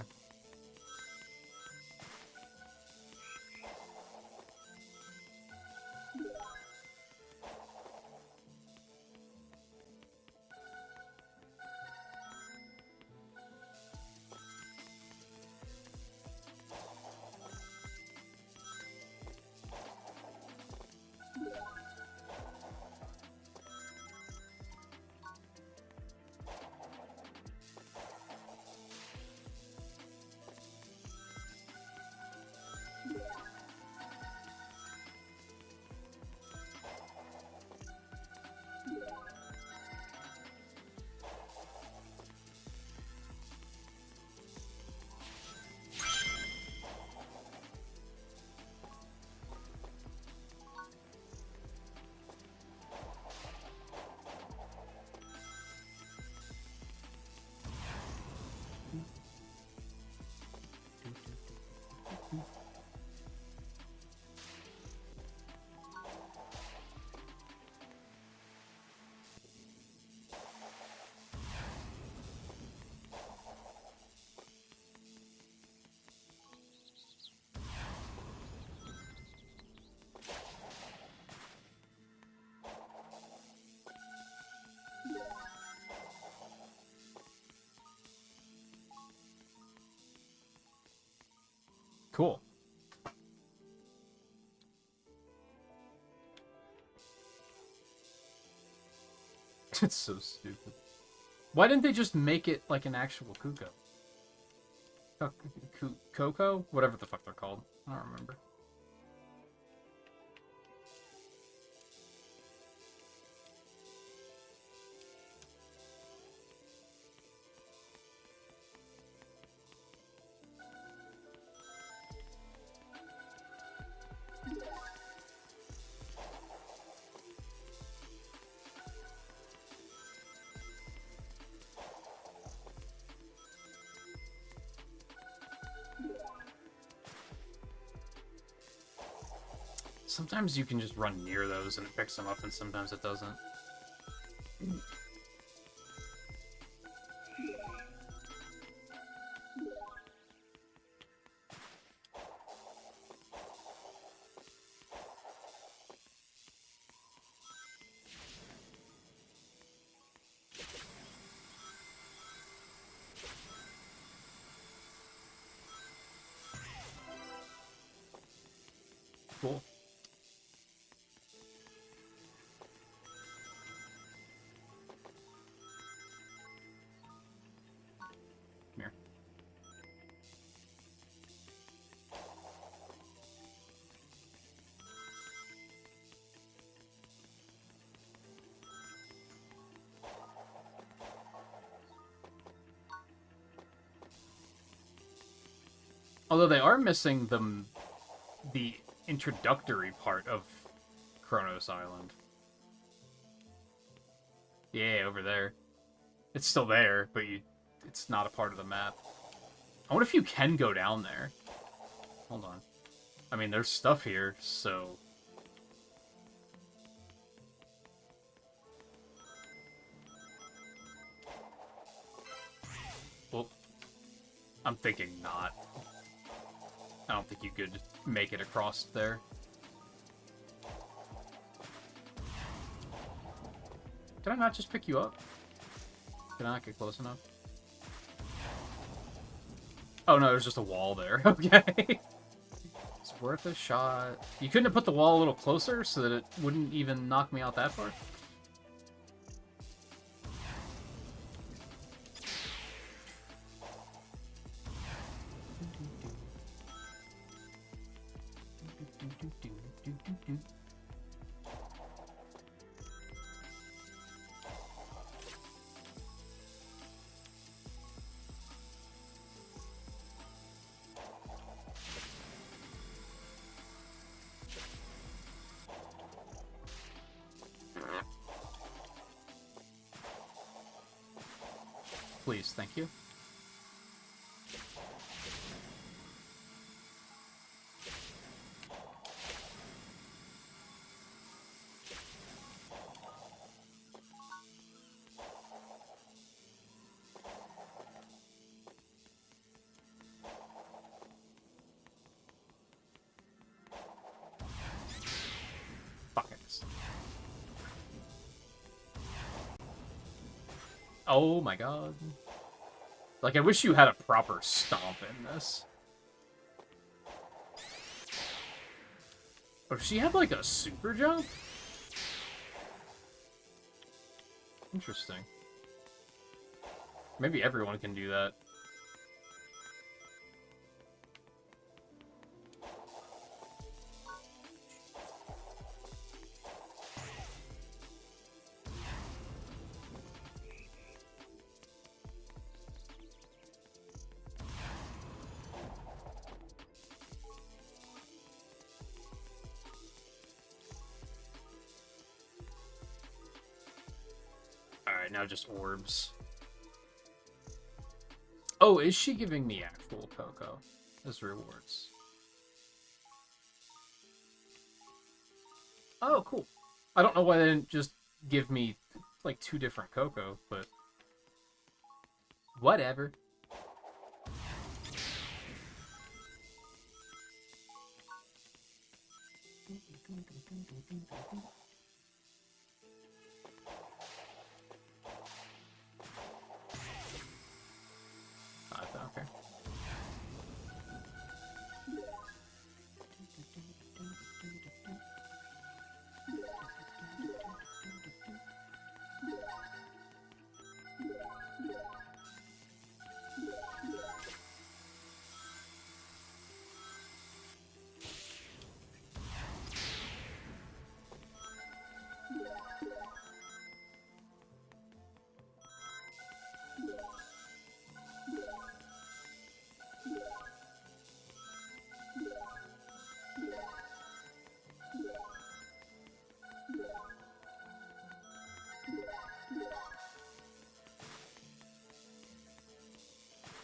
Cool. It's so stupid. Why didn't they just make it like an actual Kuko? Coco? Whatever the fuck they're called. I don't remember. Sometimes you can just run near those and it picks them up, and sometimes it doesn't. Cool. Here. Although they are missing the introductory part of Kronos Island. Yeah, over there. It's still there, but it's not a part of the map. I wonder if you can go down there. Hold on. I mean, there's stuff here, so... Well, I'm thinking not. I don't think you could make it across there. Did I not just pick you up? Can I not get close enough? Oh no, there's just a wall there. Okay. It's worth a shot. You couldn't have put the wall a little closer so that it wouldn't even knock me out that far? Please, thank you. Fuck it. Oh my god. Like, I wish you had a proper stomp in this. Oh, does she have, like, a super jump? Interesting. Maybe everyone can do that. Alright, now just orbs. Oh, is she giving me actual Coco as rewards? Oh, cool. I don't know why they didn't just give me, like, 2 different Coco, but... whatever. Okay.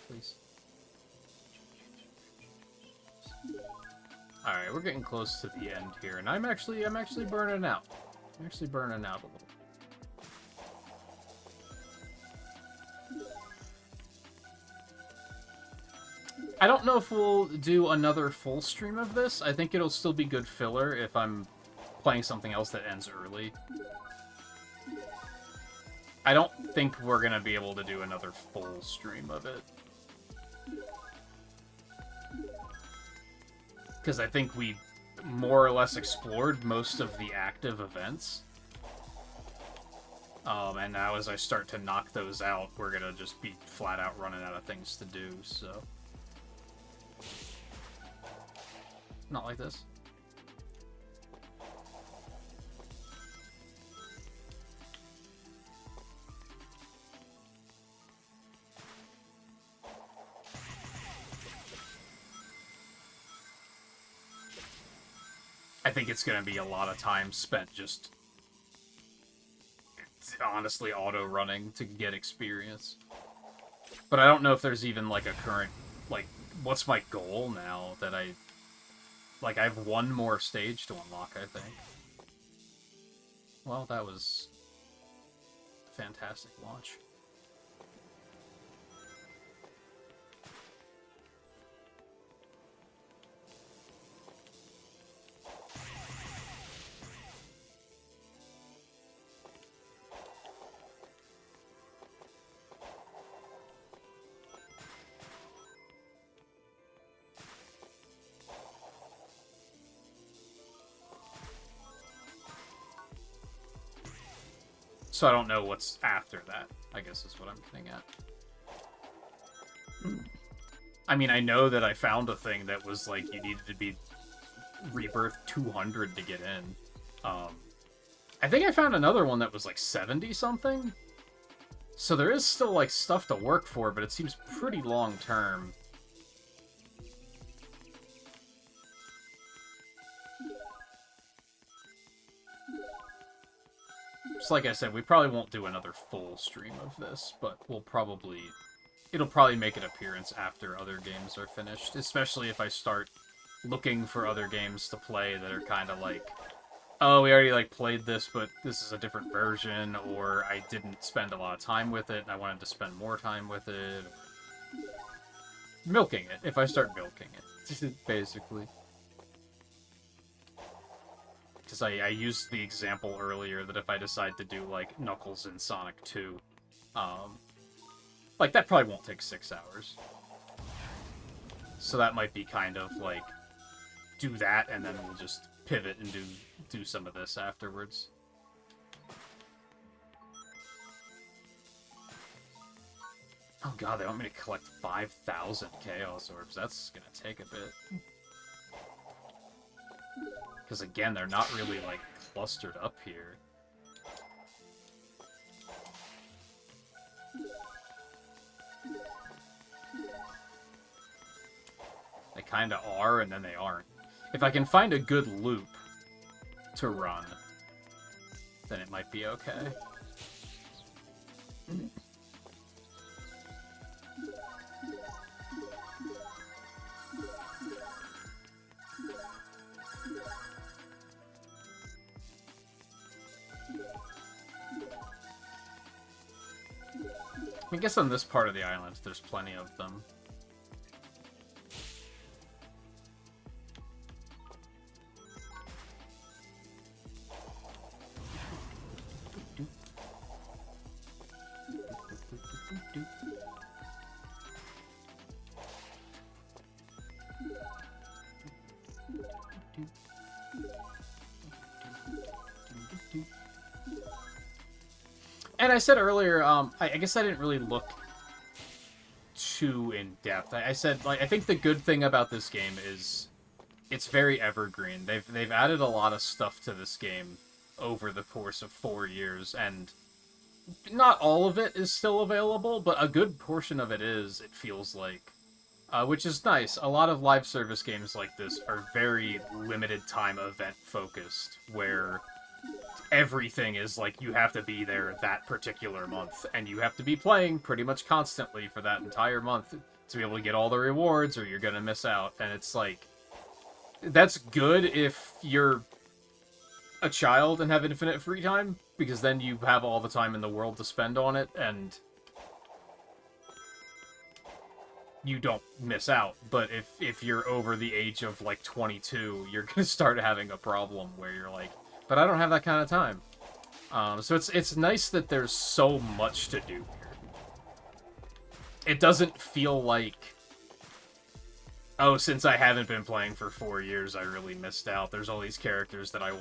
Please. Alright, we're getting close to the end here, and I'm actually burning out. I'm actually burning out a little. I don't know if we'll do another full stream of this. I think it'll still be good filler if I'm playing something else that ends early. I don't think we're gonna be able to do another full stream of it. Because I think we more or less explored most of the active events. And now as I start to knock those out, we're gonna just be flat out running out of things to do, so... Not like this. I think it's going to be a lot of time spent just honestly auto-running to get experience. But I don't know if there's even, like, a current... Like, what's my goal now that I... Like, I have one more stage to unlock, I think. Well, that was a fantastic launch. So I don't know what's after that, I guess is what I'm getting at. I mean, I know that I found a thing that was like you needed to be Rebirth 200 to get in. I think I found another one that was like 70 something. So there is still like stuff to work for, but it seems pretty long term. Just like I said, we probably won't do another full stream of this, but we'll probably... It'll probably make an appearance after other games are finished, especially if I start looking for other games to play that are kind of like, oh, we already like played this, but this is a different version, or I didn't spend a lot of time with it, and I wanted to spend more time with it. Milking it, if I start milking it, basically. Because I used the example earlier that if I decide to do, like, Knuckles in Sonic 2, like, that probably won't take 6 hours. So that might be kind of, like, do that, and then we'll just pivot and do some of this afterwards. Oh god, they want me to collect 5,000 Chaos Orbs. That's gonna take a bit. Because again, they're not really, like, clustered up here. They kinda are, and then they aren't. If I can find a good loop to run, then it might be okay. I guess on this part of the island, there's plenty of them. And I said earlier, I guess I didn't really look too in depth. I said, like, I think the good thing about this game is it's very evergreen. They've added a lot of stuff to this game over the course of 4 years, and not all of it is still available, but a good portion of it is, it feels like. Which is nice. A lot of live service games like this are very limited time event focused, where everything is like you have to be there that particular month, and you have to be playing pretty much constantly for that entire month to be able to get all the rewards, or you're gonna miss out. And it's like, that's good if you're a child and have infinite free time, because then you have all the time in the world to spend on it, and you don't miss out. But if you're over the age of, like, 22, you're gonna start having a problem where you're like, but I don't have that kind of time. So it's nice that there's so much to do here. It doesn't feel like, oh, since I haven't been playing for 4 years, I really missed out. There's all these characters that I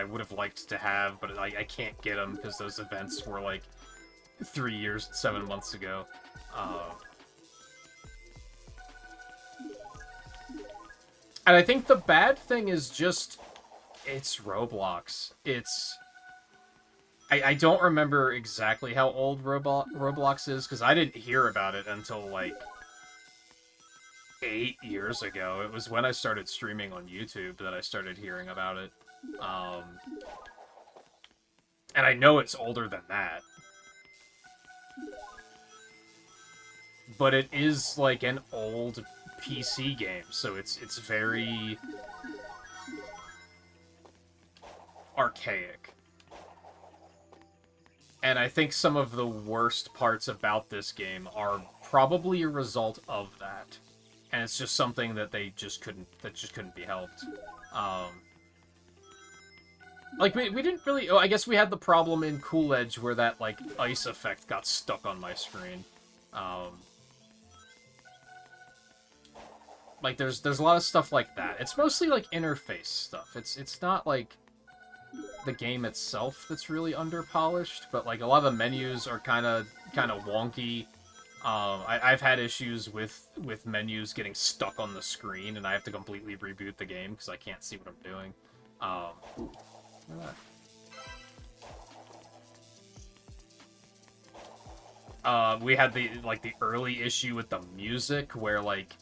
would have liked to have, but I can't get them because those events were like 3 years, 7 months ago. And I think the bad thing is just, it's Roblox. I don't remember exactly how old Roblox is, because I didn't hear about it until, like, 8 years ago. It was when I started streaming on YouTube that I started hearing about it. And I know it's older than that. But it is, like, an old PC game, so it's very archaic. And I think some of the worst parts about this game are probably a result of that. And it's just something that just couldn't be helped. Like, we didn't really... Oh, I guess we had the problem in Cool Edge where that, like, ice effect got stuck on my screen. Like, there's a lot of stuff like that. It's mostly, like, interface stuff. It's not, like, the game itself that's really underpolished, but like a lot of the menus are kind of wonky. I've had issues with menus getting stuck on the screen, and I have to completely reboot the game because I can't see what I'm doing. Ooh, look at that. We had the early issue with the music where like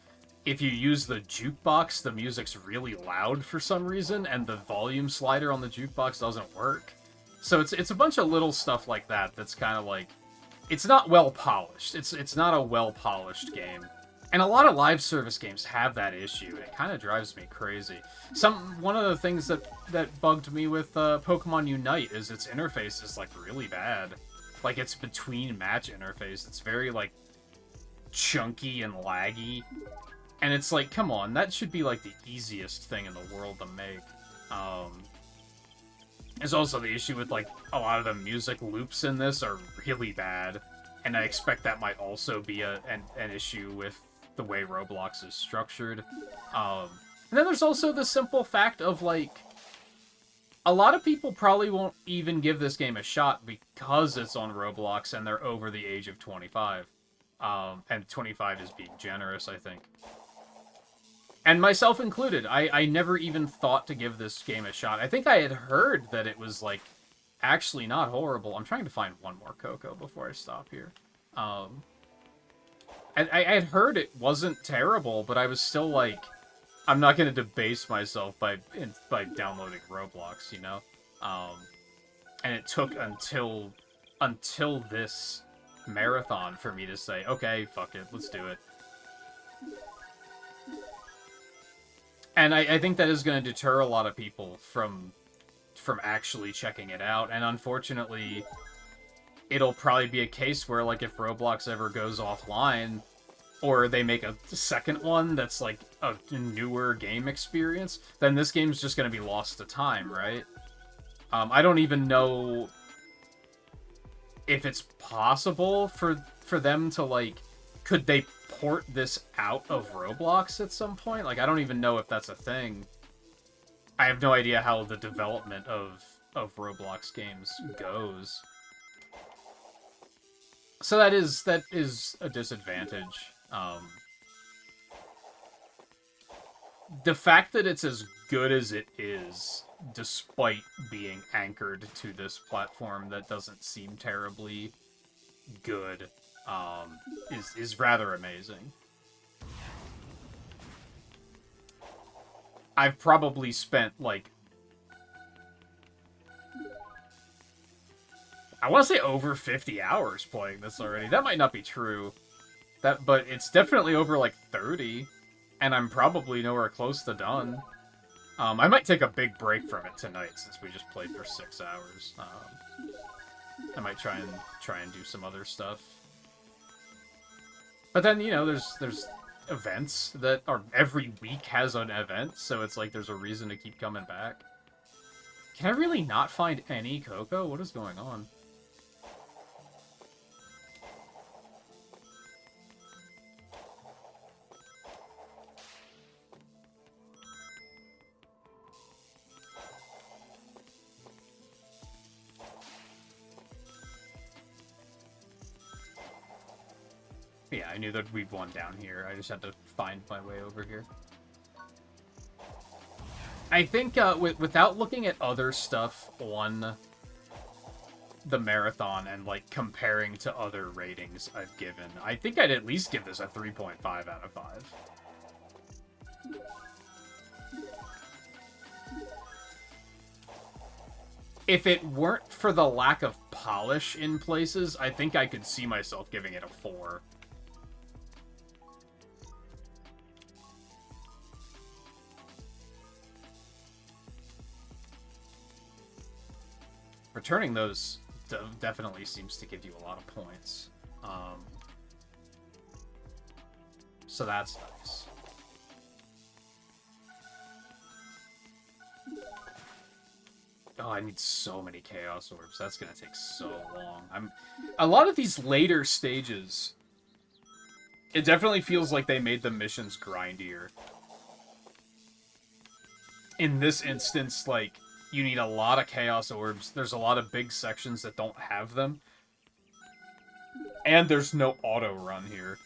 if you use the jukebox, the music's really loud for some reason, and the volume slider on the jukebox doesn't work. So it's a bunch of little stuff like that that's kind of like, it's not well polished. It's not a well polished game, and a lot of live service games have that issue. It kind of drives me crazy. One of the things that bugged me with Pokemon Unite is its interface is like really bad. Like its between match interface, it's very like chunky and laggy. And it's like, come on, that should be like the easiest thing in the world to make. There's also the issue with like a lot of the music loops in this are really bad, and I expect that might also be an issue with the way Roblox is structured. And then there's also the simple fact of like, a lot of people probably won't even give this game a shot because it's on Roblox and they're over the age of 25. And 25 is being generous, I think. And myself included. I never even thought to give this game a shot. I think I had heard that it was, like, actually not horrible. I'm trying to find one more Cocoa before I stop here. I had heard it wasn't terrible, but I was still like, I'm not going to debase myself by downloading Roblox, you know? And it took until this marathon for me to say, okay, fuck it, let's do it. And I think that is going to deter a lot of people from actually checking it out. And unfortunately, it'll probably be a case where, like, if Roblox ever goes offline, or they make a second one that's, like, a newer game experience, then this game's just going to be lost to time, right? I don't even know if it's possible for them to, like, could they port this out of Roblox at some point? Like, I don't even know if that's a thing. I have no idea how the development of Roblox games goes. So that is a disadvantage. The fact that it's as good as it is, despite being anchored to this platform that doesn't seem terribly good, is rather amazing. I've probably spent, like, I want to say over 50 hours playing this already. That might not be true. But it's definitely over, like, 30. And I'm probably nowhere close to done. I might take a big break from it tonight, since we just played for 6 hours. I might try and do some other stuff. But then, you know, there's events that are, every week has an event, so it's like there's a reason to keep coming back. Can I really not find any Cocoa? What is going on? Yeah, I knew there'd be one down here. I just had to find my way over here. I think, without looking at other stuff on the marathon and, like, comparing to other ratings I've given, I think I'd at least give this a 3.5 out of 5. If it weren't for the lack of polish in places, I think I could see myself giving it a 4. Returning those definitely seems to give you a lot of points. So that's nice. Oh, I need so many Chaos Orbs. That's gonna take so long. A lot of these later stages, it definitely feels like they made the missions grindier. In this instance, like, You need a lot of Chaos Orbs. There's a lot of big sections that don't have them. And there's no auto run here.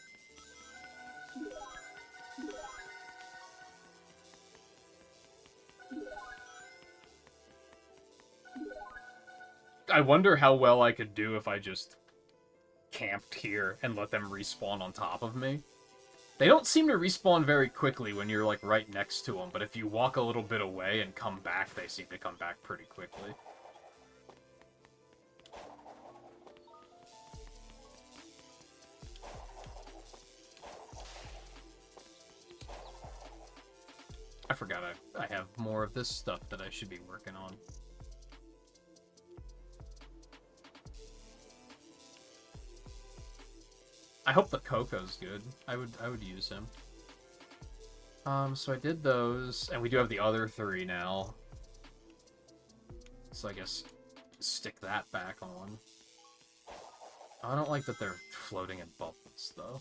I wonder how well I could do if I just camped here and let them respawn on top of me. They don't seem to respawn very quickly when you're, like, right next to them, but if you walk a little bit away and come back, they seem to come back pretty quickly. I forgot I have more of this stuff that I should be working on. I hope that Coco's good. I would use him. So I did those, and we do have the other 3 now. So I guess stick that back on. I don't like that they're floating in bubbles, though.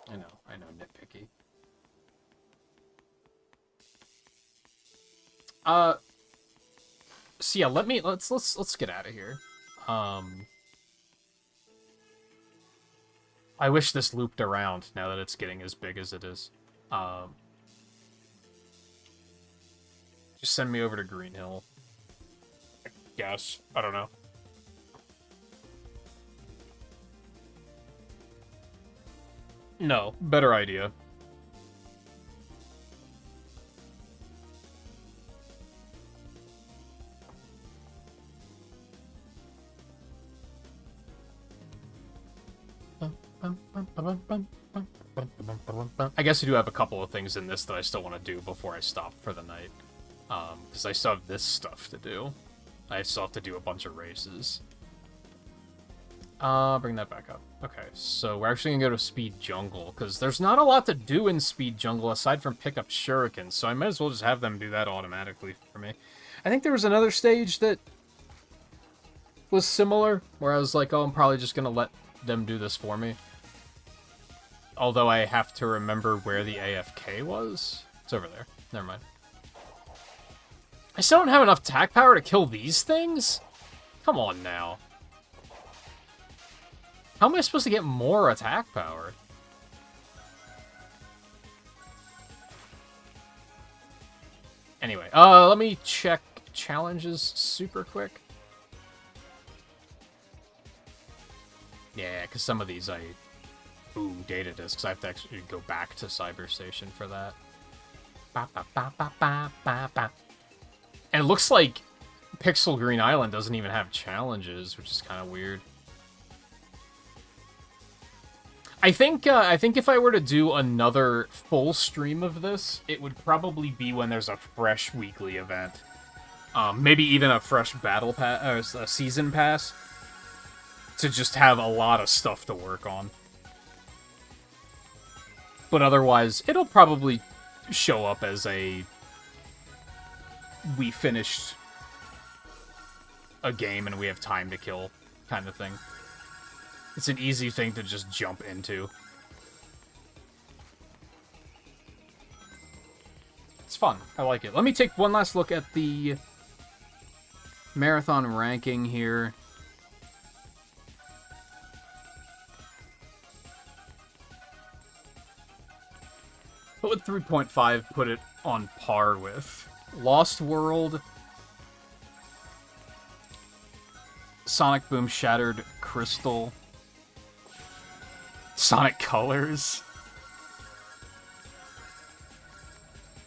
I know, nitpicky. So yeah, let's get out of here. I wish this looped around now that it's getting as big as it is. Just send me over to Green Hill. I guess. I don't know. No, better idea. I guess I do have a couple of things in this that I still want to do before I stop for the night. Because I still have this stuff to do. I still have to do a bunch of races. Bring that back up. Okay, so we're actually gonna go to Speed Jungle, because there's not a lot to do in Speed Jungle aside from pick up shurikens, so I might as well just have them do that automatically for me. I think there was another stage that was similar, where I was like, oh, I'm probably just gonna let them do this for me. Although I have to remember where the AFK was. It's over there. Never mind. I still don't have enough attack power to kill these things? Come on now. How am I supposed to get more attack power? Anyway, let me check challenges super quick. Yeah, because some of these Ooh, data discs. I have to actually go back to Cyber Station for that. And it looks like Pixel Green Island doesn't even have challenges, which is kind of weird. I think if I were to do another full stream of this, it would probably be when there's a fresh weekly event. Maybe even a fresh battle pass, or a season pass, to just have a lot of stuff to work on. But otherwise, it'll probably show up as a we finished a game and we have time to kill kind of thing. It's an easy thing to just jump into. It's fun. I like it. Let me take one last look at the marathon ranking here. What would 3.5 put it on par with? Lost World, Sonic Boom Shattered Crystal, Sonic Colors,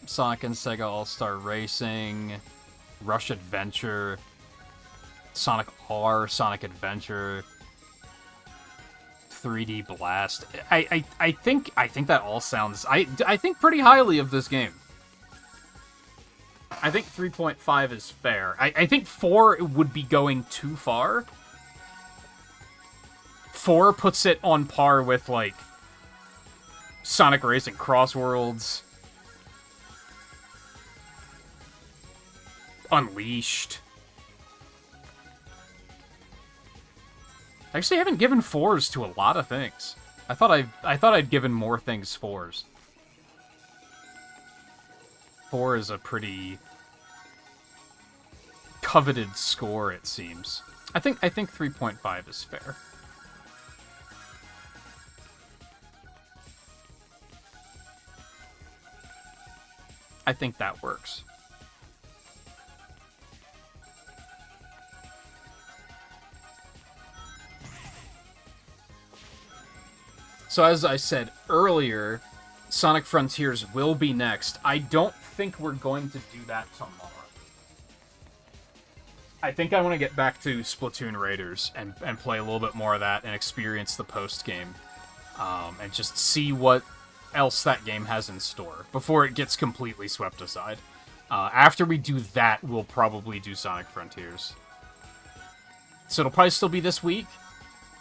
Sonic and Sega All-Star Racing, Rush Adventure, Sonic R, Sonic Adventure, 3D Blast. I think that all sounds... I think pretty highly of this game. I think 3.5 is fair. I think 4 would be going too far. 4 puts it on par with, like, Sonic Racing Cross Worlds, Unleashed. I actually haven't given 4s to a lot of things. I thought I'd given more things 4s. 3.4 is a pretty coveted score, it seems. I think 3.5 is fair. I think that works. So as I said earlier, Sonic Frontiers will be next. I don't think we're going to do that tomorrow. I think I want to get back to Splatoon Raiders and play a little bit more of that and experience the post-game. And just see what else that game has in store before it gets completely swept aside. After we do that, we'll probably do Sonic Frontiers. So it'll probably still be this week.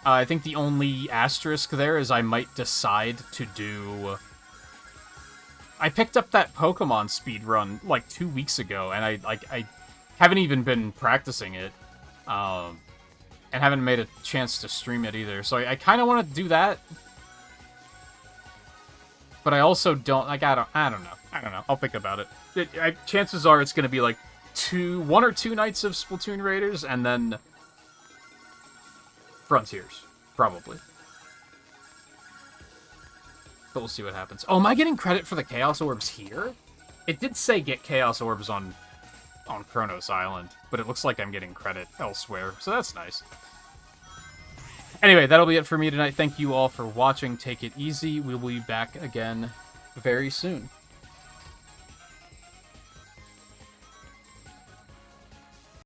I think the only asterisk there is I might decide to do... I picked up that Pokemon speedrun like 2 weeks ago, and I haven't even been practicing it, and haven't made a chance to stream it either. So I kind of want to do that, but I also don't, like, I don't know. I'll think about it. Chances are it's going to be like 1 or 2 nights of Splatoon Raiders, and then Frontiers, probably. But we'll see what happens. Oh, am I getting credit for the Chaos Orbs here? It did say get Chaos Orbs on Kronos Island, but it looks like I'm getting credit elsewhere, so that's nice. Anyway, that'll be it for me tonight. Thank you all for watching. Take it easy. We'll be back again very soon.